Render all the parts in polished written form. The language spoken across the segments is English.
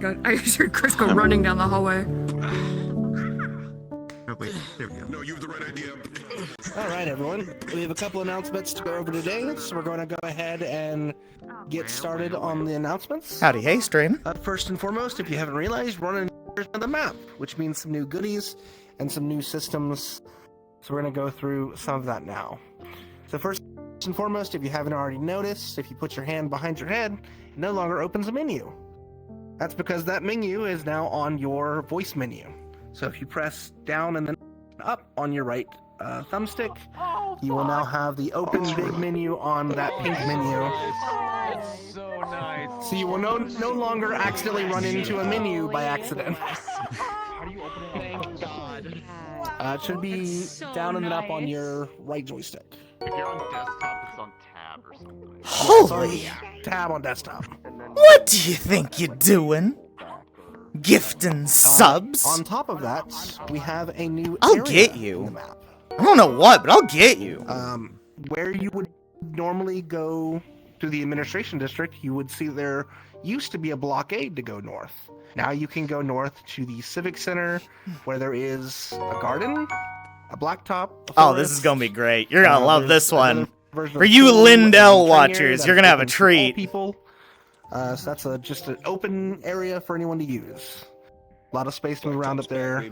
I heard Chris go running down the hallway. Oh, wait, there we go. No, you have the right idea. All right, everyone. We have a couple announcements to go over today, so we're going to go ahead and get started on the announcements. Howdy, hey, stream. First and foremost, if you haven't realized, we're on a new version of the map, which means some new goodies and some new systems. So we're going to go through some of that now. So first and foremost, if you haven't already noticed, if you put your hand behind your head, it no longer opens a menu. That's because that menu is now on your voice menu. So if you press down and then up on your right thumbstick, you will now have the open big menu on that pink menu. It's so nice. So you will no longer accidentally run into a menu by accident. How do you open it? Thank God. It should be So down and then up on nice. your right joystick. If you're on desktop, it's on tab or something. Holy, Tab on desktop. what do you think you're doing? Gifting subs? On top of that, we have a new I'll area get you. in the map. I don't know what, but I'll get you. Where you would normally go to the administration district, you would see there used to be a blockade to go north. Now you can go north to the civic center, where there is a garden, a blacktop. Oh, this is gonna be great. You're gonna love there's this one. version of For you school and Lindell training watchers, area you're that's gonna have a open to all treat. People. So that's just an open area for anyone to use. A lot of space to move around up there.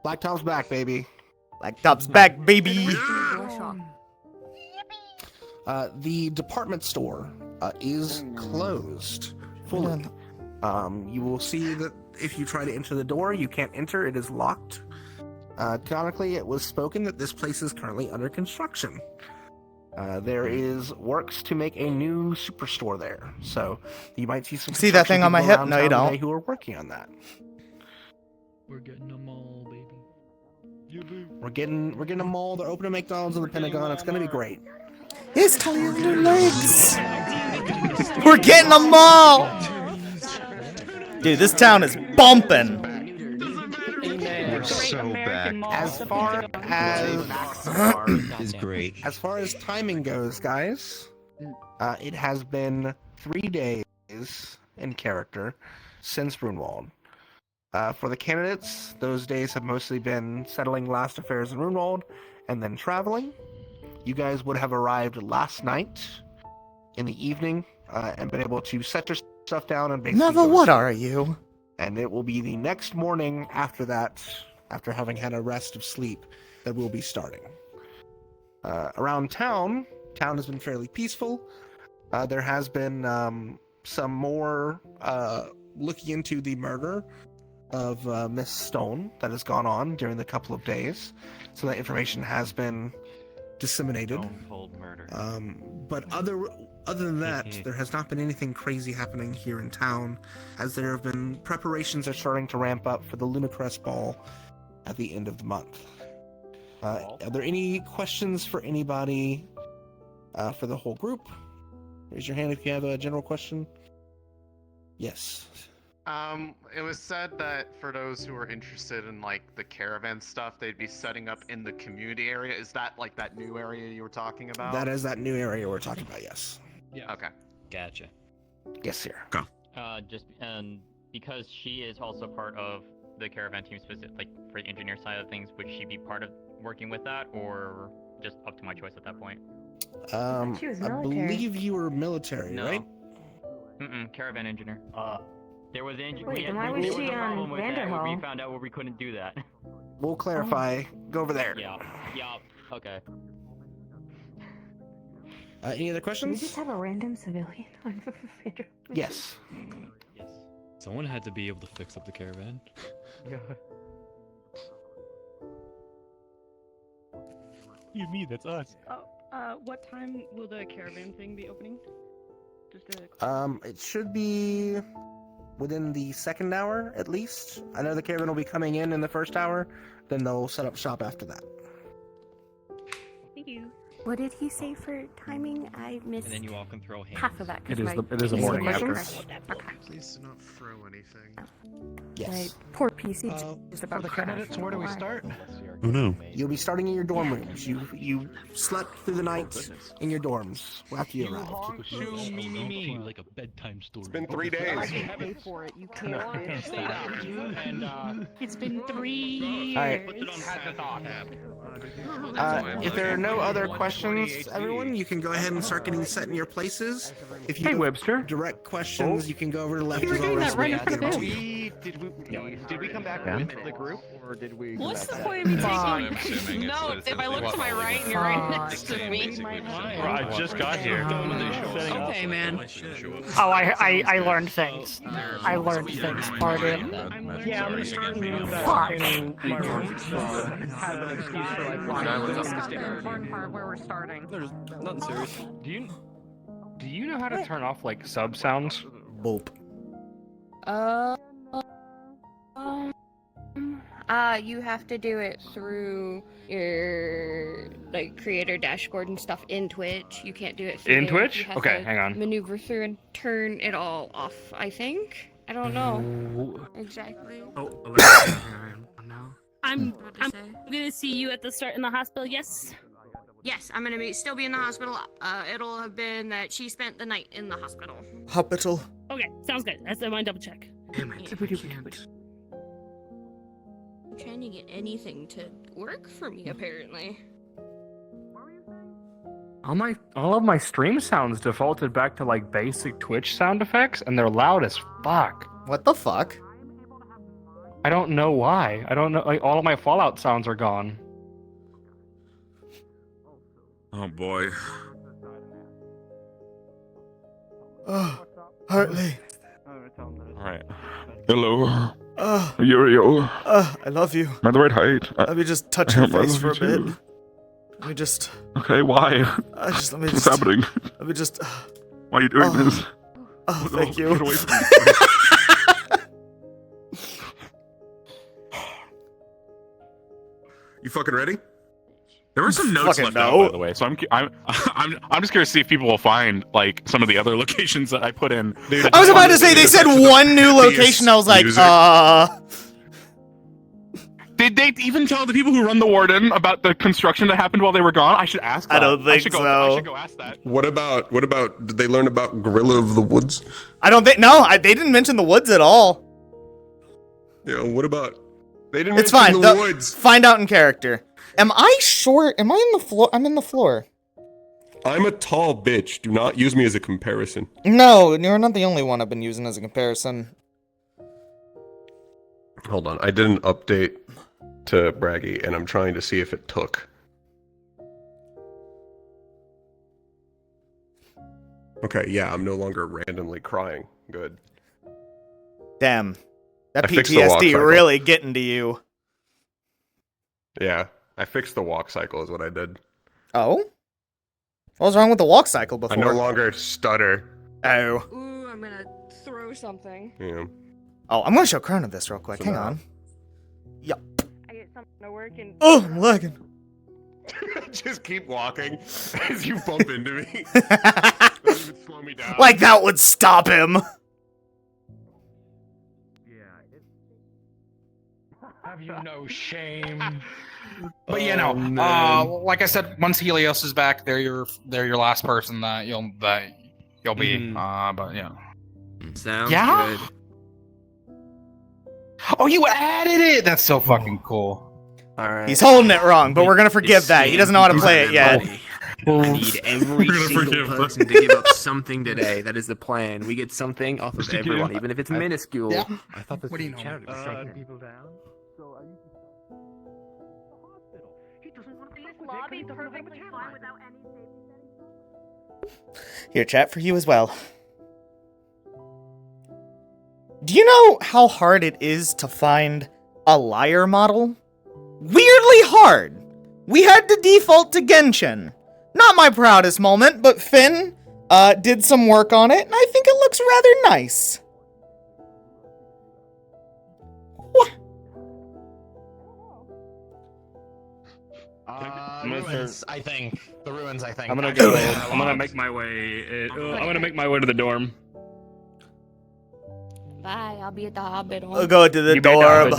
Blacktop's back, baby. Blacktop's back, baby. The department store is closed fully. You will see that if you try to enter the door, you can't enter. It is locked. Canonically, it was spoken that this place is currently under construction. There is works to make a new superstore there, so you might see some. See that thing on my hip? construction No, you people around town don't. today Who are working on that? We're getting them all, baby. We're getting a mall. They're opening McDonald's in the Pentagon. It's gonna be great. It's Kelly on their legs. We're getting them all. Dude, this town is bumping. We're so back. As far as Is great. As far as timing goes, guys, it has been 3 days in character since Runewald. For the candidates, those days have mostly been settling last affairs in Runewald and then traveling. You guys would have arrived last night in the evening and been able to set your stuff down and basically Never go to what sleep. are you? And it will be the next morning after that, after having had a rest of sleep, that we'll be starting. Around town has been fairly peaceful. There has been some more looking into the murder of Miss Stone that has gone on during the couple of days. So that information has been disseminated. Cold murder. But other than that, there has not been anything crazy happening here in town, as there have been preparations are starting to ramp up for the Lunacrest Ball at the end of the month. Are there any questions for anybody for the whole group? Raise your hand if you have a general question. Yes. It was said that for those who are interested in like the caravan stuff, they'd be setting up in the community area. Is that like that new area you were talking about? That is that new area we're talking about, yes. Yeah. Okay. Gotcha. Yes, sir. Just because she is also part of the caravan team, specific like for the engineer side of things, would she be part of working with that, or just up to my choice at that point? She was I military. believe you were military, No. right? Caravan engineer. There was Wait, then why was there she was a problem on with that. Vanderhall? We found out where we couldn't do that. We'll clarify. Go over there. Yeah. Okay. Any other Did we questions? just have a random civilian on Vanderhall? Yes. Yes. Someone had to be able to fix up the caravan. You mean that's us? What time will the caravan thing be opening? Just a... It should be within the second hour, at least. I know the caravan will be coming in the first hour, then they'll set up shop after that. Thank you. What did he say for timing? I missed And then you all can throw hands. half of that. It is a morning after. Okay. Please do not throw anything. Yes. My poor PC just about For the crashed. candidates, where do we Why? start? Oh no. You'll be starting in your dorm rooms. You slept through the night in your dorms after you arrived. Like a bedtime story. It's been 3 days. Heaven for it. You can't stay down. It's been 3 years. All right. If there are no other questions, everyone, you can go ahead and start getting set in your places. If you Hey, have Webster. direct questions, you can go over to the left You were as well. doing Rest that of right you after can get this. to you. Did we come back with the group, or did we? What's the point of me taking? No, if I look to my right and you're right next to me. I just got here. Okay, man. Oh, I learned things. I learned things, party. Yeah, I'm gonna start Important part where we're starting. There's nothing serious. Do you know how to turn off like sub sounds? Boop. You have to do it through your like creator dashboard and stuff in Twitch. You can't do it through In there. Twitch? You have Okay, to hang on. Maneuver through and turn it all off. I think. I don't know exactly. I'm gonna see you at the start in the hospital. Yes. Yes, I'm gonna still be in the hospital. It'll have been that she spent the night in the hospital. Hospital. Okay, sounds good. That's my double check. Damn it! I'm trying to get anything to work for me, apparently. All of my stream sounds defaulted back to like basic Twitch sound effects, and they're loud as fuck. What the fuck? I don't know why. I don't know. Like all of my Fallout sounds are gone. Oh boy. Oh, Hartley. Alright. Hello. Oh, Yuriel. I love you. Am I the right height? Let me just touch your face for a bit. Let me just. Okay, why? Let me What's just. happening? Let me just. Why are you doing this? Oh, thank you. Get away from me. You fucking ready? There were some notes Fucking left no. out, by the way. So I'm just curious to see if people will find like some of the other locations that I put in. Dude, I was about to say they said one new location. I was like, Did they even tell the people who run the warden about the construction that happened while they were gone? I should ask that. I don't think should so. I should go ask that. What about did they learn about Gorilla of the Woods? I don't think. No, they didn't mention the woods at all. Yeah, what about they didn't It's mention fine. the woods? Find out in character. Am I short? Am I in the floor? I'm in the floor. I'm a tall bitch. Do not use me as a comparison. No, you're not the only one I've been using as a comparison. Hold on. I did an update to Braggy, and I'm trying to see if it took. Okay, yeah, I'm no longer randomly crying. Good. Damn. That I fixed the walk PTSD cycle. really getting to you. Yeah, I fixed the walk cycle is what I did. Oh? What was wrong with the walk cycle before? I no longer stutter. Oh. Ooh, I'm gonna throw something. Yeah. Oh, I'm gonna show Krona this real quick. So Hang now- on. Yup. I get something to work and. Oh, I'm lagging. Just keep walking as you bump into me. Don't even slow me down. Like that would stop him. Have you no shame? But you know, like I said, once Helios is back, they're your last person that you'll be. But yeah. Sounds Yeah? good. Oh, you added it. That's so fucking cool. All right. He's holding it wrong, but we're gonna forgive that. He doesn't know how to play it yet. I need every We're gonna single forgive person to give up something today. That is the plan. We get something off of everyone, even if it's minuscule. Yeah. I thought this What do you was know? charity. People down. Here, chat for you as well. Do you know how hard it is to find a liar model? Weirdly hard. We had to default to Genshin. Not my proudest moment, but Finn did some work on it, and I think it looks rather nice. Ruins, I think. The ruins, I think. I'm gonna go. I'm gonna make my way. I'm gonna make my way to the dorm. Bye. I'll be at the hospital. I'll go to the door.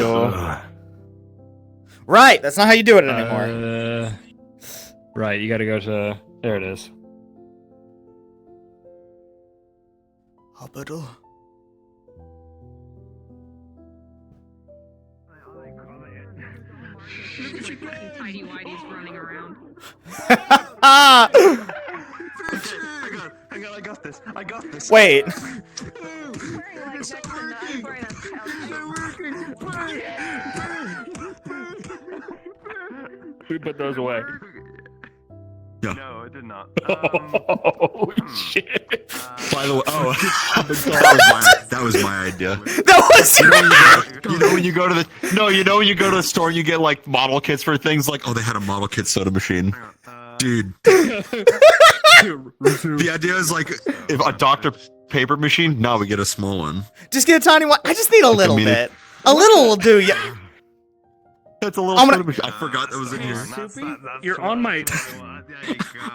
Right, that's not how you do it anymore. Right, you gotta go to... There it is. Hospital. Tidy whitey's running around. I got this. I got this. Wait. We put those away. No, it did not. Oh, shit. By the way, that was my idea. That was You know when you go to the when you go to the store and you get like model kits for things like they had a model kit soda machine. Dude. The idea is like if a Dr. Paper machine, no, we get a small one. Just get a tiny one. I just need a little bit. A little will do, yeah. That's a little soda machine. I forgot that was in here. You're on my...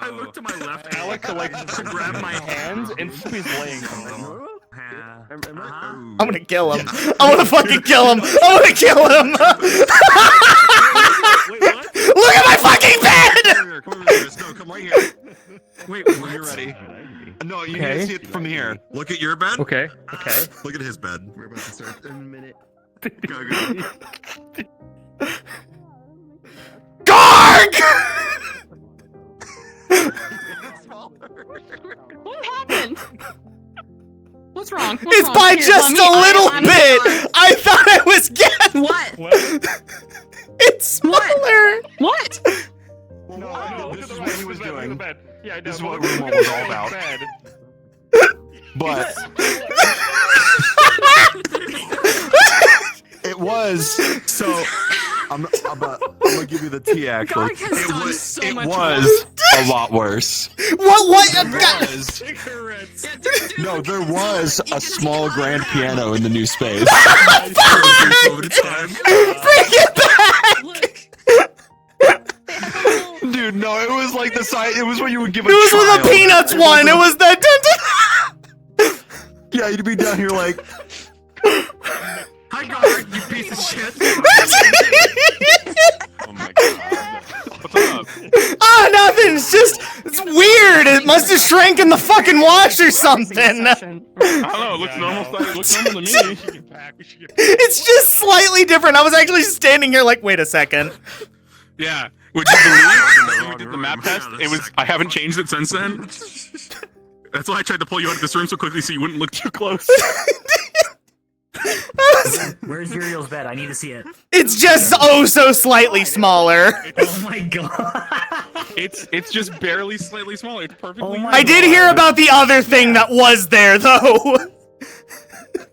I look to my left, Alec, to grab my hands, and Soupy's laying on them. I'm gonna kill him. I'm gonna fucking kill him. I'm gonna kill him. Look at my fucking bed! Come over here. No, come right here. Wait, when you're ready. No, you need to see it from here. Look at your bed. Okay. Look at his bed. We're about to start in a minute. Go. Garg! What happened? What's wrong? It's by just a little bit. I thought I was getting What? It's smaller. What? No, this is what he was doing. Yeah, I know. This is what Room was all about. But it was so. I'm gonna give you the tea. Actually, it was a lot worse. What? No, there was a small grand piano in the new space. Bring it back! Dude, no, it was like the size. It was what you would give a It was child. with the Peanuts one. It was the. Yeah, you'd be down here like. Hi, Garg, you piece of shit. Oh my god. What's up? Nothing. It's weird. It must have shrank in the fucking wash or something. I don't know, it looks normal to me. It's just slightly different. I was actually standing here like, wait a second. Yeah. Would you believe when we did the map test? I haven't changed it since then. That's why I tried to pull you out of this room so quickly so you wouldn't look too close. Where's Yuriel's bed? I need to see it. It's just so slightly smaller. Oh my god. It's just barely slightly smaller. It's perfectly. I did hear about the other thing that was there though.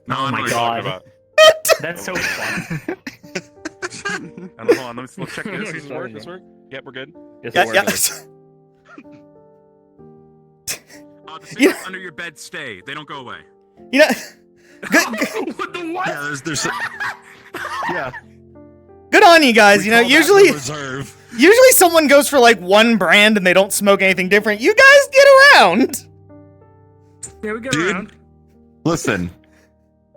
Oh my god. That's so fun. Hold on, let's check this. This work? Yep, we're good. Yeah. The cigarettes under your bed stay. They don't go away. You know. What the what? Yeah, there's. Yeah. Good on you guys. You know, usually reserve. Usually someone goes for like one brand and they don't smoke anything different. You guys get around. Yeah, we get Dude, around. listen.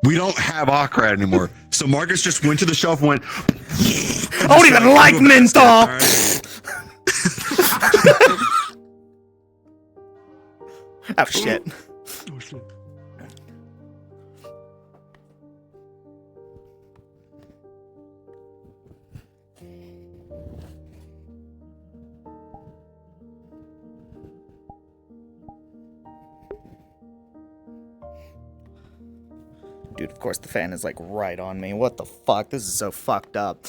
We don't have Akrat anymore. So Marcus just went to the shelf and went. I don't even like menthol. Oh shit. Dude, of course the fan is like right on me. What the fuck? This is so fucked up.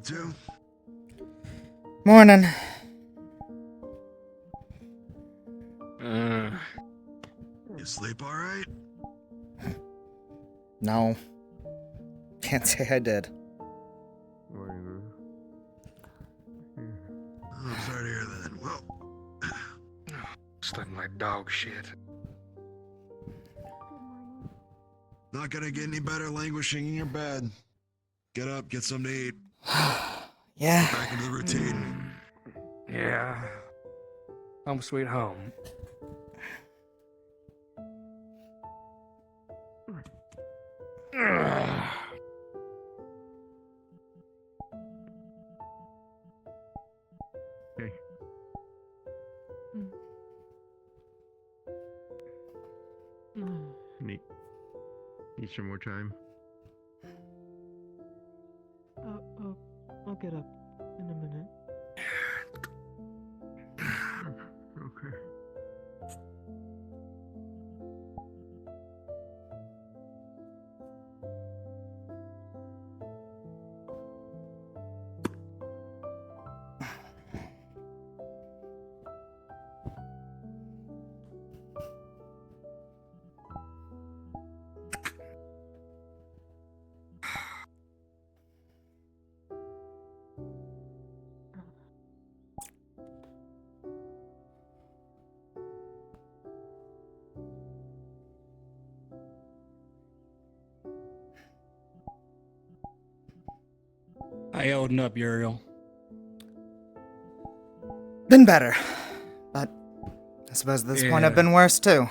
too. Morning. You sleep all right? No. Can't say I did. I'm sorry to hear that. Well, Sleeping like dog shit. not gonna get any better languishing in your bed. Get up, get something to eat. Yeah. Back into the routine. Yeah. Home sweet home. Okay. Need some more time. I'll get up in a minute. Okay. How you holding up, Yuriel? Been better. But I suppose at this point I've been worse too.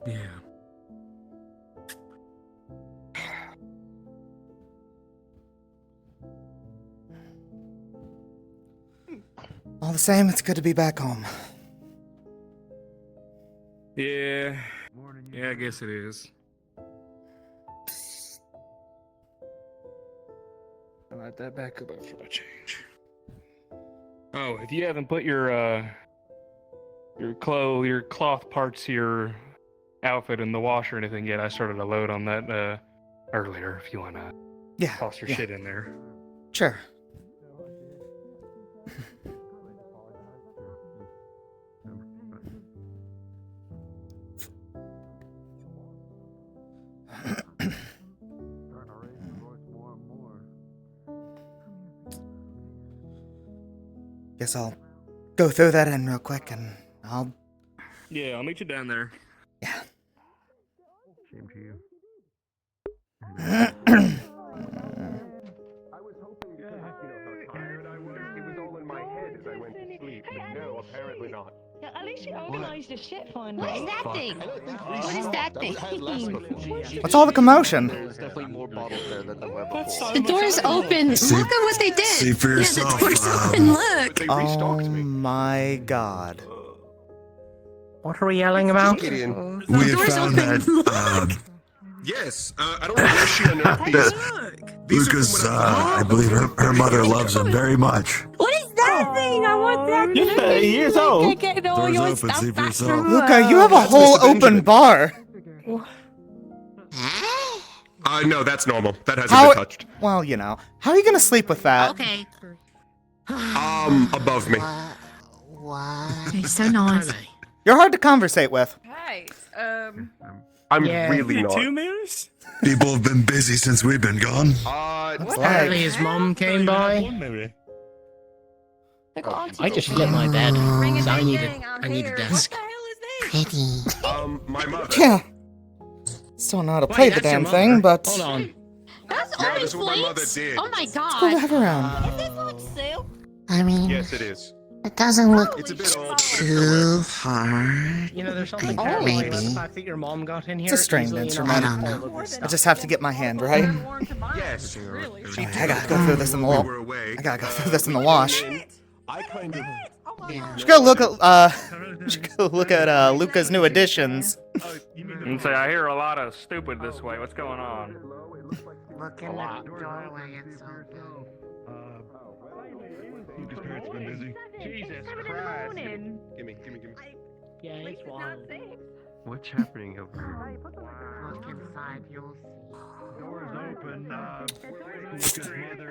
Yeah. All the same, it's good to be back home. Yeah. Yeah, I guess it is. I'll light that back up before I change. Oh, if you haven't put your cloth parts of your outfit in the washer or anything yet, I started a load on that earlier. If you wanna toss your shit in there. Sure. Guess I'll go throw that in real quick and I'll... Yeah, I'll meet you down there. Yeah. Same to you. Yeah, at least you organised your shit for me. What is that thing? What is that thing? What's all the commotion? There's definitely more bottles there than there were before. The door's open. Look at what they did. See for yourself. Yeah, the door's open. Look. Oh my god. What are we yelling about? We have found that, Yes, I don't know where she unearthed these. Lucas, I believe her mother loves him very much. What is that thing? I want that. You're 30 years old. Get all Door's your open, stuff see for back yourself. from Luca, you have a whole Mr. Benjamin. open bar. No, that's normal. That hasn't How... been touched. Well, you know. How are you gonna sleep with that? Okay. Above me. Okay, so nice. You're hard to conversate with. Right. I'm really not. Two mirrors? People have been busy since we've been gone. Looks Apparently like... his mom came by. I just flipped my bed, so I need a desk. My mother. Yeah. Still know how to play the damn thing, but... Hold on. That's Yeah, orange that's what my mother flakes. did. Oh my It's cool to god. have around. Is this on sale? I mean, Yes, it is. it doesn't look It's a bit old. too hard. You know, there's something Oh, terrible about the maybe. fact that your mom got in here. It's a stringed easily instrument. enough. I don't All of this I stuff. just have to get my hand, right? Yes. I gotta go through this in the We wall. were away. I gotta go through this in the wash. I kind of. Should go look at, should go look at, Luca's new additions. And say, I hear a lot of stupid this way. What's going on? Look in the doorway, it's open. Lucas' parents have been busy. Jesus Christ. Gimme. Yeah, it's wild. What's happening over here? Look inside, you'll see. door's open. Luca's mother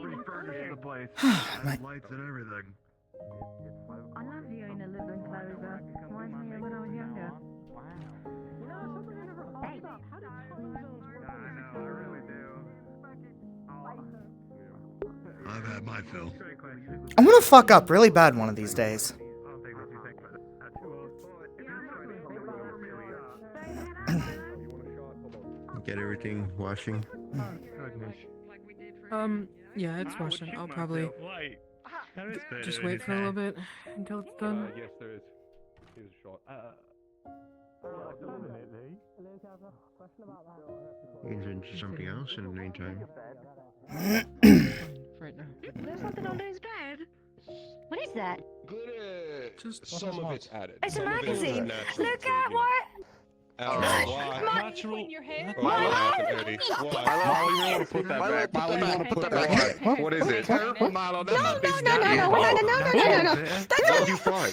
refurnished the place. Lights and everything. I love you in a living clover. Reminds me of when I was younger. Hey. I've had my fill. I'm gonna fuck up really bad one of these days. Get everything washing. Yeah, it's washing. I'll probably just wait for a little bit until it's done. Yes, there is. Here's a shot. He's into something else in the meantime. Right now. There's something under his bed. What is that? Just some of it's added. It's a Some of it is magazine. natural Look to at you. what? Why? Natural. Why laughing, Eddie? Why? Molly, you want to put that back? Molly, you want to put that back? What is it? No. That's you find?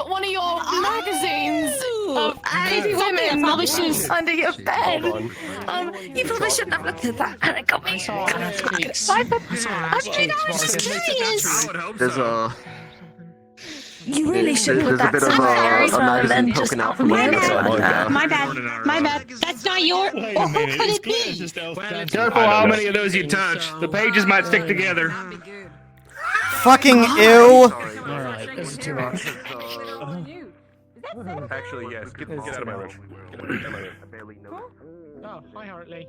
One of your magazines of crazy women publishes under your bed. You probably shouldn't have looked at that. And it got me. I'm just curious. There's a. You really should put There's a that bit of somewhere as a well magazine and just poking out from my the other bad, side. my bad. That's not your. Who could it be? Careful how many of those you touch. The pages might stick together. Fucking ew. Alright, this is too much. Actually, yes. Get out of my room. Get out of my room. Oh, hi Hartley.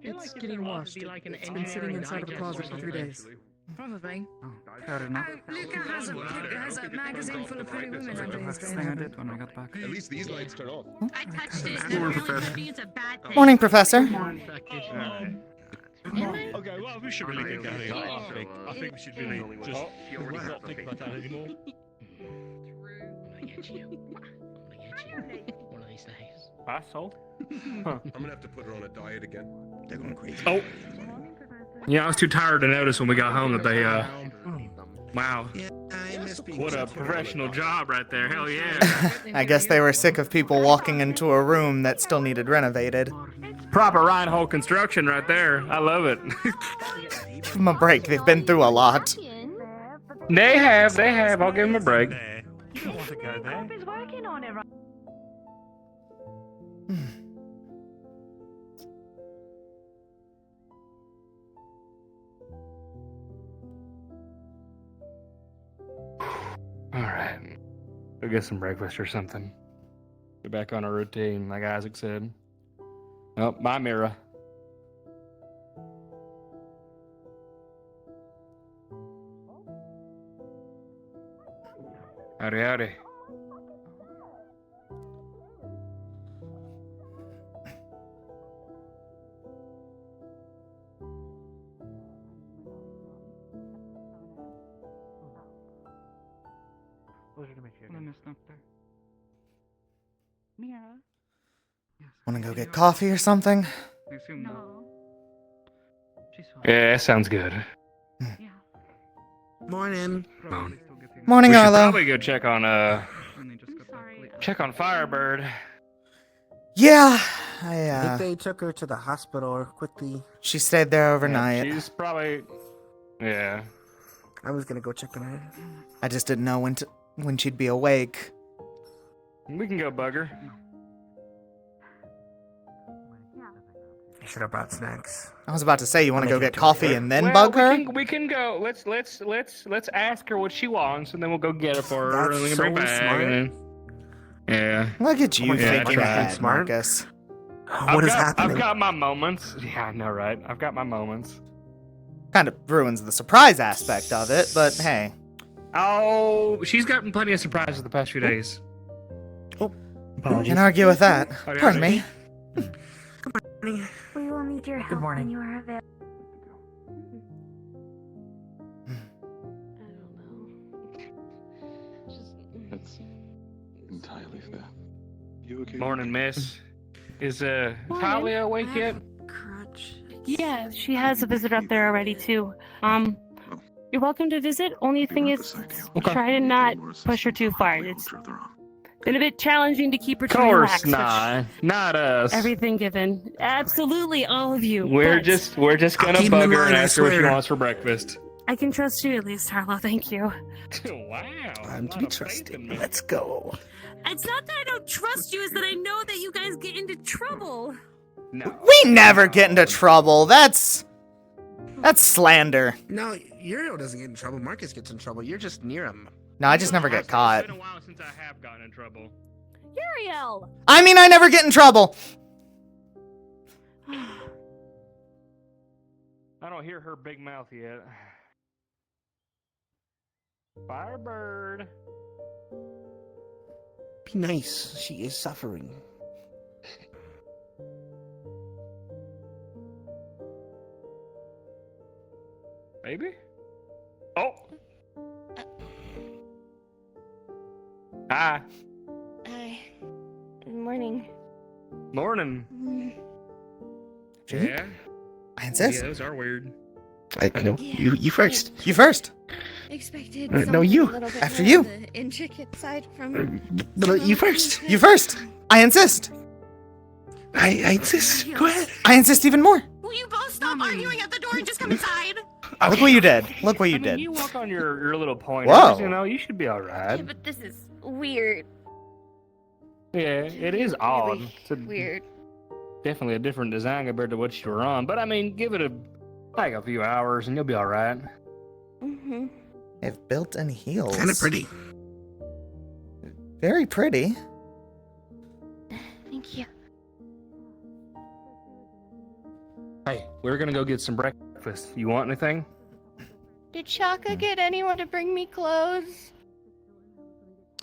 It's getting washed. It's been sitting inside of a closet for 3 days. Probably. Fair enough. Luca has a magazine full of pretty women under his Thing I bed. did when I got back. At least these lights turn off. I touched it. Morning, Professor. It's a bad thing. Morning, Professor. Okay, well, we should really get going. I think we should really just not think about that anymore. One of these days. Asshole. I'm gonna have to put her on a diet again. They're going crazy. Oh. Yeah, I was too tired to notice when we got home that they, wow. What a professional job right there. Hell yeah. I guess they were sick of people walking into a room that still needed renovated. Proper Reinhold construction right there. I love it. Give them a break. They've been through a lot. They have. I'll give them a break. He's working on it right. Alright. Go get some breakfast or something. Get back on our routine, like Isaac said. Oh, bye, Mira. Howdy, howdy. Pleasure to meet you again. Miss Doctor. Yeah. Wanna go get coffee or something? No. Yeah, that sounds good. Morning. Morning, we should Arlo. probably go check on Firebird. Yeah, I think they took her to the hospital or quickly. She stayed there overnight. Yeah, she's probably. Yeah. I was gonna go check on her. I just didn't know when she'd be awake. We can go bug her. I should have brought snacks. I was about to say, you want to go get coffee and then bug her? We can go. Let's ask her what she wants, and then we'll go get it for her, and we can bring so back. smart. And then, yeah. Look at you thinking ahead, smart. Marcus. What is happening? I've got my moments. Yeah, I know, right? I've got my moments. Kind of ruins the surprise aspect of it, but hey. Oh, she's gotten plenty of surprises the past few days. Oh, can't argue with that. Pardon me. We will need your help when you are available. That's entirely fair. You okay? Morning, miss. Is Talia awake yet? Yeah, she has a visitor up there already too. You'll You're welcome to visit. Only thing is, try to not push her too far. It's been a bit challenging to keep her to relax. Course not. Not us. Everything given. Absolutely, all of you. We're but just gonna bug her and ask her what she wants for breakfast. I can trust you at least, Harlow. Thank you. Wow. I'm to be trusted. Let's go. It's not that I don't trust you, it's that I know that you guys get into trouble. No. We never get into trouble. That's slander. No, Uriel doesn't get in trouble. Marcus gets in trouble. You're just near him. No, I just never get caught. It's been a while since I have gotten in trouble. Uriel! I mean, I never get in trouble. I don't hear her big mouth yet. Firebird. Be nice. She is suffering. Baby? Oh! Hi. Hi. Good morning. Morning. Yeah? I insist. Yeah, those are weird. I know. You first. You first. Expected No, something you. a little bit After more you. on the intricate side from No, you first. You first. I insist. I insist. Go ahead. I insist even more. Will you both stop arguing at the door and just come inside? Look what you did. Look what you I mean, did. you walk on your little pointers, Whoa. you know, you should be alright. Yeah, but this is weird. Yeah, it is odd. It's Weird. definitely a different design compared to what you were on, but I mean, give it a few hours and you'll be alright. Mm-hmm. They've built-in heels. Kind of pretty. Very pretty. Thank you. Hey, we're gonna go get some breakfast. You want anything? Did Shaka get anyone to bring me clothes?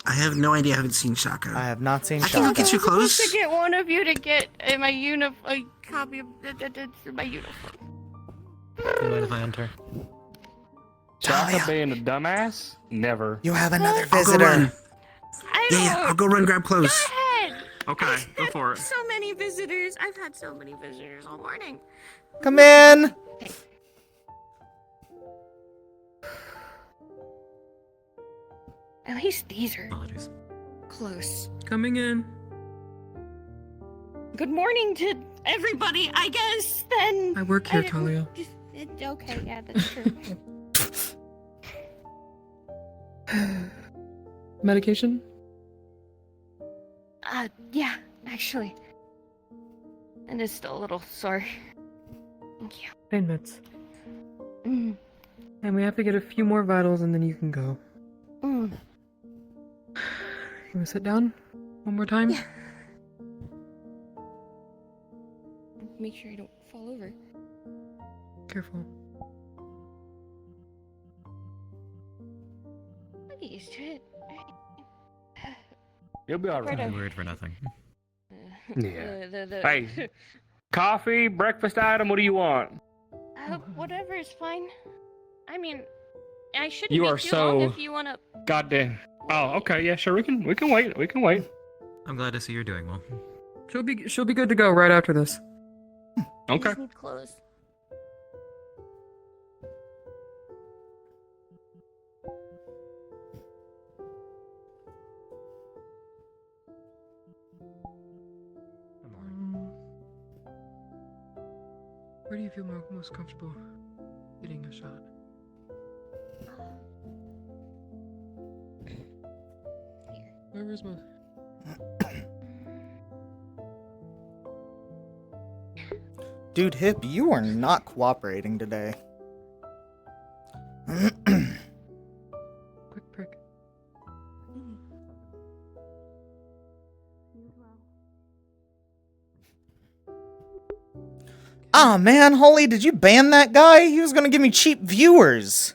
I have no idea. I haven't seen Shaka. I have not seen I can go Shaka. get you I was clothes. supposed to get one of you to get a copy of my uniform. Do you mind if I enter? Shaka being a dumbass? Never. You have another I'll go run. visitor. Yeah, I'll go run grab clothes. Go ahead. Okay, go for it. So many visitors. I've had so many visitors all morning. Come in. At least these are Apologies. close. Coming in. Good morning to everybody, I guess, then. I work here, didn't- Talia. Okay, yeah, that's true. Medication? Yeah, actually. And it's still a little sore. Thank you. Pain meds. Mm. And we have to get a few more vitals and then you can go. Mm. You wanna sit down? One more time? Yeah. Make sure I don't fall over. Careful. I'll get used to it. You'll be alright. Right. I'm worried for nothing. Yeah. The Hey, coffee, breakfast item, what do you want? whatever is fine. I mean, I shouldn't You be are too long so if you wanna. goddamn. Oh, okay, yeah, sure, we can wait. We can wait. I'm glad to see you're doing well. She'll be good to go right after this. I Okay. just need clothes. Where do you feel most comfortable getting a shot? Where is my... Dude, Hip, you are not cooperating today. Quick prick. Ah, man, Holly, did you ban that guy? He was gonna give me cheap viewers.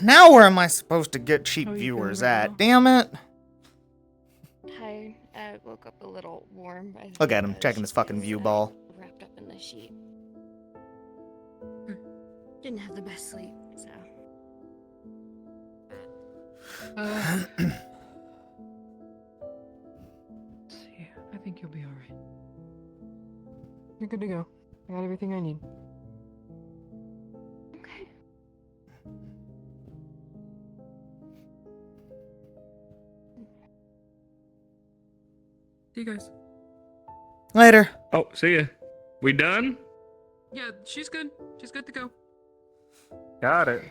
Now where am I supposed to get cheap viewers at? Damn it. Tired. I woke up a little warm. Look at him, checking his fucking view ball. Wrapped up in the sheet. Didn't have the best sleep, so. See, I think you'll be alright. You're good to go. I got everything I need. Okay. See you guys. Later. Oh, see ya. We done? Yeah, she's good. She's good to go. Got it.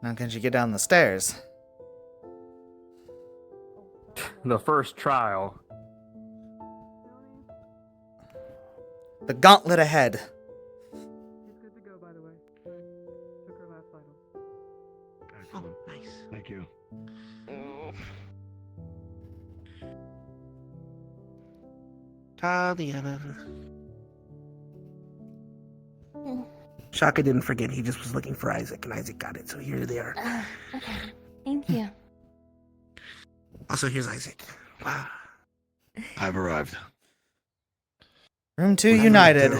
Now can she get down the stairs? The first trial. The gauntlet ahead. She's good to go, by the way. Took her last vital. Excellent. Nice. Thank you. Taliana. Shaka didn't forget. He just was looking for Isaac, and Isaac got it. So here they are. Okay. Thank you. Also, here's Isaac. Wow. I've arrived. Room 2 united.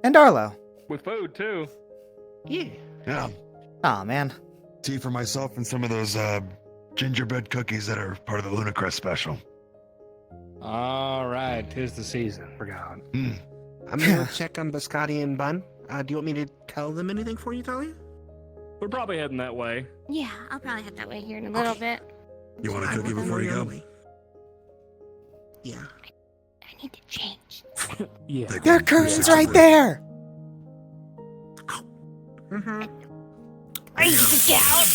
And Arlo. With food, too. Yeah. Yeah. Aw, man. Tea for myself and some of those gingerbread cookies that are part of the Lunacrest special. All right, 'tis the season. Forgot. I'm gonna check on Biscotti and Bun. Do you want me to tell them anything for you, Talia? We're probably heading that way. Yeah, I'll probably head that way here in a little bit. You want a cookie before you go? Yeah. I need to change. Yeah. There are curtains right there! Mm-hmm. I need to get out!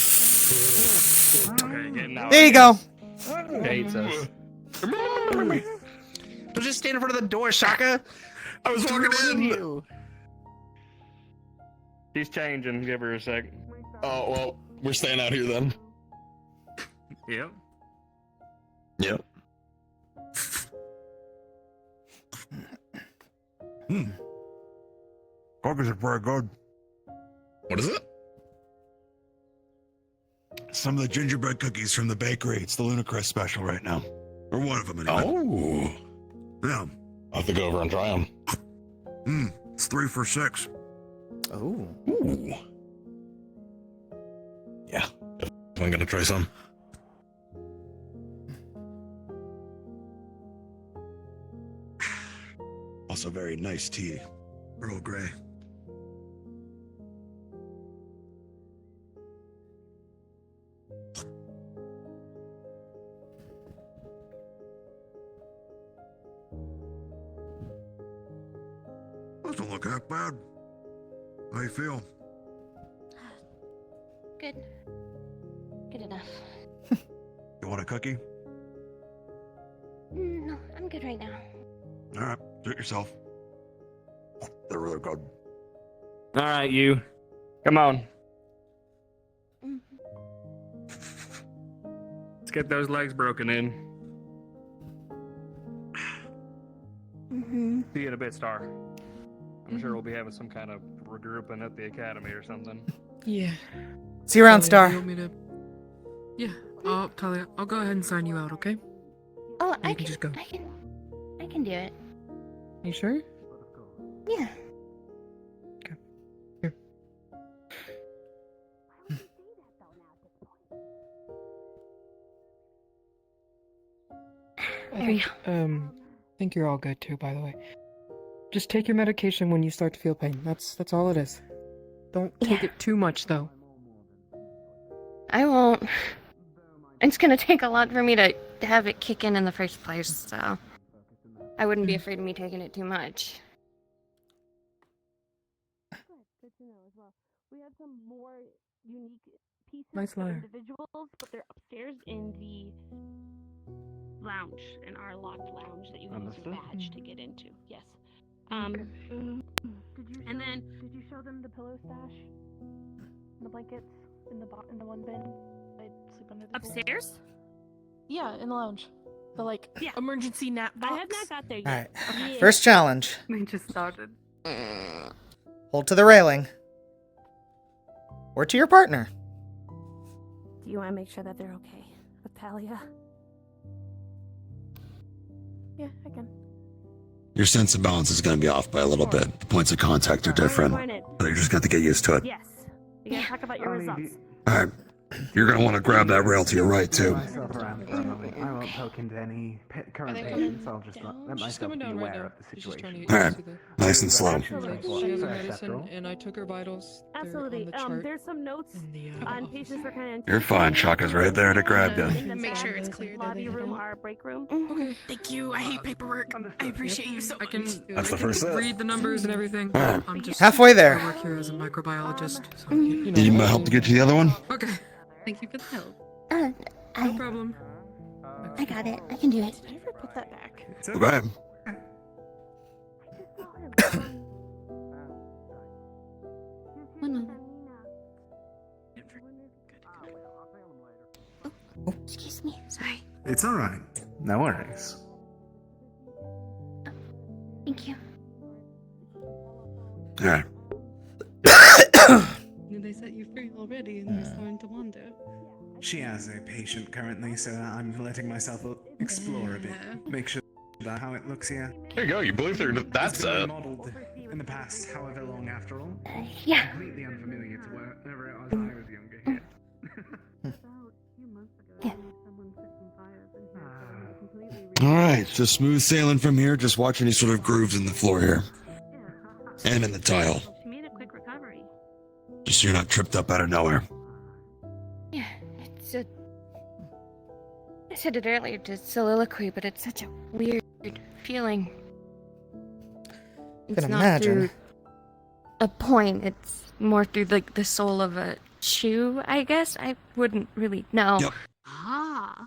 Okay, getting out. There you go. Hates us. Don't just stand in front of the door, Shaka. I was walking in. You. She's changing. Give her a sec. Oh, well, we're staying out here then. Yep. Yep. Cookies are pretty good. What is it? Some of the gingerbread cookies from the bakery. It's the Lunacrest special right now. Or one of them, anyway. Oh. Yeah. I'll have to go over and try them. It's 3 for $6. Oh. Ooh. Yeah. I'm gonna try some. Also very nice tea. Earl Grey. Doesn't look that bad. How you feel? Good. Good enough. You want a cookie? No, I'm good right now. All right, do it yourself. They're really good. All right, you. Come on. Let's get those legs broken in. See you in a bit, Star. I'm sure we'll be having some kind of regrouping at the academy or something. Yeah. See you around, Talia, Star. you want me to... Yeah. Talia, I'll go ahead and sign you out, okay? Oh, You can just go. I can do it. You sure? Yeah. I think you're all good too, by the way. Just take your medication when you start to feel pain. That's all it is. Don't take it too much though. I won't. It's gonna take a lot for me to have it kick in the first place, so I wouldn't be afraid of me taking it too much. Good to know as well. We had some more unique pieces Nice for liar. individuals, but they're upstairs in the lounge, in our locked lounge that you use your badge to get into. Yes. Did you show them the pillow stash? The blankets in the one bin? I sleep under the Upstairs? Yeah, in the lounge. The emergency nap box. I have not got there yet. Alright. Yeah. First challenge. They just started. Hold to the railing. Or to your partner. Do you want to make sure that they're okay with Talia? Yeah, I can. Your sense of balance is going to be off by a little bit. The points of contact are different. Morning. But you just got to get used to it. Yes. We gotta talk about your results. All right. You're gonna want to grab that rail to your right, too. Myself around for a moment. I won't poke into any current patients. I'll just let myself be aware of the situation. Alright, nice and slow. She has a medicine, and I took her vitals. They're Absolutely. on the chart There's some notes on patients for kind of. You're fine. Shaka's right there to grab you. In the make sure it's clear. Lobby room or break room. Okay. Thank you. I hate paperwork. I appreciate you so much. That's the first step. Read the numbers and everything. Alright. I'm just Halfway there. I work here as a microbiologist. So, Need my help to get you the other one? Okay. Thank you for the help. No problem. I got it. I can do it. Did I ever put that back? Go ahead. Excuse me. Sorry. It's alright. No worries. Thank you. Alright. They set you free already and you're starting to wander. She has a patient currently, so I'm letting myself explore a bit. Make sure that how it looks here. There you go. You believe that's It's been it. modeled in the past, however long after all. Yeah. Completely unfamiliar to wherever it was I was younger here. Alright, so smooth sailing from here. Just watch any sort of grooves in the floor here. And in the tile. She made a quick recovery. Just so you're not tripped up out of nowhere. Yeah, it's a. I said it earlier to soliloquy, but it's such a weird feeling. It's Can not imagine. through a point. It's more through like the sole of a shoe. I guess I wouldn't really know. Yep. Ah.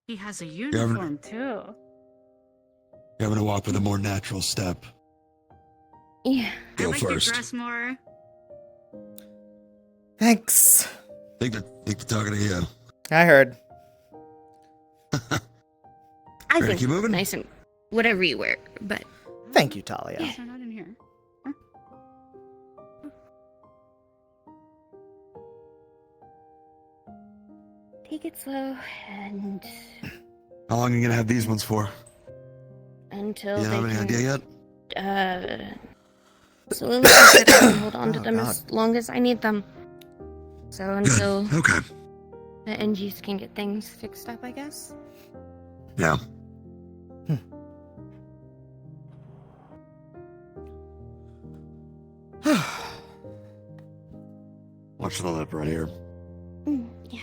He has a having- uniform too. You're having to walk with a more natural step. Yeah. Go I like first. your dress more. Thanks. Think they're talking to you. I heard. I Ready to think keep moving? nice and whatever you wear, but Thank you, Talia. Yes, they're not in here. take it slow and How long are you gonna have these ones for? until You they have any can, idea yet? slowly sit up and hold on to Oh, them God. as long as I need them. So until Okay. the NGs can get things fixed up, I guess. Yeah. Watch the lip right here. Yeah.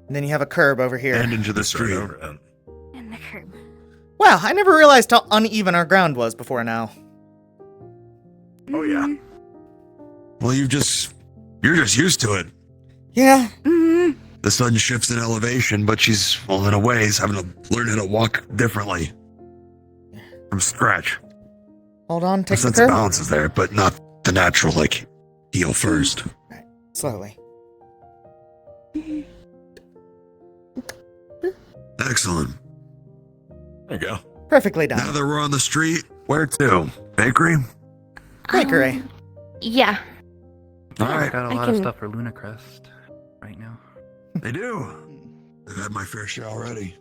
And then you have a curb over here. And into the street. And the curb. Wow, I never realized how uneven our ground was before now. Oh yeah. Well, you're just used to it. Yeah. The sun shifts in elevation, but she's, well, in a way, is having to learn how to walk differently. From scratch. Hold on, The take the sense of curb. balance is there, but not the natural, like, heel first. Slowly. Excellent. There you go. Perfectly done. Now that we're on the street, where to? Bakery? Bakery. Yeah. Alright. Got a I lot of can- stuff for Lunacrest right now. They do. I've had my fair share already.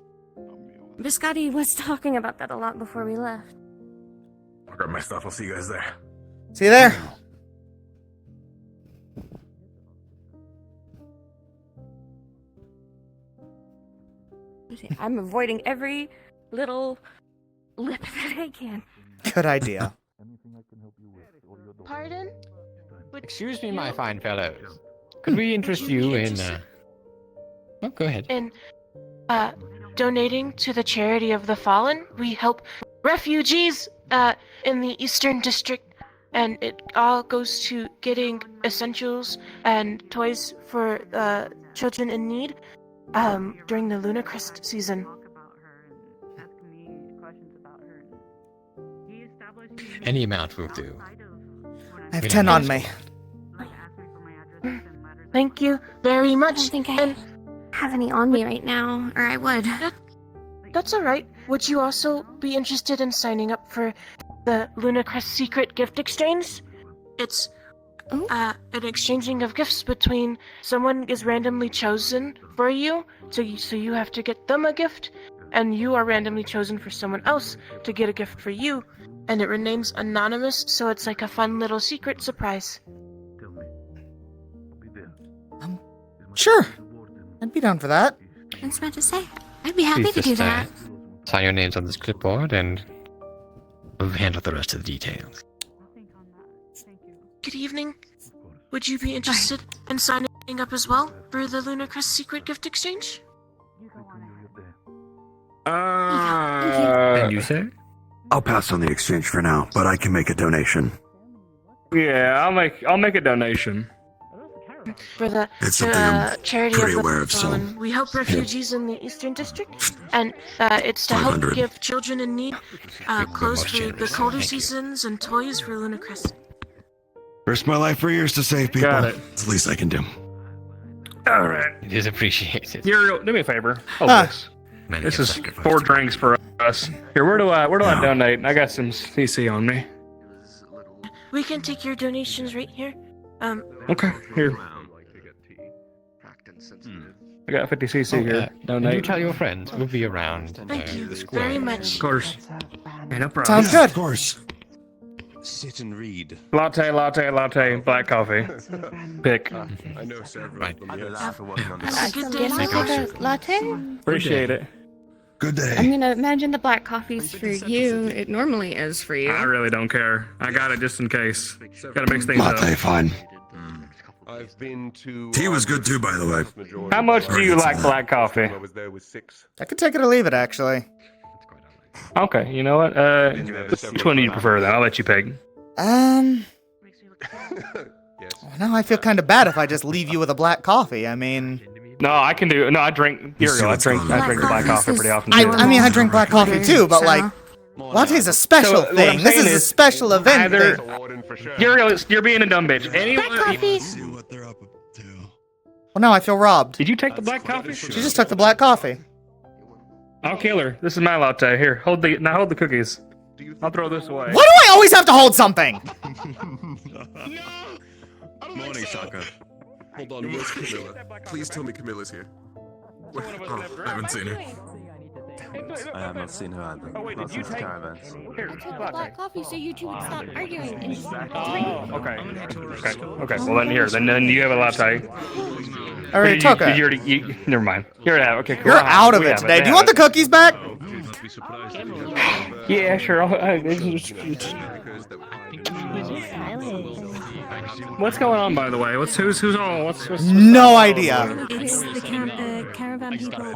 Biscotti was talking about that a lot before we left. I'll grab my stuff. I'll see you guys there. See you there. I'm avoiding every little lip that I can. Good idea. Pardon? Excuse me, my fine fellows. Could we interest you in, Oh, go ahead. In donating to the charity of the fallen. We help refugees in the Eastern District, and it all goes to getting essentials and toys for children in need during the Lunacrest season. Any amount will do. I have 10 on me. Thank you very much. I don't think I have any on me right now, or I would. That's alright. Would you also be interested in signing up for the Lunacrest Secret Gift Exchange? It's an exchanging of gifts between someone is randomly chosen for you, so you have to get them a gift, and you are randomly chosen for someone else to get a gift for you, and it remains anonymous, so it's like a fun little secret surprise. Sure. I'd be down for that. I was about to say, I'd be happy to do that. Sign your names on this clipboard and we'll handle the rest of the details. Good evening. Would you be interested in signing up as well for the Lunacrest Secret Gift Exchange? And you, sir? I'll pass on the exchange for now, but I can make a donation. Yeah, I'll make a donation. For the It's something I'm charity pretty of the aware of, so- fallen. We help refugees in the Eastern District, and it's to help 500. give children in need clothes for the colder seasons and toys for Lunacrest. Risk my life for years to save people. Got it. It's the least I can do. All right. It is appreciated. Yuriel, do me a favor. Oh, this is 4 drinks for us. Here, where do I donate? I got some CC on me. We can take your donations right here. Okay, here. I got 50 CC here. Donate. You tell your friends. We'll be around. Thank you the square. very much. Of course. Hey, no problem. Sounds good. Of course. Sit and read. Latte, black coffee. Pick. I know several Right. of them, yes. Can I have a latte? Appreciate it. Good day. I'm gonna imagine the black coffee's for you. It normally is for you. I really don't care. I got it just in case. Gotta mix things up. Latte, fine. I've been to. Tea was good too, by the way. How much do you like black coffee? I was there with 6. I could take it or leave it, actually. Okay, you know what? Which one do you prefer then? I'll let you pick. Well, now I feel kind of bad if I just leave you with a black coffee. I mean... No, I can do. No, I drink. Yuriel, I drink the black coffee pretty often. I mean, I drink black coffee too, but like, latte's a special thing. This is a special event thing. Yuriel, you're being a dumb bitch. Black coffee. Well, now I feel robbed. Did you take the black coffee? She just took the black coffee. I'll kill her. This is my latte. Here, hold the cookies. I'll throw this away. Why do I always have to hold something? Morning, Shaka. Hold on, where's Camilla? Please tell me Camilla's here. Oh, I haven't seen her. I have not seen her either. Oh wait, did you take? Here, I took the black coffee so you two would stop arguing and just drink. Oh, okay. Okay. Well then here, then you have a latte. I already took it. Never mind. Here it. Okay. Cool. You're out of it today. Do you want the cookies back? Yeah, sure. What's going on, by the way? Who's on? What's No idea. It's the caravan people.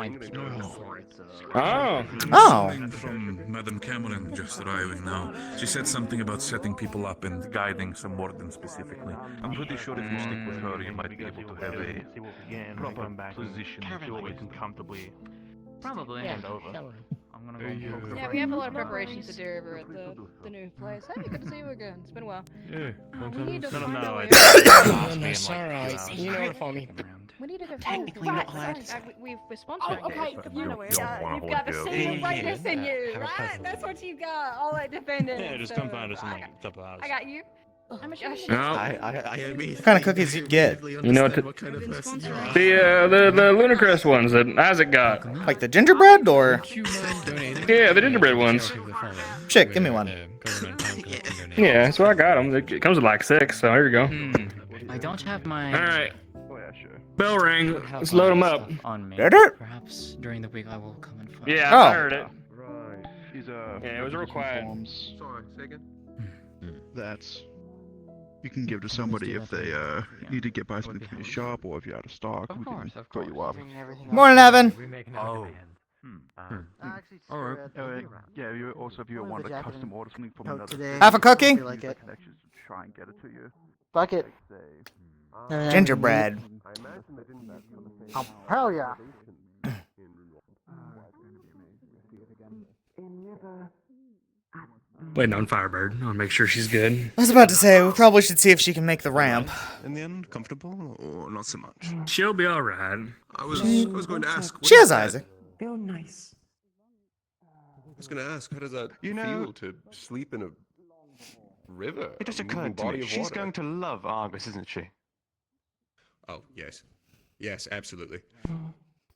Oh. Oh. From Madame Cameron just arriving now. She said something about setting people up and guiding some warden specifically. I'm pretty sure if you stick with her, you might be able to have a proper position so we can comfortably hand over. I'm gonna go. Yeah, we have a lot of preparations to do over at the new place. Hey, good to see you again. It's been a while. Yeah. We need to find a way. That's alright. You know what I mean. We need to go. Technically not allowed to. We're sponsoring. Okay, you know you've got the senior brightness in you, right? That's what you got. All that defending. Yeah, just come find us in like a couple hours. I got you. I'm a No. What kind of cookies you get? You know what? The Lunacrest ones that Isaac got. Like the gingerbread or? Yeah, the gingerbread ones. Shit, give me one. Yeah, that's what I got them. It comes with like 6, so here you go. I don't have my. All right. Bell ring. Let's load them up. On me. Did it? Perhaps during the week I will come and find. Yeah, Oh. I heard it. Right. She's Yeah, it was real quiet. Sorry, say again? That's you can give to somebody if they need to get by something from your shop or if you're out of stock. We can put you up. Morning, Evan. Oh. Alright. Yeah, you also if you want to custom order something from another. Half a cookie? Connections to try and get it to you. Bucket. Gingerbread. Oh, hell yeah. Waiting on Firebird. I want to make sure she's good. I was about to say, we probably should see if she can make the ramp. In the end, comfortable or not so much? She'll be alright. I was going to ask. She has Isaac. Feel nice. I was going to ask, how does that feel to sleep in a river? It just occurred to me. She's going to love Argus, isn't she? Oh, yes. Yes, absolutely.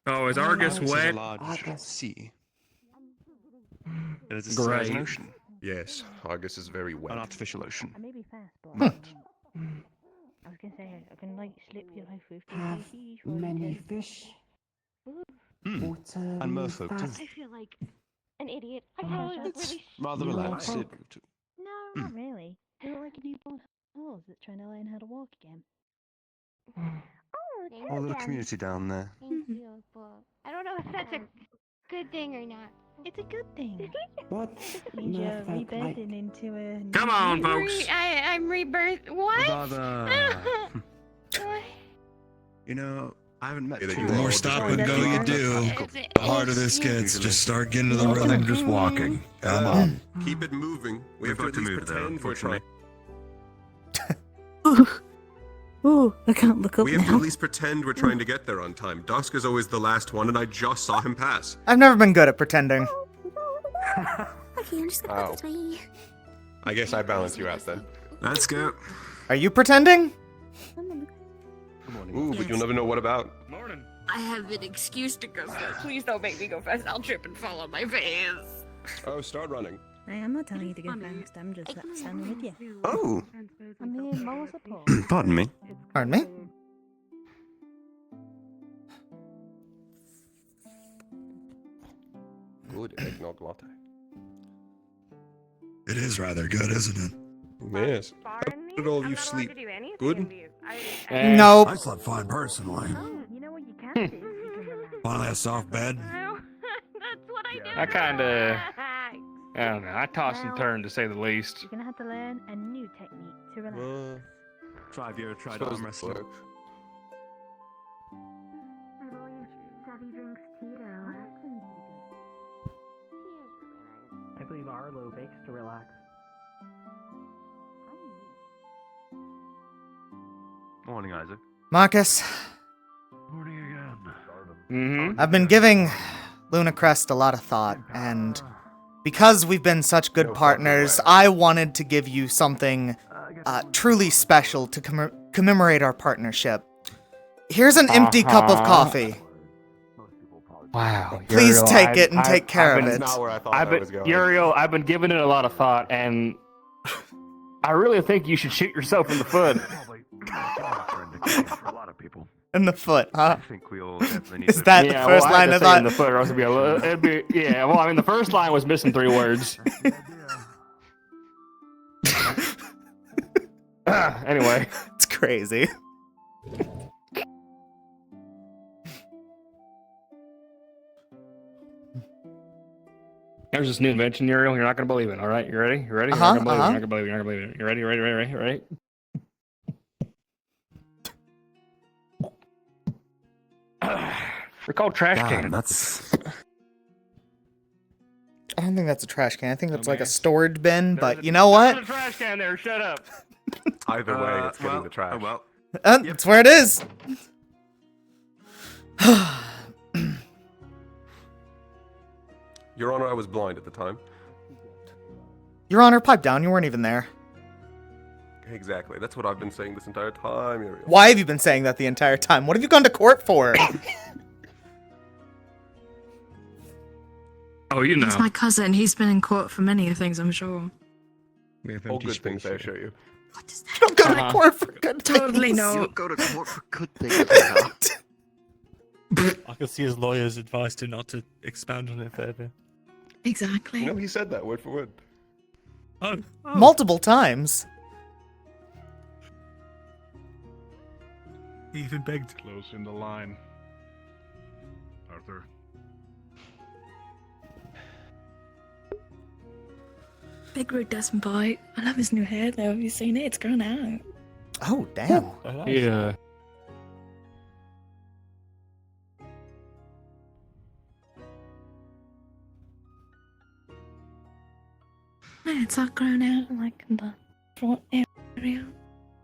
Oh, is Argus Argus wet? is a large sea. It is a Great. size an ocean. Yes, Argus is very wet. An artificial ocean. But I was gonna say I can like slip you like 50 Have kg many fish. And merfolk too. I feel like an idiot. I probably look really Rather relaxed. No, not really. You're like a newborn horse that's trying to learn how to walk again. Oh, All the community down there. Thank you, but I don't know if that's a good thing or not. It's a good thing. What? Means you're Merfolk like? rebirthing into a. Come on, folks. I'm rebirth. What? Rather. What? You know, I haven't met the you. more stop and go you do, the harder this gets. Just start getting to the rhythm, just walking. Come on. Keep it moving. We have to at least pretend we're trying. Ooh, I can't look up We have to now. at least pretend we're trying to get there on time. Dusk is always the last one, and I just saw him pass. I've never been good at pretending. Okay, I'm just gonna put this way. I guess I balance you out then. Let's go. Are you pretending? Ooh, but you'll never know what about. Morning. I have an excuse to go first. Please don't make me go first. I'll trip and fall on my face. Oh, start running. Hey, I'm not telling you to go fast. I'm just standing with you. Oh. I'm here moral support. Pardon me. Pardon me? Good eggnog latte. It is rather good, isn't it? Yes. How did all of you sleep? Good? Nope. I slept fine personally. You know what you can do? Finally a soft bed. That's what I did. I kinda, I don't know. I tossed and turned to say the least. You're gonna have to learn a new technique to relax. Have you ever tried Suppose arm wrestling? work. I believe Arlo bakes to relax. Morning, Isaac. Marcus, Morning again. Mm-hmm. I've been giving Lunacrest a lot of thought, and because we've been such good partners, I wanted to give you something truly special to commemorate our partnership. Here's an empty cup of coffee. Wow. Please Uriel, take it and take care of it. Not where I thought that was going. Yuriel, I've been giving it a lot of thought, and I really think you should shoot yourself in the foot. For a lot of people. In the foot, huh? I think we all definitely need Is that the first I had line to of say that? in the foot, or else it'd be it'd be, yeah. Well, I mean, the first line was missing 3 words. Anyway, it's crazy. there's this new invention, Uriel. You're not gonna believe it. All right, you ready? You ready? You're not gonna believe it. You're not gonna believe it. You're not gonna believe it. You ready? You ready? Ready? Ready? Ready? They're called trash cans. That's. I don't think that's a trash can. I think that's like a storage bin, but you know what? There's a trash can there. Shut up. Either way, it's getting the trash. Oh well. That's where it is. Your Honor, I was blind at the time. Your Honor, pipe down. You weren't even there. Exactly. That's what I've been saying this entire time, Yuriel. Why have you been saying that the entire time? What have you gone to court for? Oh, you know. He's my cousin. He's been in court for many things, I'm sure. We have all good things, I assure you. You don't go to court for good things. Totally no. You don't go to court for good things. I can see his lawyer's advice to not to expound on it further. Exactly. You know, he said that word for word. Oh. Multiple times. He even begged. Close in the line. Arthur. Big Rude doesn't bite. I love his new hair though. Have you seen it? It's grown out. Oh, damn. Yeah. Yeah, it's all grown out like in the front area.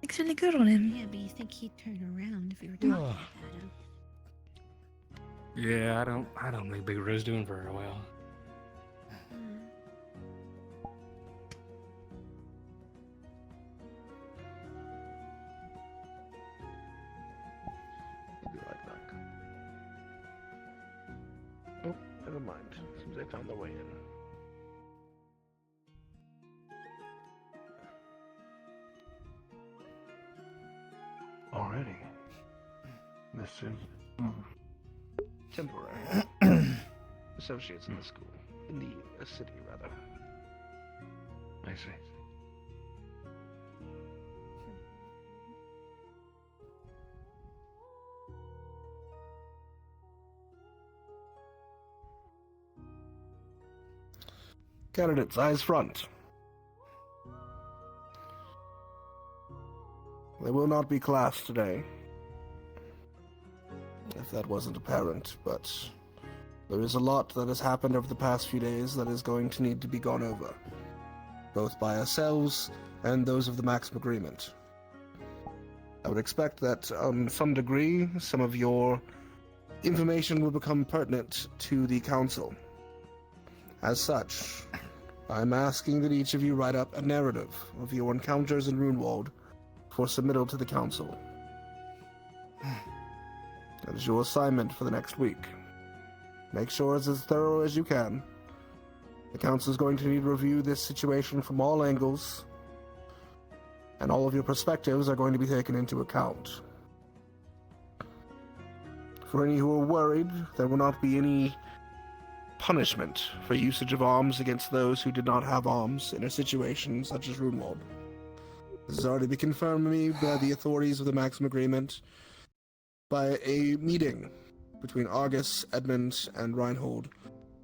Looks really good on him. Yeah, but you think he'd turn around if you were talking about him? Yeah, I don't think Big Rose doing very well. Be right back. Oh, never mind. Seems they found their way in. see. Temporary. Associates in the school. In the city, rather. I see. Candidates, eyes front. There will not be class today. If that wasn't apparent, but there is a lot that has happened over the past few days that is going to need to be gone over, both by ourselves and those of the Maximum Agreement. I would expect that, on some degree, some of your information will become pertinent to the Council. As such, I'm asking that each of you write up a narrative of your encounters in Runewald for submittal to the Council. That is your assignment for the next week. Make sure it's as thorough as you can. The Council is going to need to review this situation from all angles, and all of your perspectives are going to be taken into account. For any who are worried, there will not be any punishment for usage of arms against those who did not have arms in a situation such as Runewald. This has already been confirmed to me by the authorities of the Maximum Agreement by a meeting between Argus, Edmund, and Reinhold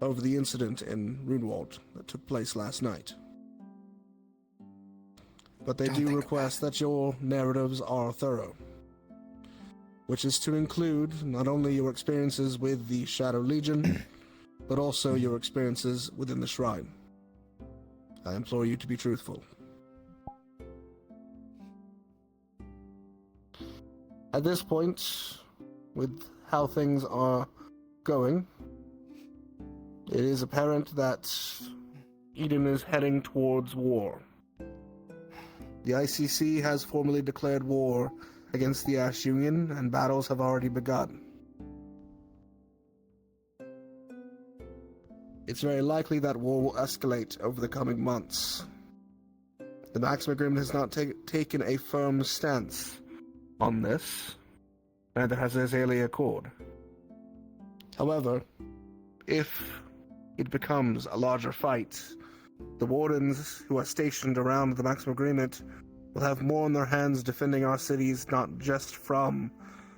over the incident in Runewald that took place last night. But they do request that your narratives are thorough, which is to include not only your experiences with the Shadow Legion, but also your experiences within the Shrine. I implore you to be truthful. At this point, with how things are going, it is apparent that Eden is heading towards war. The ICC has formally declared war against the Ash Union, and battles have already begun. It's very likely that war will escalate over the coming months. The Maximum Agreement has not taken a firm stance on this, neither has the Azalea Accord. However, if it becomes a larger fight, the wardens who are stationed around the Maximum Agreement will have more on their hands defending our cities, not just from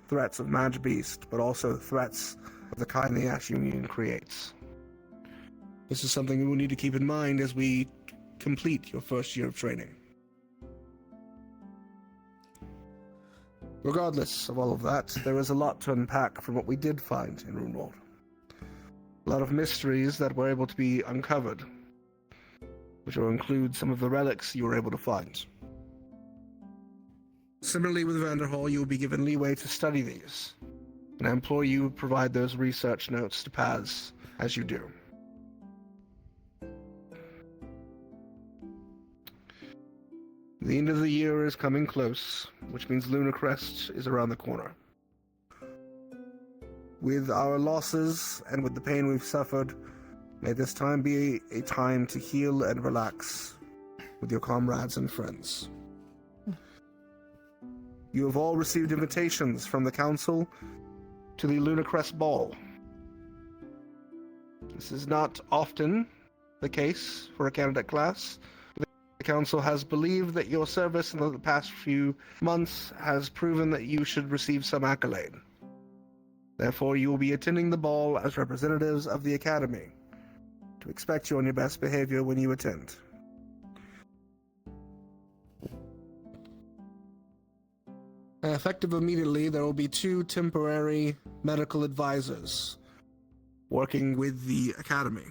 threats of Mage Beast, but also threats of the kind the Ash Union creates. This is something we will need to keep in mind as we complete your first year of training. Regardless of all of that, there is a lot to unpack from what we did find in Runewald. A lot of mysteries that were able to be uncovered, which will include some of the relics you were able to find. Similarly with Vanderhall, you will be given leeway to study these, and I implore you to provide those research notes to Paz as you do. The end of the year is coming close, which means Lunar Crest is around the corner. With our losses and with the pain we've suffered, may this time be a time to heal and relax with your comrades and friends. You have all received invitations from the Council to the Lunar Crest Ball. This is not often the case for a candidate class. The Council has believed that your service in the past few months has proven that you should receive some accolade. Therefore, you will be attending the ball as representatives of the Academy, to expect you on your best behavior when you attend. Effective immediately, there will be 2 temporary medical advisors working with the Academy.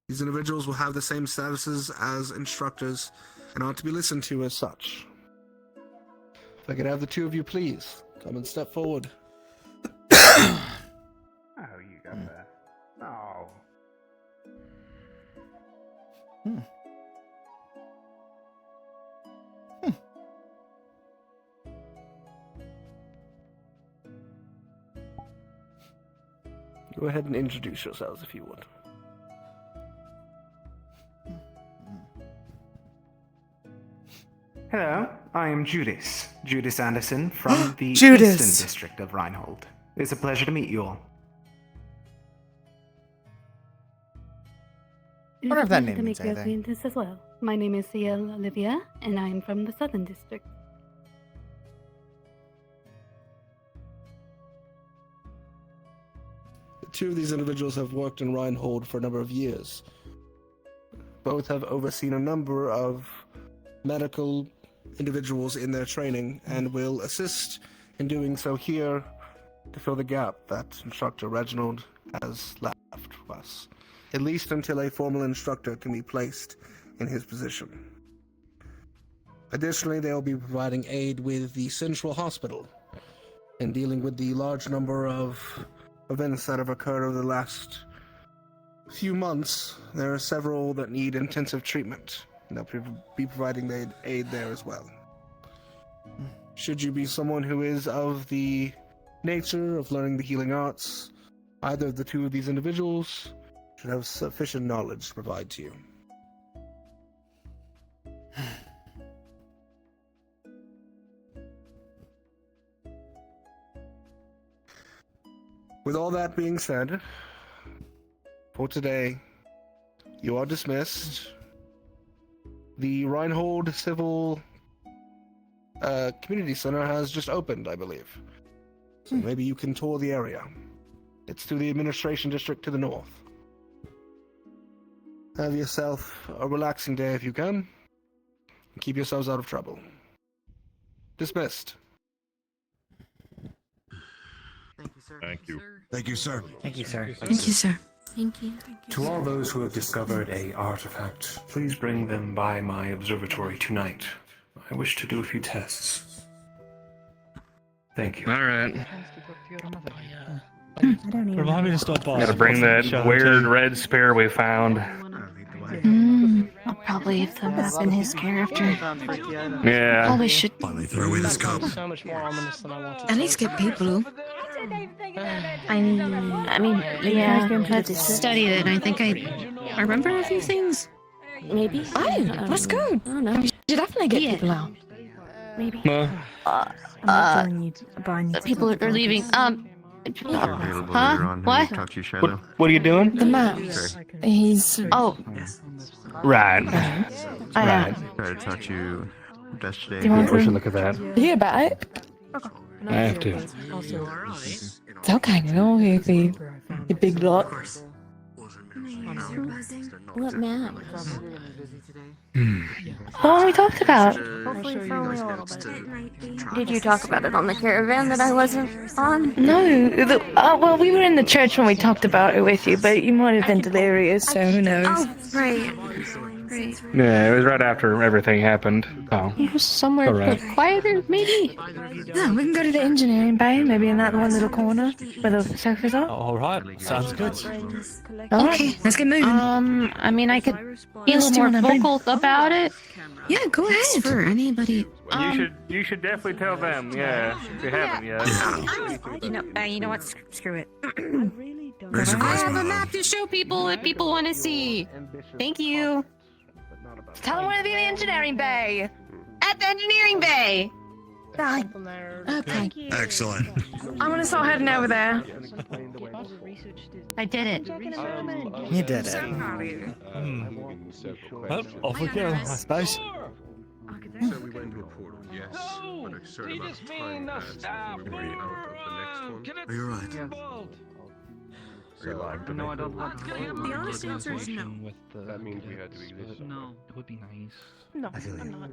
These individuals will have the same statuses as instructors and ought to be listened to as such. If I could have the 2 of you please come and step forward. Oh, you got that. Oh. Go ahead and introduce yourselves if you would. Hello, I am Judas Anderson from the Judas. Eastern District of Reinhold. It's a pleasure to meet you all. I wonder if that name to means make your anything. acquaintance as well. My name is Ciel Olivia, and I am from the Southern District. Two of these individuals have worked in Reinhold for a number of years. Both have overseen a number of medical individuals in their training and will assist in doing so here to fill the gap that Instructor Reginald has left us, at least until a formal instructor can be placed in his position. Additionally, they will be providing aid with the Central Hospital in dealing with the large number of events that have occurred over the last few months. There are several that need intensive treatment, and they'll be providing aid there as well. Should you be someone who is of the nature of learning the healing arts, either of the two of these individuals should have sufficient knowledge to provide to you. With all that being said, for today, you are dismissed. The Reinhold Civil Community Center has just opened, I believe. So maybe you can tour the area. It's through the administration district to the north. Have yourself a relaxing day if you can. And keep yourselves out of trouble. Dismissed. Thank you. Thank you, sir. Thank you, sir. Thank you, sir. Thank you. To all those who have discovered a artifact, please bring them by my observatory tonight. I wish to do a few tests. Thank you. All right. Remind me to stop by. Gotta bring that weird red spare we found. I'll probably leave the map in his care after. Yeah. Probably should. Finally throw away this cup. So much more ominous than I wanted. At least get people. I mean, yeah. Let's study it. I think I remember a few things. Maybe. Oh, let's go. I don't know. We should definitely get people out. Maybe. People are leaving. Available Huh? later on. What? Talk to you, Shiloh. What are you doing? The map. He's. Oh. Right. Right. Try to talk to you yesterday. Do you want Yeah, we to- should look at that. You hear about it? I have to. It's okay, we'll hear for you. You big lot. What map? What we talked about? Did you talk about it on the caravan that I wasn't on? No. Well, we were in the church when we talked about it with you, but you might have been delirious, so who knows? Oh, right. Yeah, it was right after everything happened. Oh. It was somewhere Alright. quieter, maybe? Yeah, we can go to the engineering bay, maybe in that one little corner where the sofas are. Alright, sounds good. Okay, let's get moving. I mean, I could be a Let's little do more an update. vocal about it. Yeah, go ahead. For anybody. You should definitely tell them. Yeah, if you haven't yet. You know what? Screw it. Raise your I voice, have my a love. map to show people what people want to see. Thank you. Tell them where to be in the engineering bay. At the engineering bay. Okay. Excellent. I'm gonna start heading over there. I did it. You did it. Well, off we go, I suppose. So we went to a portal, yes, but a certain amount of time passed before we were out of the next one. Are you right? No, I don't want to. The honest answer is no. That means we had to exist. No, it would be nice. No, I feel you. I'm not.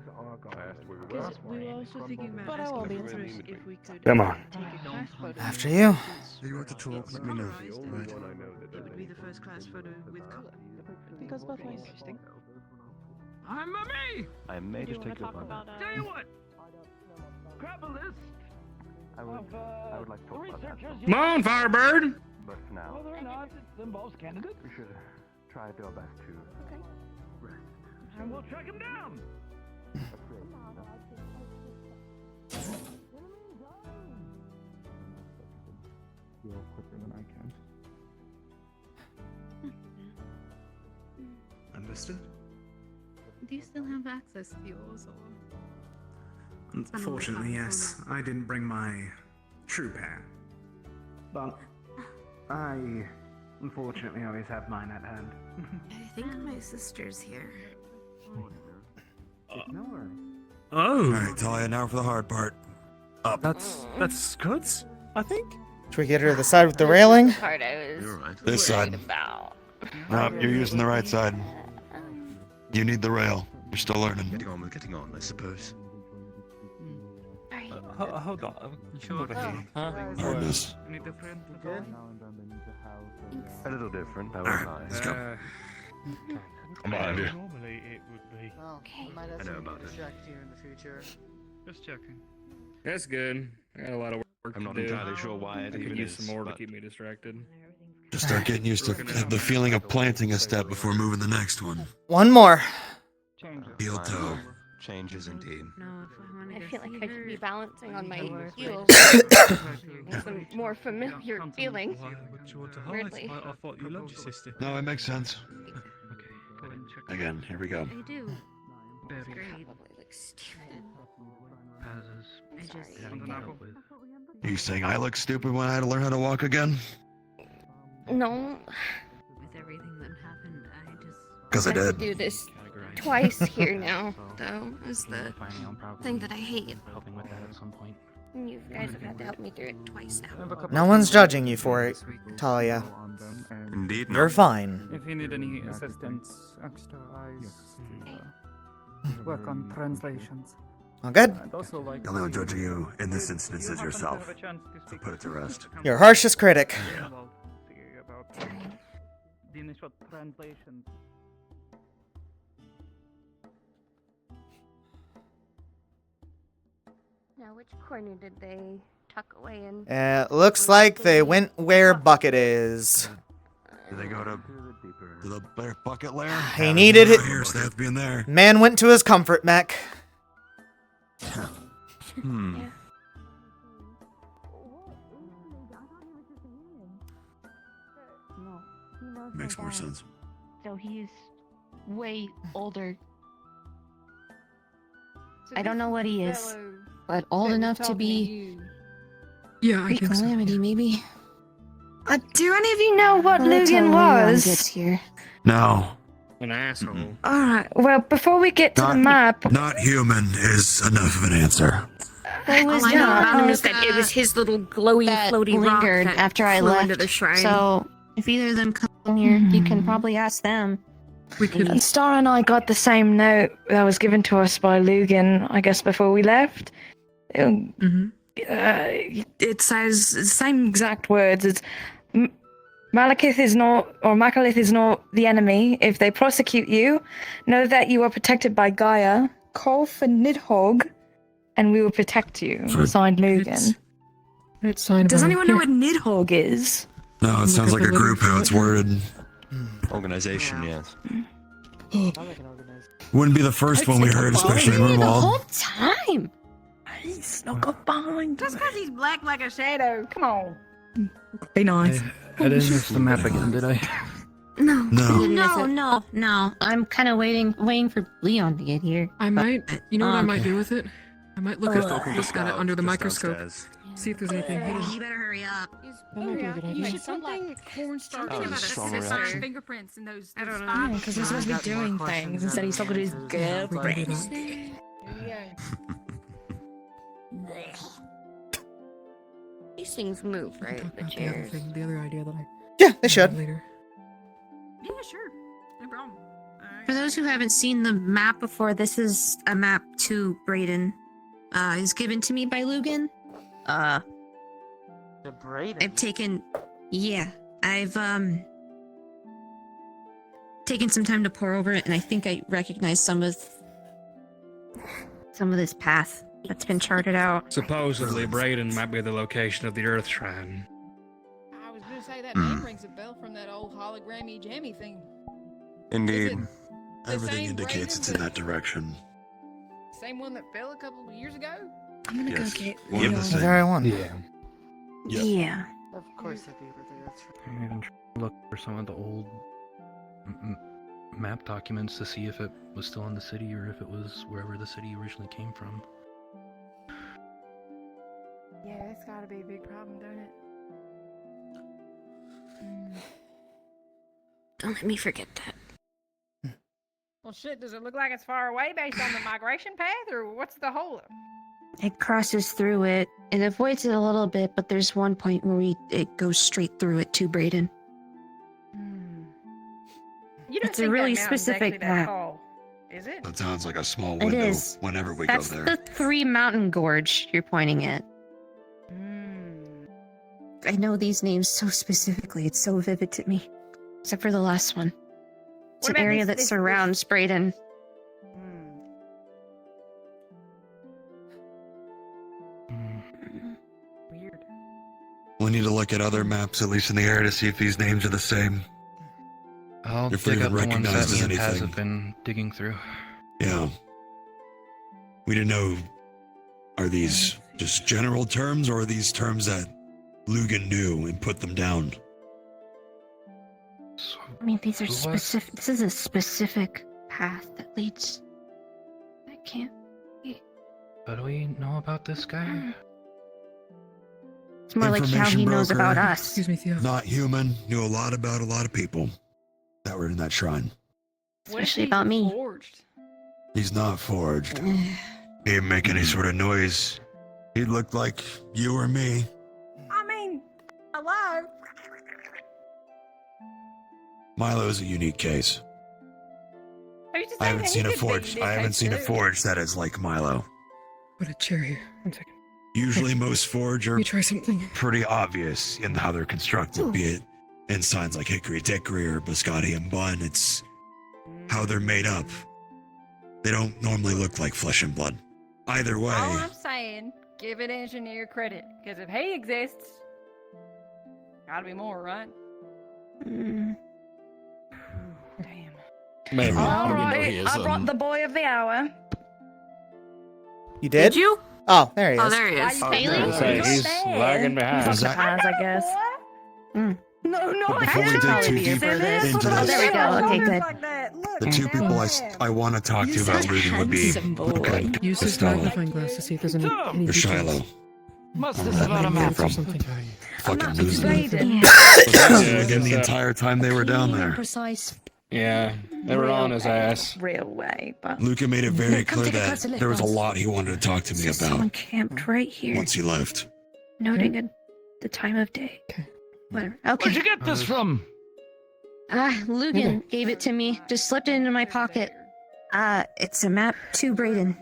I asked where we were. Because we were also thinking about But I will be. asking first if we could Come on. take a class photo. After you. If you want to talk, let me know. The only Right. one I know that It does would be the first class photo with color. It goes both ways. Interesting. I'm me. I may Do you just want take to your talk phone. about? Tell you what. Grab a list. I would like to talk about that. Come on, Firebird. But for now, Whether or not it involves candidates. we should try to do our best to rest. And we'll track him down. Feel quicker than I can. Understood? Do you still have access to yours, or? Unfortunately, yes. I didn't bring my true pair. But I, unfortunately, always have mine at hand. I think my sister's here. Oh. Alright, Talia, now for the hard part. Up. That's good, I think. Should we get her to the side with the railing? Part I was This side. about. No, you're using the right side. You need the rail. You're still learning. Getting on, I suppose. Hold on. Over here. Hardness. Any different? A little different, I Alright, let's go. I'm behind you. Normally it would be. Okay. I know about it. Distract you in the future. Just checking. That's good. I got a lot of work I'm to not do. entirely sure why it I could even use is, some more to but- keep me distracted. Just start getting used to the feeling of planting a step before moving the next one. One more. Heel toe. Changes indeed. I feel like I should be balancing on my heels. Some more familiar feeling. Weirdly. I thought you loved your sister. No, it makes sense. Again, here we go. I do. Very Great. I just having help with. Are you saying I look stupid when I had to learn how to walk again? No. With everything that happened, I just. Because I have to did. do this twice here now, though, is the thing that I hate. Helping with that at some point. You guys have had to help me through it twice now. No one's judging you for it, Talia. Indeed. You're fine. If you need any assistance, Extra eyes. Work on translations. All good? The only one judging you in this instance is yourself. So put it to rest. Your harshest critic. The initial translation. Now, which corner did they tuck away in? Looks like they went where Bucket is. Did they go to the bucket lair? He needed it. Here, so they have to be in there. Man went to his comfort mech. Makes more sense. So he's way older. I don't know what he is, but old enough to be. Yeah, I think so. Pre-calamity, maybe. Do any of you know what By the time Lugan Leon was? gets here. No. An asshole. Alright, well, before we get to the map. Not human is enough of an answer. There was All I know not. about him is that it was his little glowy, That floaty rock lingered that after I flew left. into the shrine. So if either of them come here, you can probably ask them. And Star and I got the same note that was given to us by Lugan, I guess, before we left. It says the same exact words. It's Malekith is not, or Makalith is not the enemy. If they prosecute you, know that you are protected by Gaia. Call for Nidhogg, and we will protect you. Signed, Lugan. It's signed. Does anyone know what Nidhogg is? No, it sounds like a group how it's worded. Organization, yes. Wouldn't be the first one we heard, especially in The whole Roomwald. time. He snuck up behind. Just because he's black like a shadow. Come on. Be nice. I didn't miss the map again, did I? No. I'm kind of waiting for Leon to get here. I might. You know what I might do with it? I might look at it under the microscope. See if there's anything hidden. You better hurry up. You should something cornstarch That was about a strong his reaction. fingerprints in those. I don't Yeah, because he's supposed to be doing things instead he's talking to his girlfriend. These things move, right? The chairs. The other idea that I Yeah, they should. later. Yeah, sure. No problem. For those who haven't seen the map before, this is a map to Brayden. Is given to me by Lugan. The Brayden. I've taken taken some time to pour over it, and I think I recognize some of this path that's been charted out. Supposedly, Brayden might be the location of the Earth Shrine. I was gonna say that name rings a bell from that old hologrammy jammy thing. Indeed. Everything indicates it's in that direction. Same one that fell a couple of years ago? I'm gonna Yes. go get One of the The same. very one. Yeah. Yep. Yeah. Of course they'd be over there. That's right. I'm even trying to look for some of the old map documents to see if it was still in the city or if it was wherever the city originally came from. gotta be a big problem, don't it? Don't let me forget that. Well, shit, does it look like it's far away based on the migration path, or what's the holdup? It crosses through it. It avoids it a little bit, but there's one point where it goes straight through it to Braden. You don't It's a think really that mountain's specific actually that map. tall, is it? That sounds like a small It window is. whenever we That's go the there. Three Mountain Gorge you're pointing at. I know these names so specifically. It's so vivid to me. Except for the last one. It's an about area this- that surrounds Braden. Weird. We need to look at other maps, at least in the area, to see if these names are the same. I'll If we dig even up the ones that recognizes me and Paz anything. have been digging through. Yeah. We didn't know, are these just general terms, or are these terms that Lugan knew and put them down? I mean, these are Who was- specific. This is a specific path that leads. I can't. What do we know about this guy? It's more like how he knows about us. Not human, knew a lot about a lot of people that were in that shrine. Especially about me. Forged? He's not forged. He didn't make any sort of noise. He looked like you or me. I mean, alive. Milo's a unique case. Are you just I saying haven't that seen he a could be forge. this I haven't type seen a too? forge that is like Milo. Put a chair here. 1 second. Usually, most forge are You try something. pretty obvious in how they're constructed, be it in signs like hickory dickory or biscotti and bun. It's how they're made up. They don't normally look like flesh and blood. Either way, All I'm saying, give an engineer credit, because if he exists, gotta be more, right? Maybe. All right, I brought the boy of the hour. You did? you? Oh, there he is. Oh, there he is. Say he's lagging behind. He's up the paths, I guess. No, no, But before we dig too deep into this, Oh, there we go. Okay, good. the two people I want to talk to about Lugan would be Luca Use his Costello magnifying glass to see if there's any or details. Shiloh. Must I have don't know about a where they're map or from. something. Fucking not losing it. persuaded. Yeah, Again, the entire time they were down there. Precise. Yeah, they were on his ass. Real way, but Luca made it very Come clear take a that closer look, there was a Ross. lot he wanted to talk to me about Someone camped right here, once he left. noting the time of day. Whatever. Okay. Where'd you get this from? Lugan gave it to me. Just slipped it into my pocket. It's a map to Braden.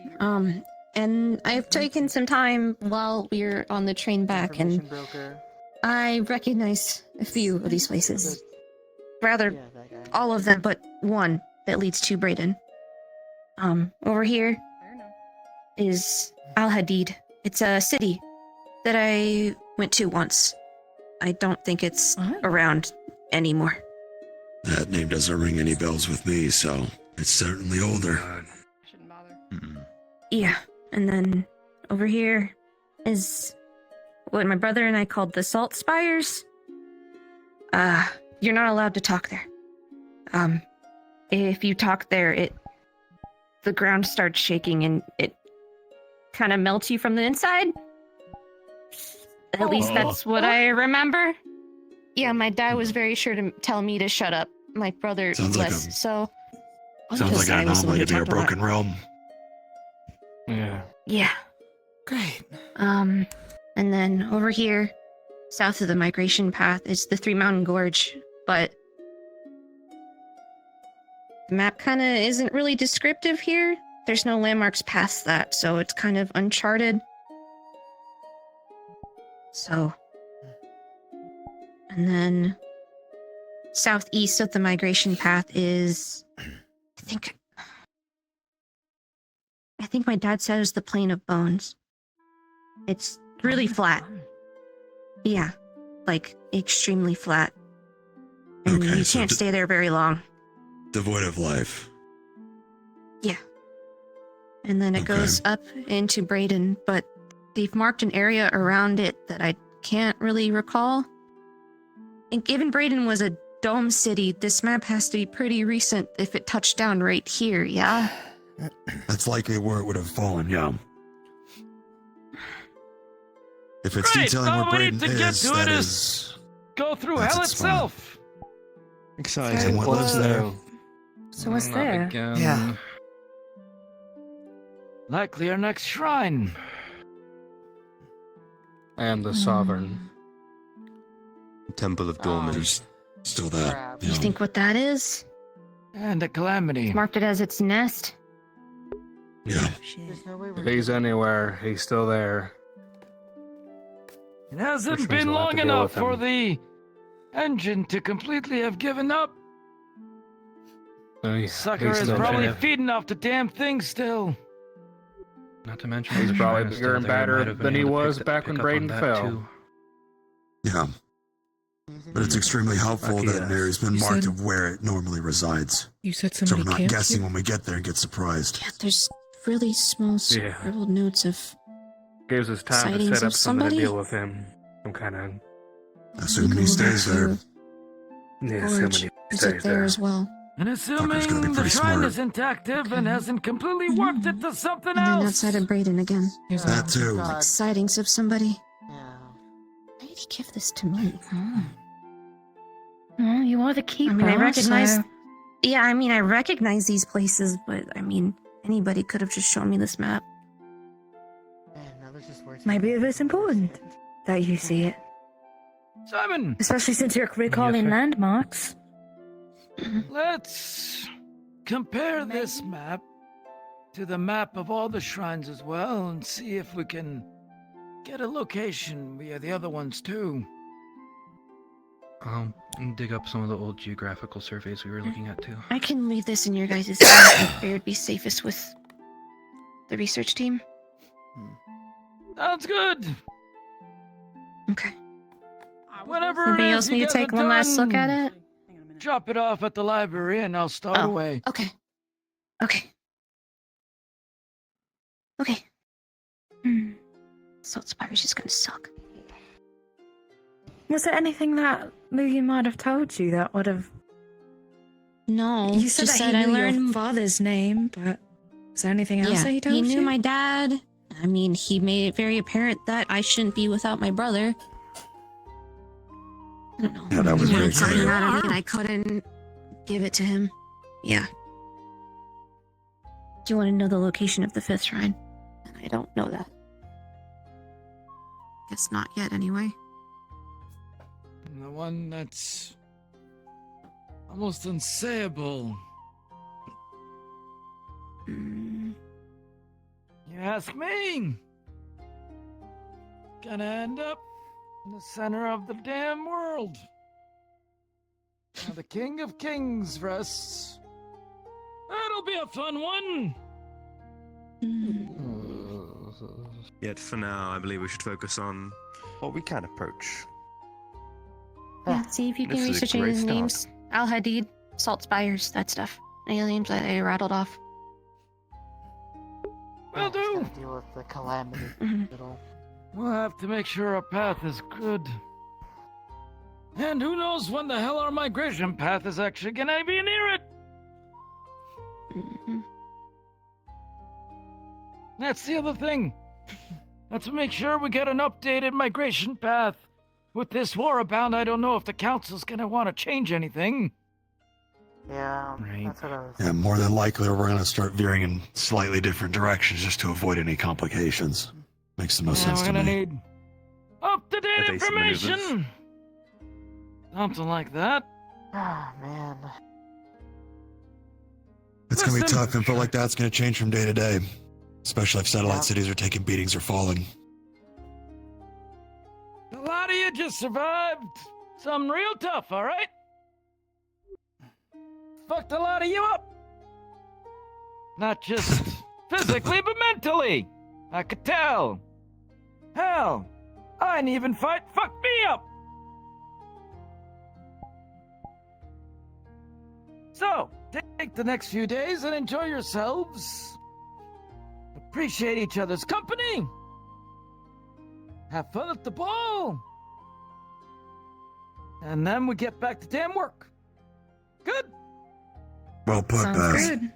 And I've taken some time while we were on the train back, and I recognize a few of these places. Rather, all of them, but one that leads to Braden. Over here is Al Hadid. It's a city that I went to once. I don't think it's around anymore. That name doesn't ring any bells with me, so it's certainly older. Shouldn't bother. Yeah, and then over here is what my brother and I called the Salt Spires. You're not allowed to talk there. If you talk there, the ground starts shaking and it kind of melts you from the inside. At least that's what I remember. Yeah, my dad was very sure to tell me to shut up. My brother Sounds like less. So Sounds like an anomaly to be a broken realm. Yeah. yeah. Great. And then over here, south of the migration path, is the Three Mountain Gorge, but the map kind of isn't really descriptive here. There's no landmarks past that, so it's kind of uncharted. So, and then southeast of the migration path is, I think my dad said it was the Plain of Bones. It's really flat. Yeah, like extremely flat. And Okay, you so can't stay there very long. Devoid of life. Yeah. And then it goes up into Braden, but they've marked an area around it that I can't really recall. And given Braden was a dome city, this map has to be pretty recent if it touched down right here, yeah? That's likely where it would have fallen, yeah. If it's Great, detailing all where we Braden need to get is, to that it is... go through that's hell its fun. itself. Exciting. And what lives there? So what's Not there? again. Yeah. Likely our next shrine. And the Sovereign. Temple of Dorman. There's still that. You think what that is? And a calamity. Marked it as its nest. Yeah. There's no way If we're he's anywhere, he's still there. It hasn't Which means been we'll have long to deal enough with him. for the engine to completely have given up. Sucker is probably feeding off the damn thing still. Not to mention, He's the probably shrine is bigger still and there. You might badder have been than he able to was pick back when up on Braden that, fell. too. Yeah. But it's extremely helpful Lucky that us. Mary's been You marked said- of where it normally resides. You said So somebody we're not camped guessing here? when we get there and get surprised. Yeah, there's really small Yeah. scribbled notes of Gives us time to sightings set up of something to somebody? deal with him. Some kind of... Assuming he stays there. Yeah, gorge. assuming Is he it stays there there. as well? And Fucker's gonna be assuming the pretty shrine smart. isn't active and hasn't completely warped it to something And then else. outside of Braden again. That too. Like sightings of somebody. Yeah. Why did he give this to me? Oh, you are the keeper. I mean, I recognize. so- Yeah, I mean, I recognize these places, but I mean, anybody could have just shown me this map. Man, now there's just words. Maybe it was important that you see it. Simon, Especially since you're recalling sir. landmarks. let's compare this map to the map of all the shrines as well and see if we can get a location via the other ones too. Dig up some of the old geographical surveys we were looking at too. I can leave this in your guys' hands. Where it would be safest with the research team. Sounds good. Okay. Whatever it Anybody is else you need to guys take are one last look done, at it? Drop it off at the library and I'll start Oh, away. Okay. Okay. Okay. So Spire's just gonna suck. Was there anything that Lugia might have told you that would have... No, You said just that said he I knew learned your father's name, but... Is there anything else that he told he you? knew my dad. I mean, he made it very apparent that I shouldn't be without my brother. I don't know. Yeah, that was He very wanted something clear. out of me and I couldn't give it to him. Yeah. Do you want to know the location of the fifth shrine? And I don't know that. Guess not yet, anyway. The one that's almost unsayable. You ask me? Gonna end up in the center of the damn world. Now the King of Kings rests. That'll be a fun one. Yet for now, I believe we should focus on what we can approach. Yeah, see if you can This is a research any of great the start. names. Al Hadid, Salt Spires, that stuff. Any of the names that I rattled off. Will do. Deal with the calamity. It'll- We'll have to make sure our path is good. And who knows when the hell our migration path is actually gonna be near it? That's the other thing. Let's make sure we get an updated migration path. With this war abound, I don't know if the council's gonna want to change anything. Yeah, Right. that's what I was. Yeah, more than likely we're going to start veering in slightly different directions just to avoid any complications. Makes the most Yeah, sense we're to gonna me. need up-to-date Evasive maneuvers. information. Something like that. Ah, man. It's going to be Listen. tough. Info like that's going to change from day to day. Especially if satellite Yeah. cities are taking beatings or falling. A lot of you just survived. Something real tough, all right? Fucked a lot of you up. Not just physically, but mentally. I could tell. Hell, I didn't even fight. Fucked me up. So, take the next few days and enjoy yourselves. Appreciate each other's company. Have fun at the ball. And then we get back to damn work. Good? Well put, Sounds Baz. good.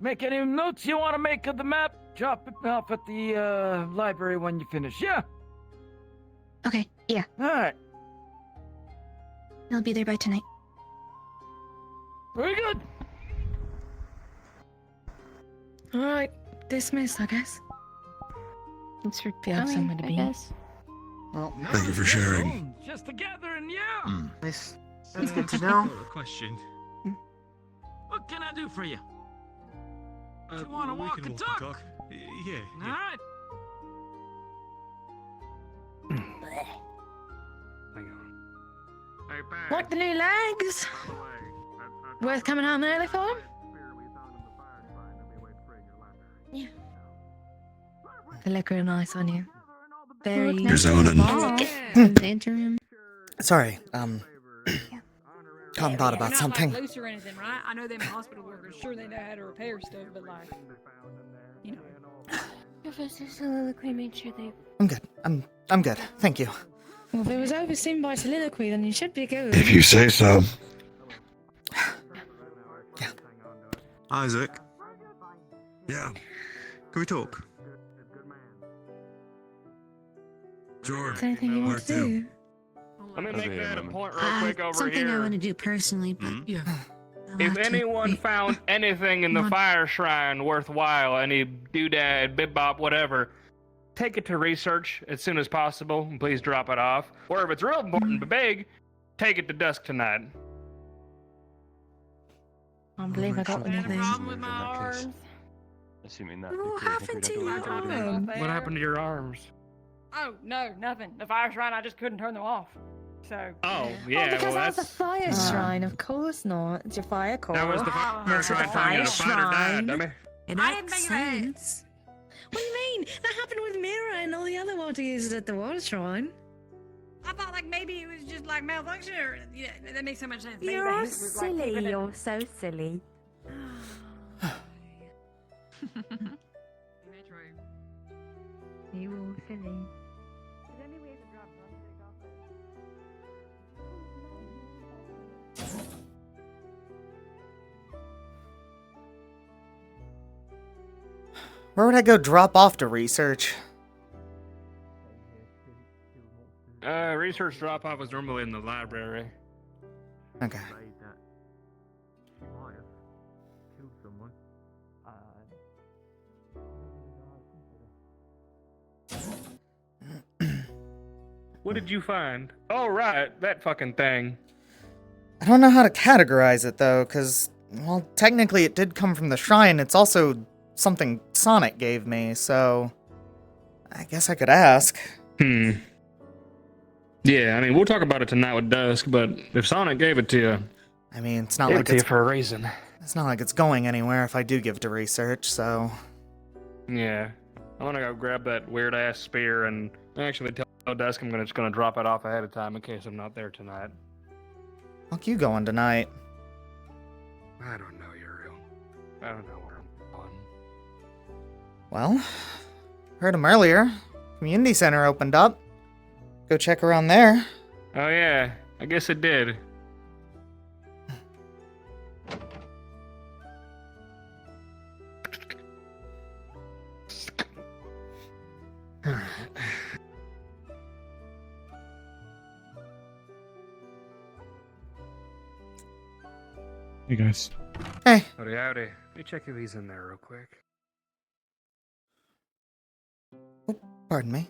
Make any notes you want to make of the map? Drop it off at the library when you finish. Yeah. Okay, yeah. All right. I'll be there by tonight. Very good. Alright, dismissed, I guess. Thanks for If you have coming, somewhere to I be. guess. Well, Thank you for sharing. Just a gathering, yeah. nice. That's good to know. Question. What can I do for you? You want to we walk can and walk and talk? Yeah. All right. Like the new legs? Worth coming home early for 'em? Yeah. They look real nice on you. Very. You're zoning. The interim. Sorry, Tom thought about Not something. like loose or anything, right? I know them hospital workers. Sure, they know how to repair stuff, but like, you know. Professor Soliloquy made sure they. I'm good. I'm good. Thank you. Well, if it was overseen by soliloquy, then you should be good. If you say so. Isaac, Yeah. can we talk? Sure. Is there anything you want to do? Let me make that a point real quick over Something here. I want to do personally, but Yeah. I'll If have to anyone wait. found anything in the fire shrine worthwhile, any doodad, bip-bop, whatever, take it to research as soon as possible, and please drop it off. Or if it's real important but big, take it to dusk tonight. I don't believe I got anything. With my arms. Assuming that. What happened to your arm? What happened to your arms? Oh no, nothing. The fire shrine, I just couldn't turn them off. So. Oh, Oh, yeah, because well, that's a that's... fire shrine. Of course not. It's your fire core. That was the fire Next to the shrine telling you fire to fight or die, shrine. dummy. It I didn't makes think of that. sense. What do you mean? That happened with Mira and all the other water users at the water shrine. I thought like maybe it was just like malfunction or yeah, that makes so much sense. Maybe You're the all hint was, like, keeping silly. it- You're so silly. You all silly. Where would I go drop off to research? Research drop-off was normally in the library. Okay. What did you find? Oh, right, that fucking thing. I don't know how to categorize it though, because, well, technically it did come from the shrine. It's also something Sonic gave me, so I guess I could ask. Yeah, I mean, we'll talk about it tonight with Dusk, but if Sonic gave it to you, I mean, it's not gave like it to you it's for a reason. It's not like it's going anywhere if I do give it to research, so Yeah, I want to go grab that weird ass spear and actually tell Dusk I'm just gonna drop it off ahead of time in case I'm not there tonight. fuck you going tonight. I don't know, Yuriel. I don't know where I'm going. Well, heard him earlier. Community center opened up. Go check around there. Oh yeah, I guess it did. Hey guys. Hey. Howdy, howdy. Let me check if he's in there real quick. Pardon me.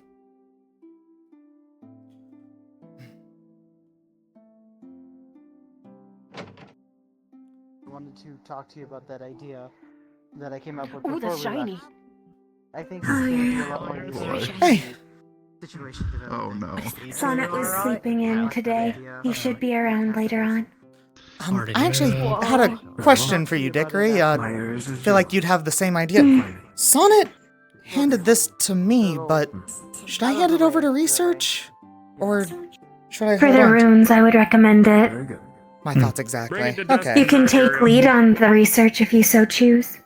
I wanted to talk to you about that idea that I came up with Oh, before that's we left. shiny. I think it's going to be a lot more useful. Hey. Situation Oh no. Sonnet was sleeping in today. He should be around later on. I actually had a question for you, Dickory. Feel like you'd have the same idea. Sonnet handed this to me, but should I hand it over to research? Or should I For hold the on to- runes, I would recommend it. My thoughts exactly. Bring it to Dusk. Okay. You can take lead on the research if you so choose.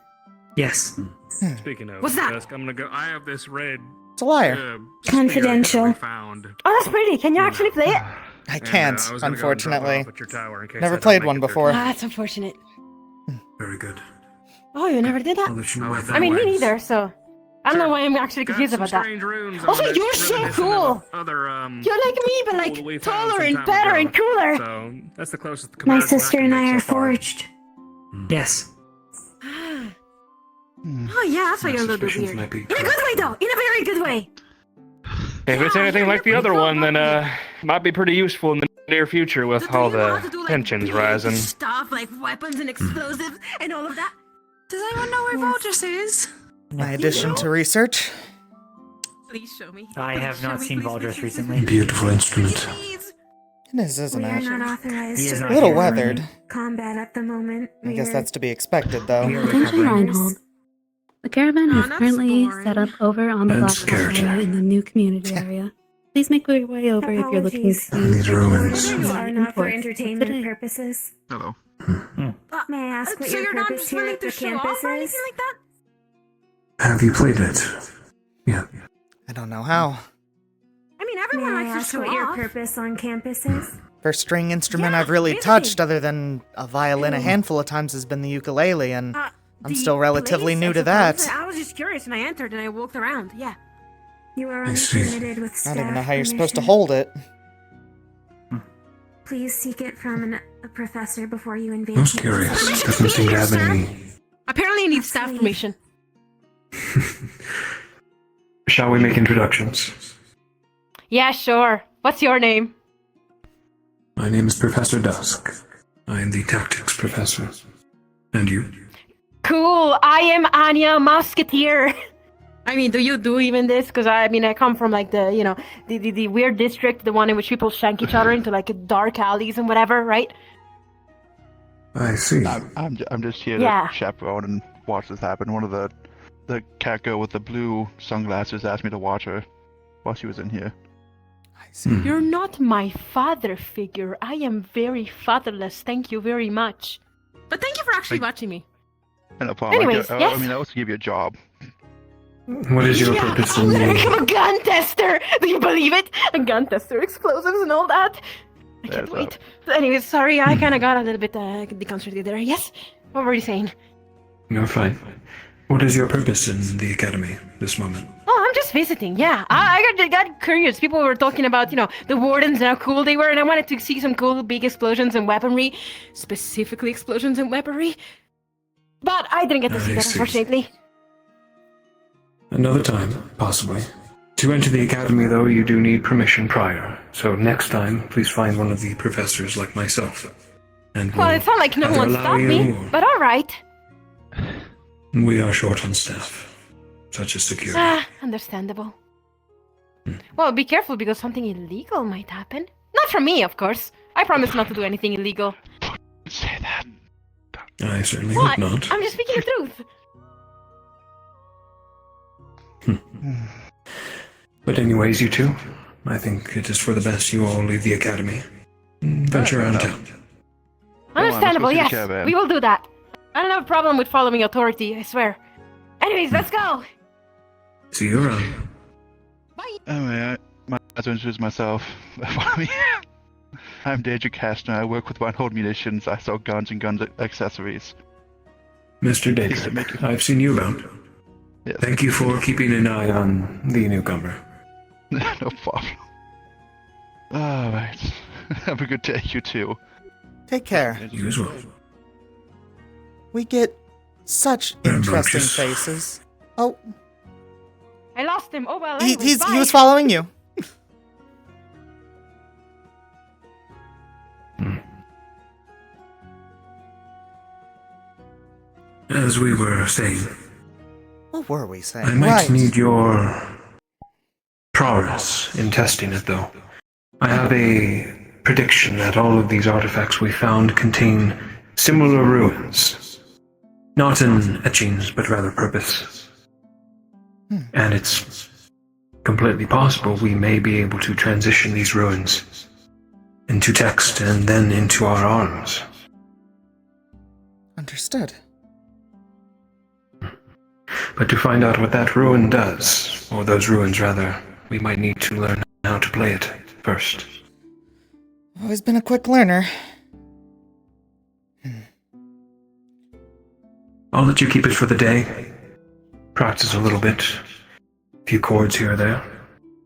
Yes. Speaking of What's that? Dusk, I'm gonna go. I have this red. It's a liar. Confidential. Spear that we found. Oh, that's pretty. Can you actually play it? I And, can't, I was gonna go and drop it unfortunately. off at your tower in case I Never don't played make one it there before. tonight. That's unfortunate. Very good. Oh, you never did that? I'll let you know where that I mean, me went. neither, so... I don't know why I'm actually confused about that. Also, you're so cool! You're like me, but like taller and better and cooler! So that's the closest My sister and I are forged. Yes. Oh yeah, that's why you're a little bit weird. In a good way though! In a very good way! If it's anything like the other one, then might be pretty useful in the near future with all the tensions rising. Stuff like weapons and explosives and all of that. Does anyone know where Voltus is? My addition to research. Please show me. I have not seen Valdris recently. Beautiful instrument. It is, isn't We are it? not authorized He is to not A little here. weathered. combat at the moment. I guess We're- that's to be expected, though. Attention, Reinhold. The caravan is that's currently boring. set up over on the And black scared. area in the new community area. Please make your way over if you're looking to Apologies. see These ruins. These are not for imports. entertainment purposes. Hello. May I ask what So your you're not purpose just here willing at to the show off campus or is? anything like that? Have you played it? Yeah. I don't know how. I mean, May everyone I likes to ask show what your off. purpose on campus is? First string instrument Yeah, I've really really. touched, other than a violin, a handful of times has been the ukulele, and I'm The still relatively place, new I to that. suppose. I was just curious and I entered and I walked around, yeah. You are I only see. permitted with I staff don't even know how you're supposed to permission. hold it. Please seek it from a professor before you invade. Most campus. curious. Doesn't seem to have any. Apparently I need staff permission. Shall we make introductions? Yeah, sure. What's your name? My name is Professor Dusk. I am the tactics professor. And you? Cool, I am Anya Musketeer. I mean, do you do even this? Because I mean, I come from like the, you know, the weird district, the one in which people shank each other into like dark alleys and whatever, right? I see. I'm just here Yeah. to chaperone and watch this happen. One of the cat girl with the blue sunglasses asked me to watch her while she was in here. You're not my father figure. I am very fatherless. Thank you very much. But thank you for actually watching me. And a problem. Anyways, I yes? mean, I was to give you a job. What is your purpose I'm in gonna the... become a gun tester. Do you believe it? A gun tester, explosives and all that. I can't That's wait. Anyways, sorry, I kind of got a little bit deconcentrated there. Yes? What were you saying? You're fine. What is your purpose in the academy this moment? Oh, I'm just visiting. Yeah, I got curious. People were talking about, you know, the wardens and how cool they were, and I wanted to see some cool big explosions and weaponry, specifically explosions and weaponry. But I didn't get to see I that, see. unfortunately. Another time, possibly. To enter the academy, though, you do need permission prior. So next time, please find one of the professors like myself. And Well, we'll it's not like no either one allow stopped you me, or- but all right. We are short on staff, such as security. Understandable. Well, be careful because something illegal might happen. Not from me, of course. I promise not to do anything illegal. Say that. I certainly What? hope not. I'm just speaking the truth. But anyways, you two, I think it is for the best you all leave the academy. Venture around town. Understandable, let's go see the yes. caravan. We will do that. I don't have a problem with following authority, I swear. Anyways, let's go. See you around. Anyway, I might as well introduce myself. Follow me. I'm Deja Kastner. I work with Reinhold Munitions. I sell guns and guns accessories. Mr. Dacre, I've seen you around. Yes. Thank you for keeping an eye on the newcomer. No problem. Alright. Have a good day, you too. Take care. You as well. We get such interesting Rambunctious. faces. Oh, I lost him. Oh well. he anyways, bye. was following you. As we were saying, What were we saying? I might Right. need your prowess in testing it, though. I have a prediction that all of these artifacts we found contain similar ruins. Not in etchings, but rather purpose. And it's completely possible we may be able to transition these ruins into text and then into our arms. Understood. But to find out what that ruin does, or those ruins rather, we might need to learn how to play it first. Always been a quick learner. I'll let you keep it for the day. Practice a little bit. A few chords here or there.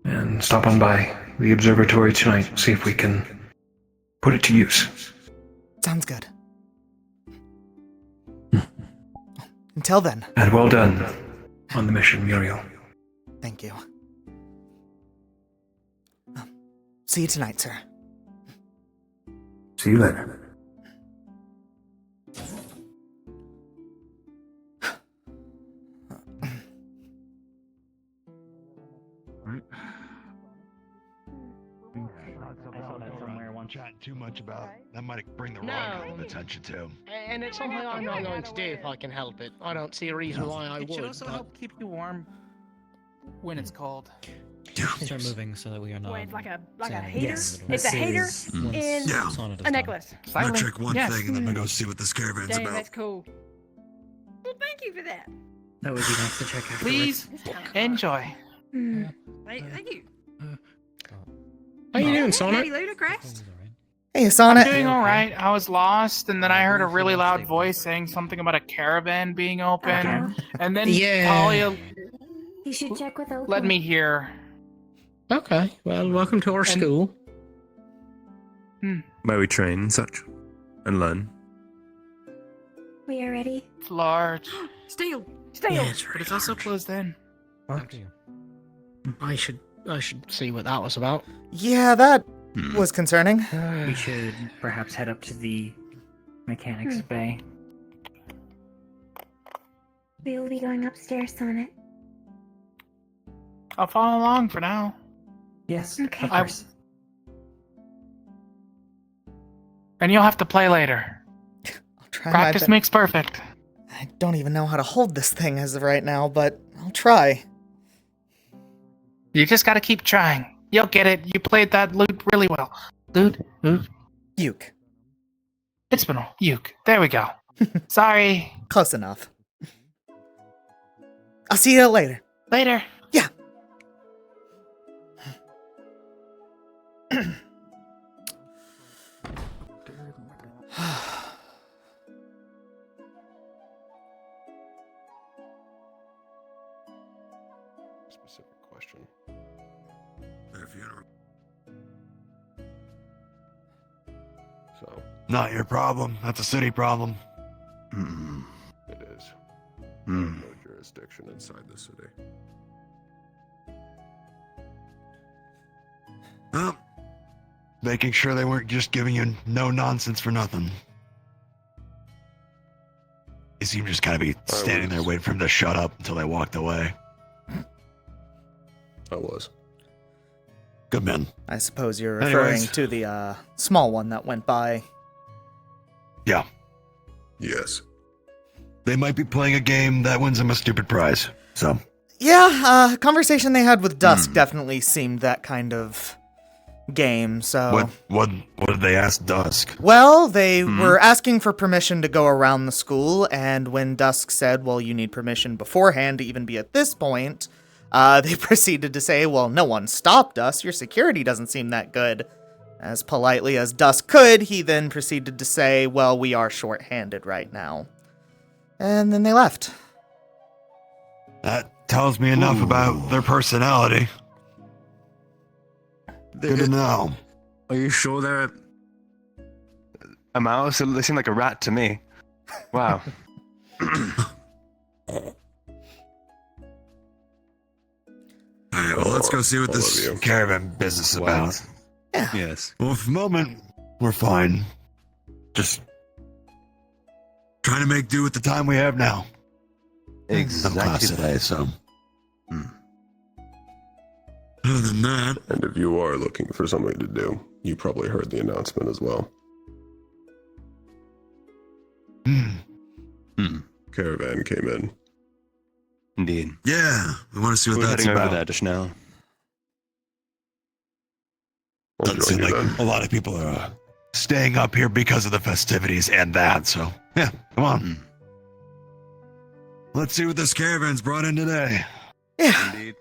And stop on by the observatory tonight. See if we can put it to use. Sounds good. Until then. And well done on the mission, Muriel. Thank you. See you tonight, sir. See you later. Chatting too much about that might bring the No. wrong kind of attention to. And it's something I'm not going to do if I can help it. I don't see a reason why I It would. should also but- help keep you warm when it's cold. Start moving so that we are not. Wait, like a standing hater? in the middle. It's a hater in Sonnet is a done. necklace. I'm gonna check one thing and then I'm gonna go see what this caravan's Dang, about. that's cool. Well, thank you for that. That would be nice to check afterwards. Please enjoy. Thank you. How you doing, Sonnet? Sonnet? Ludicrous. Hey, Sonnet. I'm doing alright. I was lost, and then I heard a really loud voice saying something about a caravan being open. And then Talia You should check with Oakland. led me here. Okay, well, welcome to our school. Where we train and such, and learn. We are ready. It's large. Steal! But it's also closed in. What? I should see what that was about. Yeah, that was concerning. We should perhaps head up to the mechanics bay. We will be going upstairs, Sonnet. I'll follow along for now. Yes, Okay. of course. And you'll have to play later. Try my Practice be- makes perfect. I don't even know how to hold this thing as of right now, but I'll try. You just gotta keep trying. You'll get it. You played that lute really well. Lute? Uke. It's been a uke. There we go. Sorry. Close enough. I'll see you later. Later. Yeah. Specific question. So. Not your problem. That's a city problem. It is. No jurisdiction inside the city. Well, making sure they weren't just giving you no nonsense for nothing. You seem just kind of be standing there waiting for him to shut up until they walked away. I was. Good man. I suppose you're referring Anyways. to the small one that went by. Yeah. Yes. They might be playing a game that wins them a stupid prize. So. Yeah, conversation they had with Dusk definitely seemed that kind of game, so... What did they ask Dusk? Well, they were asking for permission to go around the school, and when Dusk said, well, you need permission beforehand to even be at this point, they proceeded to say, well, no one stopped us, your security doesn't seem that good. As politely as Dusk could, he then proceeded to say, well, we are short-handed right now. And then they left. That tells me enough about their personality. Good to know. Are you sure they're a mouse? They seem like a rat to me. Wow. Alright, well, let's go see what this caravan business is about. Yeah. Yes. Well, for the moment, we're fine. Just trying to make do with the time we have now. Exactly. Class today, so. Other than that, And if you are looking for something to do, you probably heard the announcement as well. Caravan came in. Indeed. yeah, we want to see what We're that's heading about. over there just now. Doesn't seem like a lot of people are staying up here because of the festivities and that, so yeah, come on. Let's see what this caravan's brought in today. Yeah. Indeed.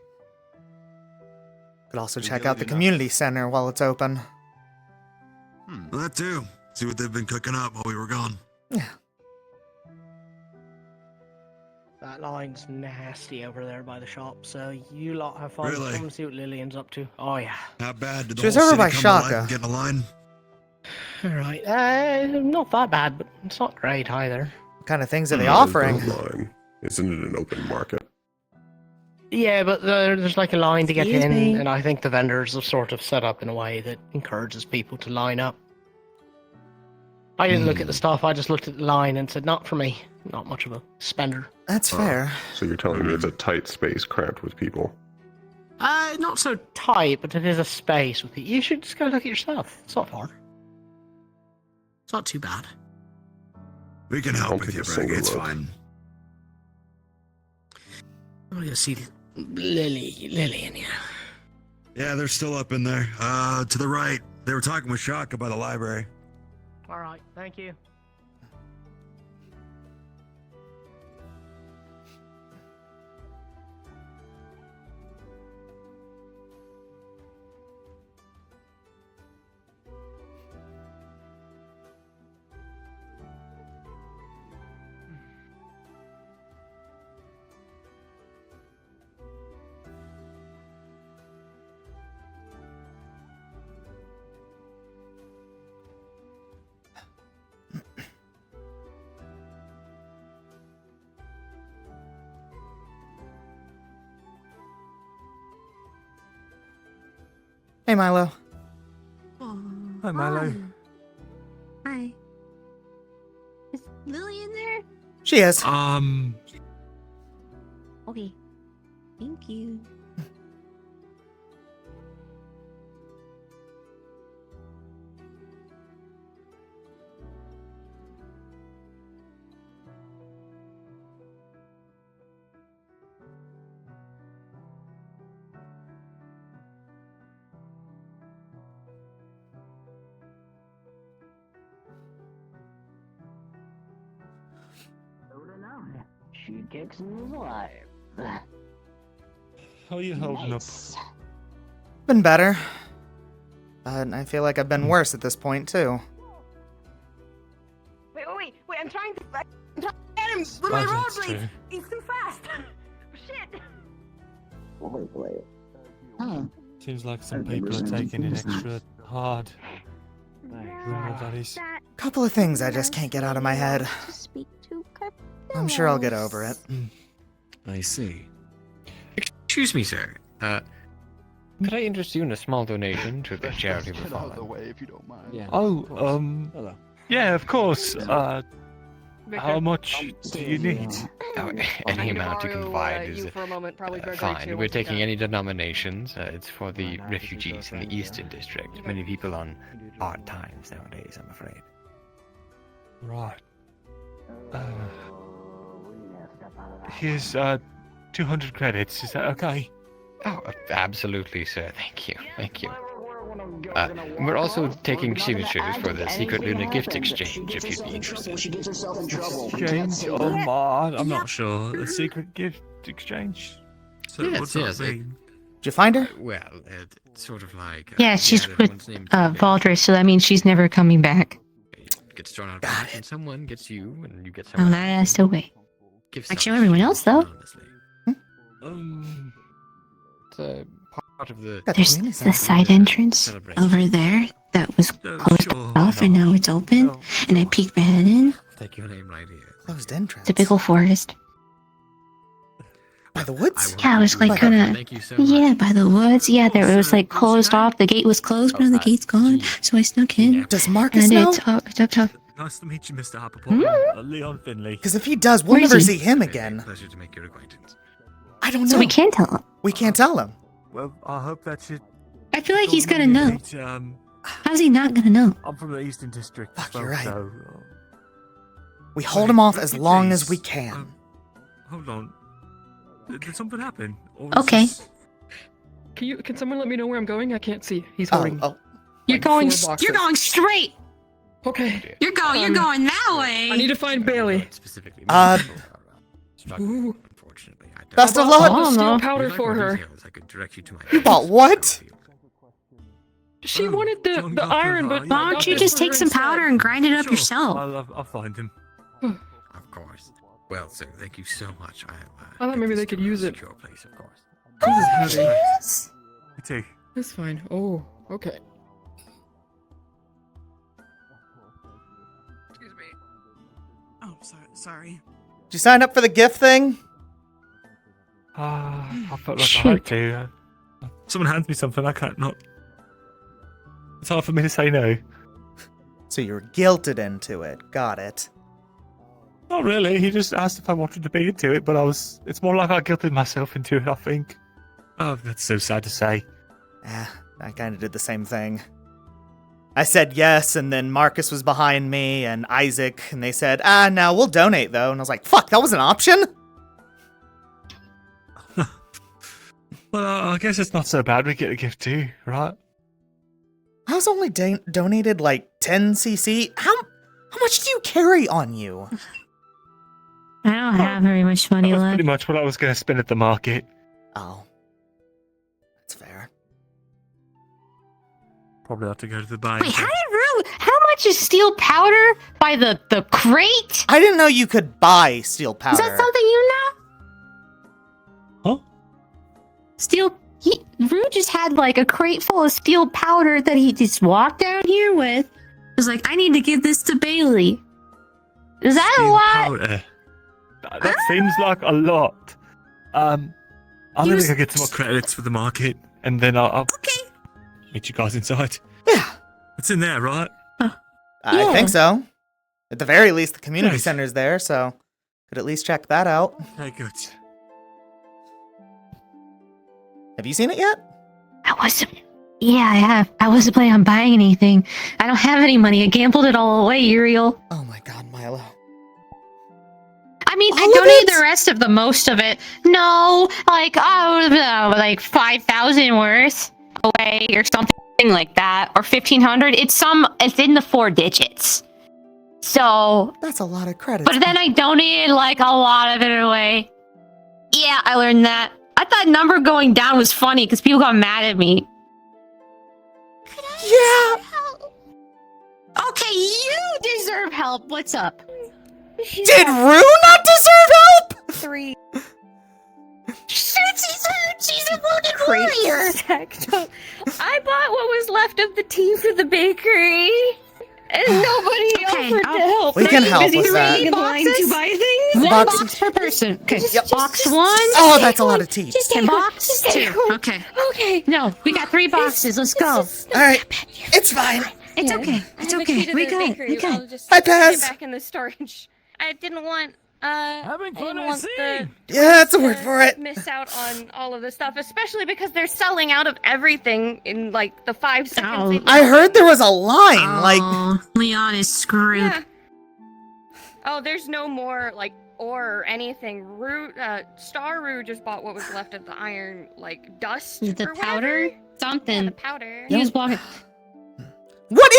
Could also check out the community center while it's open. Well, that too. See what they've been cooking up while we were gone. Yeah. That line's nasty over there by the shop, so you lot have fun. Really? Come and see what Lillian's up to. Oh, yeah. How bad did the She was whole over city by come alive Shaka. and get in a line? Alright, not that bad, but it's not great either. What kind of things are they How is offering? the line? Isn't it an open market? Yeah, but there's like a line to get Excuse in, me. and I think the vendors are sort of set up in a way that encourages people to line up. I didn't look at the stuff, I just looked at the line and said, not for me. Not much of a spender. That's fair. So you're telling me it's a tight space cramped with people? Not so tight, but it is a space with people. You should just go look at your stuff. It's not far. It's not too bad. We can help with you, Bragg. It's fine. I'm gonna see Lily in here. Yeah, they're still up in there. To the right. They were talking with Shaka by the library. Alright, thank you. Hey, Milo. Hi, Milo. Hi. Is Lily in there? She is. Okay. Thank you. She kicks me alive. How are you holding up? Been better. But I feel like I've been worse at this point, too. Wait, I'm trying to get him with my rollerblades. He's too fast. Shit. Seems like some people are taking it extra hard. Couple of things I just can't get out of my head. I'm sure I'll get over it. I see. Excuse me, sir. Could I interest you in a small donation to the charity we're following? Yeah, of course. How much do you need? Oh, any amount you can provide is for a moment, probably very fine. too, We're once taking again. any denominations. It's for the refugees in the Eastern District. Many people on hard times nowadays, I'm afraid. Right. Here's 200 credits. Is that okay? Oh, absolutely, sir. Thank you. Thank you. We're also taking signatures for the Secret Luna Gift Exchange, if you'd be interested. Exchange? Oh, man, I'm not sure. A secret gift exchange? So Yes, yes. Did you find her? Well, it's sort of like... Yeah, she's everyone's with named Valdris, so that means she's never coming back. gets thrown out of the and someone gets you, and you get Oh, someone that has to wait. Gift Like show everyone else, though. It's a part of the... There's the side entrance over there that was closed off, and now it's open. And I peeked my head in. Take your name right here. Closed entrance. Typical forest. By the woods? Yeah, it was like kind of... Yeah, by the woods. Yeah, there it was like closed off. The gate was closed, but now the gate's gone. So I snuck in. Does Marcus and know? It's up top. Nice to meet you, Mr. Applepot. Leon Finley. Because if he does, we'll Where's never he? see him again. Pleasure to make your acquaintance. I don't know. So we can't tell him. We can't tell him. Well, I hope that's it. I feel like he's gonna know. Um, How's he not gonna know? I'm from the Eastern District. Fuck, well, you're right. So, We hold him off as long as we can. hold on. Did something happen? Or is Okay. this- Can someone let me know where I'm going? I can't see. He's Oh, holding. You're going. four boxes. You're going straight. Okay. You're going. You're going that way. I need to find Bailey. Specifically, Ooh. Unfortunately, I don't. Best of I luck. bought the steel no. powder for her. I could direct you to my. You bought what? She wanted the John iron, but Gotthard, Why don't you just take some powder and grind it up yourself? I'll find him. Of course. Well, sir, thank you so much. I thought maybe they could use it. Secure place, of course. This is heavy. Me too. It's fine. Oh, okay. Excuse me. Oh, sorry. Did you sign up for the gift thing? I felt like I had to. Someone hands me something, I can't not. It's hard for me to say no. So you were guilted into it. Got it. Not really. He just asked if I wanted to be into it, but it's more like I guilted myself into it, I think. Oh, that's so sad to say. I kind of did the same thing. I said yes, and then Marcus was behind me, and Isaac, and they said, no, we'll donate, though. And I was like, fuck, that was an option? Well, I guess it's not so bad we get a gift too, right? I was only donated like 10 cc. How much do you carry on you? I don't have very much money That was left. pretty much what I was going to spend at the market. Oh. That's fair. Probably have to go to the bank. Wait, how much is steel powder by the crate? I didn't know you could buy steel powder. Is that something you know? Rue just had like a crate full of steel powder that he just walked down here with. He was like, I need to give this to Bailey. Is that Steel a lot? powder. That seems like a lot. I'm going to go get some more credits for the market, and then I'll meet you guys inside. Yeah. It's in there, right? I think so. At the very least, the community center's there, so could at least check that out. Okay, good. Have you seen it yet? Yeah, I have. I wasn't planning on buying anything. I don't have any money. I gambled it all away, Yuriel. Oh my god, Milo. I mean, All I of donated it? the rest of the most of it. No, like 5,000 worth away or something like that, or 1,500. It's in the 4 digits. So that's a lot of credits. But then I donated like a lot of it away. Yeah, I learned that. I thought number going down was funny because people got mad at me. Yeah. Okay, you deserve help. What's up? Did Rue not deserve help? 3. She's a wounded Crate warrior. stacked up. I bought what was left of the tea for the bakery, and nobody offered to help. We can help with that. In line to buy things. One Box- box per person. Okay, Yep. box 1. Oh, that's a lot of tea. And box 2. Okay. Okay. No, we got 3 boxes. Let's go. All right. It's fine. It's okay. It's okay. We got it. We got I'll it. just Hi, put it Paz. back in the storage. I didn't want Having I fun, didn't I want see. the Yeah, that's a word for it. miss out on all of the stuff, especially because they're selling out of everything in like the 5 seconds. I heard there was a line. Like, Leon is screwed. Yeah. Oh, there's no more like ore or anything. Star Rue just bought what was left of the iron, like dust. The or powder? whatever. Something. Yeah, the powder. He was walking. what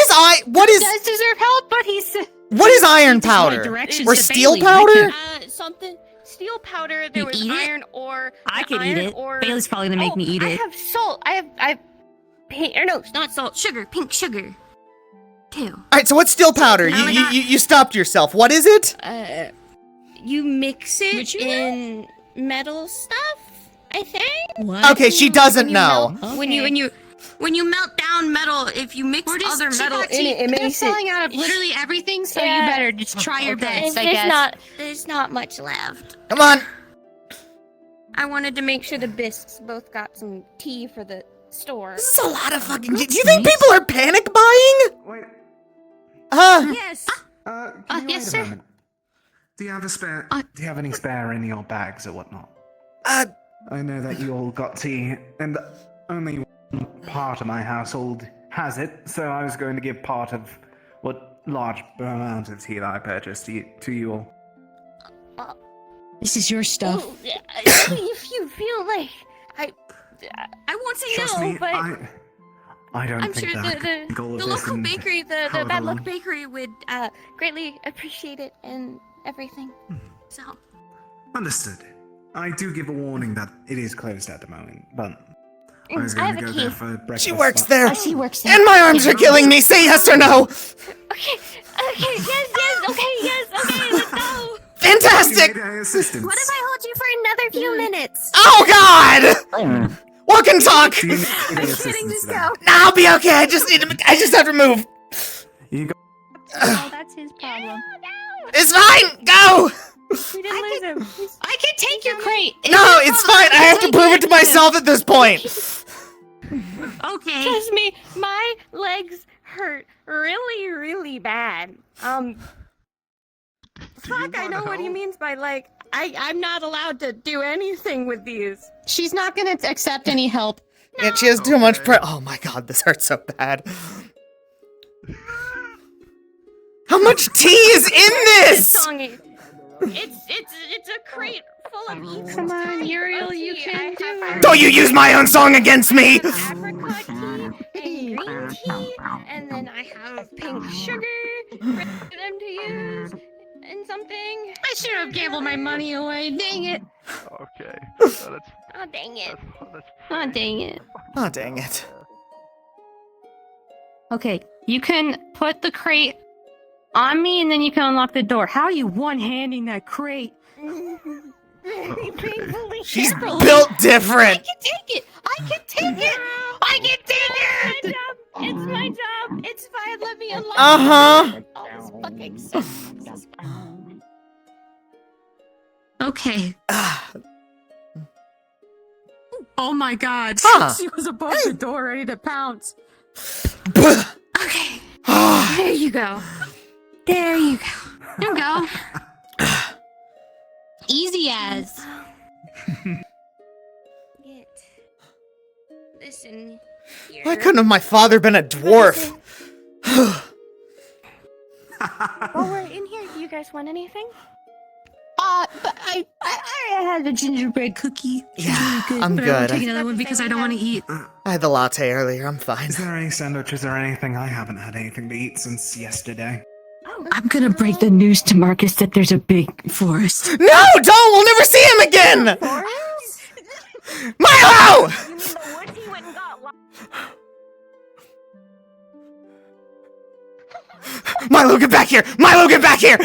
is Does deserve help, but he's. what is iron powder? directions Or to steel Bailey. powder? Something. Steel powder. There You was eat it? iron ore. I the could eat iron it. Ore. Bailey's probably gonna make me eat I it. have salt. I have paint. Or no, not salt. Sugar, pink sugar. Too. All right, so what's steel powder? You stopped yourself. What is it? You mix it in metal stuff. I think. What? Okay, she doesn't know. When you melt down metal, if you mix other metal in it, it they're makes selling it- out of literally everything. So Yeah. you better just try your best. I There's guess. there's not much left. Come on. I wanted to make sure the bisques both got some tea for the store. This is a lot of fucking. Do you think people are panic buying? Wait. Yes. Can you wait yes, a sir. moment? Do you have a spare? Do you have any spare in your bags or whatnot? I know that you all got tea, and only one part of my household has it, so I was going to give part of what large amount of tea that I purchased to you all. This is your stuff. Oh, if you feel like I won't say Trust no, me, but I don't I'm think sure that I could the all of this local in bakery, the however Bad Luck long. Bakery would greatly appreciate it and everything. So Understood. I do give a warning that it is closed at the moment, but I was I going have to a go there key. for breakfast. She works but- there. she works there. And my arms are killing me. Say yes or no. Okay, yes, okay, yes, okay, let's go. Fantastic! Assistance. What if I hold you for another few minutes? Oh God! Walk and talk. Do you need I'm any kidding, assistance just then? go. Nah, I'll be okay. I just have to move. You go. Oh, that's his problem. It's fine. Go. We didn't lose him. I can take your crate. No, it's fine. I have to prove it to myself at this point. Okay. Trust me, my legs hurt really, really bad. Fuck, I know what he means by like, I'm not allowed to do anything with these. She's not gonna accept any help. And she has too much oh my God, this hurts so bad. How much tea is in this? It's a crate full of each. Come on, Yuriel, you can do it. Don't you use my own song against me! Apricot tea and green tea, and then I have pink sugar for them to use, and something. I should have gambled my money away. Dang it. Okay. Oh, dang it. Oh, dang it. Oh, dang it. Okay, you can put the crate on me and then you can unlock the door. How are you one-handing that crate? She's built different. I can take it. I can take it. I can take it. It's my job. It's fine. Let me unlock. Uh-huh. All this fucking stuff. Okay. Oh my God. Huh. She was above the door ready to pounce. Okay. There you go. There you go. There you go. Easy as. Listen. Here. Why couldn't have my father been a dwarf? While we're in here, do you guys want anything? But I had a gingerbread cookie. Yeah, Really I'm but I good. won't take another one because I don't want to eat. I had the latte earlier. I'm fine. Is there any sandwiches or anything? I haven't had anything to eat since yesterday. I'm gonna break the news to Marcus that there's a big forest. No, don't! We'll never see him again! Milo! Milo, get back here! Milo, get back here!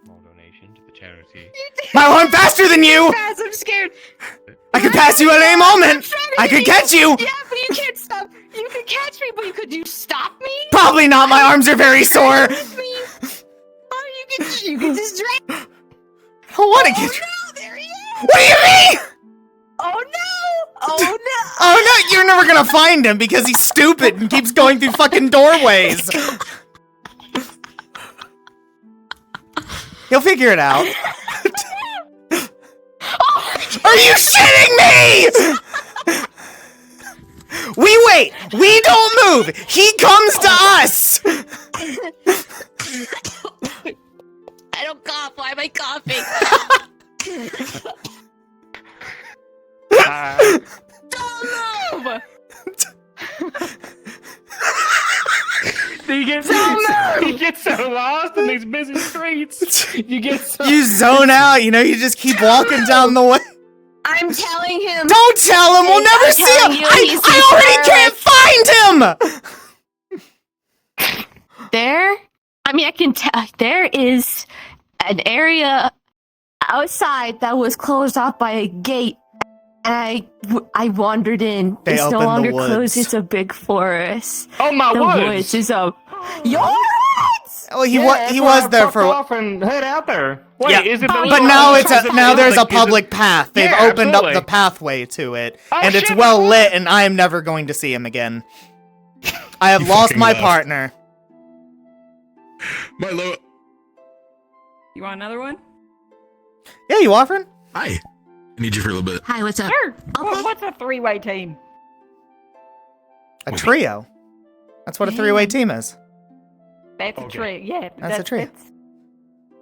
Small donation to the charity. Milo, I'm faster than you! I'm scared. I could pass you at any moment! I could catch you! Yeah, but you can't stop. You could catch me, but could you stop me? Probably not, my arms are very sore! Oh, you can just drag. I don't want to get you. No, there he is. What do you mean? Oh no! Oh no! Oh no, you're never gonna find him because he's stupid and keeps going through fucking doorways. He'll figure it out. Are you shitting me? We wait. We don't move. He comes to us. I don't cough. Why am I coughing? Don't move! He gets so lost in these busy streets. You zone out. You know. You just keep walking down the way. I'm telling him. Don't tell him. We'll never see him. I already can't find him. There? I mean, I can tell. There is an area outside that was closed off by a gate. And I wandered in. They it's no opened the longer woods. closed. It's a big forest. Oh my the woods! woods is a your woods. Oh, he was there for. Off and head out there. Wait, Yeah, is it? but now there's a public path. They've Yeah, opened absolutely. up the pathway to it, Oh, and it's shit, well no. lit. And I am never going to see him again. I have lost fucking my left. partner. Milo. You want another one? Yeah, you offering? Hi. I need you for a little bit. Hi, what's up? Sure. What's a three-way team? A trio. That's what a three-way team is. That's a trio. Yeah, That's a trio.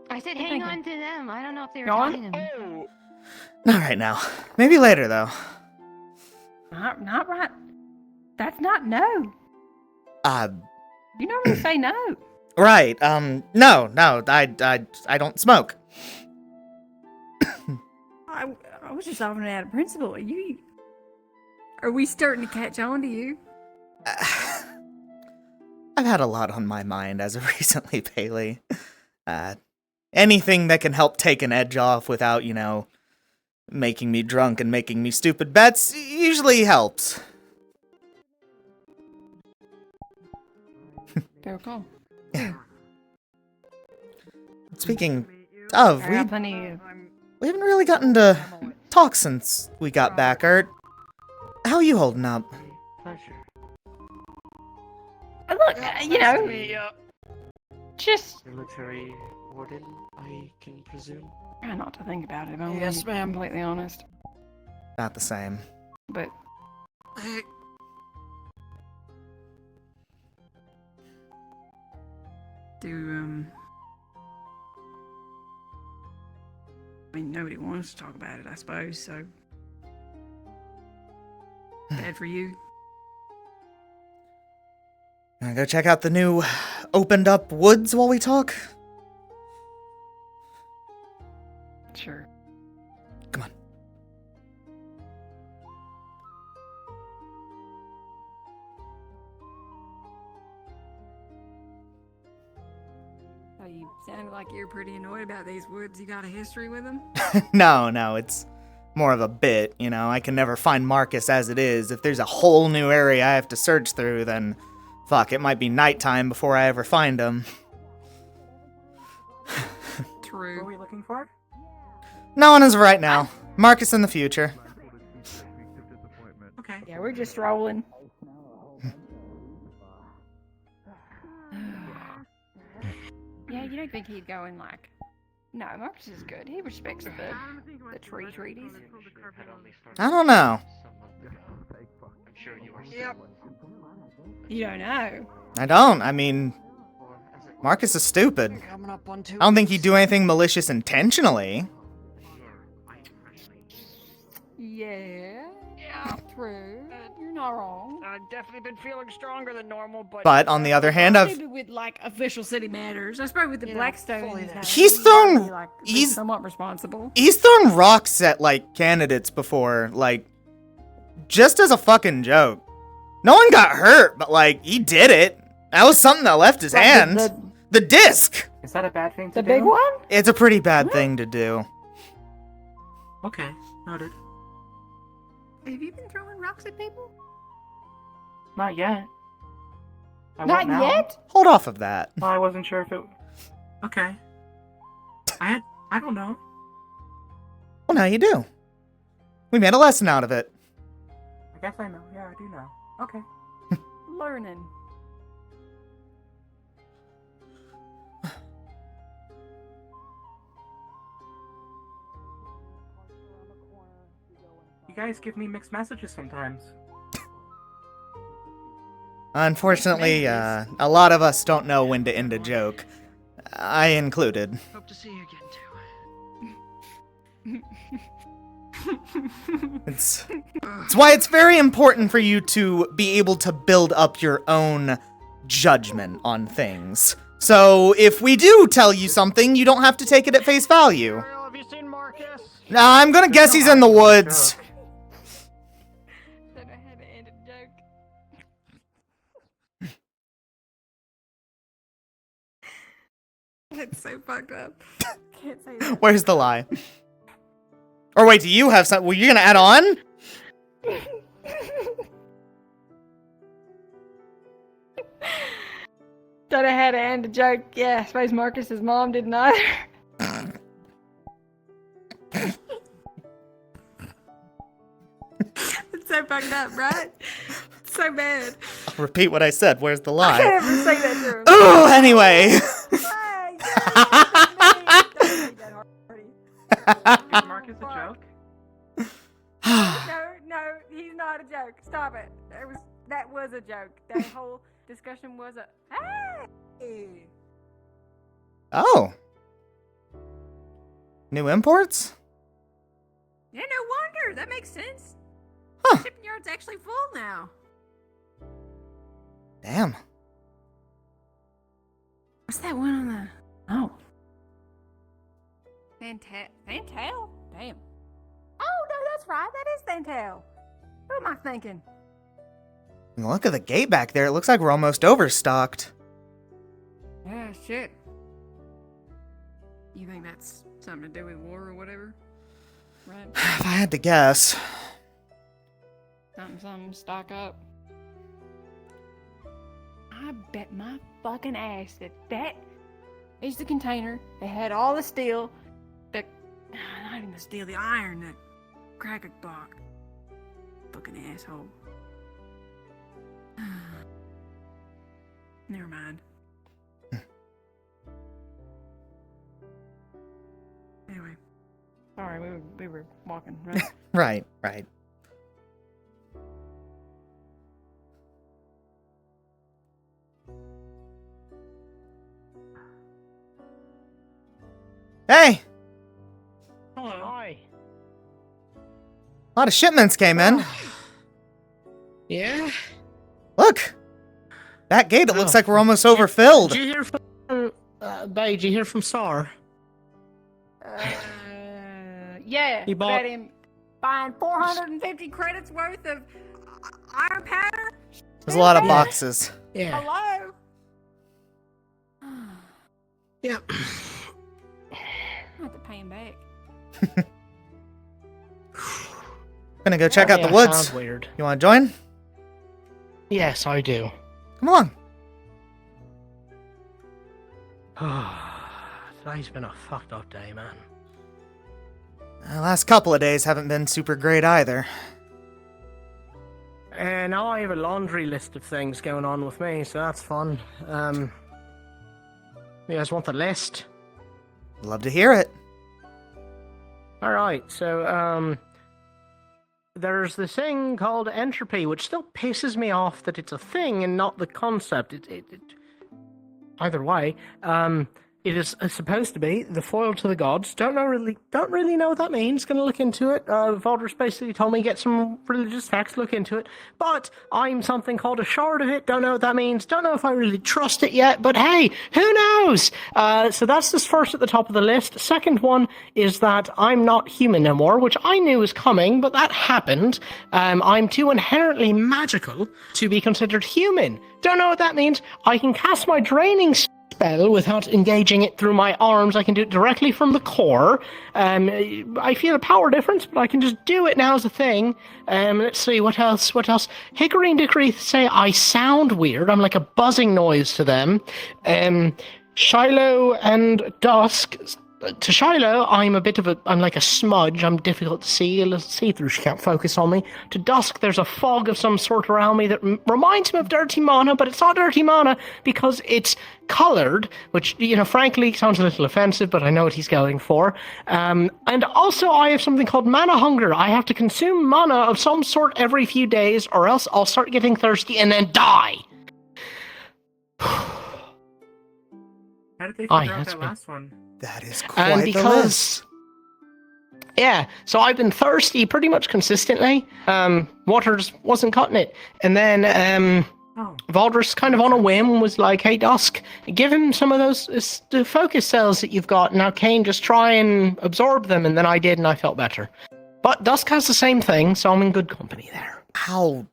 I said hang on to them. I don't know if they were Go on. talking to me. Not right now. Maybe later though. Not right. That's not no. You normally say no. Right. No. I don't smoke. I was just offering it out of principle. Are we starting to catch on to you? I've had a lot on my mind as of recently, Bailey. anything that can help take an edge off without, making me drunk and making me stupid bets usually helps. Fair call. Speaking of, I got plenty of... we haven't really gotten to talk since we got back, Art. How are you holding up? Look, just... Military warden, I can presume? Try not to think about it, if I'm yes, ma'am. Completely honest. Not the same. But... I mean, nobody wants to talk about it, I suppose, so... Bad for you. Wanna go check out the new opened up woods while we talk? Sure. Come on. Oh, you sounded like you're pretty annoyed about these woods. You got a history with them? No, it's more of a bit, I can never find Marcus as it is. If there's a whole new area I have to search through, then fuck, it might be nighttime before I ever find him. True. What are we looking for? No one is right now. Marcus in the future. Okay. Yeah, we're just rolling. Yeah, you don't think he'd go in like... No, Marcus is good. He respects the tree treaties. I don't know. Yep. You don't know. I don't. I mean, Marcus is stupid. I don't think he'd do anything malicious intentionally. Yeah, true. You're not wrong. I've definitely been feeling stronger than normal, But on the other hand, maybe with like official city matters. I suppose with the Blackstone, he's thrown he's somewhat responsible. He's thrown rocks at candidates before, just as a fucking joke. No one got hurt, but he did it. That was something that left his hand. The disc. Is that a bad thing to The do? big one? It's a pretty bad thing to do. Okay, noted. Have you been throwing rocks at people? Not yet. Not yet? Hold off of that. Well, I wasn't sure if it... Okay. I don't know. Well, now you do. We made a lesson out of it. I guess I know. Yeah, I do know. Okay. Learning. You guys give me mixed messages sometimes. Unfortunately, a lot of us don't know when to end a joke. I included. Hope to see you again, too. It's why it's very important for you to be able to build up your own judgment on things. So if we do tell you something, you don't have to take it at face value. Have you seen Marcus? Nah, I'm gonna guess he's in the woods. Then I had to end a joke. That's so fucked up. Can't say that. Where's the lie? Or wait, do you have something? Were you gonna add on? Thought I had to end a joke. Yeah, I suppose Marcus's mom didn't either. It's so fucked up, right? It's so bad. I'll repeat what I said. Where's the lie? I can't ever say that to him. Oh, anyway. Is Marcus a joke? No, he's not a joke. Stop it. That was a joke. That whole discussion was a hey. Oh. New imports? Yeah, no wonder. That makes sense. Huh. Shipping yard's actually full now. Damn. What's that one on the... Oh. Fantail? Damn. Oh, no, that's right. That is Fantail. What am I thinking? Look at the gate back there. It looks like we're almost overstocked. Yeah, shit. You think that's something to do with war or whatever? Right? If I had to guess. Something, stock up. I bet my fucking ass that is the container that had all the steel, not even the steel, the iron that Cracker block. Fucking asshole. Never mind. Anyway, sorry, we were walking, right? Right. Hey! Hello. Hi. A lot of shipments came in. Yeah? Look! That gate, it looks like we're almost overfilled. Did you hear from, Bay, did you hear from Sar? Yeah, He bought- let him buying 450 credits worth of iron powder? There's a lot of boxes. Yeah. Hello? Yeah. I have to pay him back. Gonna go check out the Yeah, woods. sounds weird. You wanna join? Yes, I do. Come along. Today's been a fucked up day, man. The last couple of days haven't been super great either. And now I have a laundry list of things going on with me, so that's fun. You guys want the list? Love to hear it. Alright, so, there's this thing called entropy, which still pisses me off that it's a thing and not the concept. Either way, it is supposed to be the foil to the gods. Don't really know what that means. Gonna look into it. Valdris basically told me get some religious facts, look into it. But I'm something called a shard of it. Don't know what that means. Don't know if I really trust it yet. But hey, who knows? So that's just first at the top of the list. Second one is that I'm not human no more, which I knew was coming, but that happened. I'm too inherently magical to be considered human. Don't know what that means. I can cast my draining spell without engaging it through my arms. I can do it directly from the core. I feel a power difference, but I can just do it now as a thing. Let's see, what else? Hickory and Dickory say I sound weird. I'm like a buzzing noise to them. Shiloh and Dusk. To Shiloh, I'm like a smudge. I'm difficult to see through. She can't focus on me. To Dusk, there's a fog of some sort around me that reminds him of dirty mana, but it's not dirty mana because it's colored, which, frankly, sounds a little offensive, but I know what he's going for. And also, I have something called mana hunger. I have to consume mana of some sort every few days, or else I'll start getting thirsty and then die. How did they figure out that last one? That is quite the list. Yeah, so I've been thirsty pretty much consistently. Water just wasn't cutting it. And then Valdris kind of on a whim was like, hey, Dusk, give him some of those the focus cells that you've got. Now, Kane, just try and absorb them. And then I did, and I felt better. But Dusk has the same thing, so I'm in good company there. How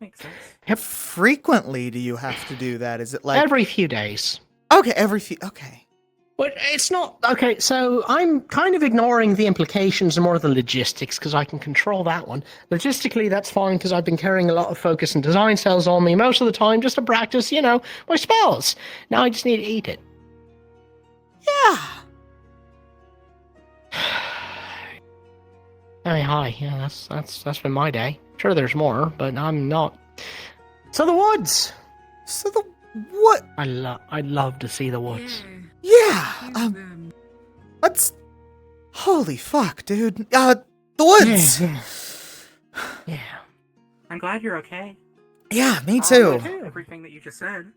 frequently do you have to do that? Is it like... Every few days. Okay, okay. But it's not... Okay, so I'm kind of ignoring the implications and more the logistics, because I can control that one. Logistically, that's fine, because I've been carrying a lot of focus and design cells on me most of the time, just to practice, my spells. Now I just need to eat it. Yeah. Hey, hi. Yeah, that's been my day. Sure, there's more, but I'm not... So the woods! So the... What? I'd love to see the woods. Yeah, let's... Holy fuck, dude. The woods! Yeah. I'm glad you're okay. Yeah, me too. Everything that you just said.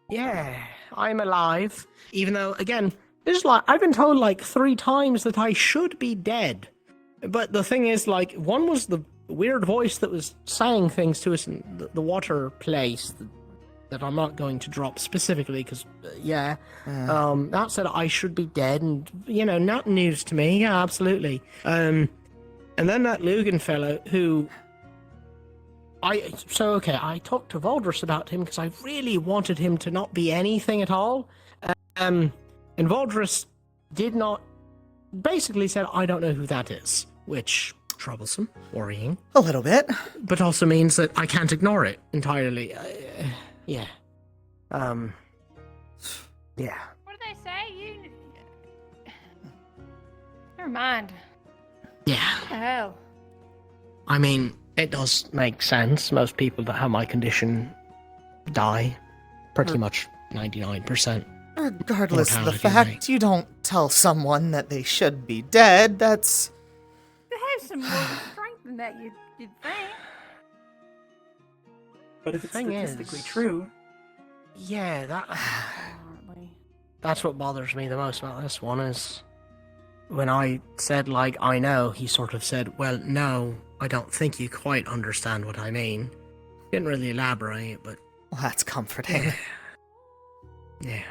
Yeah, I'm alive. Even though, again, I've been told 3 times that I should be dead. But the thing is, one was the weird voice that was saying things to us in the water place that I'm not going to drop specifically because, that said I should be dead and, not news to me. Yeah, absolutely. And then that Lugan fellow who... I talked to Valdris about him because I really wanted him to not be anything at all. And Valdris did not basically said, I don't know who that is, which troublesome, worrying. A little bit. But also means that I can't ignore it entirely. Yeah. Yeah. What did they say? You. Never mind. Yeah. What the hell? I mean, it does make sense. Most people that have my condition die. Pretty much 99%. Regardless of the mortality fact, you don't tell someone that they should be dead, that's... They have some more strength than that, you'd think. But if it's Thing statistically is- true, Yeah, that's what bothers me the most about this one is when I said, like, I know, he sort of said, well, no, I don't think you quite understand what I mean. Didn't really elaborate, but... Well, that's comforting. Yeah.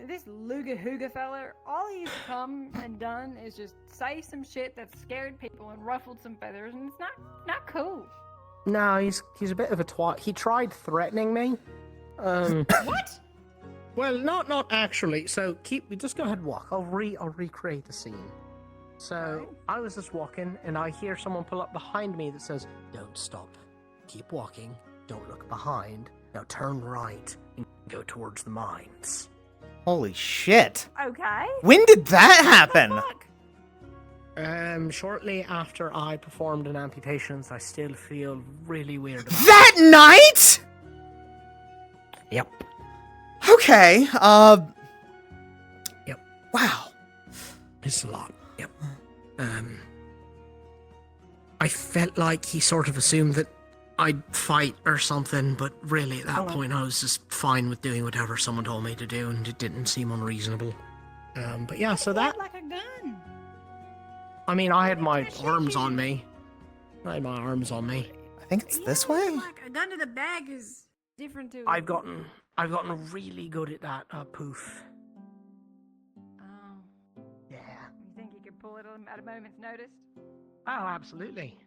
This Luga Hooga feller, all he's come and done is just say some shit that scared people and ruffled some feathers, and it's not cool. No, he's a bit of a twat. He tried threatening me. What? Well, not actually. So just go ahead and walk. I'll recreate the scene. So I was just walking, and I hear someone pull up behind me that says, "Don't stop. Keep walking. Don't look behind. Now turn right and go towards the mines." Holy shit. Okay. When did that happen? Shortly after I performed an amputation, so I still feel really weird about That night?! Yep. Okay, Yep. Wow. It's a lot. Yep. I felt like he sort of assumed that I'd fight or something, but really at that point I was just fine with doing whatever someone told me to do, and it didn't seem unreasonable. But yeah, so that... Like a gun. I mean, I had my arms on me. I had my arms on me. I think it's this way? Like a gun to the back is different to. I've gotten really good at that, poof. Oh. Yeah. You think you could pull it at a moment's notice? Oh, absolutely.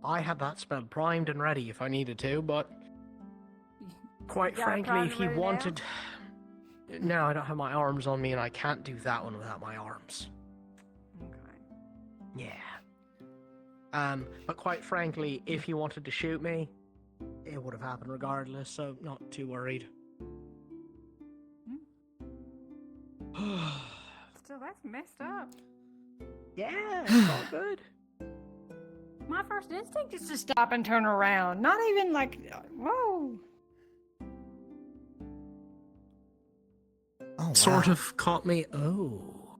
I had that spell primed and ready if I needed to, but quite You got it frankly, primed if and you ready now? wanted... No, I don't have my arms on me, and I can't do that one without my arms. Okay. Yeah. But quite frankly, if you wanted to shoot me, it would have happened regardless, so not too worried. Still, that's messed up. Yeah, it's all good. My first instinct is to stop and turn around. Not even like, whoa. Oh, wow. Sort of caught me. Oh.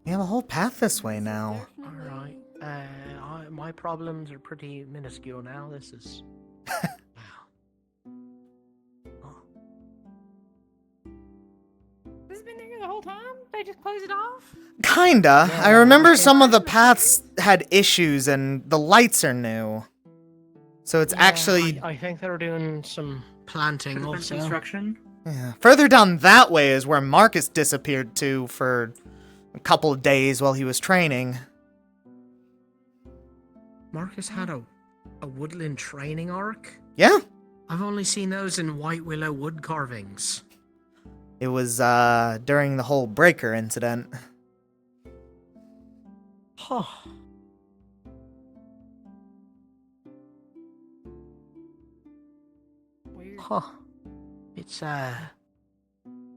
We have a whole path this way now. Alright. My problems are pretty minuscule now. This is... This has been there the whole time? They just close it off? Kinda. I remember some of the paths had issues and the lights are new. So it's actually... I think they were doing some planting also. construction. Yeah. Further down that way is where Marcus disappeared to for a couple of days while he was training. Marcus had a woodland training arc? Yeah. I've only seen those in White Willow wood carvings. It was during the whole breaker incident. Huh. Weird. Huh. It's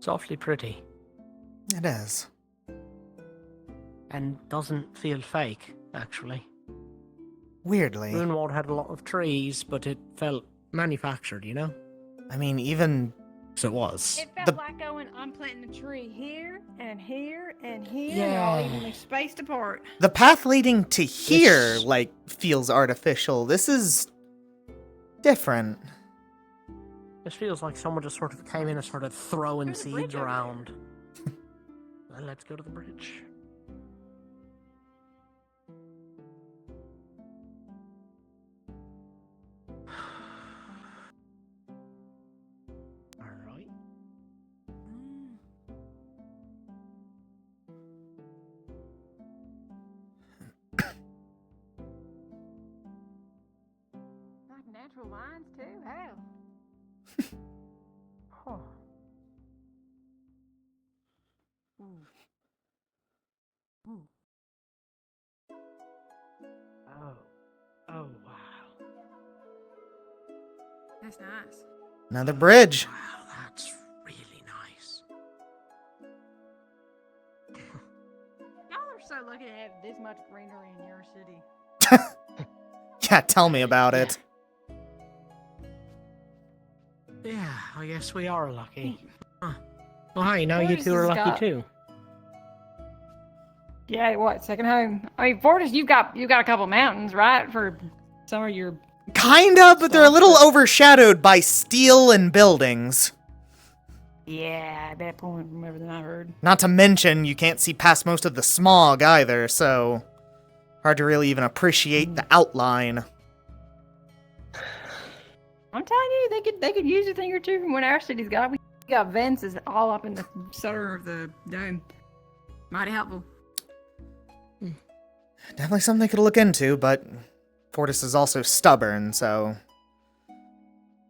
awfully pretty. It is. And doesn't feel fake, actually. Weirdly. Runewald had a lot of trees, but it felt manufactured, you know? I mean, even... So it was. It felt like going, I'm planting a tree here, and here, and here, and Yeah. all evenly spaced apart. The path leading to here, like, feels artificial. This is... different. This feels like someone just sort of came in and started throwing seeds around. Well, let's go to the bridge. Alright. Like natural lines, too? Hell. Huh. That's nice. Another bridge. Wow, that's really nice. Y'all are so lucky to have this much greenery in your city. Yeah, tell me about it. Yeah, I guess we are lucky. Huh. Well, hey, now you Fortis two are has lucky got- too. Yeah, what, second home? I mean, Fortis, you've got a couple mountains, right? For some of your... Kinda, but they're a little overshadowed by steel and buildings. Yeah, at that point, from everything I heard. Not to mention, you can't see past most of the smog either, so... hard to really even appreciate the outline. I'm telling you, they could use a thing or two from what our city's got. We got vents is all up in the center of the dome. Mighty helpful. Definitely something they could look into, but Fortis is also stubborn, so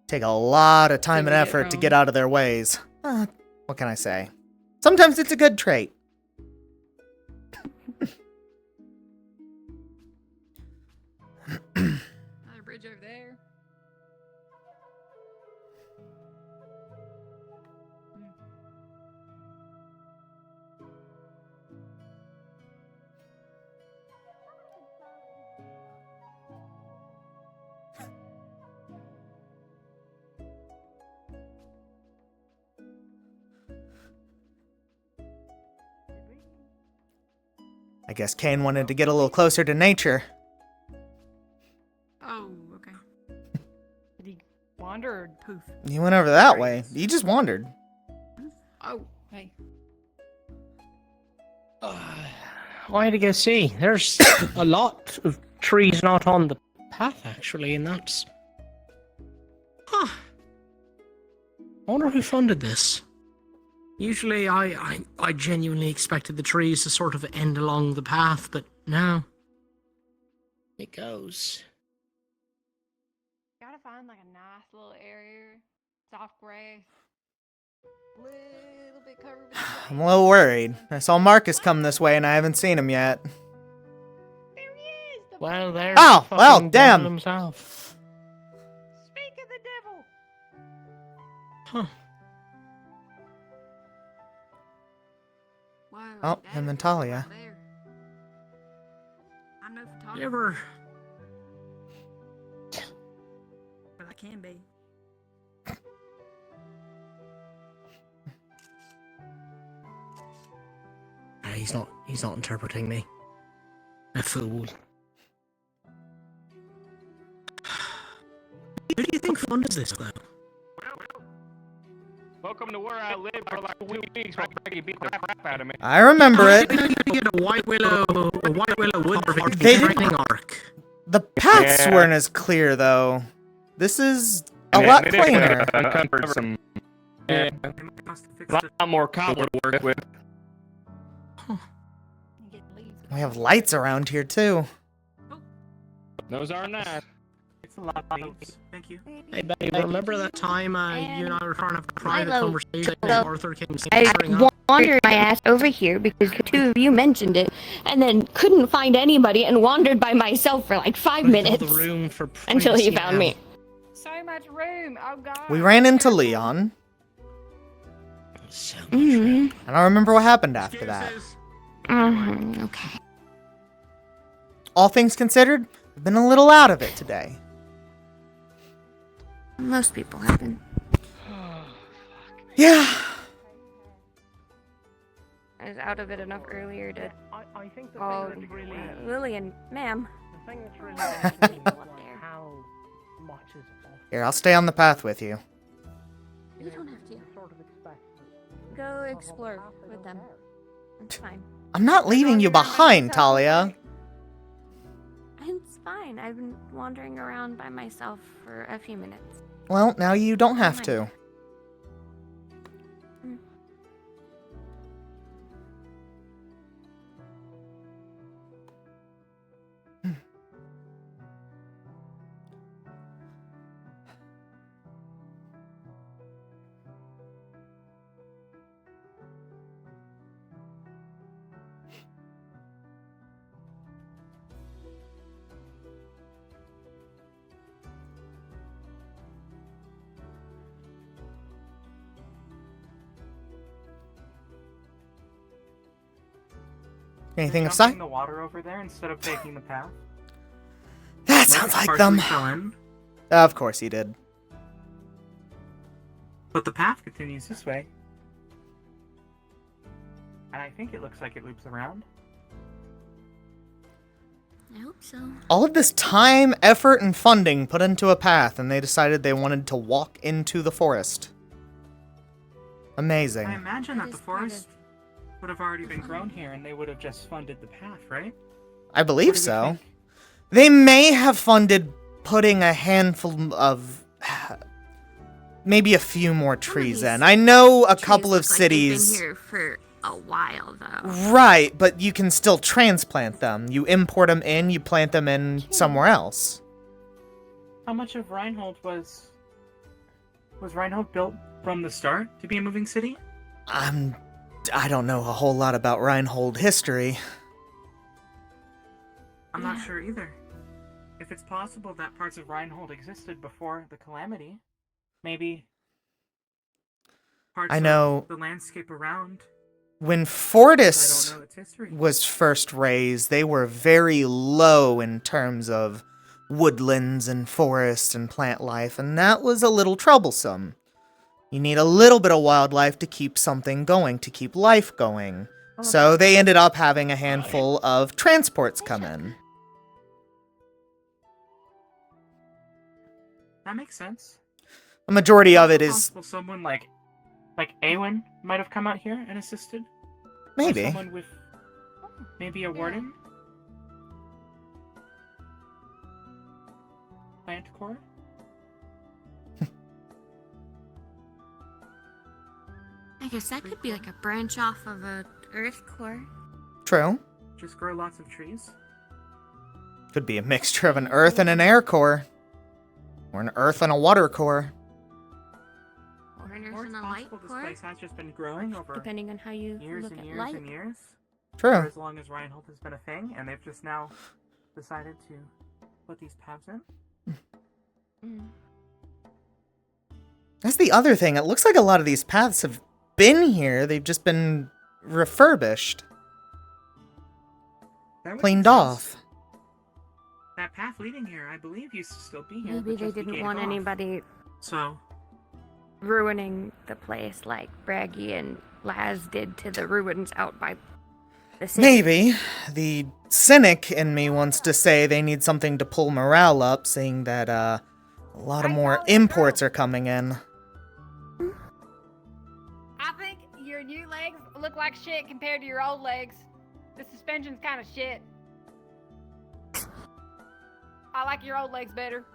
take a lot of time and effort to get out of their ways. What can I say? Sometimes it's a good trait. Another bridge over there. I guess Kane wanted to get a little closer to nature. Oh, okay. Did he wander or poof? He went over that way. He just wandered. Oh, hey. I had to go see. There's a lot of trees not on the path, actually, and that's... Huh. I wonder who funded this. Usually, I genuinely expected the trees to sort of end along the path, but no. It goes. Gotta find like a nice little area, soft grass, little bit covered with I'm a little worried. I saw Marcus come this way and I haven't seen him yet. Well, there's Oh, the well, fucking damn. devil himself. Speak of the devil. Huh. Wow, Oh, him and Talia. there. I'm no photographer. You ever... But I can be. He's not interpreting me. A fool. Who do you think funded this, though? Welcome to where I live for like 2 weeks while Becky beat the crap out of me. I remember it. You get a White Willow wood They training didn't- arc. The paths Yeah. weren't as clear, though. This is a lot plainer. Uncovered some. Yeah. A lot more cobble to work with. We have lights around here, too. Those are nice. It's a lot of leaves. Thank you. Hey, babe, remember that time you and I were trying to have a private Milo, conversation and so Arthur came I sauntering up? wandered my ass over here because the two of you mentioned it, and then couldn't find anybody and wandered by myself for like 5 minutes The room for until you privacy found me. So much room. Oh god. We ran into Leon. Mm-hmm. I don't remember what happened after that. Okay. All things considered, I've been a little out of it today. Most people have been. Yeah. I was out of it enough earlier to I think the call thing that's really... Lillian, ma'am. The thing that's really interesting is how much is off. Here, I'll stay on the path with you. You don't have to. Go explore with them. It's fine. I'm not leaving you behind, Talia. It's fine. I've been wandering around by myself for a few minutes. Well, now you don't have to. Anything of Jumping sight? the water over there instead of taking the path. That sounds like them. Fell in, Of course he did. but the path continues this way. And I think it looks like it loops around. I hope so. All of this time, effort, and funding put into a path, and they decided they wanted to walk into the forest. Amazing. I imagine that the forest would have already been grown here, and they would have just funded the path, right? I believe so. They may have funded putting a handful of... maybe a few more trees in. I know a couple of cities... They've been here for a while, though. Right, but you can still transplant them. You import them in, you plant them in somewhere else. How much of Reinhold was Reinhold built from the start to be a moving city? I don't know a whole lot about Reinhold history. I'm not sure either. If it's possible that parts of Reinhold existed before the calamity, maybe parts I know of the landscape around. when Fortis I don't know its history. was first raised, they were very low in terms of woodlands and forests and plant life, and that was a little troublesome. You need a little bit of wildlife to keep something going, to keep life going. So they ended up having a handful of transports come in. That makes sense. A majority of it is... Possible someone like Awen might have come out here and assisted? Maybe. Or someone with maybe a warden? Plant core? I guess that could be like a branch off of a earth core. True. Just grow lots of trees? Could be a mixture of an earth and an air core. Or an earth and a water core. Or an Or earth it's and a light possible this core. place has just been growing over Depending on how you years look and at years light. and years. True. For as long as Reinhold has been a thing, and they've just now decided to put these paths in. That's the other thing. It looks like a lot of these paths have been here. They've just been refurbished. That would Cleaned make sense. off. That path leading here, I believe, used to still be here. Maybe but they just didn't decayed want off. anybody So, ruining the place like Braggy and Laz did to the ruins out by the city. Maybe. The cynic in me wants to say they need something to pull morale up, seeing that a lot of more imports are coming in. I think your new legs look like shit compared to your old legs. The suspension's kind of shit. I like your old legs better.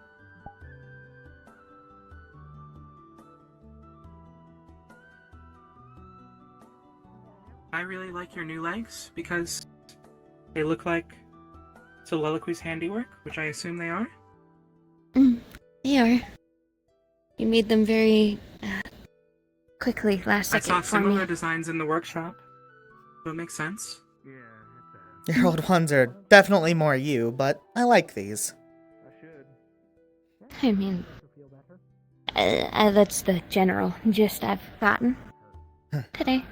I really like your new legs because they look like Soliloquy's handiwork, which I assume they are. They are. You made them very quickly last I second saw for similar me. designs in the workshop, so it makes sense. Your old ones are definitely more you, but I like these. I mean, that's the general gist I've gotten today.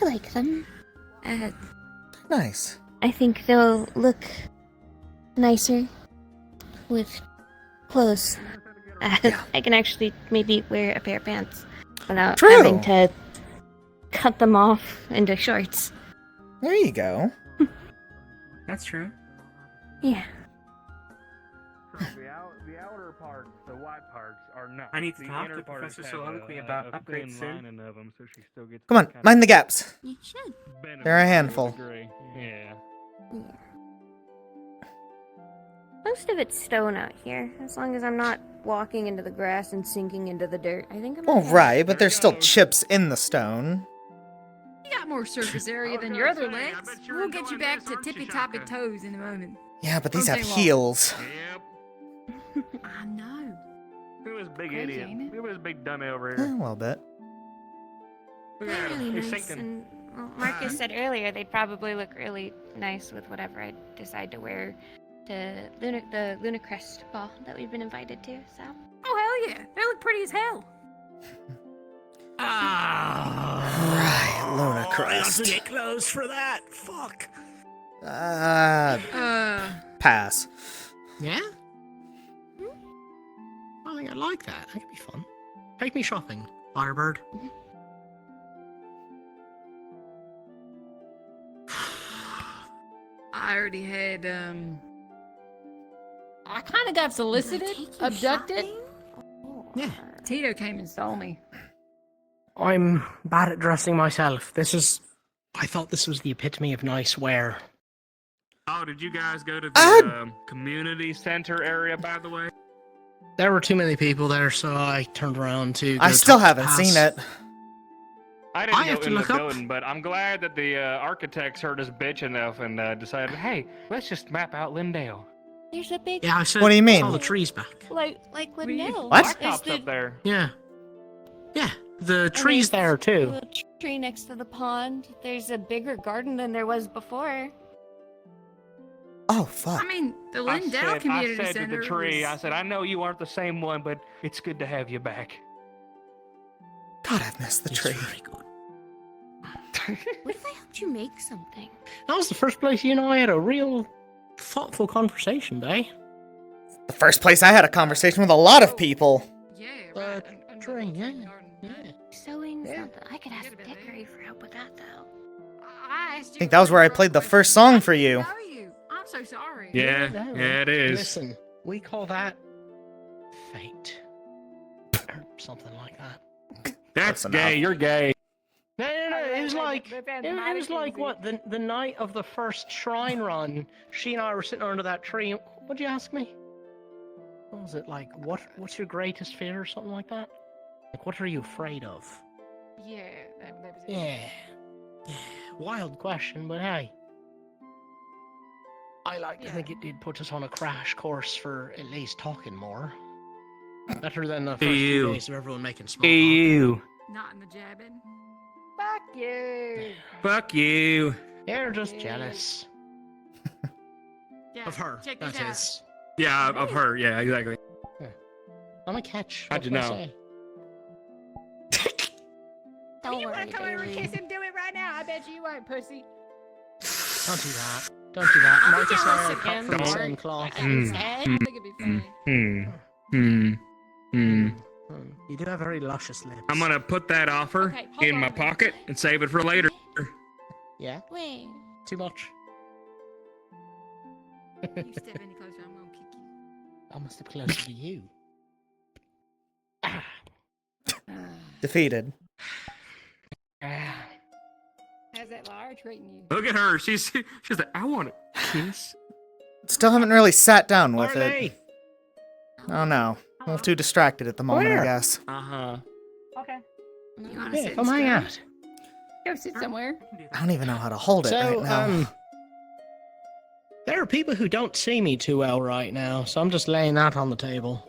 I like them. Nice. I think they'll look nicer with clothes. I can actually maybe wear a pair of pants without True. having to cut them off into shorts. There you go. That's true. Yeah. The outer parts, the white parts, are not. I need to The talk inner to parts Professor have Soliloquy about a thin upgrades soon. lining of them, so she still gets Come on, kind of mind the gaps. You should. There are a handful. Yeah. Most of it's stone out here. As long as I'm not walking into the grass and sinking into the dirt, I think I'm Well, okay. right, but there's still chips in the stone. You got more surface area than your other legs. We'll get you back to tippy-toppy toes in a moment. Yeah, but these have Okay, well. heels. I know. Look at this big Crazy, idiot. ain't it? Look at this big dummy over A here. little bit. Look They're at really him. He's nice, sinking. and well, Marcus said earlier they'd probably look really nice with whatever I decide to wear to the Luna Crest ball that we've been invited to. So Oh, hell yeah. They look pretty as hell. Right, Luna I have Crest. to get close for that. Fuck. Pass. Yeah? I think I like that. That could be fun. Take me shopping, Firebird. I already had, I kind of got solicited, abducted. Yeah. Tito came and stole me. I'm bad at dressing myself. I thought this was the epitome of nice wear. Oh, did you guys go to the community center area, by the way? There were too many people there, so I turned around to. I still haven't seen it. I didn't have go to in the look up. building, but I'm glad that the architects heard us bitch enough and decided, hey, let's just map out Lindale. There's a big. Yeah, I said. What do you mean? All the trees back. Like Lindell. What? There's Blacktop's up there. Yeah. Yeah, the trees there too. The tree next to the pond. There's a bigger garden than there was before. Oh, fuck. I mean, the Lindell Community I said Center. to the tree, was- I said, I know you aren't the same one, but it's good to have you back. God, I've missed the tree. What if I helped you make something? That was the first place you and I had a real thoughtful conversation, Bay. The first place I had a conversation with a lot of people. Yeah, right. Tree, yeah. Sewing something. I could ask Dickory for help with that, though. I asked I you. think that was where I played the first song for you. How are you? I'm so sorry. Yeah, it is. Listen, we call that fate. Or something like that. That's Close gay. enough. You're gay. No, it was like it was like what the night of the first shrine run. She and I were sitting under that tree. What'd you ask me? What was it like? What's your greatest fear or something like that? Like what are you afraid of? Yeah, that was it. Yeah, wild question, but hey, I like to think it did put us on a crash course for at least talking more. Better than the first few days of everyone making small talk. You. Not in the jabbing. Fuck you. Fuck you. You're just jealous Yeah, of her. check That this out. is. Yeah, of her. Yeah, exactly. I'm a catch. How'd What you can I know? say? Don't You worry, want to come over and Bailey. kiss him? Do it right now. I bet you won't, pussy. Don't do that. Don't do that. I'm Marcus and I are jealous cut again, from the Mark. same cloth. I think it'd be funny. You do have very luscious lips. I'm gonna put that offer Okay, hold in my on. pocket and save it for later. Yeah? Wait. Too much. You step any closer, I'm gonna kick you. I'm gonna step closer to you. Defeated. How's that liar treating you? Look at her. She's like, I want to kiss. Still haven't really sat down with Are it. they? Oh no. A little too distracted at the moment, I Where? guess. Uh-huh. Okay. You wanna Yeah, sit come hang and out. Go sit somewhere. I don't even know how to hold it So, right now. there are people who don't see me too well right now, so I'm just laying that on the table.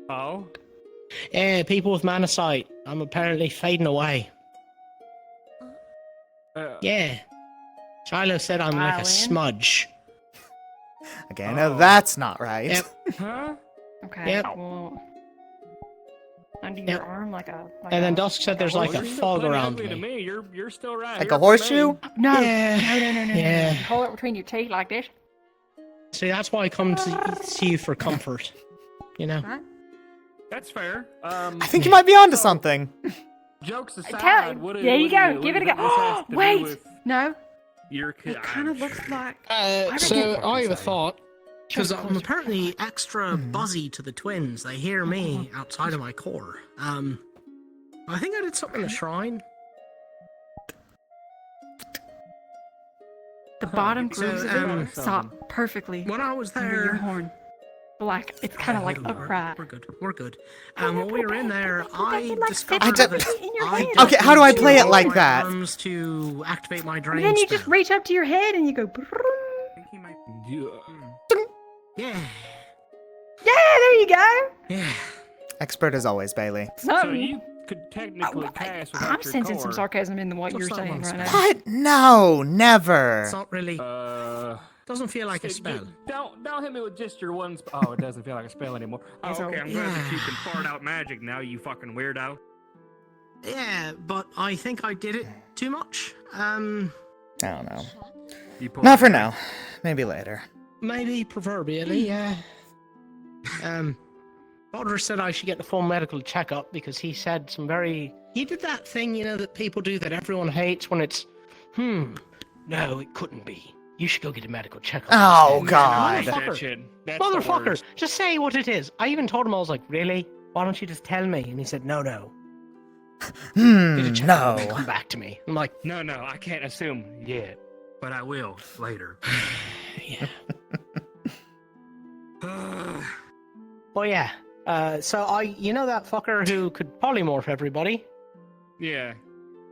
Oh? Yeah, people with mana sight. I'm apparently fading away. Yeah. Shiloh said I'm like a Violin? smudge. Okay, I know that's not right. Yep. Huh? Okay. Yep. Well, under Yep. your arm, like a. Like And then a- Dusk said there's like Well, a you're still fog plenty around ugly to me. me. You're still right. Like here a for horseshoe? me. No. Yeah. No. Yeah. Hold it between your teeth like this. See, that's why I come to you for comfort. You know? Right? That's fair. I think you might be onto something. Jokes aside, Tell, what there you go. Give it a go. Oh, Wait. No. Your It kind of looks like. So I have a thought. Because Sure, of I'm course. apparently extra buzzy to the twins. They hear me outside of my core. I think I did something in the shrine. The bottom So, grooves of it stop perfectly When I was under your there, horn. Like it's kind of like upright. we're good. We're good. When we were in there, I discovered I don't- that in your I hand. don't Okay, how do I need to play it use like my that? arms to activate my drain And then you spell. just reach up to your head and you go. "Broom." Yeah. Yeah, there you go. Yeah. Expert as always, Bailey. So you could technically cast without I'm your sensing some core. sarcasm in what Just you're that saying one right spell. now. What? No, never. It's not really. Doesn't feel like a spell. Don't hit me with just your one. Oh, it doesn't feel like a spell anymore. Oh, It's okay. a- I'm glad that you can fart out magic now. You fucking weirdo. Yeah, but I think I did it too much. I don't know. Not for now. Maybe later. Maybe proverbially, yeah. Doctor said I should get the full medical checkup because he said some very... He did that thing, that people do that everyone hates when it's... No, it couldn't be. You should go get a medical checkup. Oh, God. Motherfucker, just say what it is. I even told him, I was like, really? Why don't you just tell me? And he said, no. No. Come back to me. I'm like, No, I can't assume yet, but I will later. yeah. Well, yeah. So that fucker who could polymorph everybody? Yeah.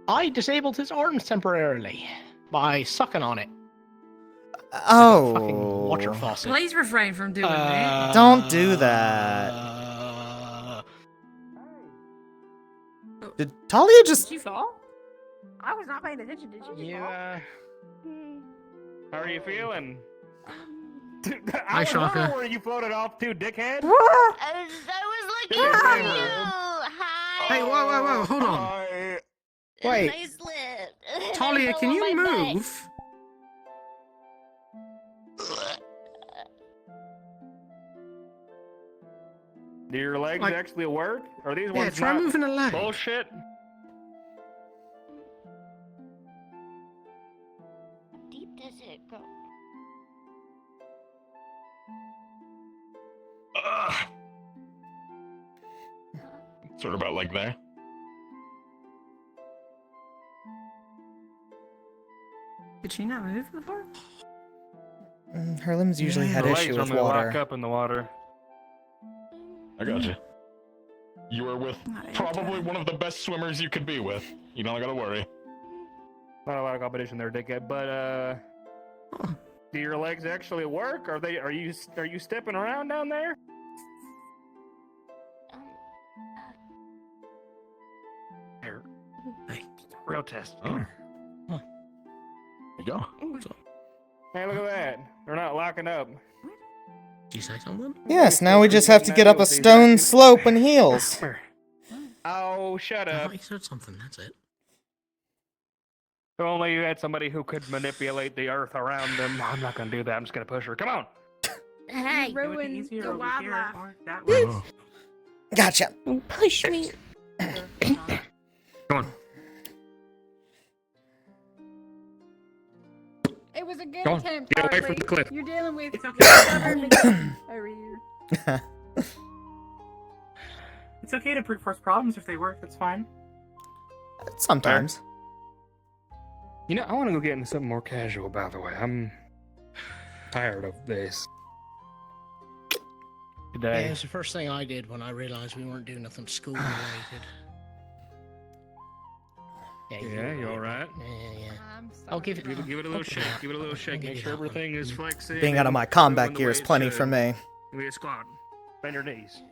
I disabled his arms temporarily by sucking on it. Oh. Like a fucking water faucet. Please refrain from doing that. Don't do that. Did Talia just... Did you fall? I was not paying attention. Did you fall? How are you feeling? Hi, Shaka. Where you floated off to, dickhead? I was looking for you. Hi. Hey, whoa, hold on. Wait. Nice lip. Talia, can you move? Do your legs actually work? Are these Yeah, ones try not moving a leg. bullshit? How deep does it go? Sort of about like that. Did she not move before? Her limbs usually had The legs issue with normally lock water. up in the water. I got you. You are with probably one of the best swimmers you could be with. You don't gotta worry. Not a lot of competition there, dickhead. But do your legs actually work? Are you stepping around down there? Here. Hey, real test. Oh. There you go. Hey, look at that. They're not locking up. Did you say something? Yes, now we just have to get up a stone slope in heels. Oh, shut up. You said something, that's it. If only you had somebody who could manipulate the earth around them. I'm not gonna do that. I'm just gonna push her. Come on. Hey. You ruined the wildlife. Gotcha. Push me. Come on. It was a good Go on. attempt. Get away Hartley. from the cliff. You're dealing with It's okay. over here. It's okay to brute force problems if they work. That's fine. Sometimes. You know, I want to go get into something more casual, by the way. I'm tired of this. Yeah, Today. it's the first thing I did when I realized we weren't doing nothing school related. Yeah, you alright? Yeah. I'll give it. Give it a little shake. Give it a little shake. Make sure everything is flexing. Being out of my combat gear is plenty for me. Give me a squat. Bend your knees.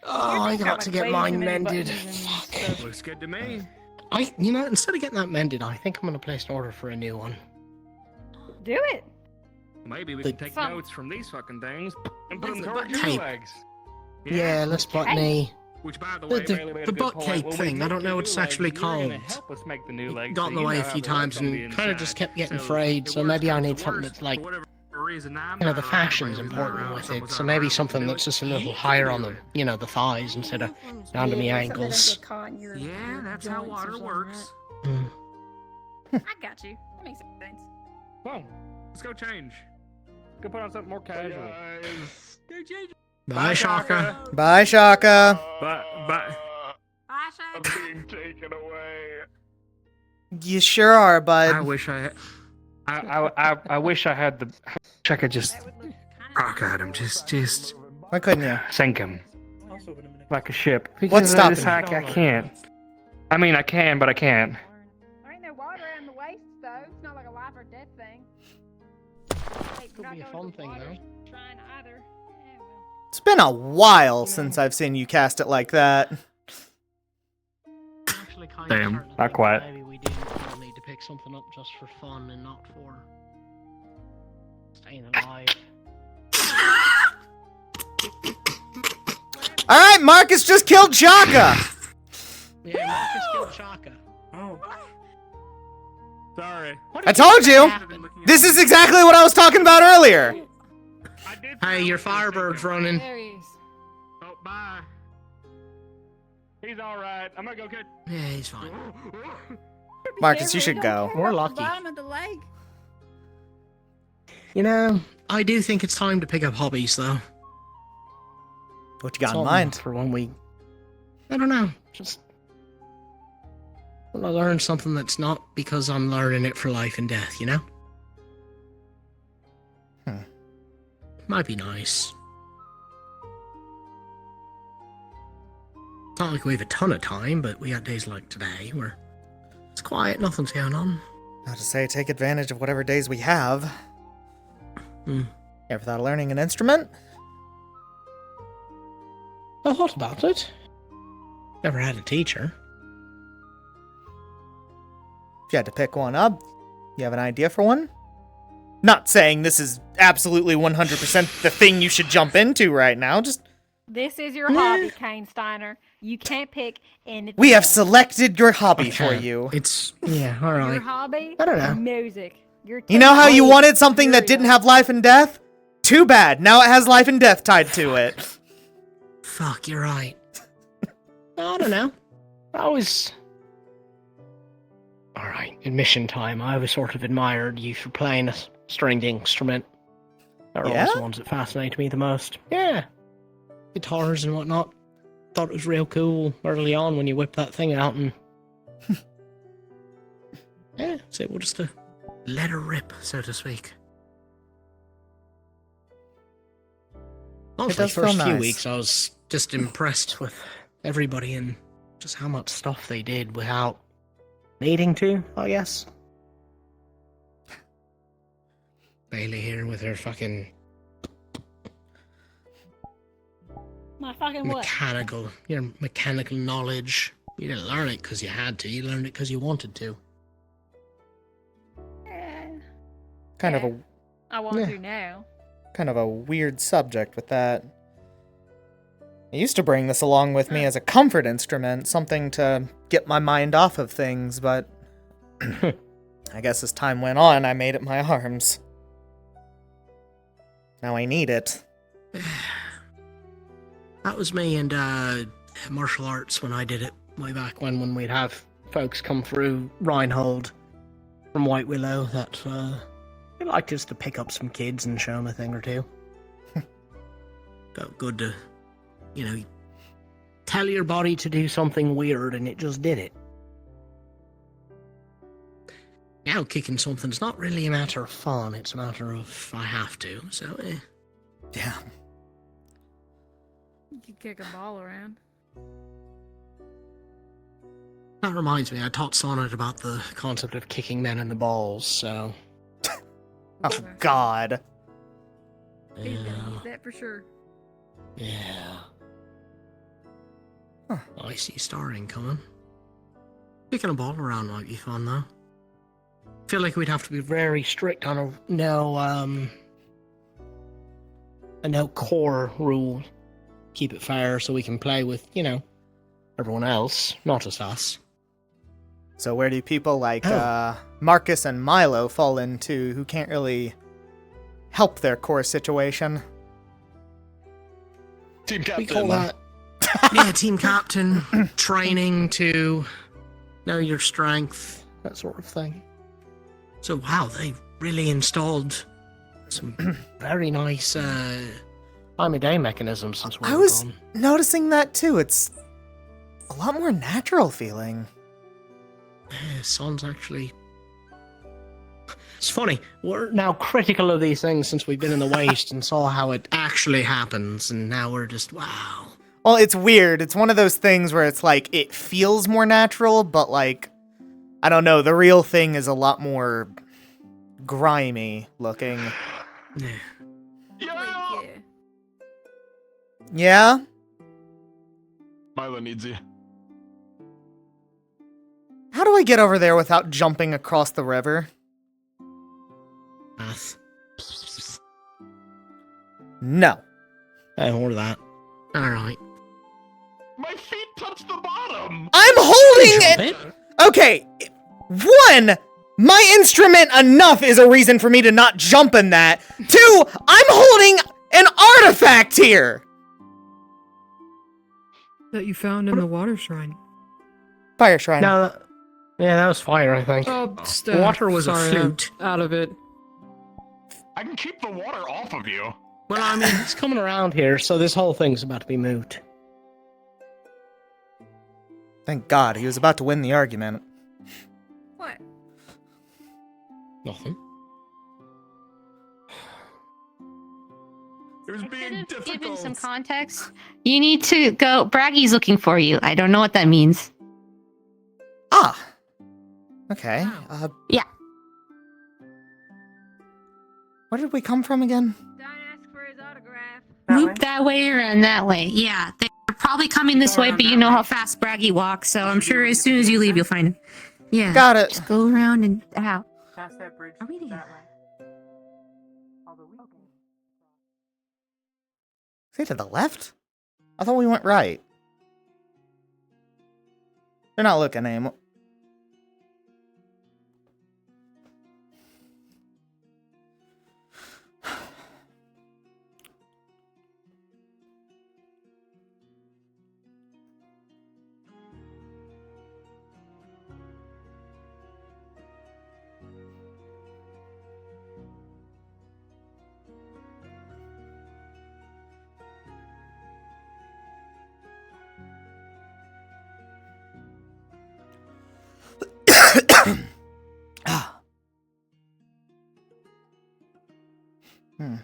Oh, I got to get mine mended. Fuck. Looks good to me. Instead of getting that mended, I think I'm gonna place an order for a new one. Do it. Maybe we can take notes from these fucking things and put them towards your Cape. legs. Yeah, let's butt knee. Which, by the way, Bailey made a The good butt point. cape When we thing. I make don't know the what it's new legs, actually you're called. gonna help us make the new legs, Got in the so way you a know few how the times leg's gonna be and kind of just inside. kept getting So, frayed. if So worse maybe I comes need to something worse, that's like, for whatever reason, I'm the not around, fashion's everybody's not important around, with it. someone's So not maybe around to something do that's it. just a little higher on the thighs instead of down to the ankles. Yeah, that's how water works. I got you. That makes sense. Come on, let's go change. Go put on something more casual. Bye, Shaka. Bye, Shaka. Bye. I'm being taken away. You sure are, bud. I wish I had. I wish I had the. Wish I could just rock at him. Just. Why couldn't you? Sink him. Like a ship. What's stopping you? I can't. I mean, I can, but I can't. There ain't no water in the waist, though. It's not like a life or death thing. Could be a fun thing, though. Trying either. It's been a while since I've seen you cast it like that. Damn, not quite. Maybe we do need to pick something up just for fun and not for staying alive. Alright, Marcus just killed Shaka! Yeah, Marcus killed Shaka. Oh. Sorry. I told you! This is exactly what I was talking about earlier! Hey, your firebird's running. There he is. Oh, bye. He's alright. I'm gonna go get... Yeah, he's fine. Marcus, you should go. We're lucky. Bottom of the leg. You know, I do think it's time to pick up hobbies, though. What you got in Something mind? for when we... I don't know. Just... when I learn something that's not because I'm learning it for life and death, you know? Might be nice. It's not like we have a ton of time, but we got days like today where it's quiet, nothing's going on. Not to say take advantage of whatever days we have. Ever thought of learning an instrument? I thought about it. Never had a teacher. If you had to pick one up, you have an idea for one? Not saying this is absolutely 100% the thing you should jump into right now, just... This is your hobby, Kane Steiner. You can't pick anything. We have selected your hobby for you. It's... yeah, alright. Your hobby? I don't know. Music. Your You know how you taste- wanted something that didn't have life and death? Too bad, now it has life and death tied to it. Fuck, you're right. I don't know. I always... Alright, admission time. I always sort of admired you for playing a stringed instrument. They were always Yeah? the ones that fascinated me the most. Yeah. Guitars and whatnot. Thought it was real cool early on when you whipped that thing out and... yeah, so we'll just let her rip, so to speak. Honestly, does feel first few nice. weeks I was just impressed with everybody and just how much stuff they did without needing to, I guess. Bailey here with her fucking My fucking what? mechanical knowledge. You didn't learn it because you had to. You learned it because you wanted to. Kind of a I want to now. kind of a weird subject with that. I used to bring this along with me as a comfort instrument, something to get my mind off of things, but I guess as time went on, I made it my arms. Now I need it. That was me and martial arts when I did it way back when we'd have folks come through Reinhold from White Willow that they liked us to pick up some kids and show them a thing or two. Felt good to, you know, tell your body to do something weird and it just did it. Now kicking something's not really a matter of fun, it's a matter of I have to, so Yeah. You could kick a ball around. That reminds me, I taught Sonnet about the concept of kicking men in the balls, so... Oh, God. He's gonna use that for sure. Yeah. I see starring coming. Kicking a ball around might be fun, though. I feel like we'd have to be very strict on a no core rule. Keep it fair so we can play with, you know, everyone else, not just us. So where do people like Marcus and Milo fall into who can't really help their core situation? Team captain. We call that, yeah, team captain, training to know your strength, that sort of thing. So, wow, they really installed some very nice time of day mechanisms since we I were was gone. noticing that too. It's a lot more natural feeling. Yeah, Son's actually... It's funny, we're now critical of these things since we've been in the waste and saw how it actually happens, and now we're just, wow. Well, it's weird. It's one of those things where it's like, it feels more natural, but like, I don't know, the real thing is a lot more grimy looking. Yeah? Milo needs you. How do I get over there without jumping across the river? Path. No. I order that. Alright. My feet touch the bottom! I'm holding holding it. Okay, one, my instrument enough is a reason for me to not jump in that. Two, I'm holding an artifact here. That you found in the water shrine. Fire shrine. No, yeah, that was fire, I think. Oh, Water was sorry, a flute. I'm out of it. I can keep the water off of you. Well, I mean, he's coming around here, so this whole thing's about to be moot. Thank God, he was about to win the argument. What? Nothing. It was being Give him difficult. some context. You need to go. Braggy's looking for you. I don't know what that means. Ah. Okay. Yeah. Where did we come from again? Loop that way or in that way. Yeah, they're probably coming this way, but you know how fast Braggy walks, so I'm sure as soon as you leave, you'll find him. Yeah. Got it. Just go around and out. Past that bridge. Are we that way. Although we Is he to the left? I thought we went right. They're not looking anymore. Hmm.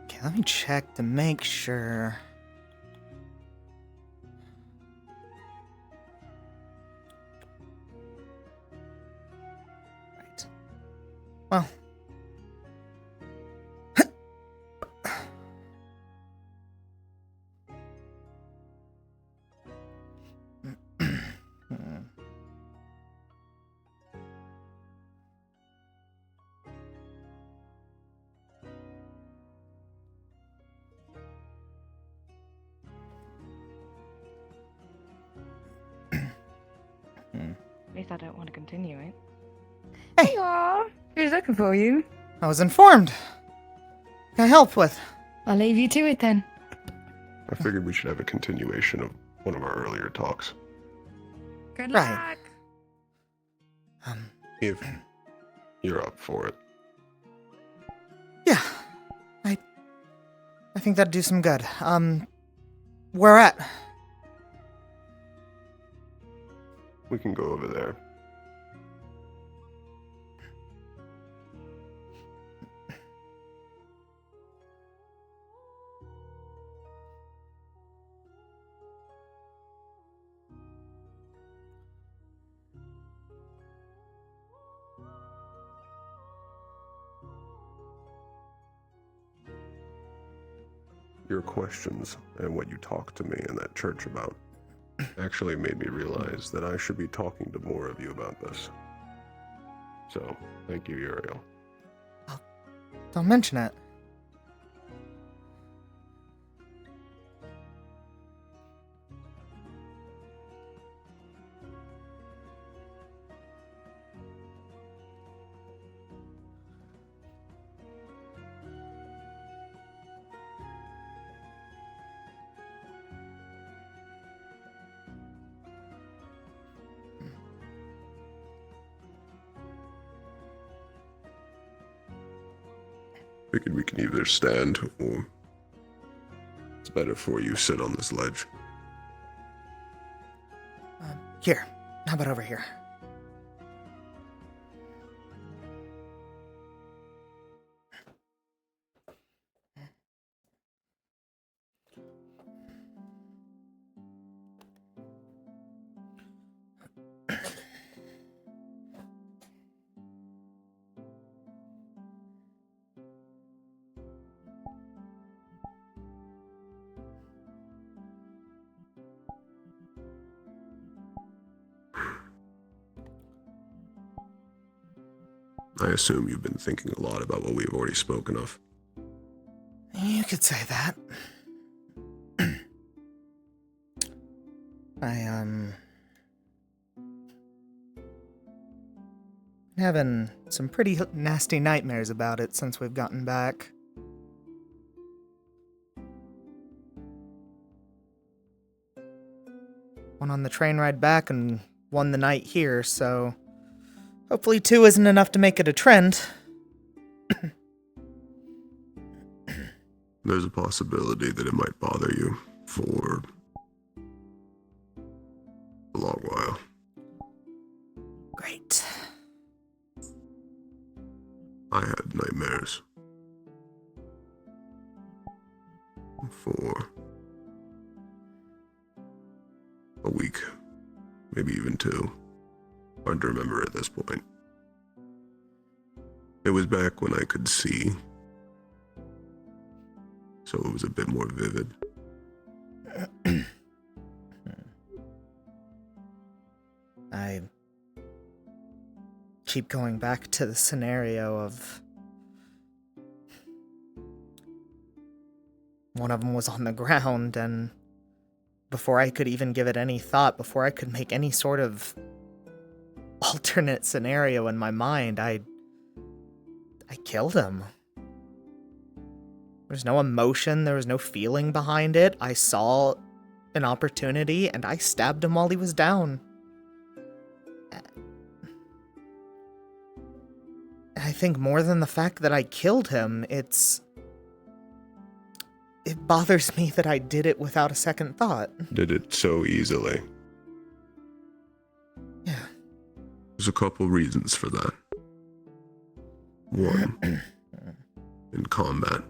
Okay, let me check to make sure. Right. Well. At least I don't want to continue it. Hey! Who's looking for you? I was informed. What can I help with? I'll leave you to it then. I figured we should have a continuation of one of our earlier talks. Good Right. luck. If you're up for it. Yeah. I think that'd do some good. Where at? We can go over there. Your questions and what you talked to me in that church about actually made me realize that I should be talking to more of you about this. So, thank you, Uriel. Don't mention it. Figured we can either stand or it's better for you sit on this ledge. Here. How about over here? I assume you've been thinking a lot about what we've already spoken of. You could say that. Having some pretty nasty nightmares about it since we've gotten back. One on the train ride back and one the night here, so hopefully 2 isn't enough to make it a trend. There's a possibility that it might bother you for a long while. Great. I had nightmares for a week, maybe even 2. Hard to remember at this point. It was back when I could see, so it was a bit more vivid. I keep going back to the scenario of one of them was on the ground, and before I could even give it any thought, before I could make any sort of alternate scenario in my mind, I killed him. There's no emotion, there was no feeling behind it. I saw an opportunity and I stabbed him while he was down. I think more than the fact that I killed him, it bothers me that I did it without a second thought. Did it so easily. Yeah. There's a couple reasons for that. One, in combat,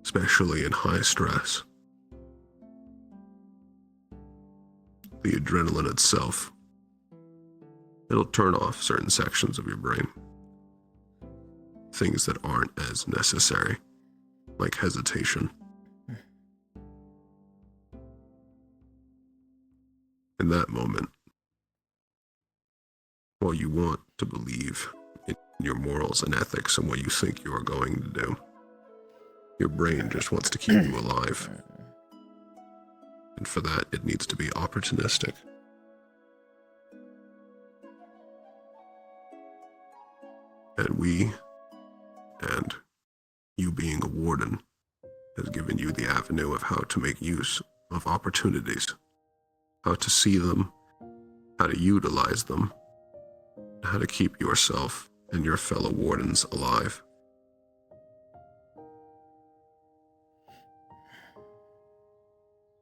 especially in high stress, the adrenaline itself, it'll turn off certain sections of your brain. Things that aren't as necessary, like hesitation. In that moment, while you want to believe in your morals and ethics and what you think you are going to do, your brain just wants to keep you alive. And for that, it needs to be opportunistic. And we, and you being a warden, has given you the avenue of how to make use of opportunities, how to see them, how to utilize them, and how to keep yourself and your fellow wardens alive.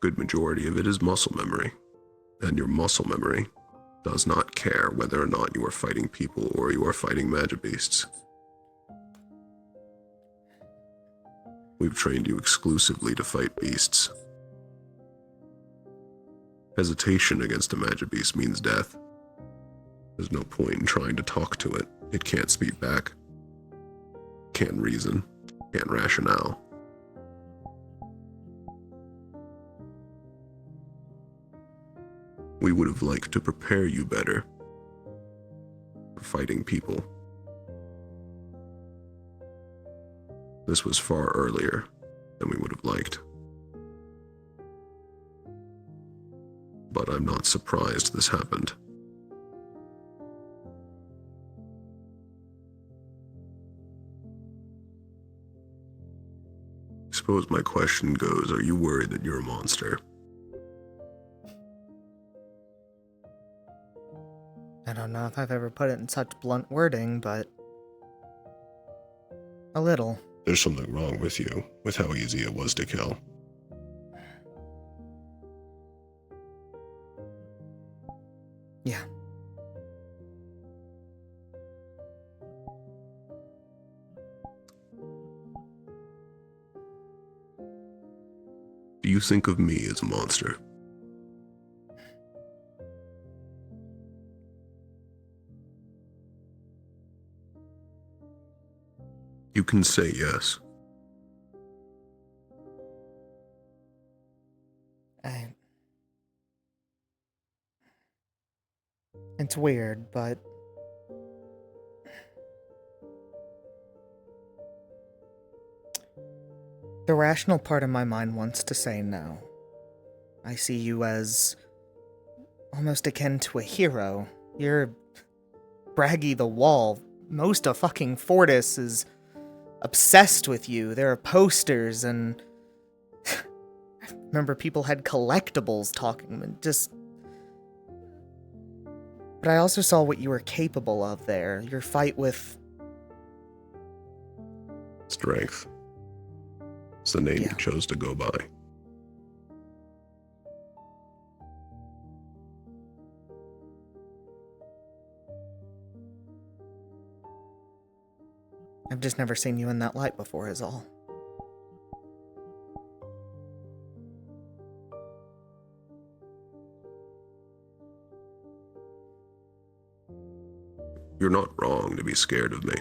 Good majority of it is muscle memory, and your muscle memory does not care whether or not you are fighting people or you are fighting magic beasts. We've trained you exclusively to fight beasts. Hesitation against a magic beast means death. There's no point in trying to talk to it. It can't speak back. Can't reason. Can't rationale. We would have liked to prepare you better for fighting people. This was far earlier than we would have liked. But I'm not surprised this happened. I suppose my question goes, are you worried that you're a monster? I don't know if I've ever put it in such blunt wording, but a little. There's something wrong with you, with how easy it was to kill. Yeah. Do you think of me as a monster? You can say yes. It's weird, but The rational part of my mind wants to say no. I see you as almost akin to a hero. You're Braggy the Wall. Most of fucking Fortis is obsessed with you. There are posters and I remember people had collectibles talking and just. But I also saw what you were capable of there. Your fight with Strength. It's the name you chose to go by. I've just never seen you in that light before, is all. You're not wrong to be scared of me.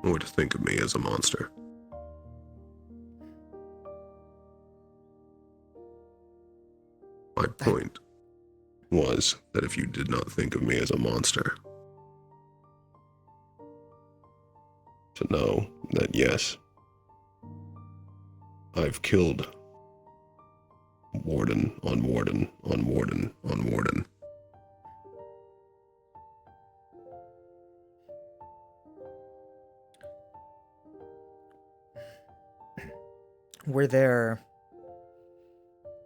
Or to think of me as a monster. My point was that if you did not think of me as a monster, to know that yes, I've killed warden on warden on warden on warden. Were there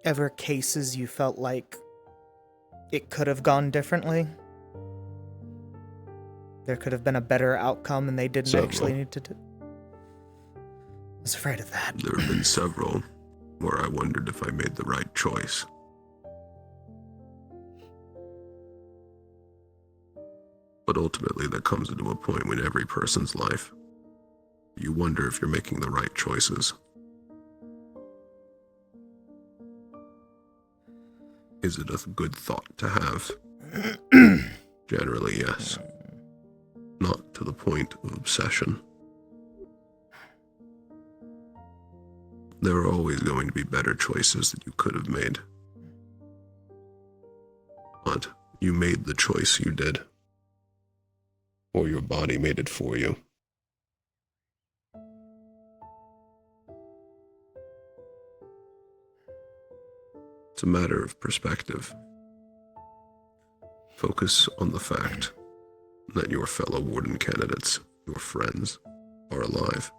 ever cases you felt like it could have gone differently? There could have been a better outcome and they didn't actually need to do. I was afraid of that. There have been several where I wondered if I made the right choice. But ultimately, there comes into a point when every person's life, you wonder if you're making the right choices. Is it a good thought to have? Generally, yes. Not to the point of obsession. There are always going to be better choices that you could have made. But you made the choice you did. Or your body made it for you. It's a matter of perspective. Focus on the fact that your fellow warden candidates, your friends, are alive.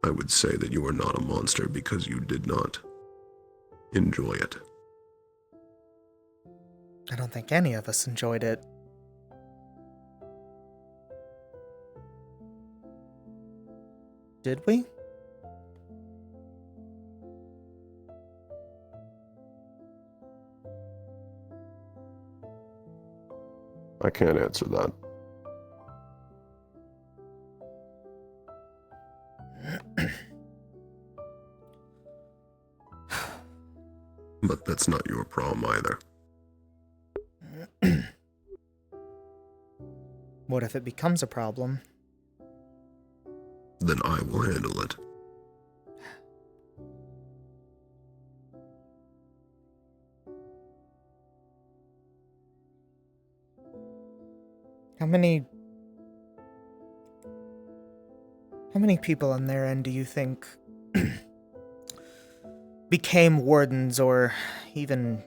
I would say that you are not a monster because you did not enjoy it. I don't think any of us enjoyed it. Did we? I can't answer that. But that's not your problem either. What if it becomes a problem? Then I will handle it. How many people on their end do you think became wardens, or even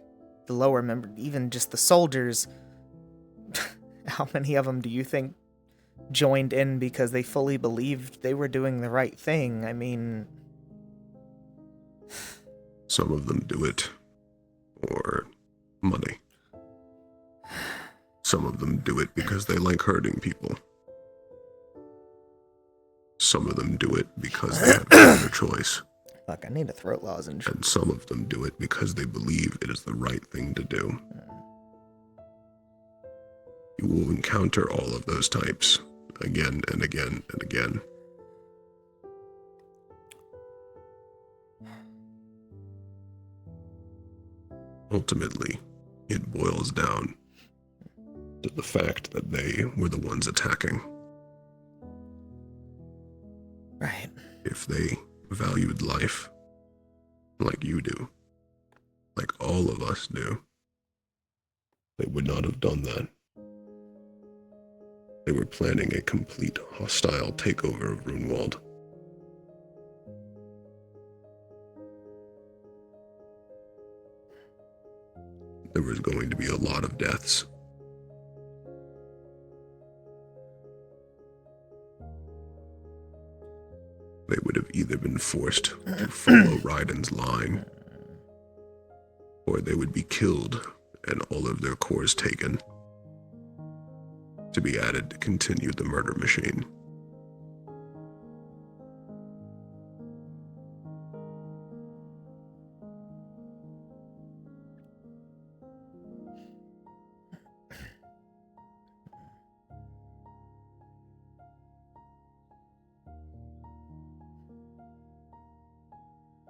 the lower member, even just the soldiers? How many of them do you think joined in because they fully believed they were doing the right thing? I mean... Some of them do it for money. Some of them do it because they like hurting people. Some of them do it because they have no other choice. Fuck, I need a throat lozenge. And some of them do it because they believe it is the right thing to do. You will encounter all of those types again and again and again. Ultimately, it boils down to the fact that they were the ones attacking. Right. If they valued life like you do, like all of us do, they would not have done that. They were planning a complete hostile takeover of Runewald. There was going to be a lot of deaths. They would have either been forced to follow Raiden's line, or they would be killed and all of their cores taken to be added to continue the murder machine.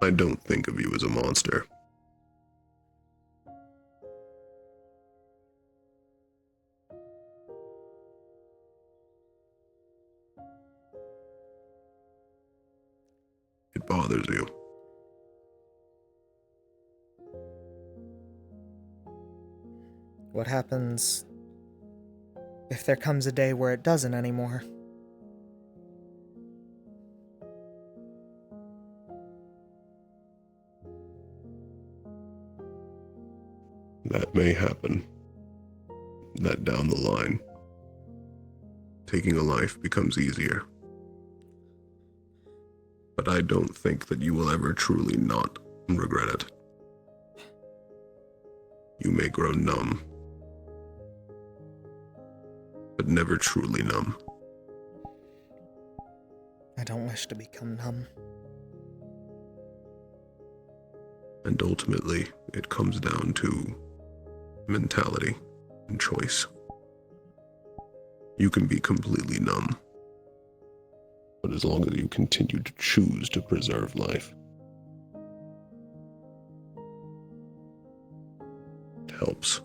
I don't think of you as a monster. It bothers you. What happens if there comes a day where it doesn't anymore? That may happen. That down the line, taking a life becomes easier. But I don't think that you will ever truly not regret it. You may grow numb, but never truly numb. I don't wish to become numb. And ultimately, it comes down to mentality and choice. You can be completely numb, but as long as you continue to choose to preserve life, it helps.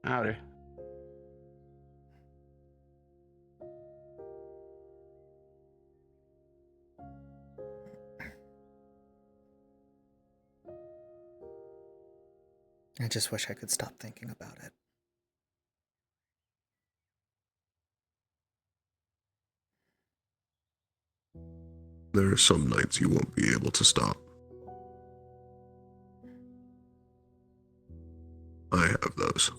Howdy. I just wish I could stop thinking about it. There are some nights you won't be able to stop. I have those.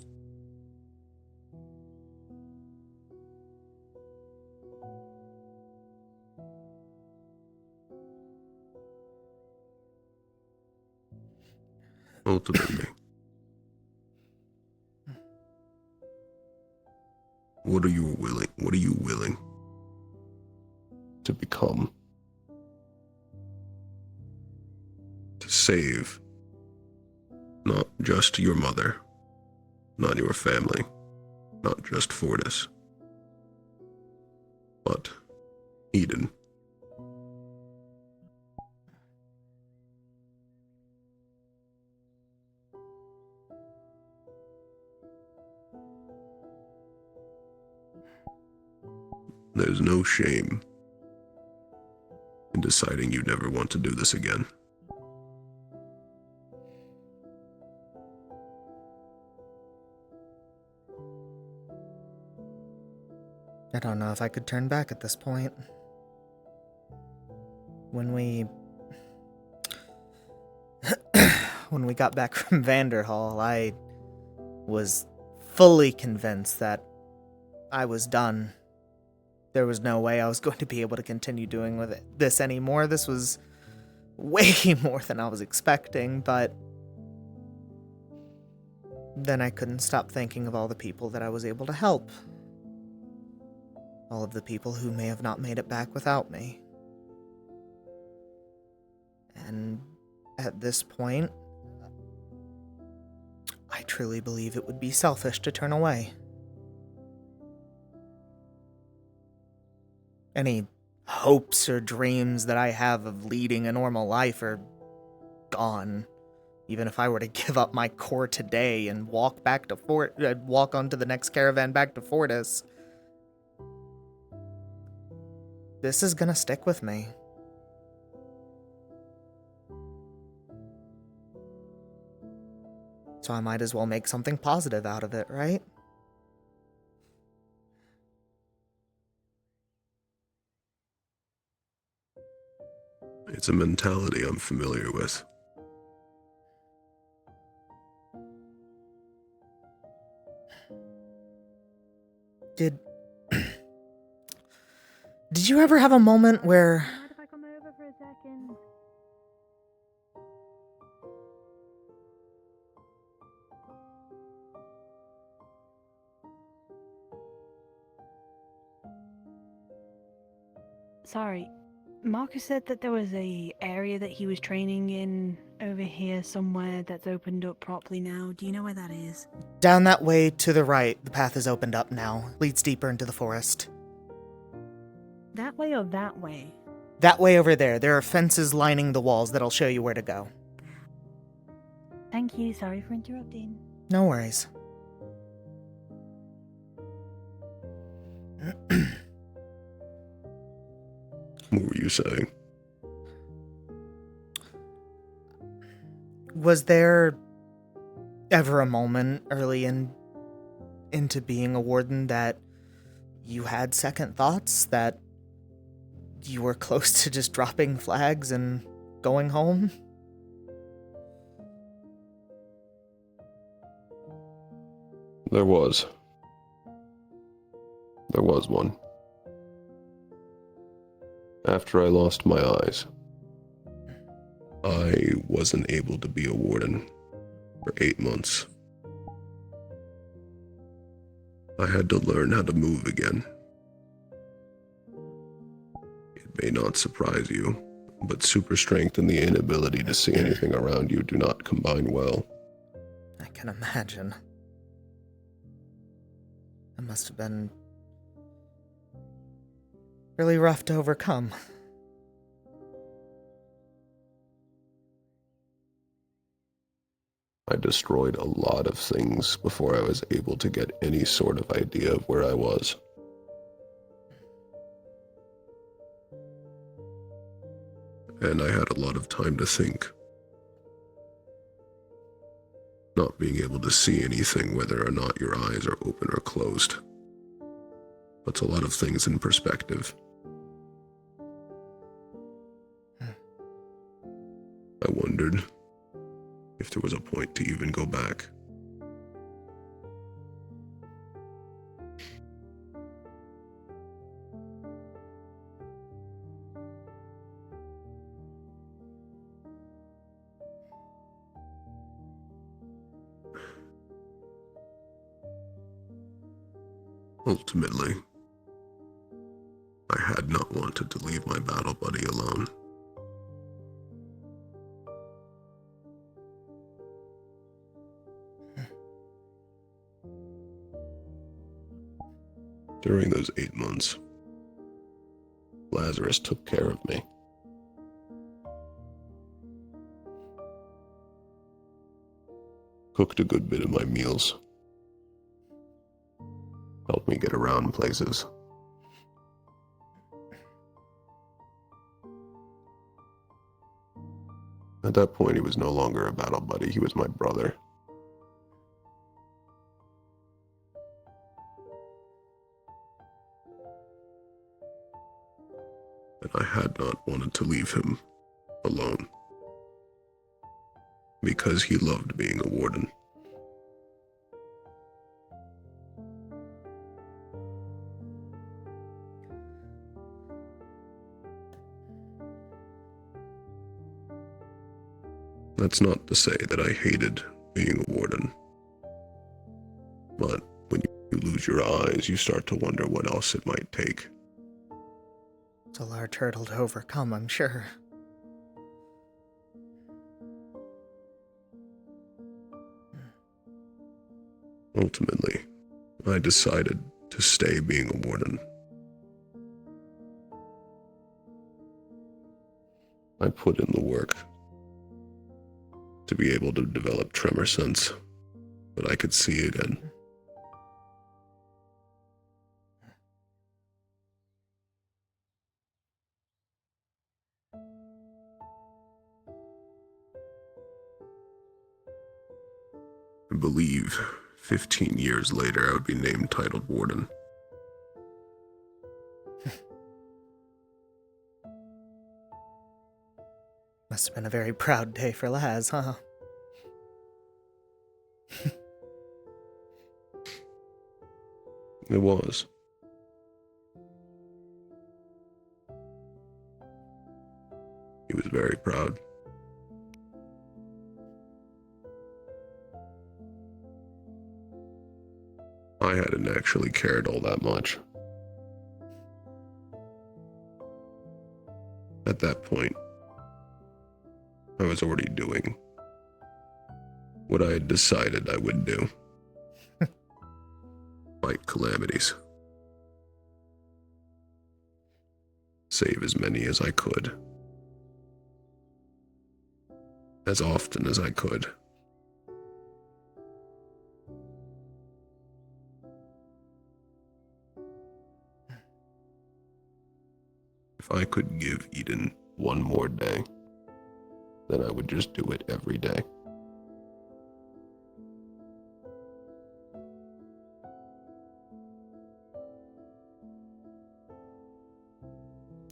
Ultimately, what are you willing to become to save not just your mother, not your family, not just Fortis, but Eden? There's no shame in deciding you never want to do this again. I don't know if I could turn back at this point. When we got back from Vanderhall, I was fully convinced that I was done. There was no way I was going to be able to continue doing this anymore. This was way more than I was expecting, but then I couldn't stop thinking of all the people that I was able to help. All of the people who may have not made it back without me. And at this point, I I truly believe it would be selfish to turn away. Any hopes or dreams that I have of leading a normal life are gone. Even if I were to give up my core today and walk back to walk onto the next caravan back to Fortis, this is gonna stick with me. So I might as well make something positive out of it, right? It's a mentality I'm familiar with. Did you ever have a moment where Mind if I come over for a second? Sorry, Marcus said that there was a area that he was training in over here somewhere that's opened up properly now. Do you know where that is? down that way to the right, the path is opened up now, leads deeper into the forest. That way or that way? That way over there, there are fences lining the walls that'll show you where to go. Thank you, sorry for interrupting. No worries. What were you saying? Was there ever a moment early into being a warden that you had second thoughts, that you were close to just dropping flags and going home? There was. There was one. After I lost my eyes, I wasn't able to be a warden for 8 months. I had to learn how to move again. It may not surprise you, but super strength and the inability to see anything around you do not combine well. I can imagine. That must have been really rough to overcome. I destroyed a lot of things before I was able to get any sort of idea of where I was. And I had a lot of time to think. Not being able to see anything, whether or not your eyes are open or closed, puts a lot of things in perspective. I wondered if there was a point to even go back. Ultimately, I had not wanted to leave my battle buddy alone. During those 8 months, Lazarus took care of me. Cooked a good bit of my meals. Helped me get around places. At that point, he was no longer a battle buddy, he was my brother. And I had not wanted to leave him alone. Because he loved being a warden. That's not to say that I hated being a warden. But when you lose your eyes, you start to wonder what else it might take. It's a large hurdle to overcome, I'm sure. Ultimately, I decided to stay being a warden. I put in the work to be able to develop tremor sense, but I could see again. I believe 15 years later I would be named titled warden. Must have been a very proud day for Laz, huh? It was. He was very proud. I hadn't actually cared all that much. At that point, I was already doing what I had decided I would do. Fight calamities. Save as many as I could. As often as I could. If I could give Eden one more day, then I would just do it every day.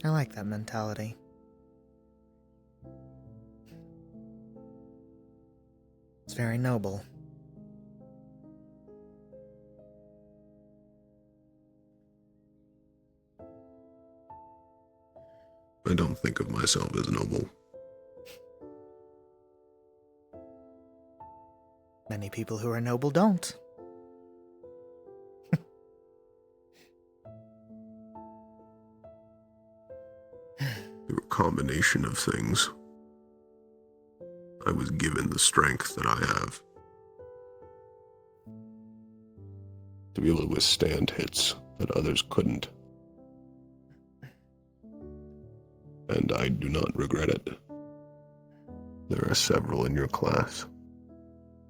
I like that mentality. It's very noble. I don't think of myself as noble. Many people who are noble don't. Through a combination of things, I was given the strength that I have to be able to withstand hits that others couldn't. And I do not regret it. There are several in your class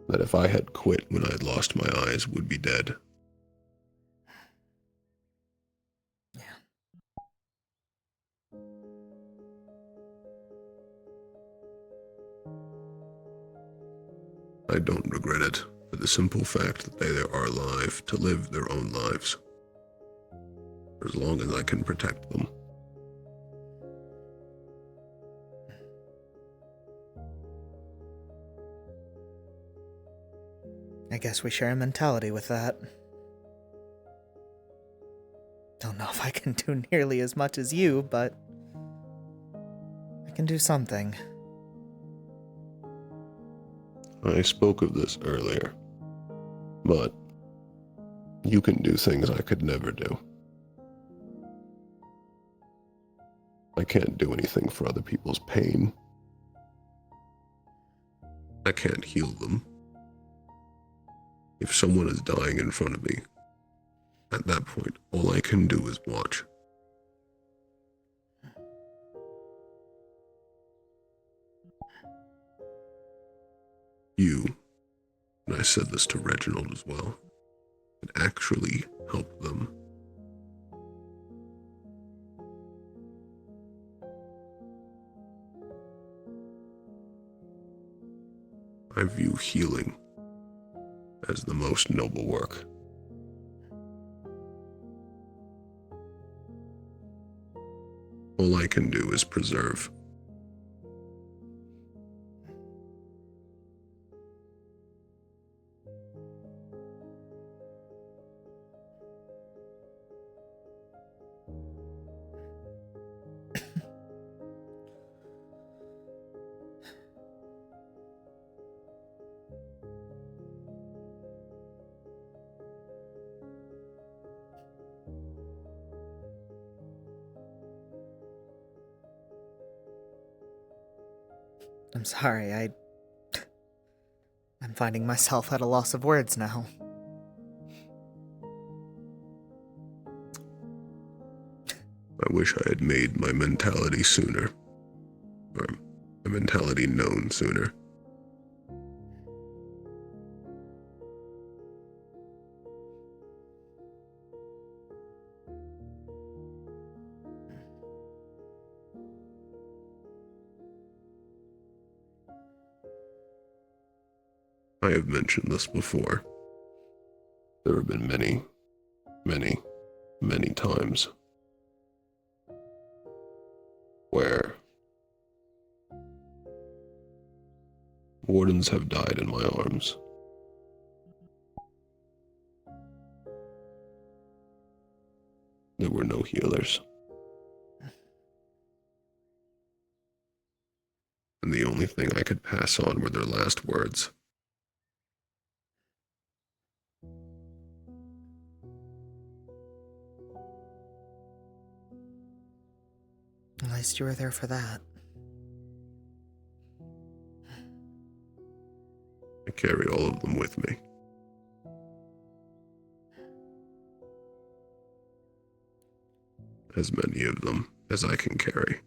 that if I had quit when I had lost my eyes would be dead. I don't regret it for the simple fact that they are alive to live their own lives. For as long as I can protect them. I guess we share a mentality with that. Don't know if I can do nearly as much as you, but I can do something. I spoke of this earlier, but you can do things I could never do. I can't do anything for other people's pain. I can't heal them. If someone is dying in front of me, at that point, all I can do is watch. You, and I said this to Reginald as well, can actually help them. I view healing as the most noble work. All I can do is preserve. I'm sorry, I'm finding myself at a loss of words now. I wish I had made my mentality sooner. Or my mentality known sooner. I have mentioned this before. There have been many, many times where wardens have died in my arms. There were no healers. And the only thing I could pass on were their last words. At least you were there for that. I carry all of them with me. As many of them as I can carry.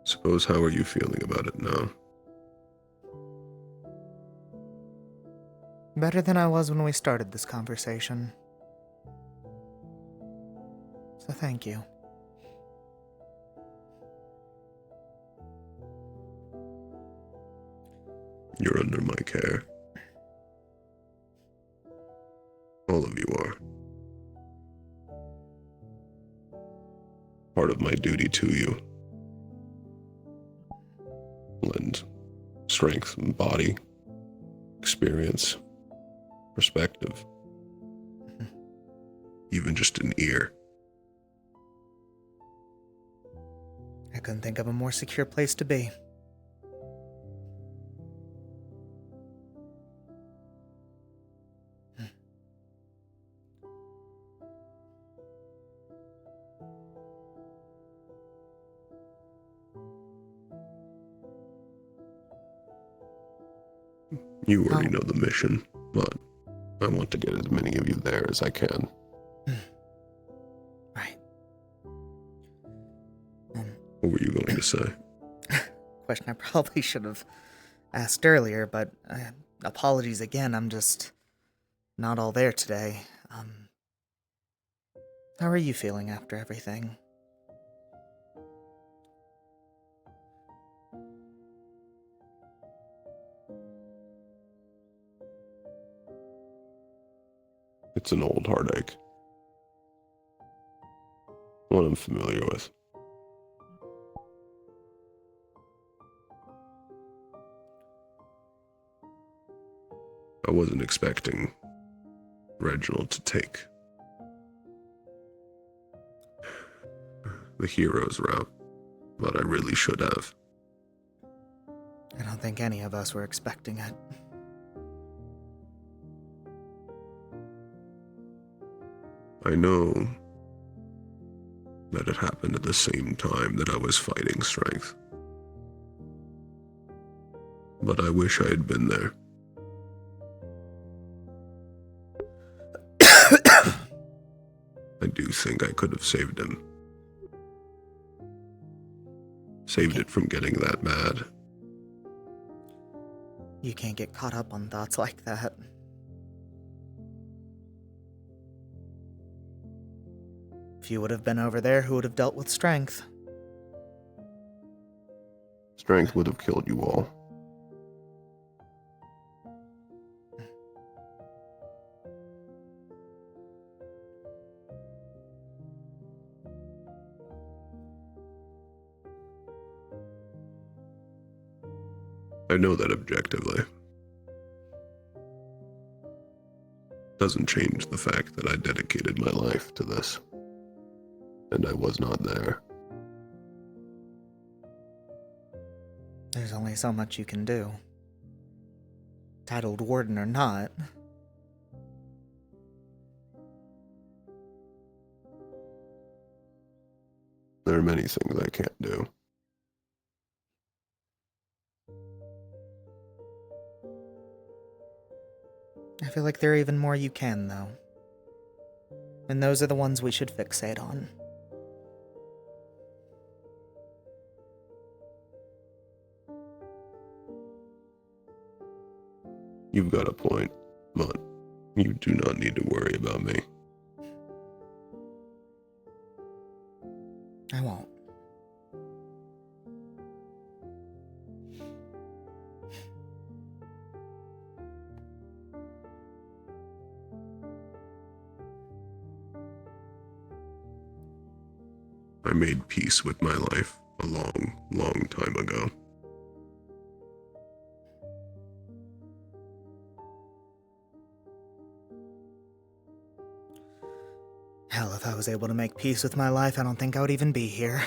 Suppose, how are you feeling about it now? Better than I was when we started this conversation. So thank you. You're under my care. All of you are. Part of my duty to you. Lend strength and body, experience, perspective, even just an ear. I couldn't think of a more secure place to be. You already know the mission, but I want to get as many of you there as I can. Right. What were you going to say? Question I probably should have asked earlier, but apologies again, I'm just not all there today. How are you feeling after everything? It's an old heartache. One I'm familiar with. I wasn't expecting Reginald to take the hero's route, but I really should have. I don't think any of us were expecting it. I know that it happened at the same time that I was fighting strength. But I wish I had been there. I do think I could have saved him. Saved it from getting that bad. You can't get caught up on thoughts like that. If you would have been over there, who would have dealt with strength? Strength would have killed you all. I know that objectively. Doesn't change the fact that I dedicated my life to this. And I was not there. There's only so much you can do. Titled warden or not. There are many things I can't do. I feel like there are even more you can, though. And those are the ones we should fixate on. You've got a point, but you do not need to worry about me. I won't. I made peace with my life a long, long time ago. Hell, if I was able to make peace with my life, I don't think I would even be here.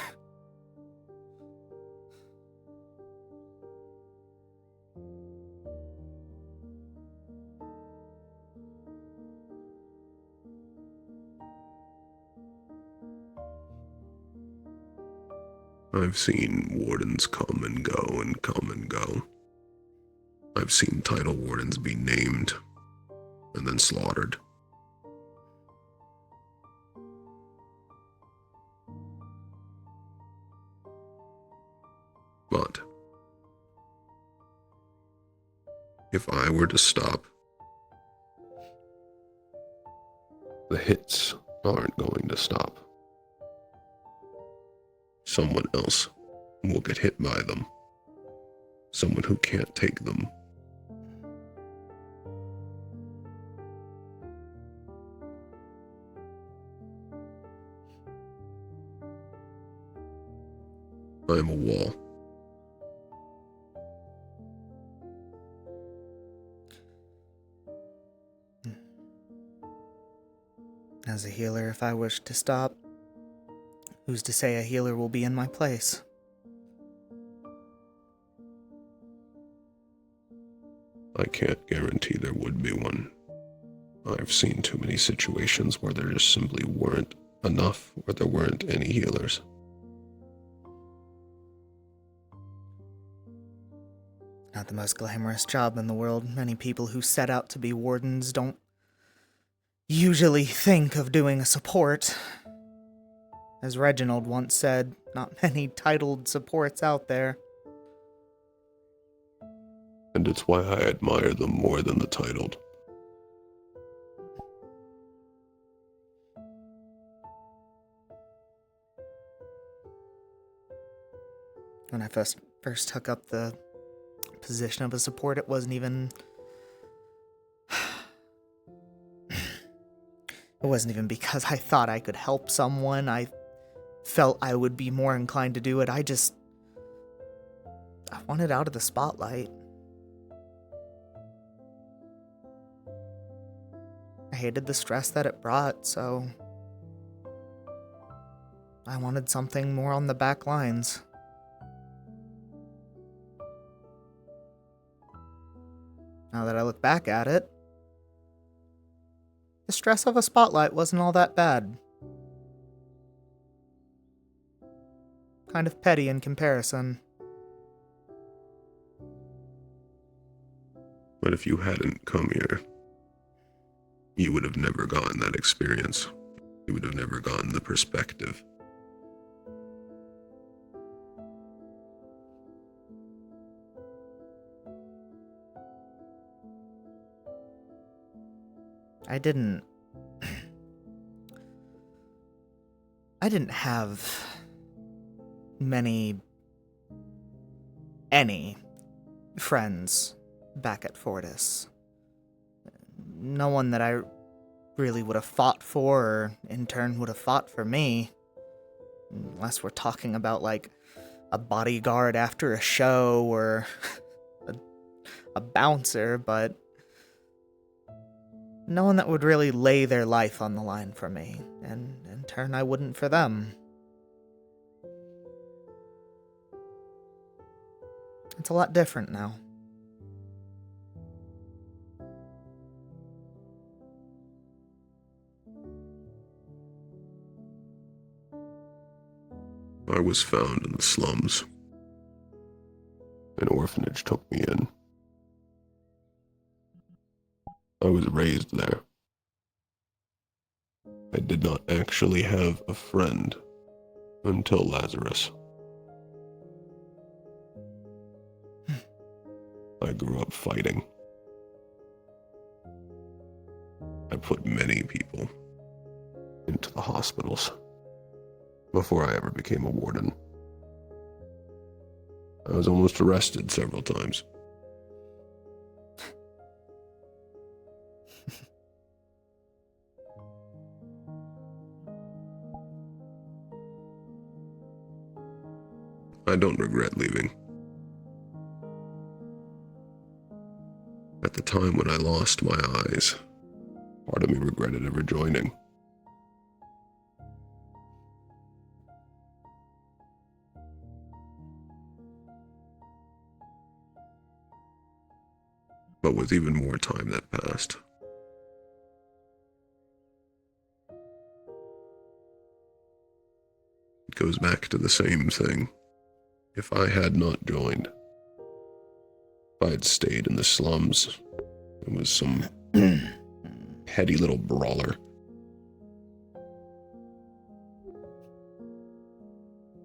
I've seen wardens come and go and come and go. I've seen title wardens be named and then slaughtered. But if I were to stop, the hits aren't going to stop. Someone else will get hit by them. Someone who can't take them. I'm a wall. As a healer, if I wish to stop, who's to say a healer will be in my place? I can't guarantee there would be one. I've seen too many situations where there just simply weren't enough, or there weren't any healers. Not the most glamorous job in the world. Many people who set out to be wardens don't usually think of doing a support. As Reginald once said, not many titled supports out there. And it's why I admire them more than the titled. When I first took up the position of a support, it wasn't even... It wasn't even because I thought I could help someone. I felt I would be more inclined to do it. I wanted out of the spotlight. I hated the stress that it brought, so I wanted something more on the back lines. Now that I look back at it, the stress of a spotlight wasn't all that bad. Kind of petty in comparison. But if you hadn't come here, you would have never gotten that experience. You would have never gotten the perspective. I didn't have any friends back at Fortis. No one that I really would have fought for, or in turn would have fought for me. Unless we're talking about, like, a bodyguard after a show, or a a bouncer, but no one that would really lay their life on the line for me, and in turn I wouldn't for them. It's a lot different now. I was found in the slums. An orphanage took me in. I was raised there. I did not actually have a friend until Lazarus. I grew up fighting. I put many people into the hospitals before I ever became a warden. I was almost arrested several times. I don't regret leaving. At the time when I lost my eyes, part of me regretted ever joining. But with even more time that passed, it goes back to the same thing. If I had not joined, if I had stayed in the slums, it was some petty little brawler,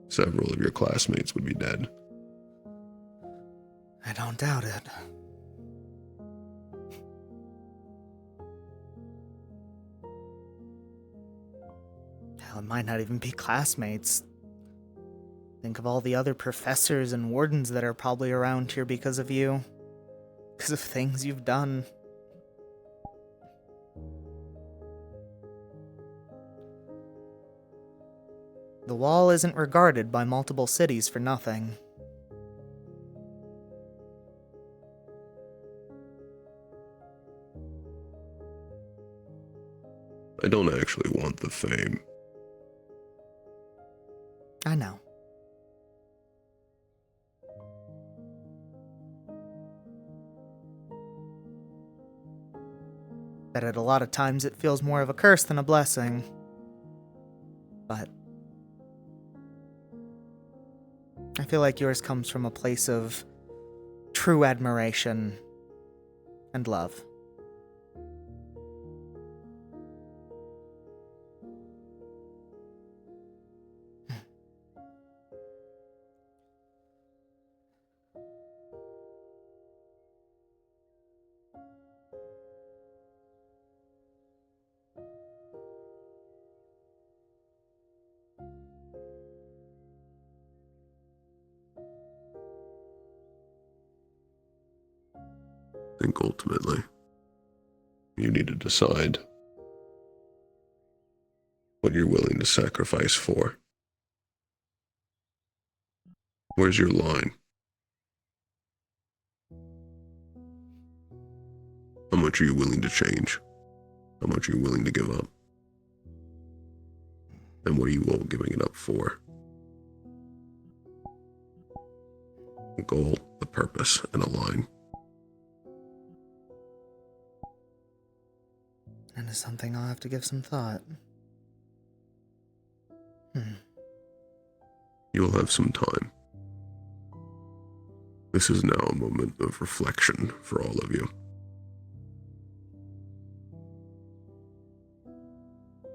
several of your classmates would be dead. I don't doubt it. Hell, it might not even be classmates. Think of all the other professors and wardens that are probably around here because of you. Because of things you've done. The wall isn't regarded by multiple cities for nothing. I don't actually want the fame. I know. But at a lot of times it feels more of a curse than a blessing. But I feel like yours comes from a place of true admiration and love. I think ultimately, you need to decide what you're willing to sacrifice for. Where's your line? How much are you willing to change? How much are you willing to give up? And what are you all giving it up for? A goal, a purpose, and a line. That is something I'll have to give some thought. You'll have some time. This is now a moment of reflection for all of you.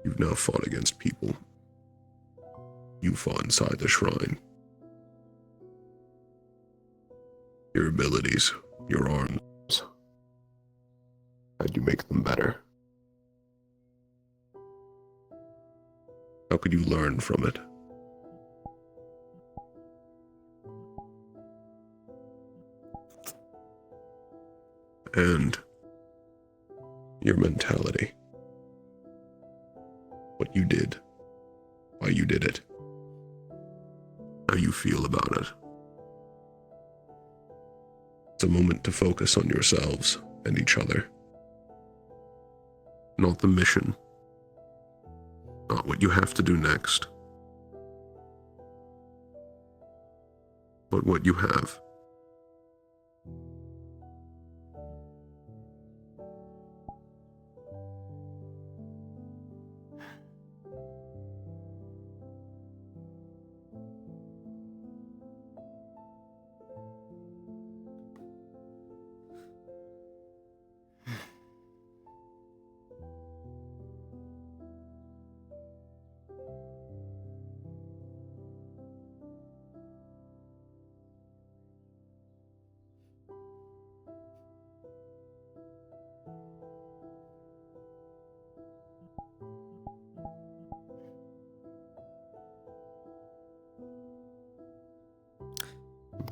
You've now fought against people. You fought inside the shrine. Your abilities, your arms. How'd you make them better? How could you learn from it? And your mentality. What you did. Why you did it. How you feel about it. It's a moment to focus on yourselves and each other. Not the mission. Not what you have to do next. But what you have.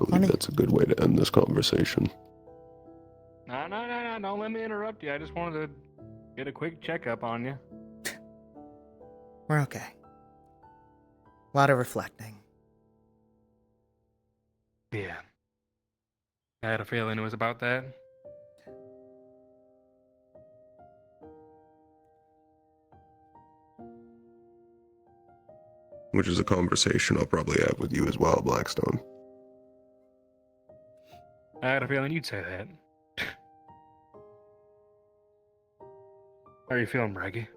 I believe that's a good way to end this conversation. No, don't let me interrupt you. I just wanted to get a quick checkup on you. We're okay. A lot of reflecting. Yeah. I had a feeling it was about that. Which is a conversation I'll probably have with you as well, Blackstone. I had a feeling you'd say that. How are you feeling, Braggy?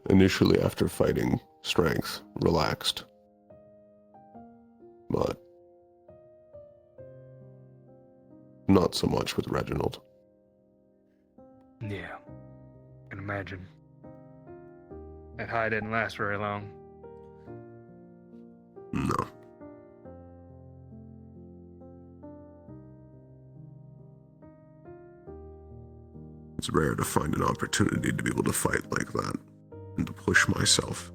Initially, after fighting strength, relaxed. But not so much with Reginald. Yeah. I can imagine. That high didn't last very long. No. It's rare to find an opportunity to be able to fight like that and to push myself.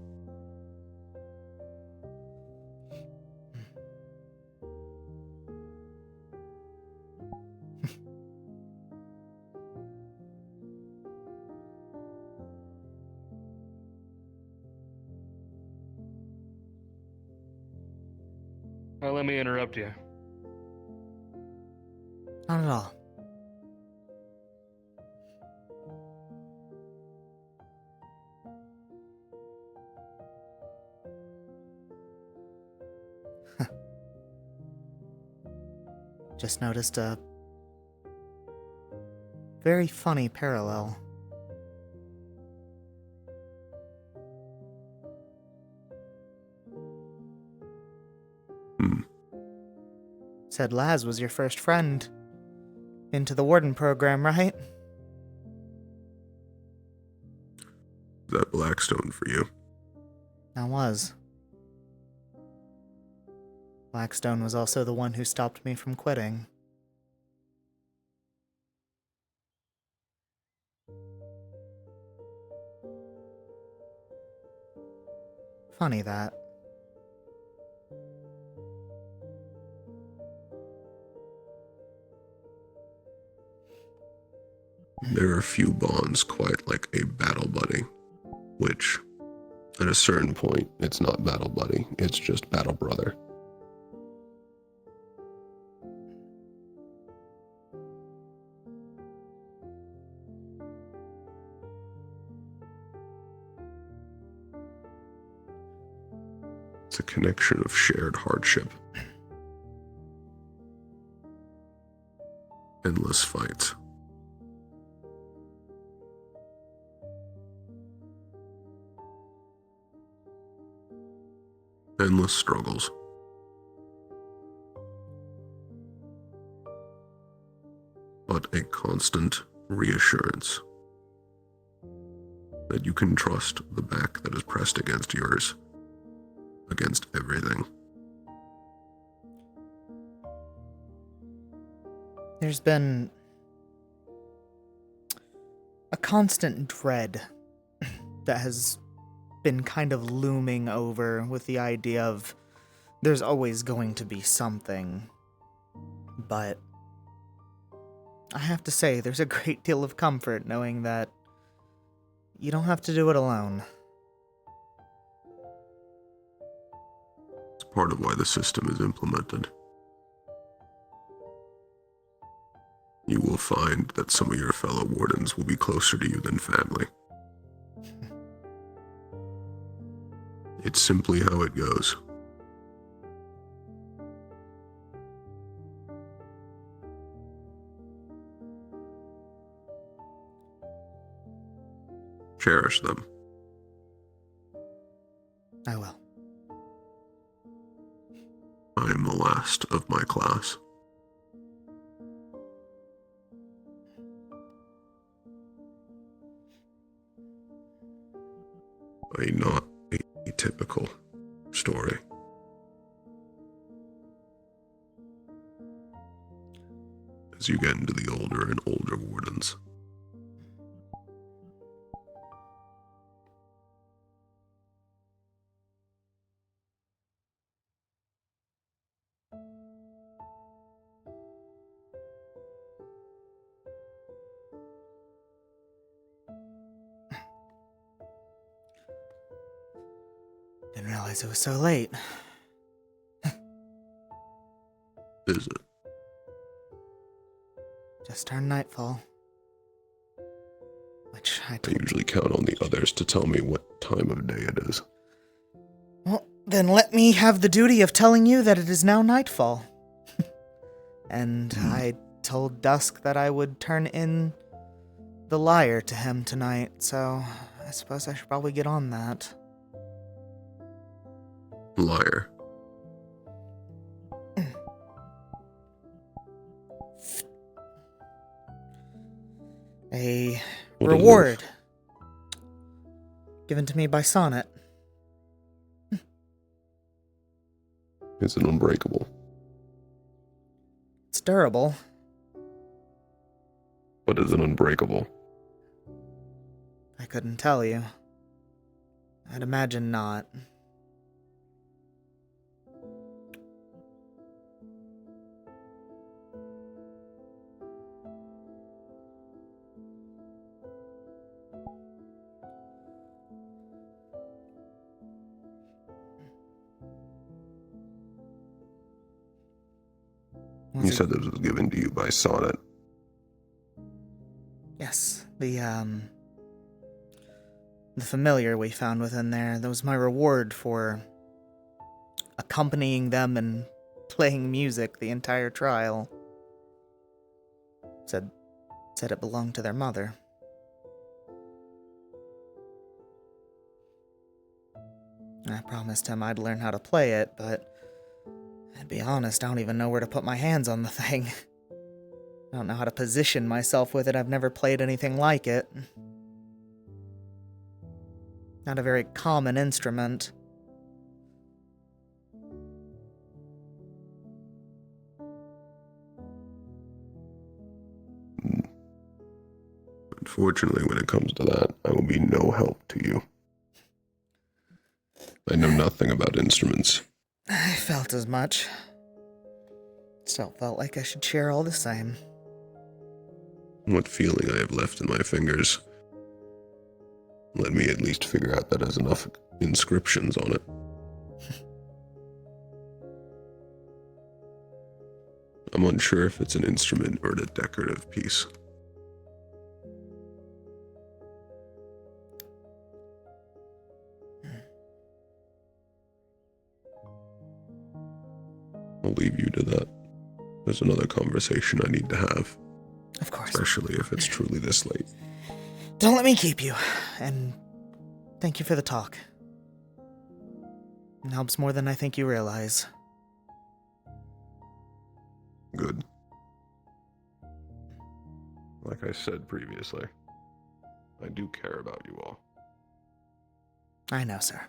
Well, let me interrupt you. Not at all. Just noticed a very funny parallel. Said Laz was your first friend into the Warden program, right? Is that Blackstone for you? I was. Blackstone was also the one who stopped me from quitting. Funny that. There are few bonds quite like a battle buddy, which, at a certain point, it's not battle buddy, it's just battle brother. It's a connection of shared hardship. Endless fights. Endless struggles. But a constant reassurance that you can trust the back that is pressed against yours, against everything. There's been a constant dread that has been kind of looming over with the idea of there's always going to be something. But I have to say, there's a great deal of comfort knowing that you don't have to do it alone. It's part of why the system is implemented. You will find that some of your fellow wardens will be closer to you than family. It's simply how it goes. Cherish them. I will. I am the last of my class. A not a typical story. As you get into the older and older wardens, Didn't realize it was so late. is it? Just turned nightfall. Which I usually count on the others to tell me what time of day it is. Well, then let me have the duty of telling you that it is now nightfall. And I told Dusk that I would turn in the lyre to him tonight, so I suppose I should probably get on that. Liar. A What reward given to me by Sonnet. Is it unbreakable? It's durable. But is it unbreakable? I couldn't tell you. I'd imagine not. You said this was given to you by Sonnet. Yes, the familiar we found within there. That was my reward for accompanying them and playing music the entire trial. Said it belonged to their mother. I promised him I'd learn how to play it, but to be honest, I don't even know where to put my hands on the thing. I don't know how to position myself with it. I've never played anything like it. Not a very common instrument. Unfortunately, when it comes to that, I will be no help to you. I know nothing about instruments. I felt as much. Still felt like I should share all the same. What feeling I have left in my fingers. Let me at least figure out that has enough inscriptions on it. I'm unsure if it's an instrument or a decorative piece. I'll leave you to that. There's another conversation I need to have. Of course. Especially if it's truly this late. Don't let me keep you. And thank you for the talk. It helps more than I think you realize. Good. Like I said previously, I do care about you all. I know, sir.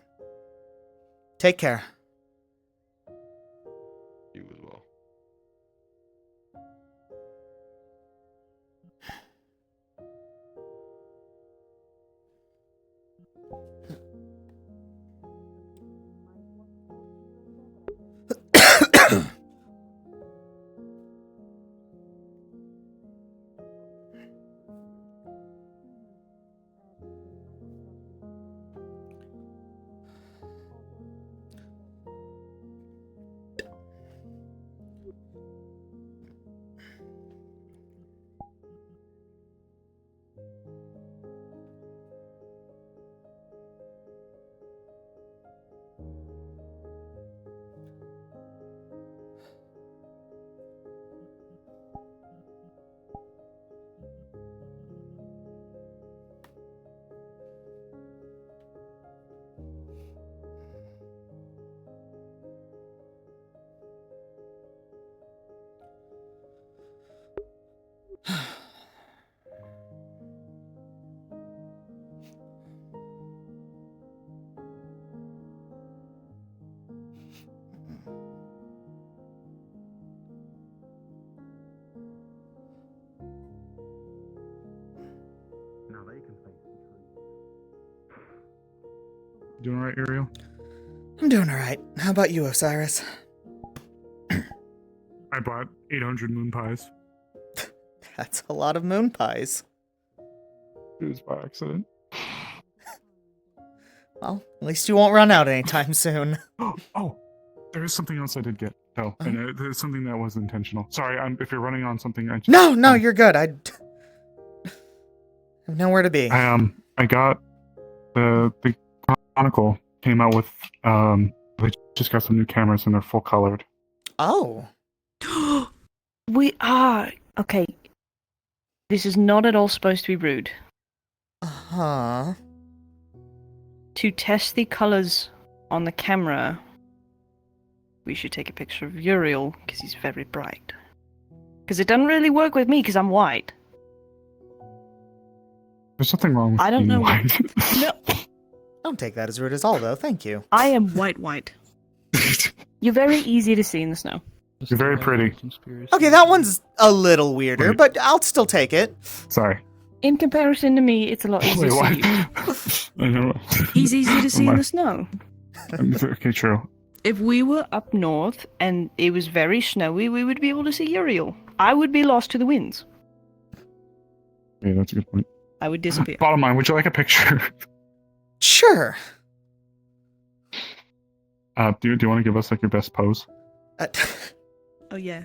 Take care. You as well. Doing all right, Uriel? I'm doing alright. How about you, Osiris? I bought 800 moon pies. That's a lot of moon pies. It was by accident. Well, at least you won't run out anytime soon. Oh, there is something else I did get. Oh, and there's something that was intentional. Sorry, if you're running on something, I just, No, you're good. I have nowhere to be. I got the Chronicle came out with they just got some new cameras and they're full colored. Oh. We are okay. This is not at all supposed to be rude. Uh-huh. To test the colors on the camera, we should take a picture of Uriel because he's very bright. Because it doesn't really work with me because I'm white. There's something wrong with I don't being know. white. No, Don't take that as rude as all, though. Thank you. I am white. You're very easy to see in the snow. You're very pretty. Okay, that one's a little weirder, but I'll still take it. Sorry. In comparison to me, it's a lot easier to see you. I know. He's easy to see in the snow. Okay, true. If we were up north and it was very snowy, we would be able to see Uriel. I would be lost to the winds. Yeah, that's a good point. I would disappear. Bottom line, would you like a picture? Sure. Do you want to give us like your best pose? Oh yeah.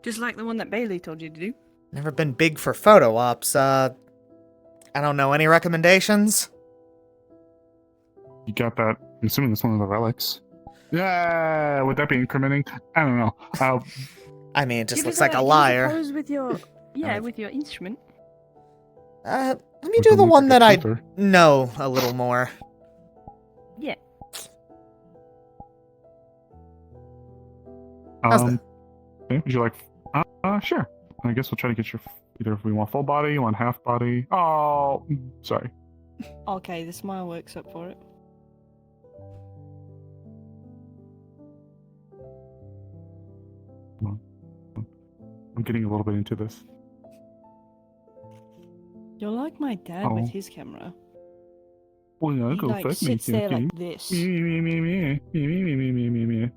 Just like the one that Bailey told you to do. Never been big for photo ops. I don't know. Any recommendations? You got that? I'm assuming that's one of the relics. Yeah, would that be incriminating? I don't know. I mean, it just Give looks us like a liar. Pose with your, with your instrument. Let me do the one that I know a little more. Yeah. Okay, would you like? Sure. I guess we'll try to get your either if we want full body, you want half body. Oh, sorry. Okay, the smile works up for it. Come on. I'm getting a little bit into this. You're like my dad with his camera. Well, yeah, He go like fuck me. sits there like this. Me.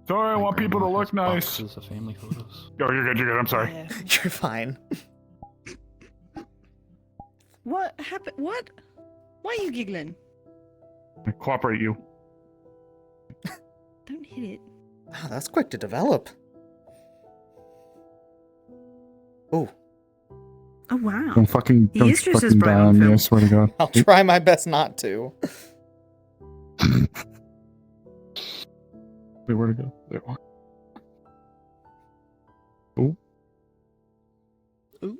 Sorry, I want people to look nice. Boxes of family photos. Oh, you're good. I'm sorry. Yeah. You're fine. What happened? What? Why are you giggling? I cooperate you. Don't hit it. Wow, that's quick to develop. Ooh. Oh wow. Don't fucking is just as bright on down. film. Yeah, I swear to God. I'll try my best not to. Wait, where to go? There. Ooh. Ooh.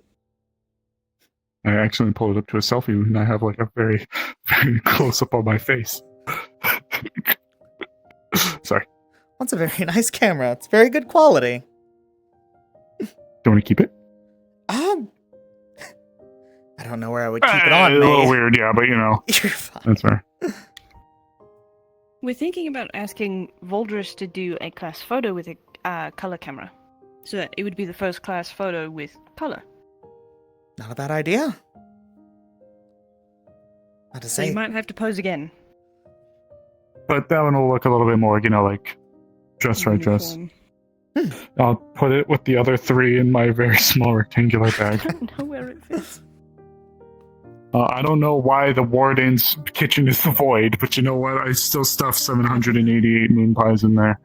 I accidentally pulled it up to a selfie, and I have like a very, very close up on my face. Sorry. That's a very nice camera. It's very good quality. Do you want to keep it? I don't know where I would keep it on A me. little weird, yeah, but you know. You're fine. That's fair. We're thinking about asking Voldris to do a class photo with a color camera. So that it would be the first class photo with color. Not a bad idea. Not to So say. you might have to pose again. But that one will look a little bit more, like just right dress. Uniform. I'll put it with the other three in my very small rectangular bag. I don't know where it fits. I don't know why the warden's kitchen is the void, but you know what? I still stuffed 788 moon pies in there.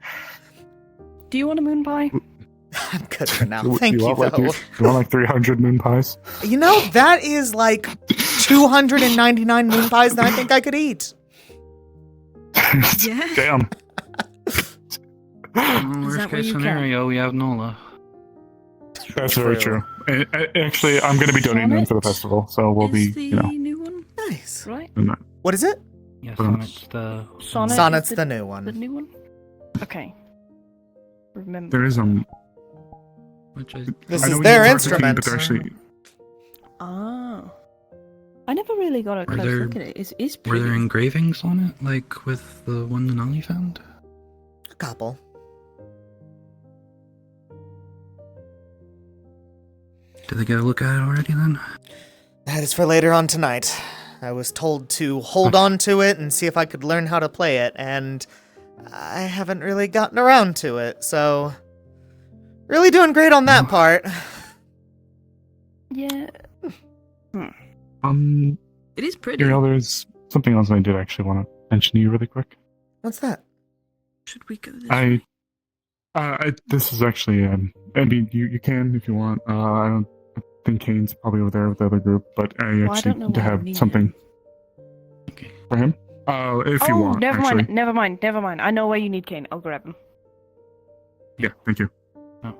Do you want a moon pie? I'm good for now. Do Thank you, want, like, though. you want like 300 moon pies? You know, that is like 299 moon pies that I think I could eat. Yeah. Damn. Worst case scenario, we have Nola. That's very true. Actually, I'm going to be donating them for the festival, so we'll be, the you know. new one? Nice. Right? What is it? Yeah, Sonnet's the... Sonnet's the new one. The new one? Okay. Remember. There is Which is... This I know is we their use marketing, instrument. But they're actually... Oh. I never really got a close look at it. It's Were pretty. there engravings on it, like with the one Denali found? A couple. Did they get a look at it already then? That is for later on tonight. I was told to hold on to it and see if I could learn how to play it, and I haven't really gotten around to it, so... Really doing great on that part. Yeah. It is pretty. Yuriel, there's something else I did actually want to mention to you really quick. What's that? Should we go this way? This is actually, I mean, you can if you want. I think Kane's probably over there with the other group, but I actually need to have something for him. If you want, never actually. mind. Never mind. I know where you need Kane. I'll grab him. Yeah, thank you.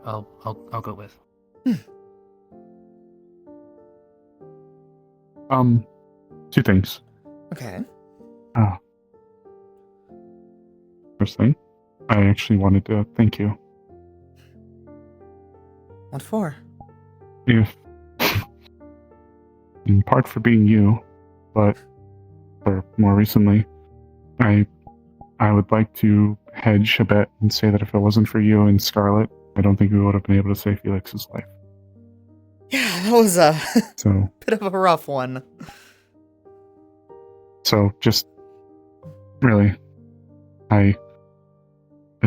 I'll go with. Two things. Okay. First thing, I actually wanted to thank you. What for? If, in part for being you, but for more recently, I would like to hedge a bet and say that if it wasn't for you and Scarlet, I don't think we would have been able to save Felix's life. Yeah, that was a So, bit of a rough one. so just really, I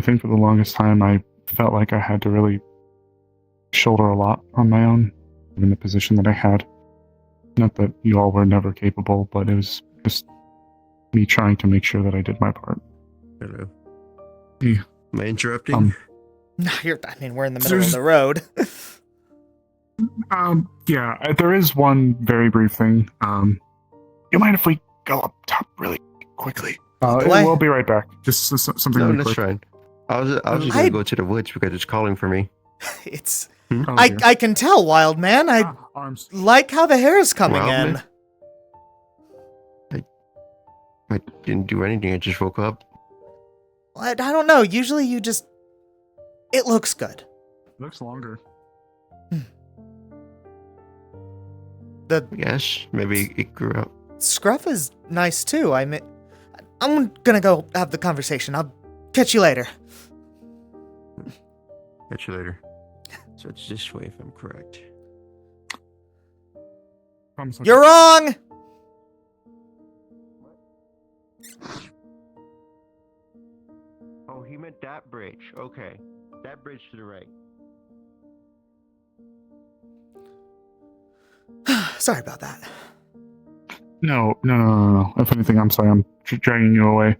think for the longest time I felt like I had to really shoulder a lot on my own in the position that I had. Not that you all were never capable, but it was just me trying to make sure that I did my part. Hello. Yeah. Am I interrupting? No, we're in the middle of the road. Yeah, there is one very brief thing. You mind if we go up top really quickly? We'll be right back. Just something No, really that's quick. fine. I was just gonna go to the woods because it's calling for me. It's... Oh, I can tell, Wild Man. I like how the hair is coming Wild in. Man? I didn't do anything. I just woke up. I don't know. Usually you just... It looks good. Looks longer. Yes, maybe it grew up. Scruff is nice too. I'm gonna go have the conversation. I'll catch you later. Catch you later. So it's this way, if I'm correct. You're wrong! Oh, he meant that bridge. Okay. That bridge to the right. Sorry about that. No. If anything, I'm sorry. I'm dragging you away.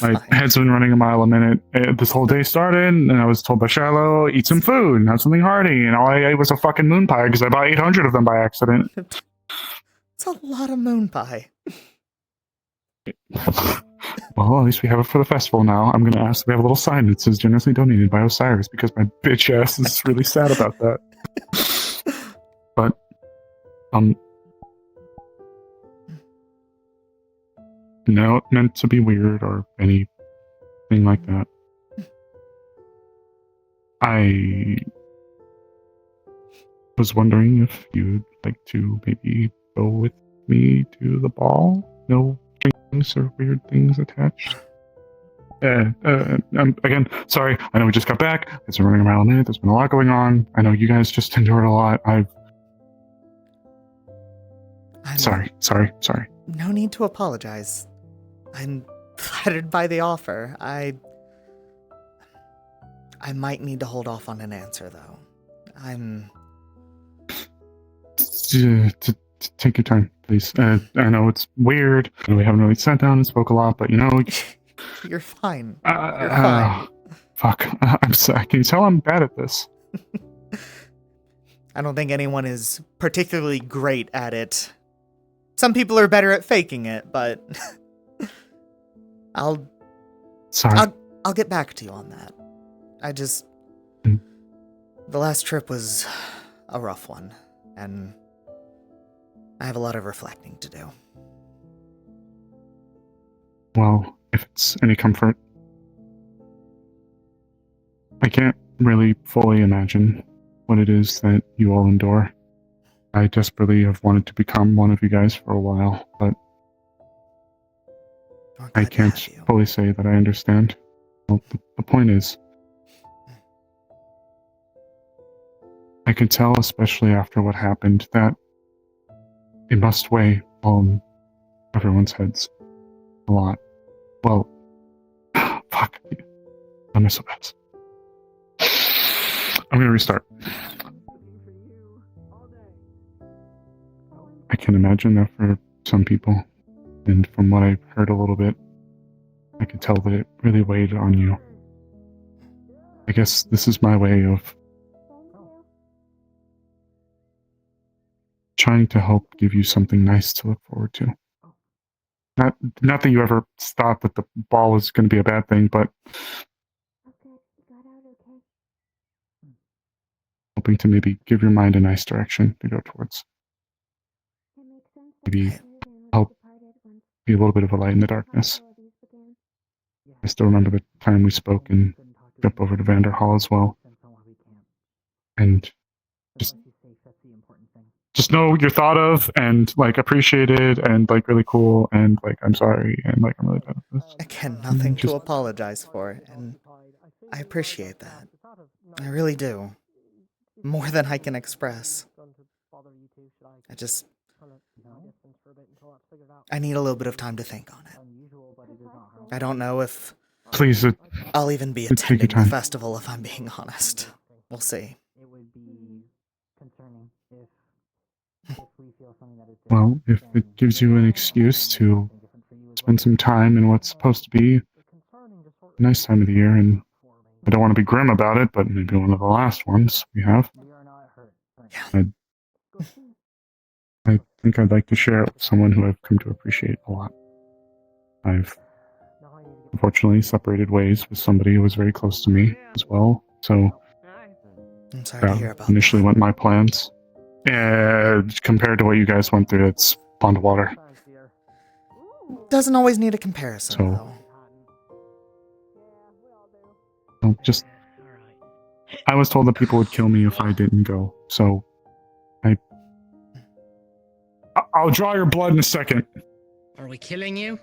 My head's been running a mile a minute. This whole day started, and I was told by Shiloh, eat some food and have something hearty, and all I ate was a fucking moon pie because I bought 800 of them by accident. It's a lot of moon pie. Well, at least we have it for the festival now. I'm going to ask that we have a little sign that says generously donated by Osiris because my bitch ass is really sad about that. But, not meant to be weird or anything like that. I was wondering if you'd like to maybe go with me to the ball? No strings or weird things attached? Again, sorry, I know we just got back. It's been running around a minute. There's been a lot going on. I know you guys just endured a lot. Sorry. No need to apologize. I'm flattered by the offer. I might need to hold off on an answer, though. Take your time, please. I know it's weird. We haven't really sat down and spoke a lot, but You're fine. You're fine. Fuck. I'm sorry. Can you tell I'm bad at this? I don't think anyone is particularly great at it. Some people are better at faking it, but I'll get back to you on that. The last trip was a rough one, and I have a lot of reflecting to do. Well, if it's any comfort, I can't really fully imagine what it is that you all endure. I desperately have wanted to become one of you guys for a while, but I can't fully say that I understand. Well, the point is, I can tell, especially after what happened, that it must weigh on everyone's heads a lot. Well, fuck. I miss so bad. I'm gonna restart. I can imagine that for some people, and from what I've heard a little bit, I could tell that it really weighed on you. I guess this is my way of trying to help give you something nice to look forward to. Not that you ever thought that the ball was going to be a bad thing, but hoping to maybe give your mind a nice direction to go towards. Maybe help be a little bit of a light in the darkness. I still remember the time we spoke and up over to Vanderhall as well. And just know you're thought of and like appreciated and like really cool and like I'm sorry and like I'm really bad at this. Again, nothing to apologize for, and I appreciate that. I really do. More than I can express. I need a little bit of time to think on it. I don't know if Please, I'll even be take your attending the time. festival if I'm being honest. We'll see. Well, if it gives you an excuse to spend some time in what's supposed to be a nice time of the year, and I don't want to be grim about it, but maybe one of the last ones we have. I think I'd like to share it with someone who I've come to appreciate a lot. I've unfortunately separated ways with somebody who was very close to me as well, so I'm sorry to hear about initially went my plans. And compared to what you guys went through, it's pond of water. Doesn't always need a comparison, though. Just, I was told that people would kill me if I didn't go, so I'll draw your blood in a second. Are we killing you?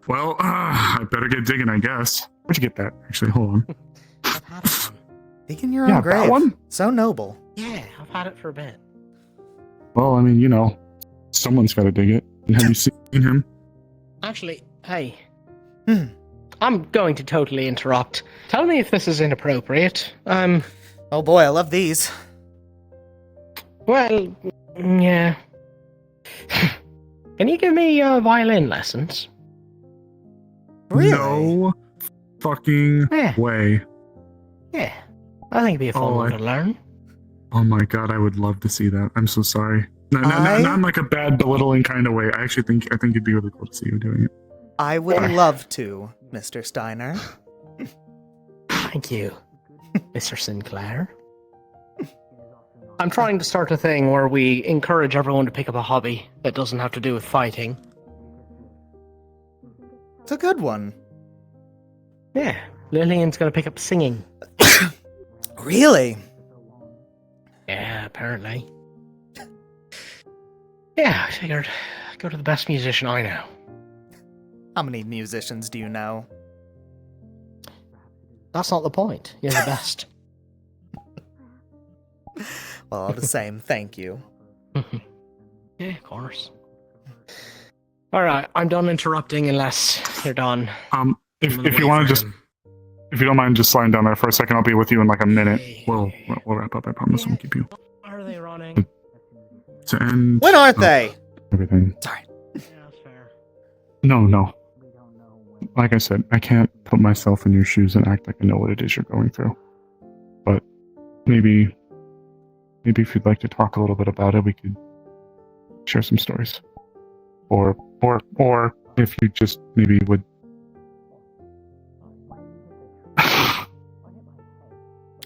Well, I better get digging, I guess. Where'd you get that? Actually, hold on. I've had it. Digging your own Yeah, grave. that one? So noble. Yeah, I've had it for a bit. Well, I mean, you know, someone's got to dig it. And have you seen him? Actually, hey. I'm going to totally interrupt. Tell me if this is inappropriate. Oh boy, I love these. Well, yeah. Can you give me violin lessons? Really? No fucking way. Yeah. I think it'd be a fun one to learn. Oh my god, I would love to see that. I'm so sorry. Not in like a bad belittling kind of way. I think it'd be really cool to see you doing it. I would love to, Mr. Steiner. Thank you, Mr. Sinclair. I'm trying to start a thing where we encourage everyone to pick up a hobby that doesn't have to do with fighting. It's a good one. Yeah, Lillian's gonna pick up singing. Really? Yeah, apparently. Yeah, I figured I'd go to the best musician I know. How many musicians do you know? That's not the point. You're the best. Well, all the same, thank you. Yeah, of course. Alright, I'm done interrupting unless you're done. If you want to just, if you don't mind just sliding down there for a second, I'll be with you in like a minute. We'll wrap up, I promise. We'll keep you. Are they running? To end. When aren't they? Everything. Sorry. Yeah, that's fair. No. Like I said, I can't put myself in your shoes and act like I know what it is you're going through. But maybe if you'd like to talk a little bit about it, we could share some stories. Or if you just maybe would.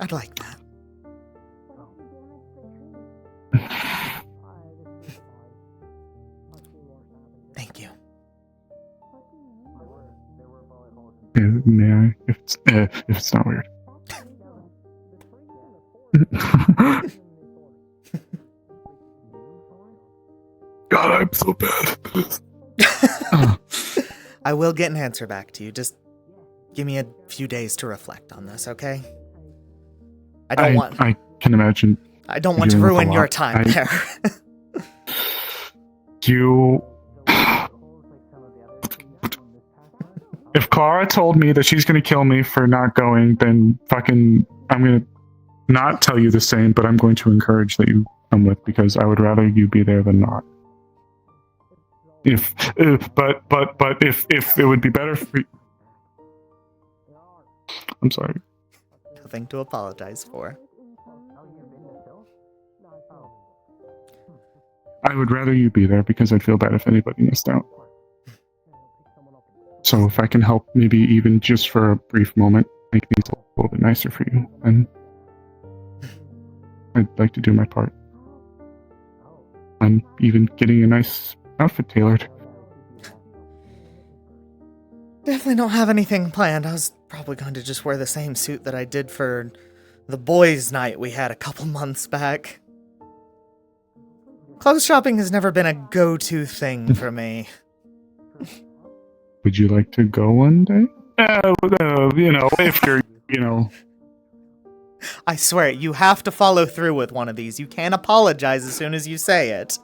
I'd like that. Thank you. Yeah, may I? If it's not weird. God, I'm so bad. I will get an answer back to you. Just give me a few days to reflect on this, okay? I can imagine I don't want to ruin your time there. If Clara told me that she's gonna kill me for not going, then fucking I'm gonna not tell you the same, but I'm going to encourage that you come with because I would rather you be there than not. But if it would be better for you. I'm sorry. Nothing to apologize for. I would rather you be there because I'd feel bad if anybody missed out. So if I can help, maybe even just for a brief moment, make things a little bit nicer for you, then I'd like to do my part. I'm even getting a nice outfit tailored. Definitely don't have anything planned. I was probably going to just wear the same suit that I did for the boys' night we had a couple months back. Clothes shopping has never been a go-to thing for me. Would you like to go one day? If you're, I swear, you have to follow through with one of these. You can't apologize as soon as you say it.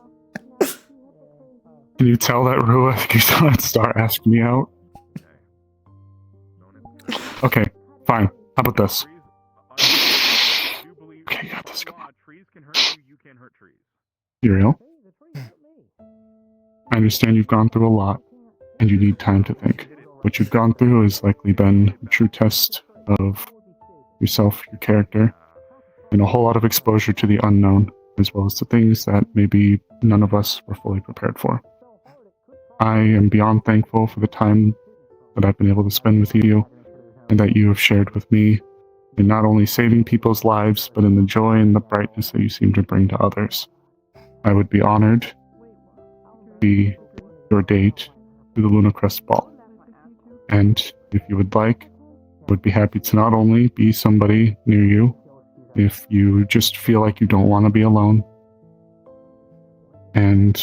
Can you tell that Rua keeps on to start asking me out? Okay, fine. How about this? Okay, you got this. Come on. Yuriel? I understand you've gone through a lot, and you need time to think. What you've gone through has likely been a true test of yourself, your character, and a whole lot of exposure to the unknown, as well as to things that maybe none of us were fully prepared for. I am beyond thankful for the time that I've been able to spend with you, and that you have shared with me, in not only saving people's lives, but in the joy and the brightness that you seem to bring to others. I would be honored to be your date to the Luna Crest Ball. And if you would like, I would be happy to not only be somebody near you, if you just feel like you don't want to be alone. And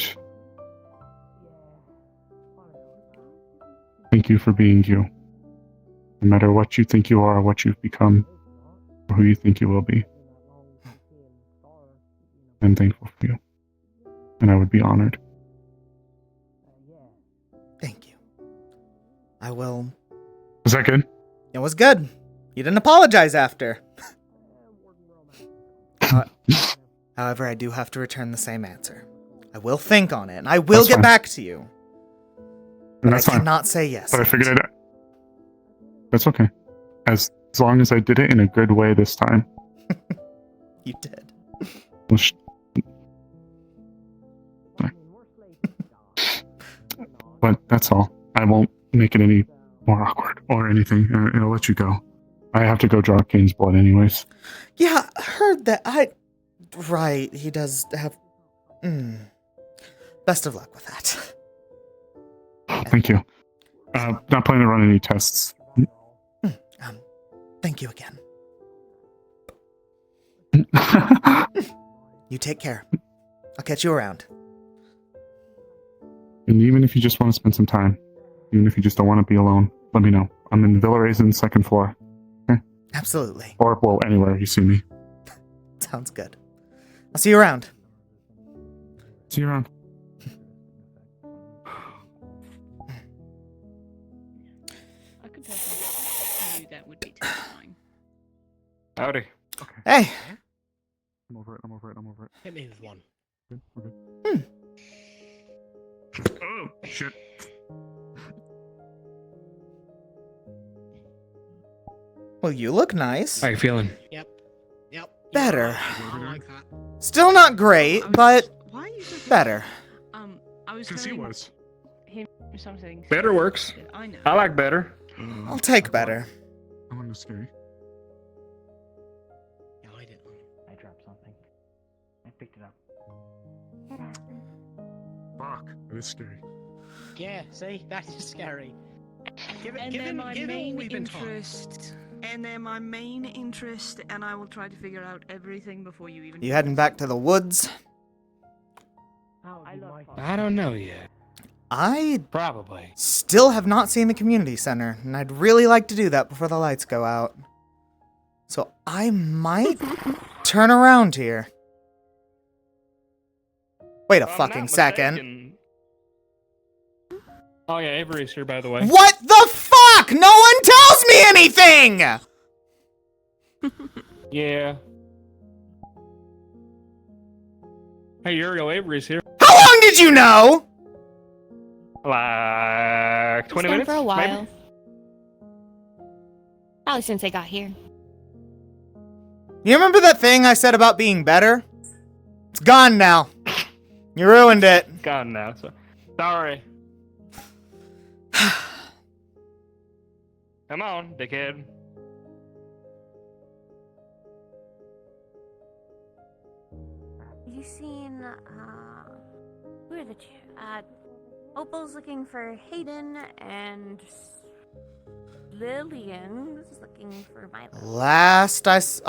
thank you for being you. No matter what you think you are, what you've become, or who you think you will be. I'm thankful for you. And I would be honored. Thank you. I will... Was that good? It was good. You didn't apologize after. However, I do have to return the same answer. I will think on it, and I will get back to you. But I cannot say yes. But I figured it out. That's okay. As long as I did it in a good way this time. You did. Well, but that's all. I won't make it any more awkward or anything. I'll let you go. I have to go draw Kane's blood anyways. Yeah, I heard that. Right, he does have... Best of luck with that. Thank you. Not planning to run any tests. Thank you again. You take care. I'll catch you around. And even if you just want to spend some time, even if you just don't want to be alone, let me know. I'm in Villa Raisin's second floor. Okay? Absolutely. Or, well, anywhere you see me. Sounds good. I'll see you around. See you around. I could definitely do that would be terrifying. Howdy. Okay. Hey. I'm over it. Hit me with one. Good, we're good. Oh, shit. Well, you look nice. How you feeling? Yep. Better. I like that. Still not great, but better. I was Because he was. him something. Better works. I know. I like better. I'll take better. I want to scary. No, I didn't. I dropped something. I picked it up. Fuck, that is scary. Yeah, see? That is scary. And they're my main interest. And they're my main interest, and I will try to figure out everything before you even... You heading back to the woods? I don't know yet. I Probably. still have not seen the community center, and I'd really like to do that before the lights go out. So I might turn around here. Wait a If I'm fucking not second. mistaken- Oh yeah, Avery's here, by the way. What the fuck? No one tells me anything! Yeah. Hey, Yuriel, Avery's here. How long did you know? Like 20 It's been minutes? for a while. maybe? Probably since I got here. You remember that thing I said about being better? It's gone now. You ruined it. Gone now, so. Sorry. Come on, dickhead. You seen, who are the two? Opal's looking for Hayden, and Lillian's looking for Milo.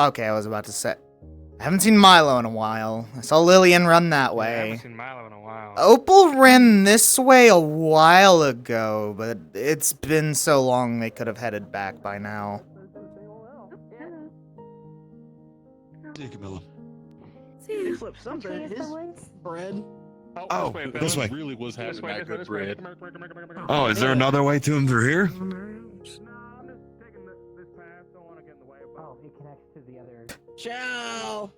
Okay, I was about to say. I haven't seen Milo in a while. I saw Lillian run that I way. haven't seen Milo in a while. Opal ran this way a while ago, but it's been so long they could have headed back by now. See, Camilla. He flipped something. His bread. Oh, this way. Really was having that good bread. Oh, is there another way to him through here? Oh, it connects to the other. Ciao.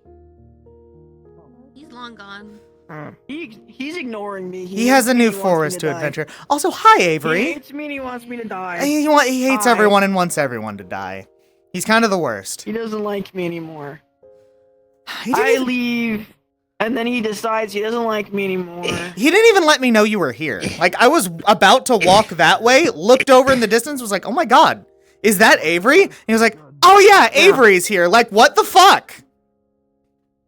He's long gone. He's ignoring me. He has a new wants me forest to die. adventure. Also, hi, He Avery. hates me and he wants me to die. He hates Hi. everyone and wants everyone to die. He's kind of the worst. He doesn't like me anymore. He didn't I even- leave, and then he decides he doesn't like me anymore. He didn't even let me know you were here. Like, I was about to walk that way, looked over in the distance, was like, oh my god, is that Avery? And he was like, oh yeah, Avery's here. Like, what the fuck?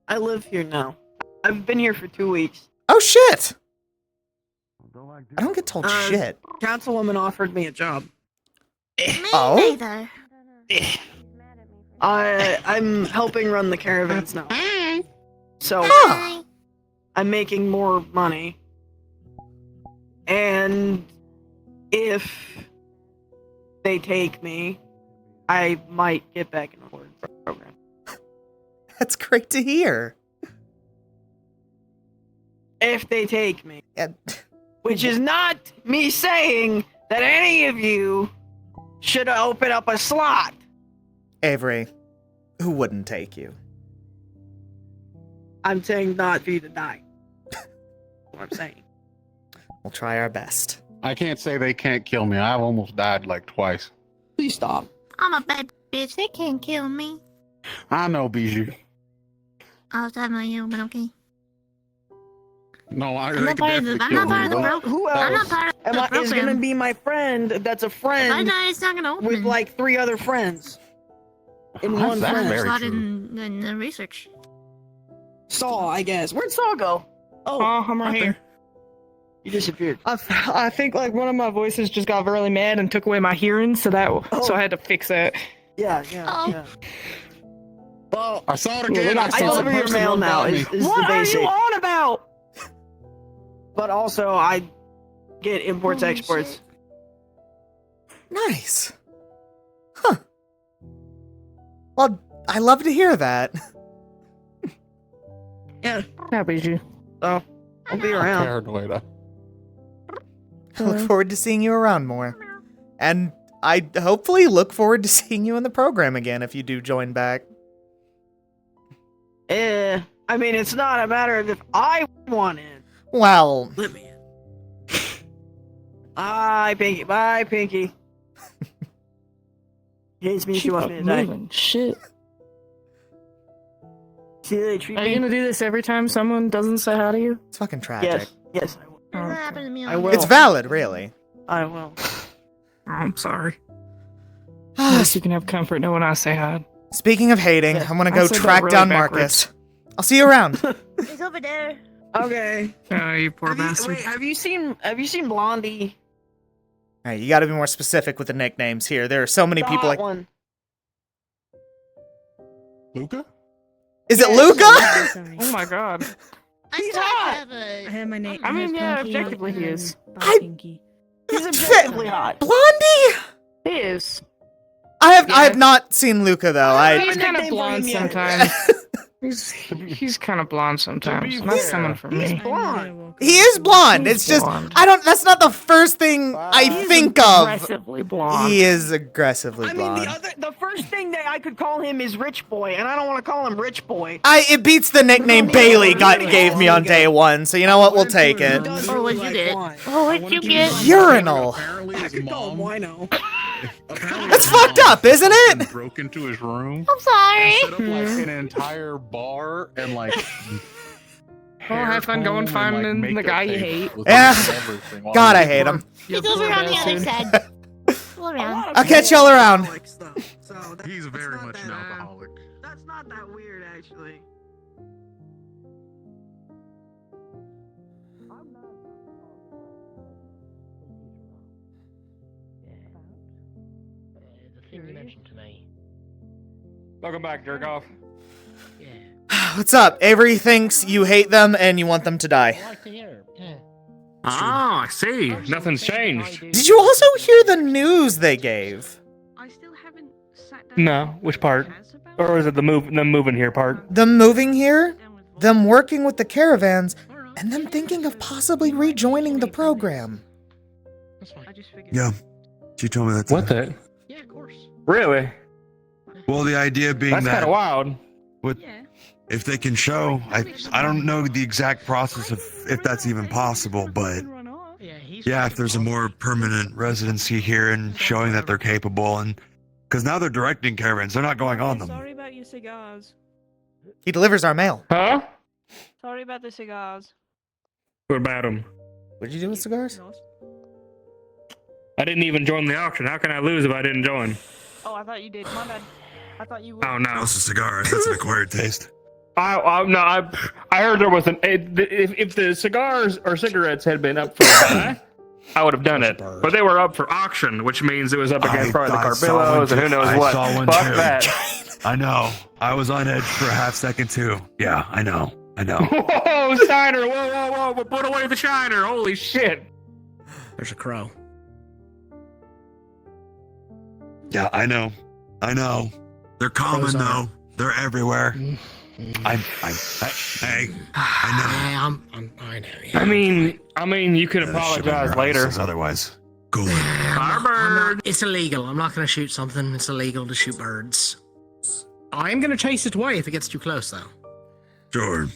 I live here now. I've been here for 2 weeks. Oh shit. I don't get told shit. Councilwoman offered me a job. Oh? Neither. I'm helping run the caravans now. So I'm making more money. And if they take me, I might get back in the Horde program. That's great to hear. If they take me. Which is not me saying that any of you should open up a slot. Avery, who wouldn't take you? I'm saying not for you to die. That's what I'm saying. We'll try our best. I can't say they can't kill me. I've almost died like twice. Please stop. I'm a bad bitch. They can't kill me. I know, Bijou. I was talking about you, but okay. No, I'm not part of the program. Who else I'm not part of the is going to program. be my friend that's a If I friend die, it's not gonna open. with like 3 other friends? In That's one very friend. true. Slot in the research. Saw, I guess. Where'd Saw go? Oh, I'm right here. You disappeared. I think like one of my voices just got really mad and took away my hearing, so I had to fix that. Yeah. Well, I saw it Yeah, again. they I got I saw deliver the your person mail run now. by me. Is What the are basic. you on about? But also, I get imports, Holy exports. shit. Nice. Huh. Well, I love to hear that. Yeah. Happy you. So, I'll be around. Paranoid. I look forward to seeing you around more. And I hopefully look forward to seeing you in the program again if you do join back. I mean, it's not a matter of if I want in. Well, Let me in. Bye, Pinky. Bye, Pinky. He hates me. She wants me to die. Moving. Shit. See, they treat Are you me. gonna do this every time someone doesn't say hi to you? it's fucking tragic. Yes, I will. That happened to me. I all will. day. It's valid, really. I will. Oh, I'm sorry. At least you can have comfort knowing when I say hi. Speaking of hating, I'm gonna go I said that track really down backwards. Marcus. I'll see you around. He's over there. Okay. Oh, you poor Have you, bastard. wait, have you seen Blondie? Hey, you gotta be more specific with the nicknames here. There are so many The people hot like. one. Luca? Is it Yeah, Luca? Oh my god. He's hot. I have my name. I mean, yeah, objectively he is. He's objectively hot. Blondie? He is. I have not seen Luca though. He's kind of nickname for blonde him yet. sometimes. He's kind of blonde sometimes. Not fair, coming for He's me. blonde. He is blonde. He's It's just blonde. I don't. That's not the first thing I He's think of. aggressively blonde. He is aggressively I mean, blonde. the first thing that I could call him is Rich Boy, and I don't want to call him Rich Boy. It beats the nickname Bailey gave me on day one. So you know what? We'll take it. Or what'd you get? Oh, what'd you get? Urinal. I could call him Wino. That's fucked up, isn't it? Broke into his room. I'm sorry. Set up like an entire bar and like. Well, have fun going finding the guy you hate. Yeah. God, I hate him. He's over on the other side. Go around. I'll catch y'all around. He's very much an alcoholic. That's not that weird, actually. The thing you mentioned to me. Welcome back, jerk off. What's up? Avery thinks you hate them and you want them to die. Ah, I see. Nothing's changed. Did you also hear the news they gave? No, which part? Or is it them moving here part? Them moving here, them working with the caravans, and them thinking of possibly rejoining the program. Yeah, she told me that. What the? Yeah, of course. Really? Well, the idea being That's that kind of wild. if they can show, I don't know the exact process of if that's even possible, but yeah, if there's a more permanent residency here and showing that they're capable, and because now they're directing caravans, they're not going on them. Sorry about your cigars. He delivers our mail. Huh? Sorry about the cigars. What about him? What did you do with cigars? I didn't even join the auction. How can I lose if I didn't join? Oh, I thought you did. My bad. I thought you would. Oh no. That's a cigar. That's an acquired taste. I heard there was if the cigars or cigarettes had been up for buy, I would have done it. But they were up for auction, which means it was up against probably the Carbillos and who knows what. Fuck that. I know. I was on edge for a half second too. Yeah, I know. Whoa, Shiner! Whoa! Put away the Shiner! Holy shit! There's a crow. Yeah, I know. They're common though. They're everywhere. Hey, I know. I mean, you could apologize later. Otherwise, cool. It's illegal. I'm not going to shoot something. It's illegal to shoot birds. I'm going to chase it away if it gets too close, though. Sure.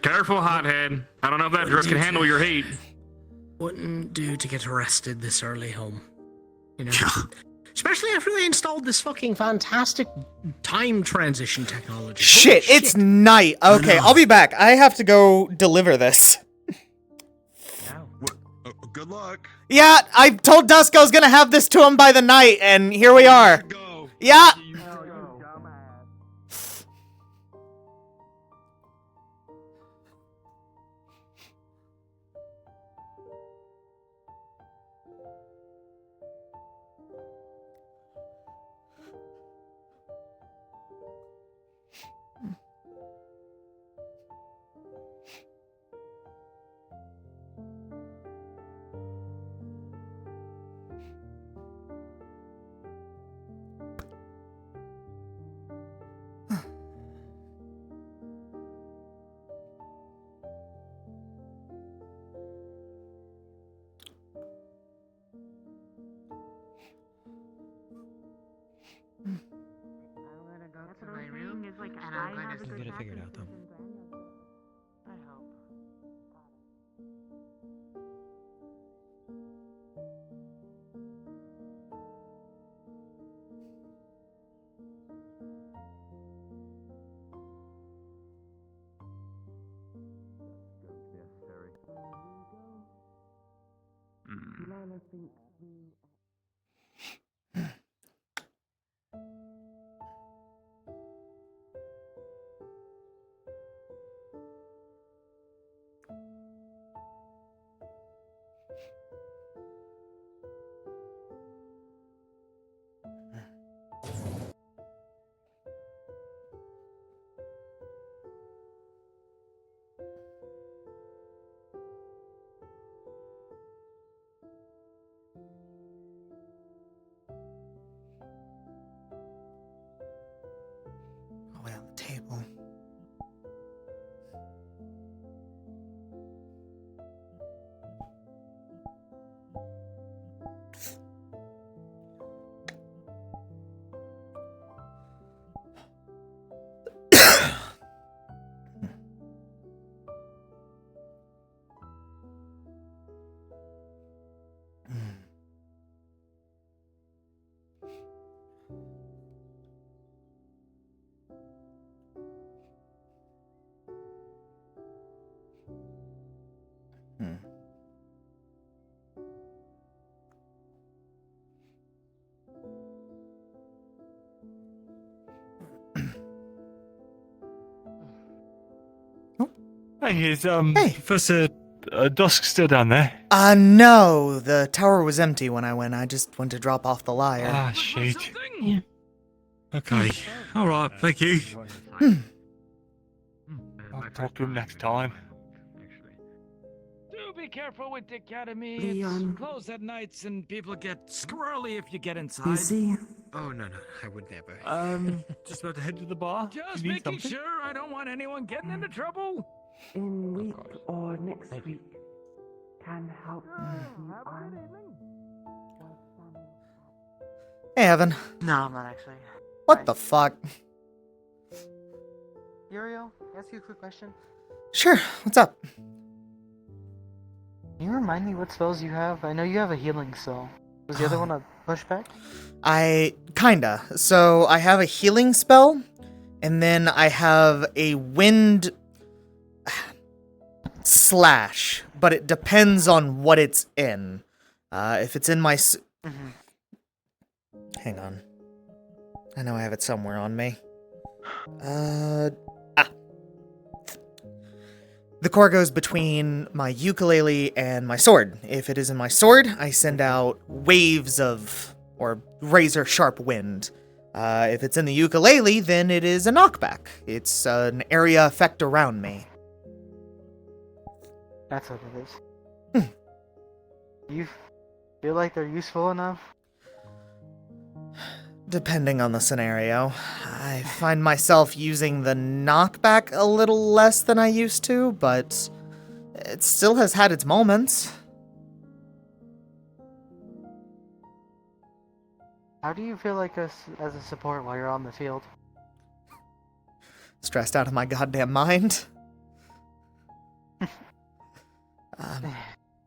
Careful, hothead. I don't know if that dress can handle your heat. Wouldn't do to get arrested this early home. You know? Especially after they installed this fucking fantastic time transition technology. Shit, it's night. Okay, I'll be back. I have to go deliver this. Good luck. Yeah, I told Dusk I was gonna have this to him by the night, and here we are. Yeah. Get it figured out, though. Hmm. Hey, is Professor Dusk still down there? No, the tower was empty when I went. I just went to drop off the lyre. Ah, shit. Yeah. Okay. All right. Thank you. I'll talk to him next time. Do be careful with the academy. It's closed at nights and people get squirrely if you get inside. Busy? Oh no, I would never. Just about to head to the bar. Just You need making something? sure I don't want anyone getting into trouble. In week or next week can help. Hey, Evan. No, I'm not actually. What the fuck? Yuriel, can I ask you a quick question? Sure, what's up? Can you remind me what spells you have? I know you have a healing spell. Was the other one a pushback? Kinda. So, I have a healing spell, and then I have a wind slash, but it depends on what it's in. If it's in my... Hang on. I know I have it somewhere on me. The core goes between my ukulele and my sword. If it is in my sword, I send out waves of, or razor sharp wind. If it's in the ukulele, then it is a knockback. It's an area effect around me. That's what it is. You feel like they're useful enough? Depending on the scenario. I find myself using the knockback a little less than I used to, but it still has had its moments. How do you feel like as a support while you're on the field? Stressed out of my goddamn mind.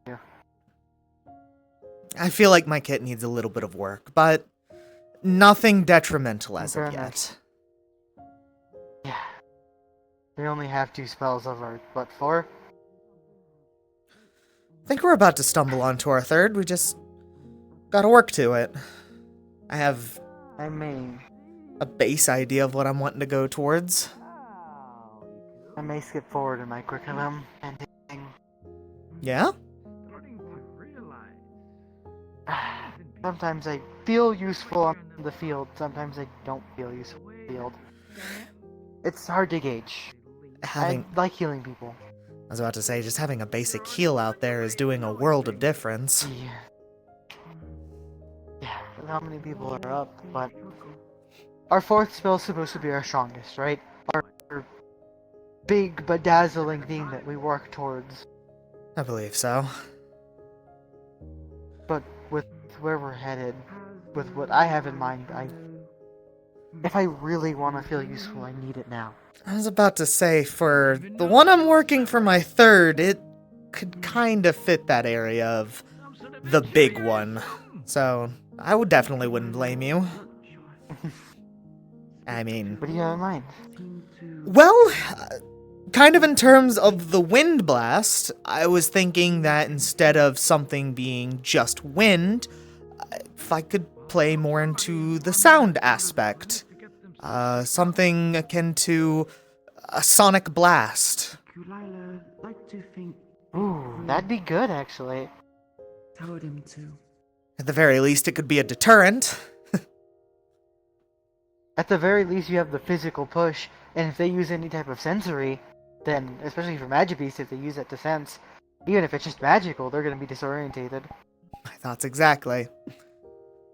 Yeah. I feel like my kit needs a little bit of work, but nothing detrimental as of yet. Yeah. We only have 2 spells of our, what, 4? I think we're about to stumble onto our 3rd. We just gotta work to it. I have a base idea of what I'm wanting to go towards. I may skip forward in my curriculum and Yeah? sometimes I feel useful on the field, sometimes I don't feel useful on the field. It's hard to gauge. I like healing people. I was about to say, just having a basic heal out there is doing a world of difference. Yeah, how many people are up, but our 4th spell is supposed to be our strongest, right? Our big bedazzling thing that we work towards. I believe so. But with where we're headed, with what I have in mind, if I really want to feel useful, I need it now. I was about to say, for the one I'm working for my 3rd, it could kind of fit that area of the big one. So, I would definitely wouldn't blame you. I mean... What do you have in mind? Well, kind of in terms of the wind blast, I was thinking that instead of something being just wind, if I could play more into the sound aspect. Something akin to a sonic blast. Ooh, that'd be good, actually. Told him to. At the very least, it could be a deterrent. At the very least, you have the physical push, and if they use any type of sensory, then, especially for Magic Beast, if they use it to sense, even if it's just magical, they're going to be disorientated. My thoughts exactly.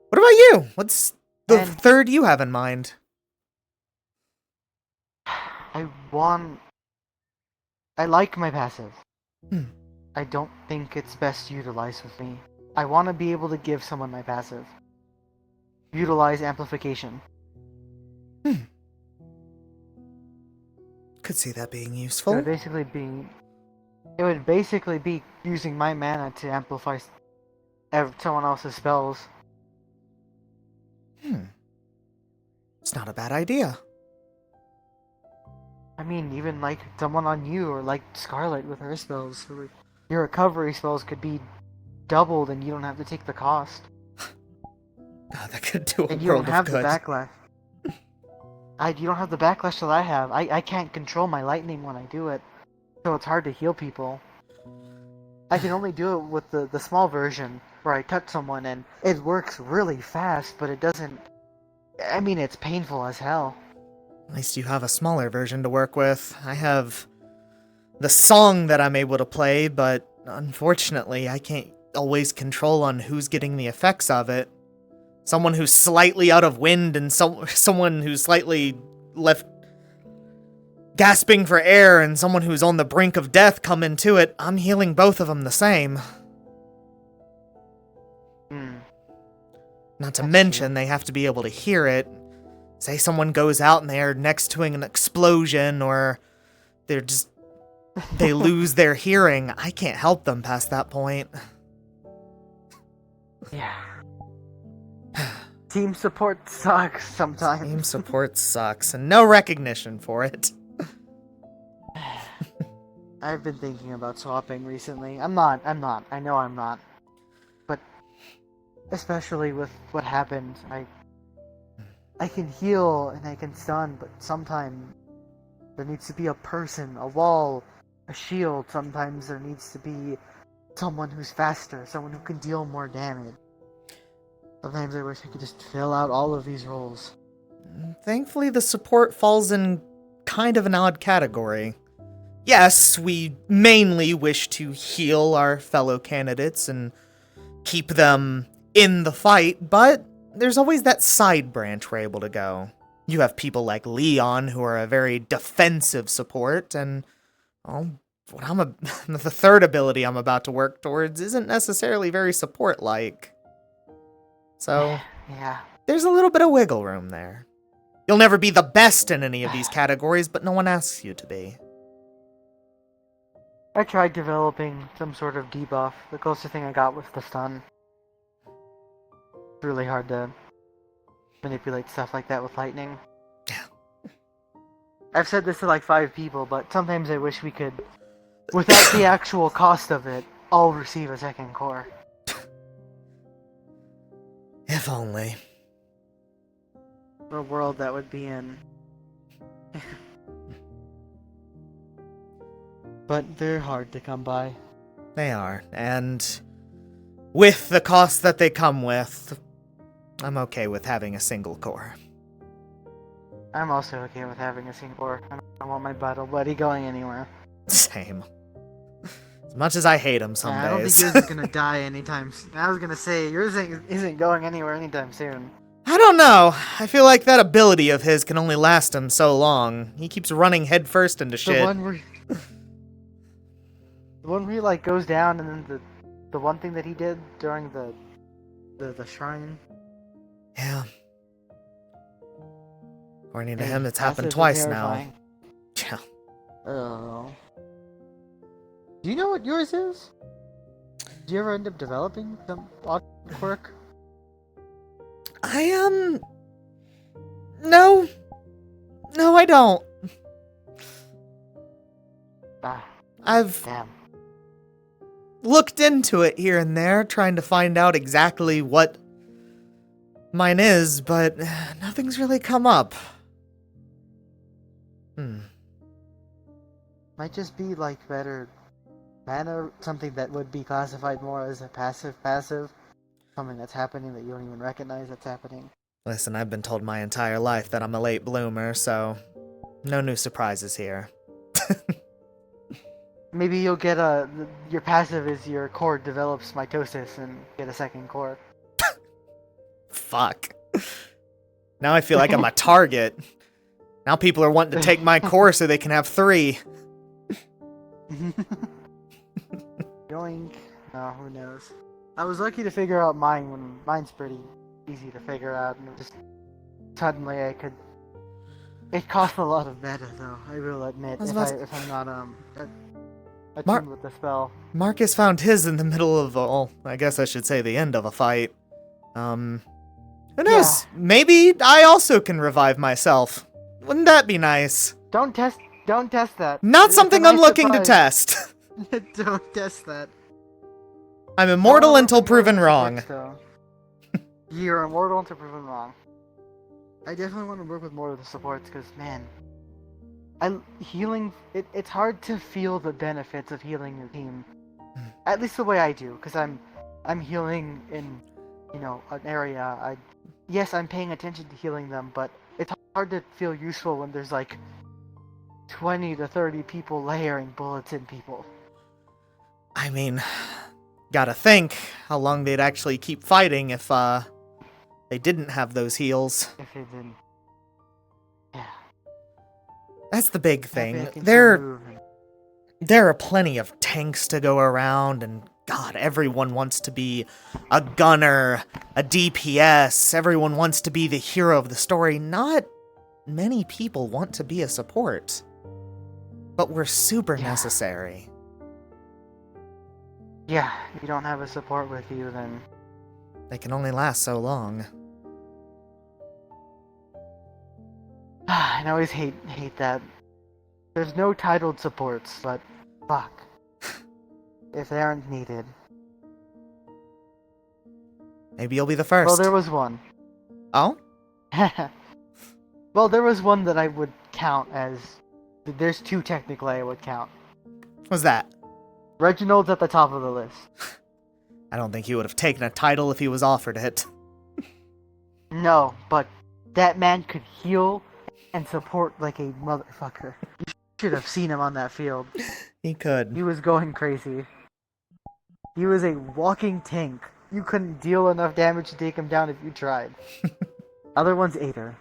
What about you? What's the 3rd you have in mind? I like my passive. I don't think it's best utilized with me. I want to be able to give someone my passive. Utilize amplification. Could see that being useful. It would basically be using my mana to amplify someone else's spells. It's not a bad idea. I mean, even like someone on you, or like Scarlet with her spells, or your recovery spells could be doubled and you don't have to take the cost. God, that could do a and you don't world have of the good. backlash. You don't have the backlash that I have. I can't control my lightning when I do it, so it's hard to heal people. I can only do it with the small version where I touch someone and it works really fast, but it doesn't. I mean, it's painful as hell. At least you have a smaller version to work with. I have the song that I'm able to play, but unfortunately, I can't always control on who's getting the effects of it. Someone who's slightly out of wind and someone who's slightly left gasping for air and someone who's on the brink of death come into it, I'm healing both of them the same. Not to mention, they have to be able to hear it. Say someone goes out and they're next to an explosion, or they lose their hearing. I can't help them past that point. Yeah. Team support sucks sometimes. Team support sucks, and no recognition for it. I've been thinking about swapping recently. I'm not. I know I'm not. But especially with what happened, I can heal and I can stun, but sometimes there needs to be a person, a wall, a shield. Sometimes there needs to be someone who's faster, someone who can deal more damage. Sometimes I wish I could just fill out all of these roles. Thankfully, the support falls in kind of an odd category. Yes, we mainly wish to heal our fellow candidates and keep them in the fight, but there's always that side branch we're able to go. You have people like Leon, who are a very defensive support, and the third ability I'm about to work towards isn't necessarily very support-like. So, yeah, there's a little bit of wiggle room there. You'll never be the best in any of these categories, but no one asks you to be. I tried developing some sort of debuff. The closest thing I got was the stun. It's really hard to manipulate stuff like that with lightning. I've said this to like 5 people, but sometimes I wish we could, without the actual cost of it, all receive a second core. If only. The world that would be in. But they're hard to come by. They are, and with the cost that they come with, I'm okay with having a single core. I'm also okay with having a single core. I don't want my battle buddy going anywhere. Same. As much as I hate him some days. I don't think yours is gonna die anytime soon. I was gonna say, yours isn't going anywhere anytime soon. I don't know. I feel like that ability of his can only last him so long. He keeps running headfirst into shit. The one where he like goes down, and then the one thing that he did during the shrine. Yeah. According to him, it's happened twice now. Yeah. Oh. Do you know what yours is? Did you ever end up developing some odd quirk? No. No, I don't. I've looked into it here and there, trying to find out exactly what mine is, but nothing's really come up. Might just be like better mana, something that would be classified more as a passive, something that's happening that you don't even recognize that's happening. Listen, I've been told my entire life that I'm a late bloomer, so no new surprises here. Maybe you'll get your passive is your core develops mitosis and get a second core. Fuck. Now I feel like I'm a target. Now people are wanting to take my core so they can have 3. Yoink. No, who knows. I was lucky to figure out mine when mine's pretty easy to figure out, and just suddenly I could. It costs a lot of meta, though. I will admit, if I'm not attuned with the spell. Marcus found his in the middle of I guess I should say the end of a fight. Who knows? Yeah. Maybe I also can revive myself. Wouldn't that be nice? Don't test that. Not something I'm looking to test. Don't test that. I'm immortal until proven wrong. You're immortal until proven wrong. I definitely want to work with more of the supports because, man, healing. It's hard to feel the benefits of healing your team. At least the way I do, because I'm healing in, an area. Yes, I'm paying attention to healing them, but it's hard to feel useful when there's like 20 to 30 people layering bullets in people. I mean, gotta think how long they'd actually keep fighting if they didn't have those heals. If they didn't. Yeah. That's the big thing. There are plenty of tanks to go around, and God, everyone wants to be a gunner, a DPS, everyone wants to be the hero of the story. Not many people want to be a support. But we're super necessary. Yeah, if you don't have a support with you, then they can only last so long. I always hate that. There's no titled supports, but fuck. If they aren't needed. Maybe you'll be the first. Well, there was one. Oh? Well, there was one that I would count as... There's two technically I would count. What's that? Reginald's at the top of the list. I don't think he would have taken a title if he was offered it. No, but that man could heal and support like a motherfucker. You should have seen him on that field. He could. He was going crazy. He was a walking tank. You couldn't deal enough damage to take him down if you tried. Other one's Ader.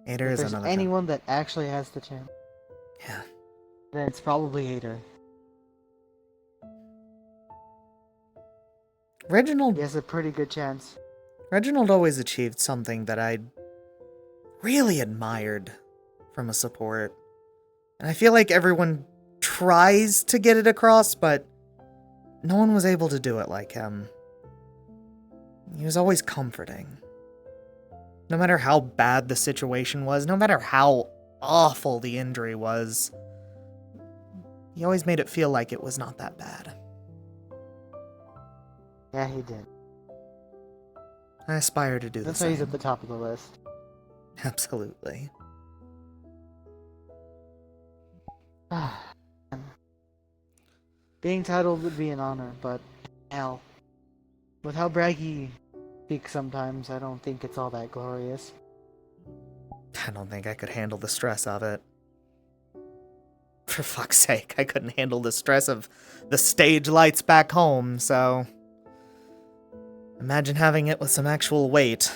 Ader if is there's another anyone that actually has the chance. Yeah. Then it's probably Ader. Reginald... He has a pretty good chance. Reginald always achieved something that I really admired from a support. And I feel like everyone tries to get it across, but no one was able to do it like him. He was always comforting. No matter how bad the situation was, no matter how awful the injury was, he always made it feel like it was not that bad. Yeah, he did. I aspire to do the same. That's why he's at the top of the list. Absolutely. Being titled would be an honor, but hell, with how braggy speaks sometimes, I don't think it's all that glorious. I don't think I could handle the stress of it. For fuck's sake, I couldn't handle the stress of the stage lights back home, so... Imagine having it with some actual weight.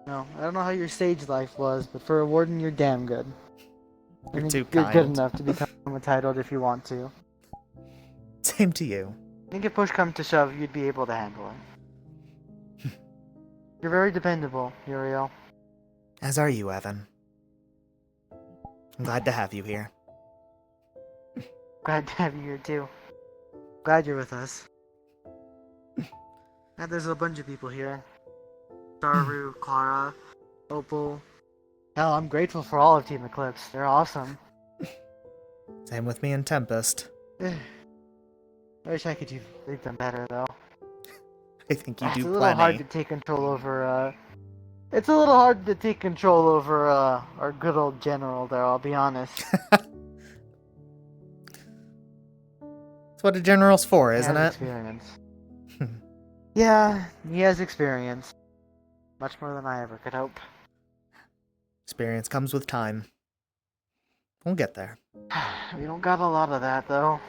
No, I don't know how your stage life was, but for a warden, you're damn good. You're too You're kind. good enough to become a titled if you want to. Same to you. I think if push comes to shove, you'd be able to handle it. You're very dependable, Yuriel. As are you, Evan. I'm glad to have you here. Glad to have you here, too. Glad you're with us. And there's a bunch of people here. Daru, Clara, Opal. Hell, I'm grateful for all of Team Eclipse. They're awesome. Same with me and Tempest. I wish I could lead them better, though. I think you do plenty. It's a little hard to take control over, It's a little hard to take control over, our good old general, there, I'll be honest. That's what a general's for, isn't it? Experience. Yeah, he has experience. Much more than I ever could hope. Experience comes with time. We'll get there. We don't got a lot of that, though.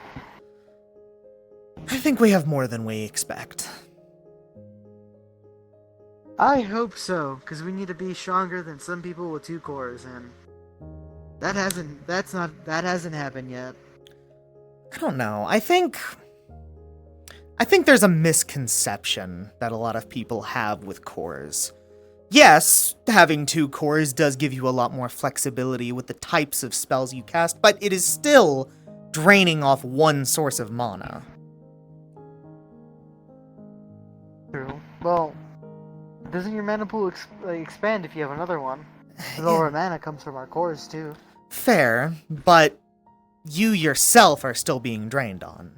I think we have more than we expect. I hope so, because we need to be stronger than some people with 2 cores, and that hasn't happened yet. I don't know. I think there's a misconception that a lot of people have with cores. Yes, having 2 cores does give you a lot more flexibility with the types of spells you cast, but it is still draining off one source of mana. True. Well, doesn't your mana pool expand if you have another one? The lower mana comes from our cores, too. Fair, but you yourself are still being drained on.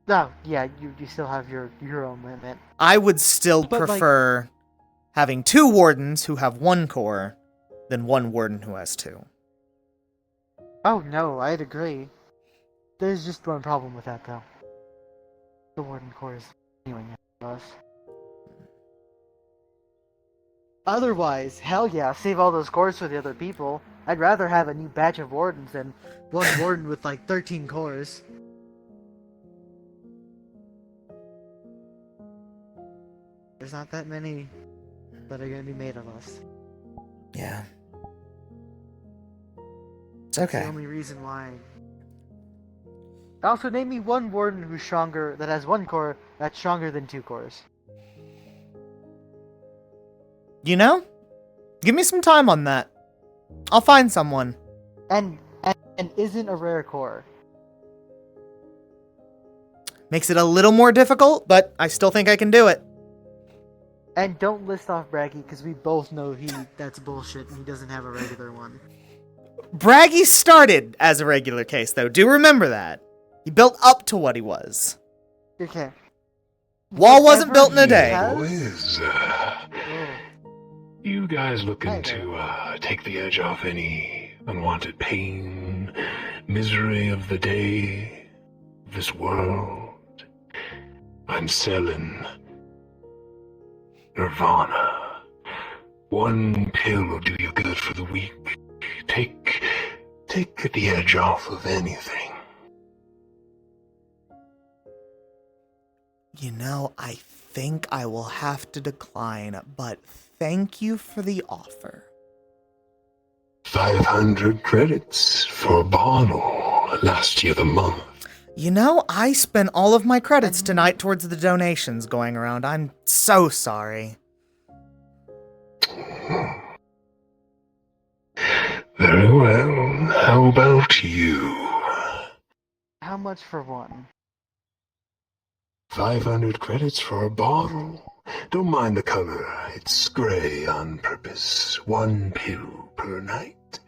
Oh, yeah, you still have your own limit. I would still But, prefer having 2 wardens who have 1 core than 1 warden who has 2. Oh, no, I'd agree. There's just one problem with that, though. The warden core is healing us. Otherwise, hell yeah, save all those cores for the other people. I'd rather have a new batch of wardens than one warden with like 13 cores. There's not that many that are gonna be made of us. Yeah. It's That's okay. the only reason why. Also, name me one warden who's stronger, that has 1 core, that's stronger than 2 cores. You know? Give me some time on that. I'll find someone. And isn't a rare core. Makes it a little more difficult, but I still think I can do it. And don't list off Braggy, because we both know that's bullshit and he doesn't have a regular one. Braggy started as a regular case, though. Do remember that. He built up to what he was. Okay. Wall wasn't built in a day. Boys, you guys looking to take the edge off any unwanted pain, misery of the day, this world? I'm selling Nirvana. 1 pill will do you good for the week. Take the edge off of anything. You know, I think I will have to decline, but thank you for the offer. 500 credits for a bottle last year the month. You know, I spent all of my credits tonight towards the donations going around. I'm so sorry. Very well. How about you? How much for 1? 500 credits for a bottle. Don't mind the color. It's gray on purpose. 1 pill per night.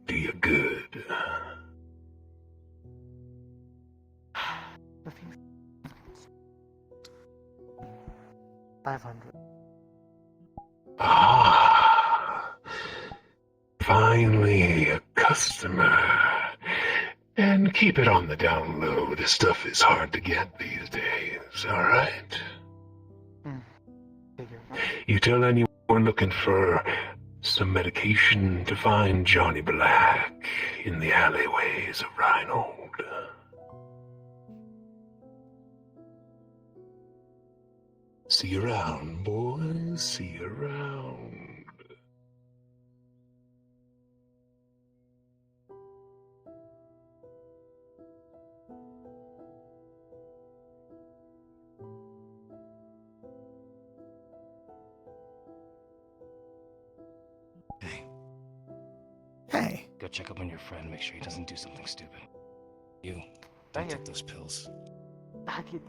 Do you good. 500. Ah. Finally a customer. And keep it on the down low. This stuff is hard to get these days, alright? You tell anyone looking for some medication to find Johnny Black in the alleyways of Rheinhold. See you around, boys. See you around. Hey. Go check up on your friend, make sure he doesn't do something stupid. You, don't take those pills.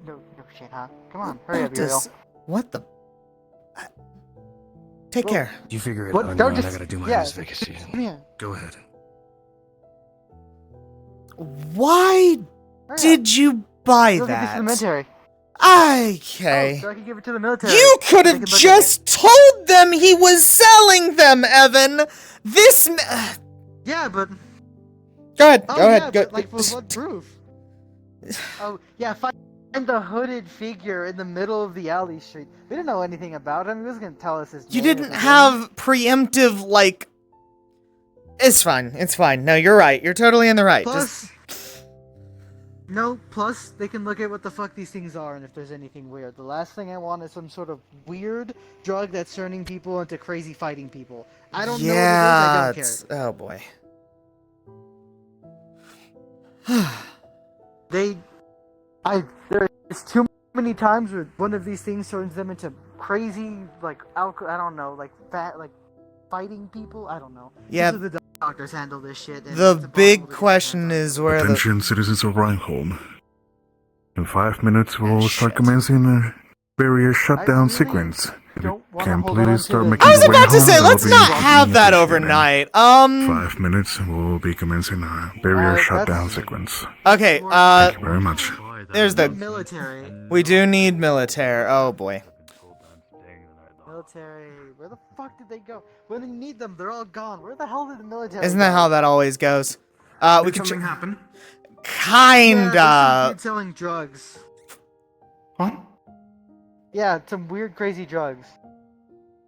No shit, huh? Come on, hurry up, Yuriel. What the? Take care. You figure it out on your own. I gotta do my vacancy. Go ahead. Why did you buy Go give it to that? the military. Okay. So I can give it to the military. You could have just told them he was selling them, Evan. This. Yeah, but. Go ahead. Oh, Go ahead. yeah, Go. but, like, for what proof? Oh yeah, find the hooded figure in the middle of the alley street. We didn't know anything about him. He was gonna tell us his You name. didn't have preemptive, like. It's fine. It's fine. No, you're right. You're totally in the right. Plus, plus they can look at what the fuck these things are and if there's anything weird. The last thing I want is some sort of weird drug that's turning people into crazy fighting people. I don't know what it is. I don't care. Oh boy. There's too many times where one of these things turns them into crazy, like I don't know, like fighting people. I don't know. Yeah. Usually the doctors handle this shit. And The big question is where Attention, citizens of Rheinhold. In 5 minutes, we'll start commencing a barrier shutdown sequence. Can please start making I was your way about to home? say, That'll let's be not have that overnight. 5 minutes, and we'll be commencing a barrier shutdown sequence. Okay, Thank you very much. there's the military. We do need military. Oh boy. Military. Where the fuck did they go? When you need them, they're all gone. Where the hell did the military Isn't that go? how that always goes? We Did could something happen? Kinda. Yeah, there's some dude selling drugs. What? Yeah, some weird, crazy drugs.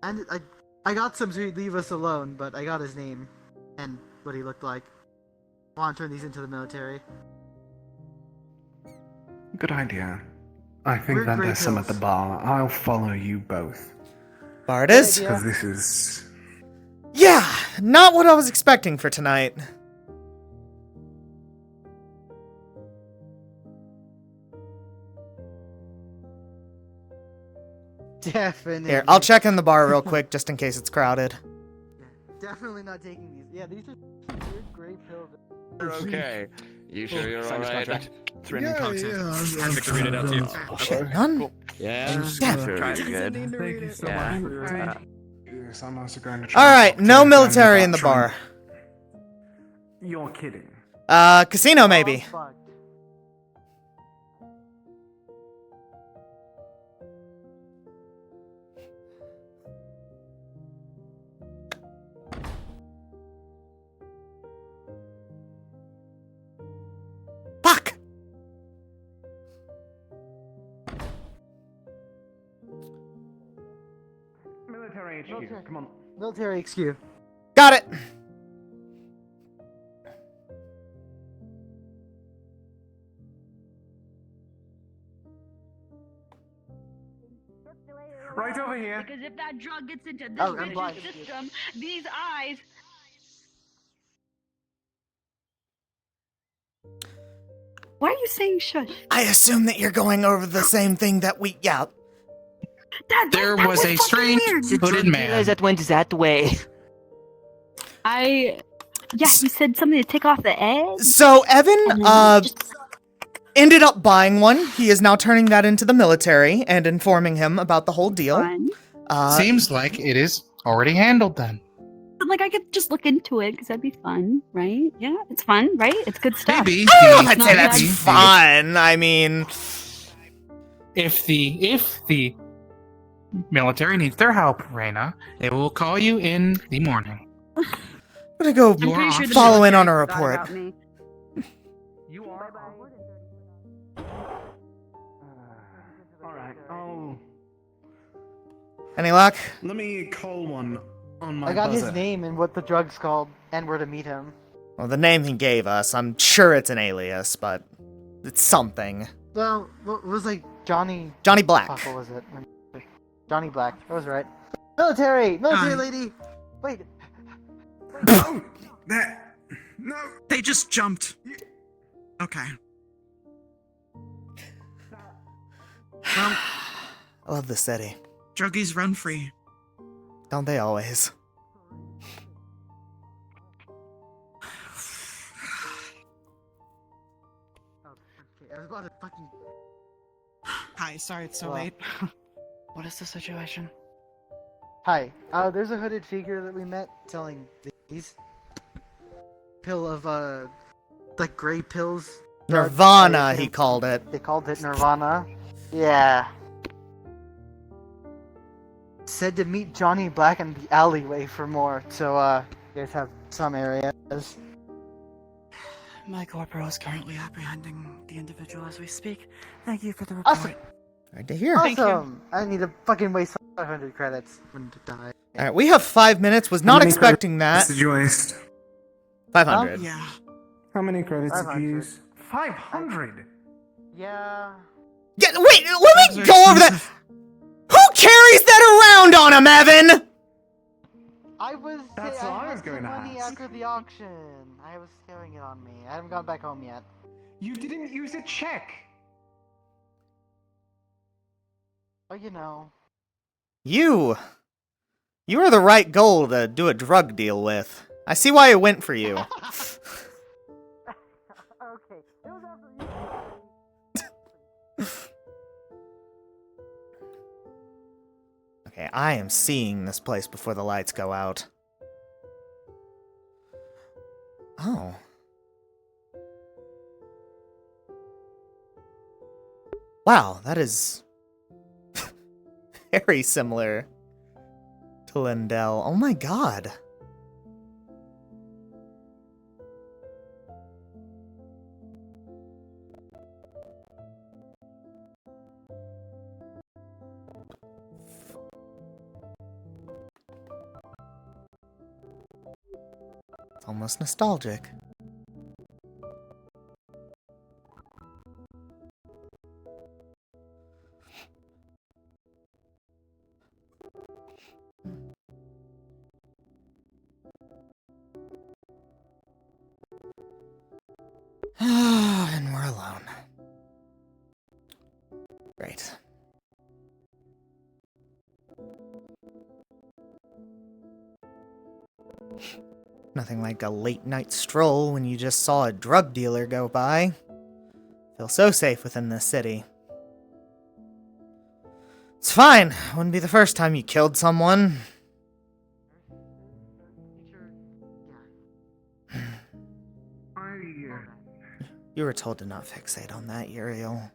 And I got some, so he'd leave us alone, but I got his name and what he looked like. I want to turn these into the military. Good idea. I think We're that great there's some at the pills. bar. I'll follow you both. Bar it is. Because this is... Yeah, not what I was expecting for tonight. Definitely. Here, I'll check in the bar real quick just in case it's crowded. Definitely not taking these. Yeah, these are weird gray pills. You're okay. You sure you're Sign this alright? contract. Threatening Cogshead. Had Victor read it out to you. Shit, none? Cool. Yeah. Yeah. Sure, you're good. Thank you so Yeah. much for your time. Yes, I'm also going to try Alright, and no talk to military them in the about bar. You're kidding. Casino maybe. Fuck! Military HQ, come on. Military HQ. Got it! Right over here. Because if that drug gets into this Oh, I'm bitch's blind. system, these eyes. Why are you saying shush? I assume that you're going over the same thing that we... Yeah. There was a strange hooded man. That went that way. Yeah, he said something to take off the egg. So, Evan, ended up buying one. He is now turning that into the military and informing him about the whole deal. Seems like it is already handled then. But like, I could just look into it because that'd be fun, right? Yeah, it's fun, right? It's good stuff. Maybe. I don't know if I'd say that's fun. I mean... If the military needs their help, Reyna, they will call you in the morning. I'm gonna go You are off. follow in on a report. Alright, oh. Any luck? Let me call one on my I got buzzer. his name and what the drug's called and where to meet him. Well, the name he gave us, I'm sure it's an alias, but it's something. Well, it was like Johnny... Johnny Black. Fuck, what was it? Johnny Black. That was right. Military lady! Wait. No! That... No! They just jumped. Okay. Well, I love the city. druggies run free. Don't they always? I was about to fucking... Hi, sorry it's so Hello. late. What is the situation? Hi. There's a hooded figure that we met selling these pill of like gray pills. Nirvana, he called it. They called it Nirvana. Yeah. Said to meet Johnny Black in the alleyway for more. So you guys have some areas. My corporal is currently apprehending the individual as we speak. Thank you for the report. Awesome. Right to hear. Awesome. I need to fucking waste 500 credits when to die. Alright, we have 5 minutes. Was not expecting that. Did you waste? 500. Yeah. How many credits did 500. you use? 500? Yeah. Yeah, wait, let me go over that. Who carries that around on him, Evan? I was. That's I all I had was going some to money ask. after the auction. I was carrying it on me. I haven't gone back home yet. You didn't use a check! Oh, you know. You are the right goal to do a drug deal with. I see why it went for you. Okay. It was after you. Okay, I am seeing this place before the lights go out. Oh. Wow, that is very similar to Lindell. Oh my god. It's almost nostalgic. And we're alone. Great. Nothing like a late night stroll when you just saw a drug dealer go by. Feel so safe within this city. It's fine. Wouldn't be the first time you killed someone. You were told to not fixate on that, Yuriel.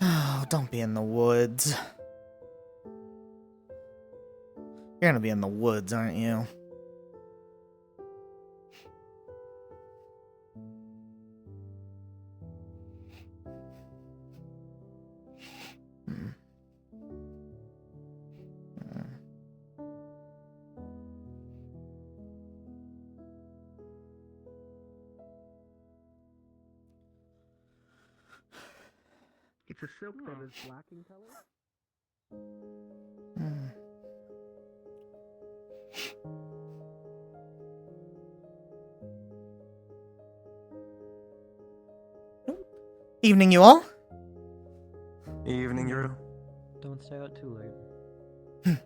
Oh, don't be in the woods. You're gonna be in the woods, aren't you? It's a silk that is black in color. Evening, you all. Evening, Yuriel. Don't stay out too late.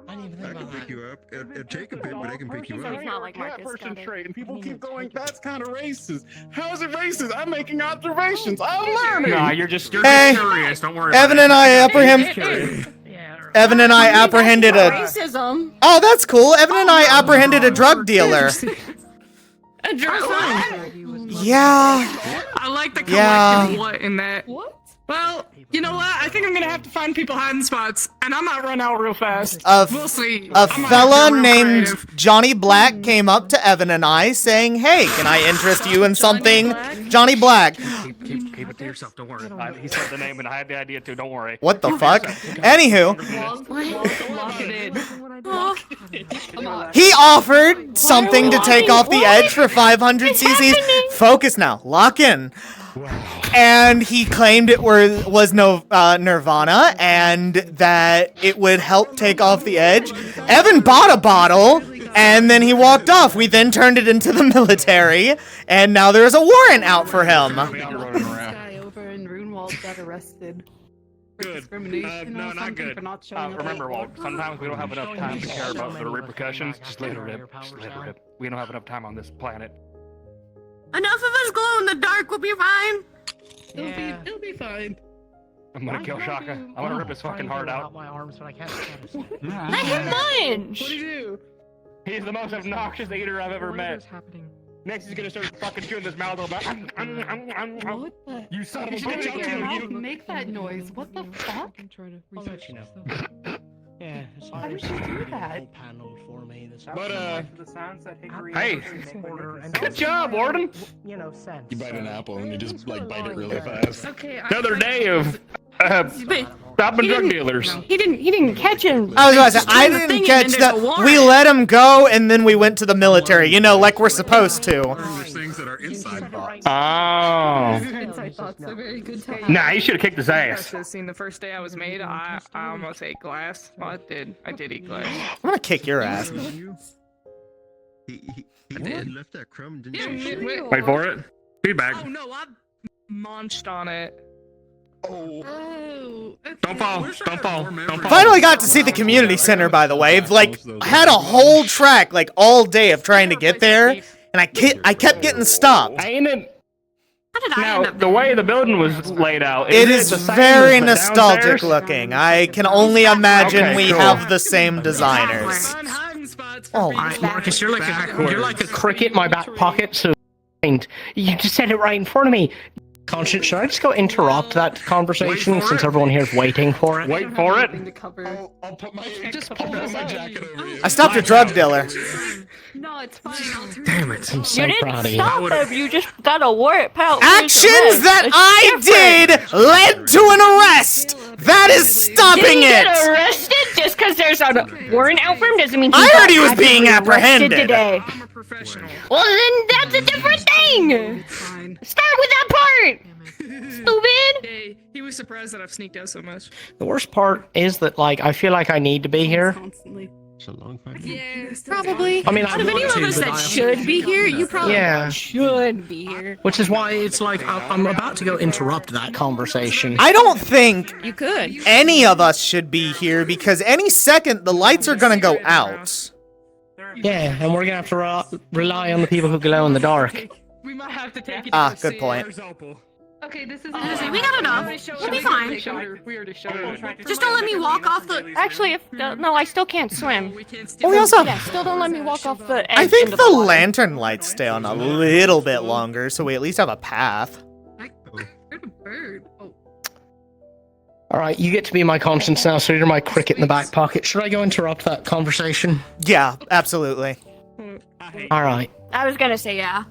I can pick you up. It'd take a bit, but I can pick you up. It's not like cat person trait, and people keep going, that's kind of racist. How is it racist? I'm making observations. I'm learning. Nah, you're just curious. Don't worry. Evan and I apprehended a. Racism. Oh, that's cool. Evan and I apprehended a drug dealer. A drug Yeah. I like the collective Yeah. what in that. What? Well, you know what? I think I'm gonna have to find people hiding spots, and I might run out real fast. We'll see. A I might have to fella get real named creative. Johnny Black came up to Evan and I saying, "Hey, can I interest you in something?" Johnny Black. Keep it to yourself. Don't worry. He said the name, and I had the idea too. Don't worry. What the fuck? Anywho, Lock it in. he offered something to take off the edge for 500 cc's. Focus now. Lock in. And he claimed it was Nirvana and that it would help take off the edge. Evan bought a bottle and then he walked off. We then turned it into the military and now there's a warrant out for him. This guy over in Runewald got arrested. Good. Discrimination No, or not something good. for not showing up Remember, at Walt, work. sometimes we don't have enough time to care about the repercussions. Just let it rip. Just let it rip. We don't have enough time on this planet. Enough of us glow in the dark. We'll be fine. It'll be fine. I'm gonna kill Shaka. I'm gonna rip his fucking heart out. My arms, but I can't. Let him munch. What do you do? He's the most obnoxious eater I've ever met. Happening? Next, he's gonna start fucking chewing his mouth about. What the? You son of a You should bitch! I'll kill you. make that noise. What the fuck? I'll let you know. Yeah, it's How did you do that? paneled for me. This But The sounds that Hickory hey, good job, Warden. You know, sense. You bite an apple and you just like bite it really fast. Okay. Another day of stopping drug dealers. He didn't catch him. I was about to say, I didn't catch that. We let him go and then we went to the military, you know, like we're supposed to. There's things that are inside thoughts. Oh. Inside thoughts are very good to have. Nah, you should have kicked his ass. This scene, the first day I was made, I almost ate glass. Well, I did eat glass. I'm gonna kick your ass. He did. left that crumb, didn't Yeah, you? Wait for it. Feedback. Oh no, I munched on it. Oh. Don't fall. Don't fall. Don't fall. Finally got to see the community center, by the way. Like, had a whole track, like, all day of trying to get there, and I kept getting stopped. Ain't it? Now, the way the building was laid out, It is the same very as the nostalgic downstairs? looking. I can only imagine Okay, we cool. have the same designers. Oh, Marcus, you're like a cricket in my back pocket. So, you just said it right in front of me. Conscience, should I just go interrupt that conversation since everyone here is waiting for it? Wait for it. I'll put my jacket over you. I stopped a drug dealer. No, it's fine. Damn it, I'm so You didn't proud of you. stop him. You just got a warrant out. Actions that I did led to an arrest. That is stopping Did he it. get arrested just because there's a warrant out for him? Doesn't mean I heard he was got being actively arrested apprehended. today. Well, then that's a different thing. Start with that part. Stupid. Hey, he was surprised that I've sneaked out so much. The worst part is that, like, I feel like I need to be here. It's a long fight. Yeah, probably. I mean, I out of want any of to, us but that I- should be here, you probably Yeah. should be here. Which is why it's like I'm about to go interrupt that conversation. I don't think You could. any of us should be here because any second the lights are gonna go out. Yeah, and we're gonna have to rely on the people who glow in the dark. We might have to take it. Ah, good point. Okay, this is. We got enough. We'll be fine. We already showed her. Just don't let me walk off the. Actually, if no, I still can't swim. Oh, we also. Yeah, still don't let me walk off the edge. I think into the water. lantern lights stay on a little bit longer, so we at least have a path. Bird. Oh. All right, you get to be my conscience now, so you're my cricket in the back pocket. Should I go interrupt that conversation? Yeah, absolutely. All right. I was gonna say yeah.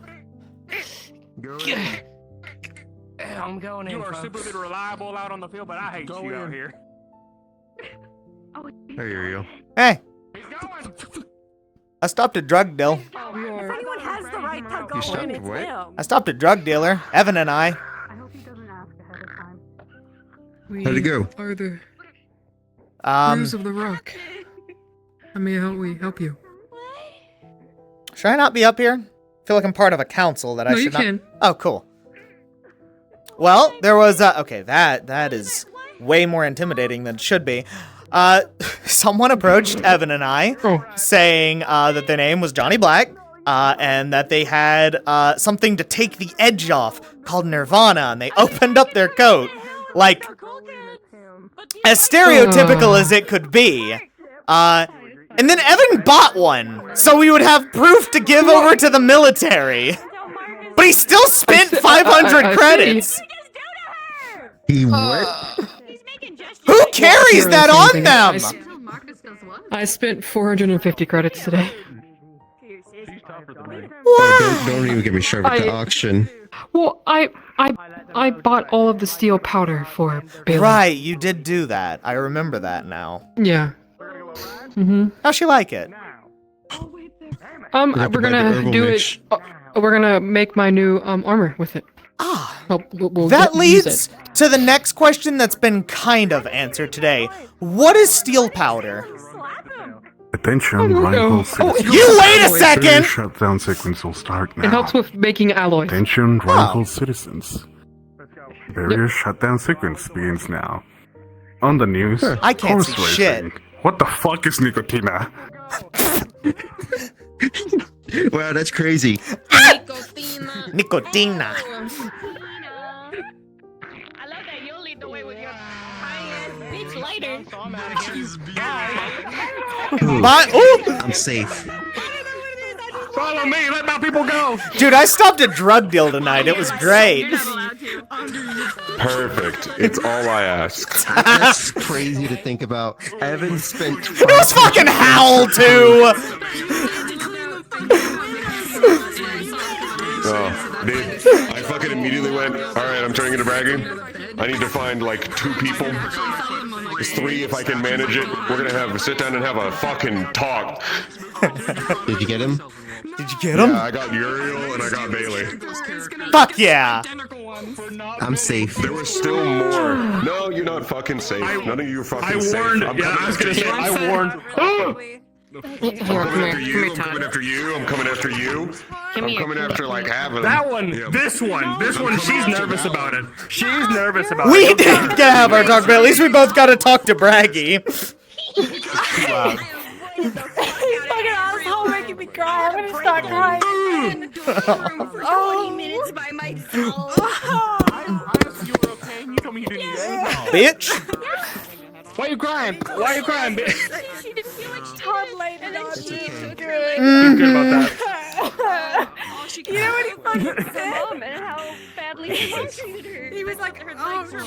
I'm going in. You are super reliable out on the field, but I hate you out here. Hey, Yuriel. Hey. I stopped a drug deal. If anyone has the right to go You stopped in, it's what? him. I stopped a drug dealer. Evan and I. I hope he doesn't ask ahead of time. How'd it go? Are the Um, Crews of the Rock. How may we help you? should I not be up here? I feel like I'm part of a council that I No, should you not. can. Oh, cool. Well, there was okay. That is way more intimidating than it should be. Someone approached Evan and I, saying that their name was Johnny Black, and that they had something to take the edge off called Nirvana, and they opened up their coat, like as stereotypical as it could be. And then Evan bought one, so we would have proof to give over to the military. But he still spent 500 credits. He what? Who carries that on them? I spent 450 credits today. Oh, don't even get me started with the auction. Well, I bought all of the steel powder for Bailey. Right, you did do that. I remember that now. Yeah. Mm-hmm. How'd she like it? We're gonna do it. We're gonna make my new armor with it. Ah, we'll that use leads it. to the next question that's been kind of answered today. What is steel powder? Attention, rifle citizens. You wait a second! Barrier shutdown sequence will start now. It helps with making alloy. Attention, rifle citizens. Barrier shutdown sequence begins now. On the news, I can't horse see shit. racing. What the fuck is Nicotina? Wow, that's crazy. Nicotina. Later. But, ooh! I'm safe. Follow me. Let my people go. Dude, I stopped a drug deal tonight. It was great. Perfect. It's all I ask. That's crazy to think about. Evan spent. It was fucking Howl, too! Oh, dude, I fucking immediately went, alright, I'm turning into bragging. I need to find like 2 people. It's 3 if I can manage it. We're gonna have a sit down and have a fucking talk. Did you get him? Did you get him? Yeah, I got Yuriel and I got Bailey. Fuck yeah! I'm safe. There was still more. No, you're not fucking safe. None of you are fucking safe. I warned. I'm Yeah, coming I was gonna to say. get you. I warned. I'm coming after you. I'm coming after you. I'm coming after you. I'm coming after like half of them. That one, Yeah. this one, she's nervous about it. She's nervous about We it. did get to have our talk, but at least we both got to talk to Braggy. Wow. He's fucking asshole making me cry. I'm gonna start crying. For 20 minutes by myself. Bitch. Why are you crying? Why are you crying, bitch? She didn't feel like Todd laid it on me. He's good about that. You know what he fucking said? Mom and how badly he treated her. He was like,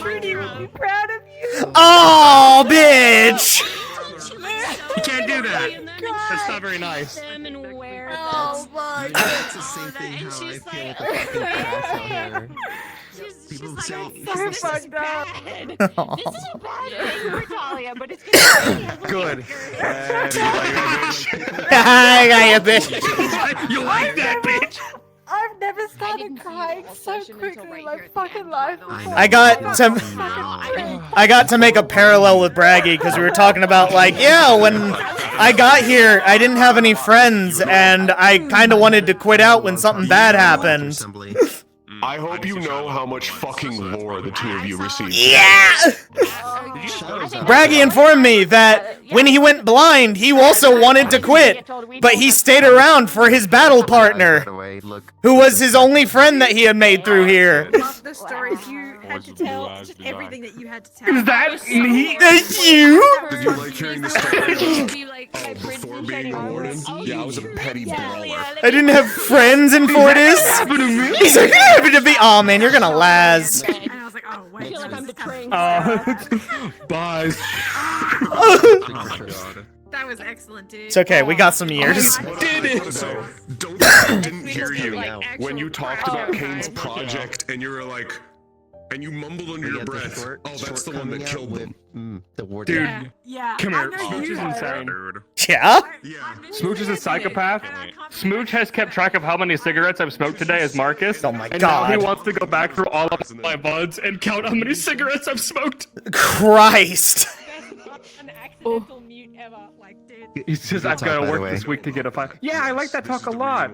Rudy would be proud of you. Oh, bitch. You can't do that. That's not very nice. Oh my god. It's the same thing how I feel with the fucking cats out here. People say So fucked up. This is a bad thing for Talia, but it's Good. I got you, bitch. You like that, bitch? I've never started crying so quickly in my fucking life before. I got to make a parallel with Braggy because we were talking about like, yeah, when I got here, I didn't have any friends, and I kind of wanted to quit out when something bad happened. I hope you know how much fucking lore the two of you received. Yeah! Braggy informed me that when he went blind, he also wanted to quit, but he stayed around for his battle partner, who was his only friend that he had made through here. love the stories you had to tell. Just everything that you had to tell. Is that me? That's you? Did you like hearing the story before being a warden? Yeah, I was a petty brawler. I didn't have friends in Fortis. He's like, it happened to be. Oh man, you're gonna Laz. And I was like, oh wait. I feel like I'm betraying. Bye. Oh my god. That was excellent, dude. It's okay, we got some years. Did it? So, I didn't hear you when you talked about Kane's project, and you were like, and you mumbled under your breath. Oh, that's the one that killed them. Dude, Yeah. come here. I know Smooch you is are. insane. Yeah? Smooch is a psychopath. Smooch has kept track of how many cigarettes I've smoked today as Marcus. Oh my and now he god. wants to go back through all of my buds and count how many cigarettes I've smoked. Christ. An accidental mute ever. Like, dude. He says I've got to work this week to get a 5. Yeah, I like that talk a lot.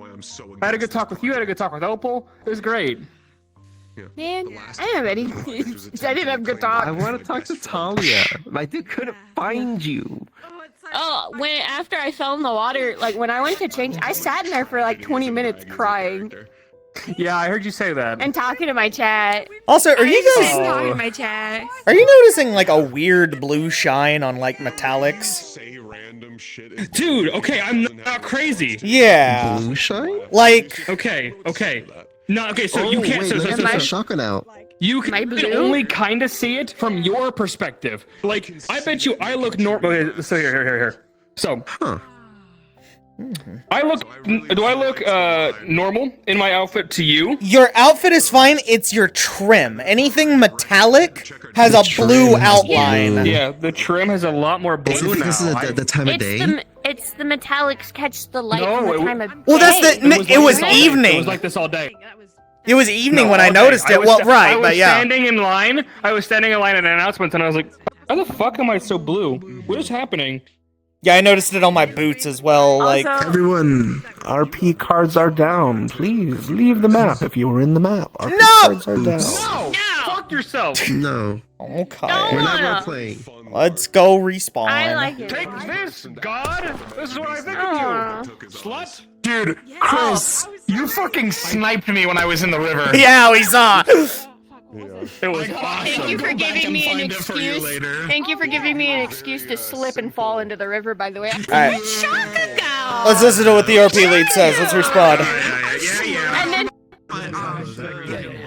I had a good talk with you. I had a good talk with Opal. It was great. Man, I don't have any. I didn't have good talk. I want to talk to Talia. My dude couldn't find you. Oh, after I fell in the water, like when I went to change, I sat in there for like 20 minutes crying Yeah, I heard you say that. and talking to my chat. Also, are you guys talking to my chat? are you noticing like a weird blue shine on like metallics? Dude, okay, I'm not crazy. Yeah. Blue shine? Like Okay. No, okay, so you can't. Wait, So, let me so, get so, the so, shotgun out. you can only kind of see it from your perspective. Like, I bet you I look normal. Okay, so here. So, I look. Do I look normal in my outfit to you? your outfit is fine, it's your trim. Anything metallic has a blue outline. Yeah, the trim has a lot more blue now. This is the time of day. It's the metallics catch the light No, from the it- time of Well, that's the it was all day. It evening. was like this all day. It was evening No, when I all day. noticed it. was Well, sta- right, I was but yeah. standing in line. I was standing in line at announcements, and I was like, "How the fuck am I so blue? What is happening?" Yeah, I noticed it on my boots as well. Like Everyone, RP cards are down. Please leave the map if you were in the map. RP No! cards are down. No! Fuck yourself! No. Okay. We're not role playing. Let's go respawn. I like it. Take this, God! This is what I think of you! Slut! Dude, Chris, you fucking sniped me when I was in the river. Yeah, we saw. It was awesome. Thank you for giving me an excuse. Thank you for giving me an excuse to slip and fall into the river. By the way, Alright. Shaka go. Let's listen to what the RP lead says. Let's respawn. And then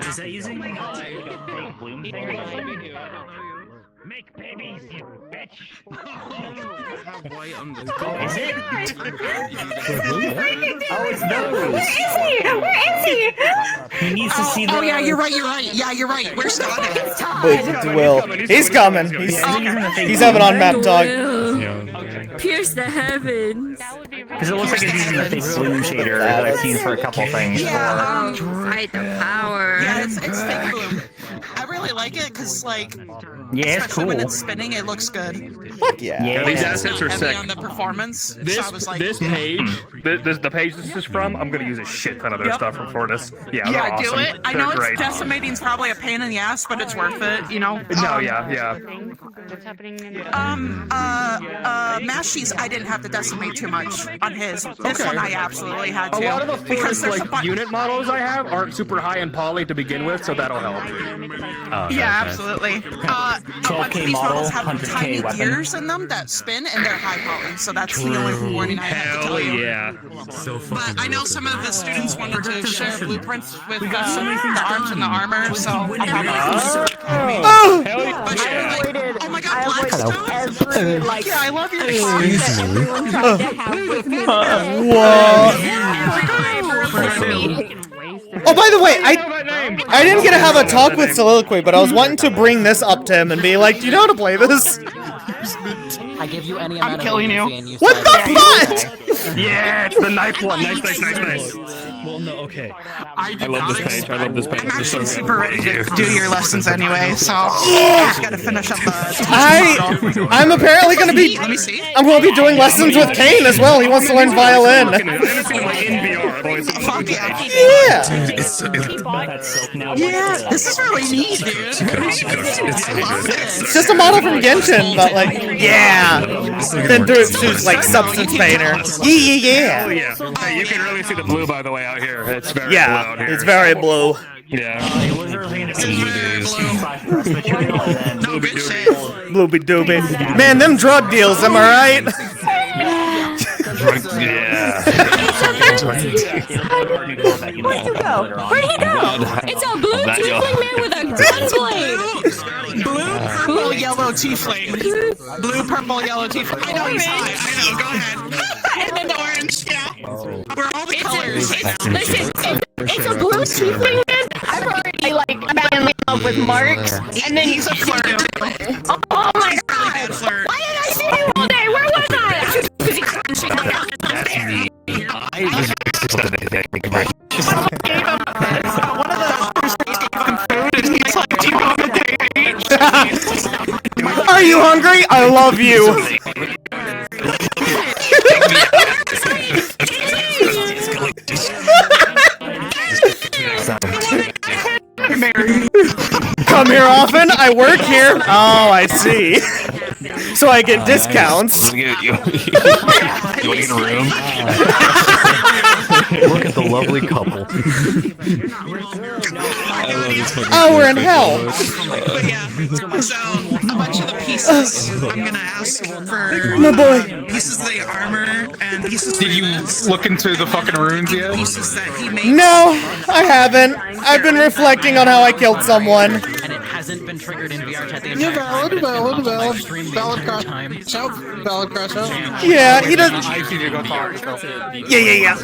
Is that using make babies, you bitch? Is it? Oh, it's those. Where is he? He needs to see the. Oh yeah, you're right. Yeah, you're right. Where's Scott? Wait, Will. He's coming. He's having on map talk. Pierce the heavens. Because it looks like it's using the fake blue shader that I've seen for a couple things. Fight the power. Yeah, it's fake blue. I really like it because like Yeah, it's Especially when cool. it's spinning, it looks good. Fuck yeah. Yeah. These It's assets not are heavy sick. on the performance. This so I was like, this page, the page this is from, I'm gonna use a shit ton of their stuff for this. Yeah, they're do awesome. it. I They're know great. it's decimating's probably a pain in the ass, but it's worth it. You know. No, yeah. What's happening in Mashies, I didn't have to decimate too much on his. This one I absolutely had to. A lot of the because first there's like unit models I have aren't super high in poly to begin with, so that'll help. Yeah, absolutely. A bunch of these model, models have 100K tiny weapon. gears in them that spin, and they're high poly, so that's the only warning I have to tell you. Yeah. But I know some of the students wanted to share blueprints with the arms and the armor, so I'll have Oh! Hell yeah. Oh my god, Blackstone! Yeah, I love your Oh, by the way, I didn't get to have a talk with Soliloquy, but I was wanting to bring this up to him and be like, do you know how to play this? I give you any amount I'm killing you. and you What say- the fuck? Yeah, it's the knife one. Nice. Well, no, okay. I love this page. I love this page. I'm It's so actually good. super ready to do your lessons anyway, so I just gotta finish up the I'm apparently gonna be. Let me see. I'm gonna be doing lessons with Kane as well. He wants to learn violin. I haven't seen him like in VR. I've only seen him on page. Yeah. Yeah, this is really neat, dude. It's just a model from Genshin, but like, yeah. Then through it to like Substance Painter. Oh Yeah. yeah. Hey, you can really see the blue by the way out here. It's very blue Yeah, out here. it's very blue. Yeah. No good shit. Blooby dooby. Man, them drug deals, am I right? Yeah. Where'd he go? It's a blue tiefling man with a gunblade! Blue, purple, yellow tiefling. Blue, purple, yellow tiefling. I know he's high. I know, go ahead. And then the orange, yeah. We're all the colors. It's a blue tiefling man. I've already been in love with Mark, and then he's a flirt. Oh my god! Why did I see you all day? Where was I? I was busy crunching my out. I was thank you very much. One of the gave him food, and he's like, "Do you want a date?" Are you hungry? I love you. Come here often? I work here. Oh, I see. So I get discounts. You want to get a room? Look at the lovely couple. Oh, we're in hell. But yeah, so a bunch of the pieces, I'm gonna ask for My boy. pieces of the armor and pieces of Did you look into the fucking runes yet? pieces that he makes. No, I haven't. I've been reflecting on how I killed someone. And it hasn't been triggered in VR chat the Yeah, entire time. valid crash out. Valid crash out. Yeah, he doesn't. I need to go talk. Yeah. Yeah.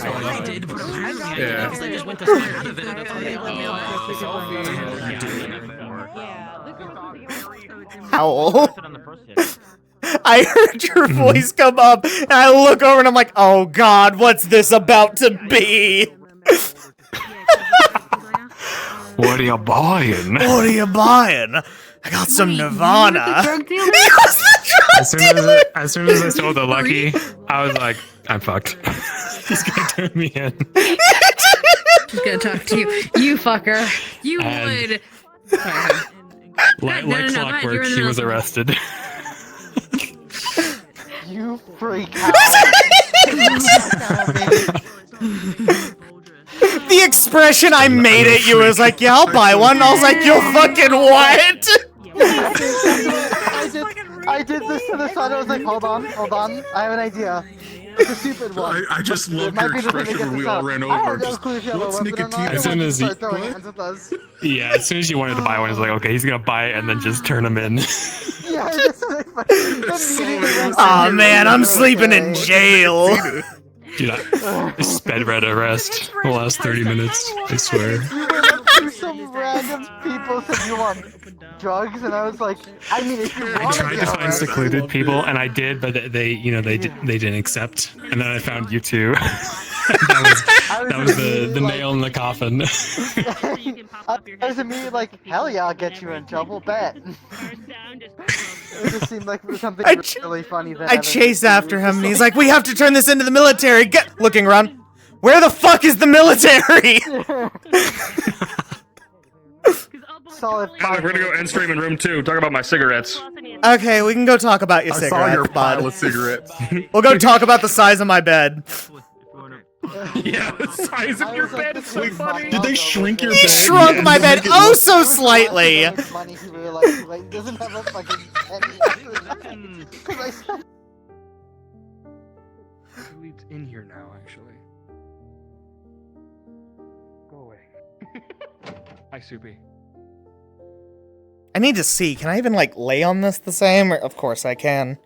Because I just went to swing out of it. And I thought they let me Owl. I heard your voice come up, and I look over and I'm like, oh god, what's this about to be? What are you buying? What are you buying? I got some Nirvana. Drug dealer? He was the drug dealer! As soon as I saw the lucky, I was like, I'm fucked. He's gonna turn me in. She's gonna talk to you. You fucker. You And- would. Like No, clockwork, you're in the he was middle. arrested. You freak out. The expression I made at you was like, yeah, I'll buy one. I was like, you fucking what? I did this to the sun. I was like, hold on. I have an idea. It's a stupid one. I just love Might your be the thing that expression gets when we us all out. ran I have over. no clue if you have a What's weapon or not. nicotine? As soon as he- Start throwing it, and it does. Yeah, as soon as you wanted to buy one, it's like, okay, he's gonna buy it and then just turn him in. Yeah, this is like immediately. Aw, man, I'm sleeping in jail. Dude, I sped red arrest the last 30 minutes, I swear. You went up to some random people said you want drugs, and I was like, I mean, if you I want tried to find secluded people, and I did, but they didn't accept. And then I found you two. That was the nail in the coffin. I was immediately like, hell yeah, I'll get you in trouble, bet. It just seemed like something really funny that I chase after him, and he's like, "We have to turn this into the military." Get looking around. Where the fuck is the military? Solid. We're gonna go end stream in room 2. Talk about my cigarettes. Okay, we can go talk about your I cigarettes. saw your bud. pile of cigarettes. We'll go talk about the size of my bed. Yeah, the size of your bed is so funny. Did they shrink your He bed? shrunk my bed oh so slightly. Money he realized he doesn't have a fucking penny. It's in here now, actually. Go away. Hi, Soupy. I need to see. Can I even like lay on this the same? Of course I can.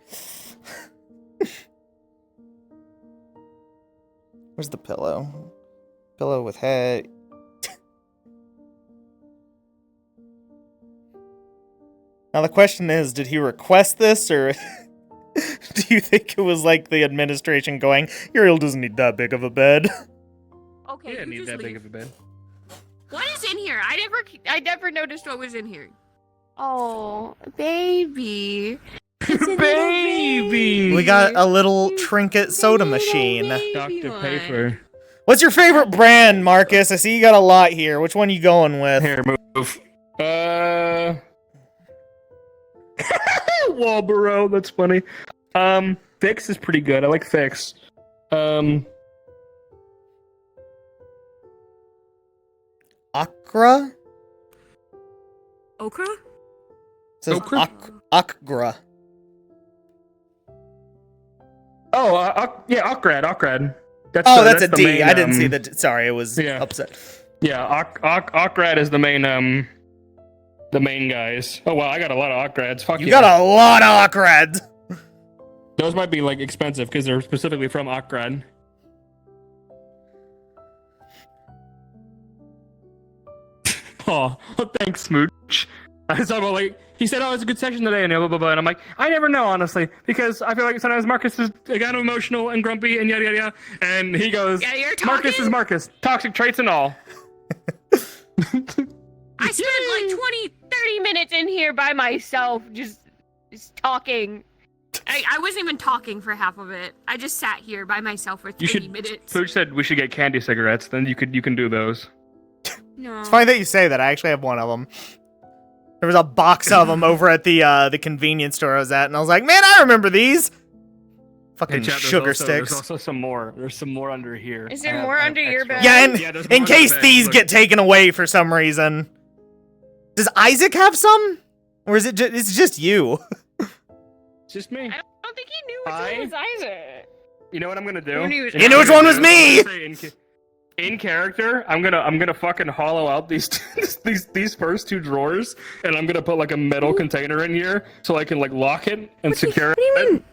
Where's the pillow? Pillow with head. Now the question is, did he request this, or do you think it was like the administration going, Uriel doesn't need that big of a bed? Okay, He didn't you need just that big leave. of a bed. What is in here? I never noticed what was in here. Oh, baby. It's a little baby. We got a little trinket soda machine. Dr. Paper. What's your favorite brand, Marcus? I see you got a lot here. Which one you going with? Here, move. Walboro, that's funny. Fix is pretty good. I like Fix. Okra? Okra? It says Okra. Oh, yeah, Okrad. That's a D. Main, I didn't see the. Sorry, I was upset. Yeah, Okrad is the main guys. Oh wow, I got a lot of Okrads. Fuck You yeah. got a lot of Okrads. Those might be like expensive because they're specifically from Okrad. Oh, thanks, Smooch. I saw about like he said, "Oh, it's a good session today," and blah blah blah. And I'm like, I never know, honestly, because I feel like sometimes Marcus is kind of emotional and grumpy and yada yada yada, and he goes, Yeah, you're "Marcus is Marcus, toxic traits and all." I spent like 20-30 minutes in here by myself, just talking. I wasn't even talking for half of it. I just sat here by myself for 30 minutes. Smooch said we should get candy cigarettes. Then you can do those. No. It's funny that you say that. I actually have one of them. There was a box of them over at the convenience store I was at, and I was like, man, I remember these. Fucking Hey, chat, sugar There's sticks. also some more. There's some more under here. Is there more under your bed? Yeah, there's in more case under the bed. these Look. get taken away for some reason. Does Isaac have some? Or is it just, it's just you? It's just me. I don't think he knew which one was Isaac. You know what I'm gonna do? You know which one was me? In character, I'm gonna fucking hollow out these these first two drawers, and I'm gonna put like a metal container in here so I can like lock it and secure it.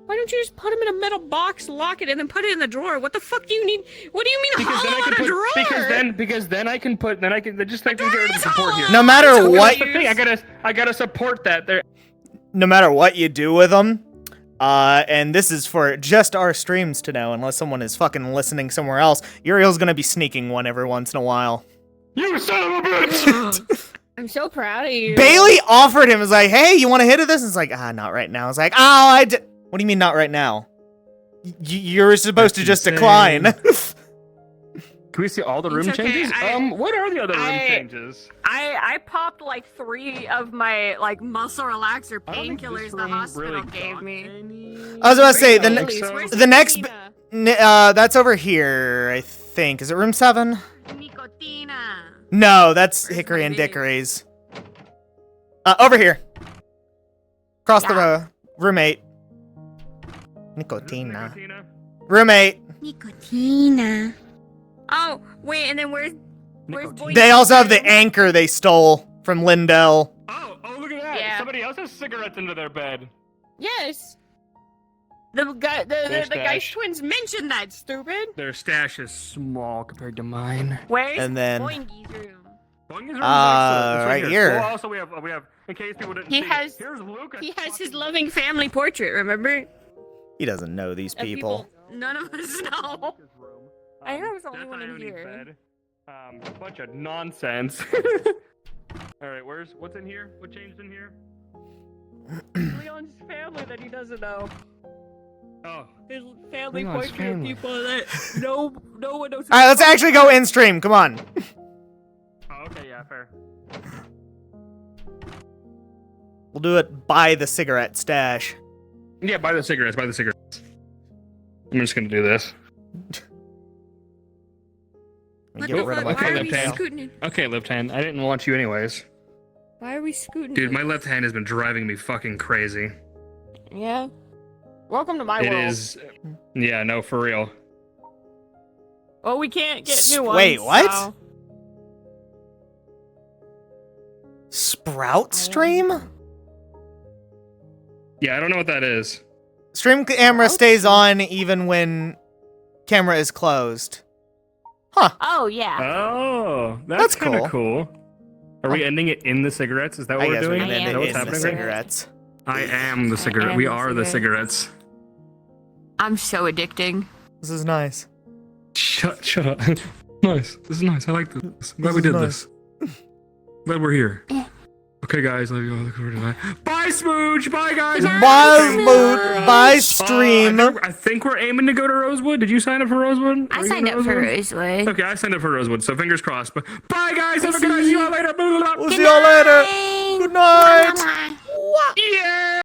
Why don't you just put him in a metal box, lock it, and then put it in the drawer? What the fuck do you need? What do you mean Because then I hollow can out a put drawer? because then I can just like get rid of the support here. No matter what, That's the thing. I gotta support that there. no matter what you do with them, and this is for just our streams to know, unless someone is fucking listening somewhere else, Uriel's gonna be sneaking one every once in a while. You son of a bitch! I'm so proud of you. Bailey offered him, was like, hey, you want a hit of this? It's like, not right now. It's like, what do you mean not right now? You're supposed to just decline. Can we see all the room It's okay, changes? What are the other room changes? I popped like 3 of my like muscle relaxer painkillers the hospital gave me. I was about to say, Where's the next, that's over here, I think. Is it room 7? Nicotina. No, that's Hickory and Dickory's. Over here. Across the row. Roommate. Nicotina. Roommate. Nicotina. Oh, wait, and then where's Boy? They also have the anchor they stole from Lindell. Oh, look at that! Yeah. Somebody else has cigarettes under their bed. Yes. The Their Geist stash. twins mentioned that, stupid. Their stash is small compared to mine. Where's And then- Boingy's room? Boingy's room is right here. Well, also we have in case people didn't He see. has Here's Lucas. he has his loving family portrait, remember? He doesn't know these people. None of us know. I think I was the only one in Definitely here. bed. A bunch of nonsense. All right, what's in here? What changed in here? Leon's family that he doesn't know. Oh. His family Leon's points to family. people that no one knows. All right, let's actually go in stream. Come on. Oh, okay, yeah, fair. We'll do it by the cigarette stash. Yeah, buy the cigarettes. Buy the cigarettes. I'm just gonna do this. Get rid of my Okay, Why are left we hand. scooting it? Okay, left hand. I didn't want you anyways. Why are we scooting? Dude, it? my left hand has been driving me fucking crazy. Yeah. Welcome to my It world. is. Yeah, no, for real. Well, we can't get new ones. Wait, what? so- Sprout stream? Yeah, I don't know what that is. Stream camera stays on even when camera is closed. Oh yeah. Oh, That's kind of cool. cool. Are we ending it in the cigarettes? Is that what I we're guess we doing? can end Is that it what's in the happening right now? cigarettes. I am the cigarette. am We the are the cigarette. cigarettes. I'm so addicting. This is nice. Shut up. Nice. This is nice. I like this. I'm glad we This is did nice. this. Glad we're here. Okay, guys. Love you all. Look forward to that. Bye, Smooch. Bye, guys. Bye, Moot. Bye, stream. I think we're aiming to go to Rosewood. Did you sign up for Rosewood? I Are you signed going up to for Rosewood. Okay, I signed up for Rosewood, so fingers crossed. But bye, guys. Have a good night. See you all later. We'll see y'all later. Good night. Yeah.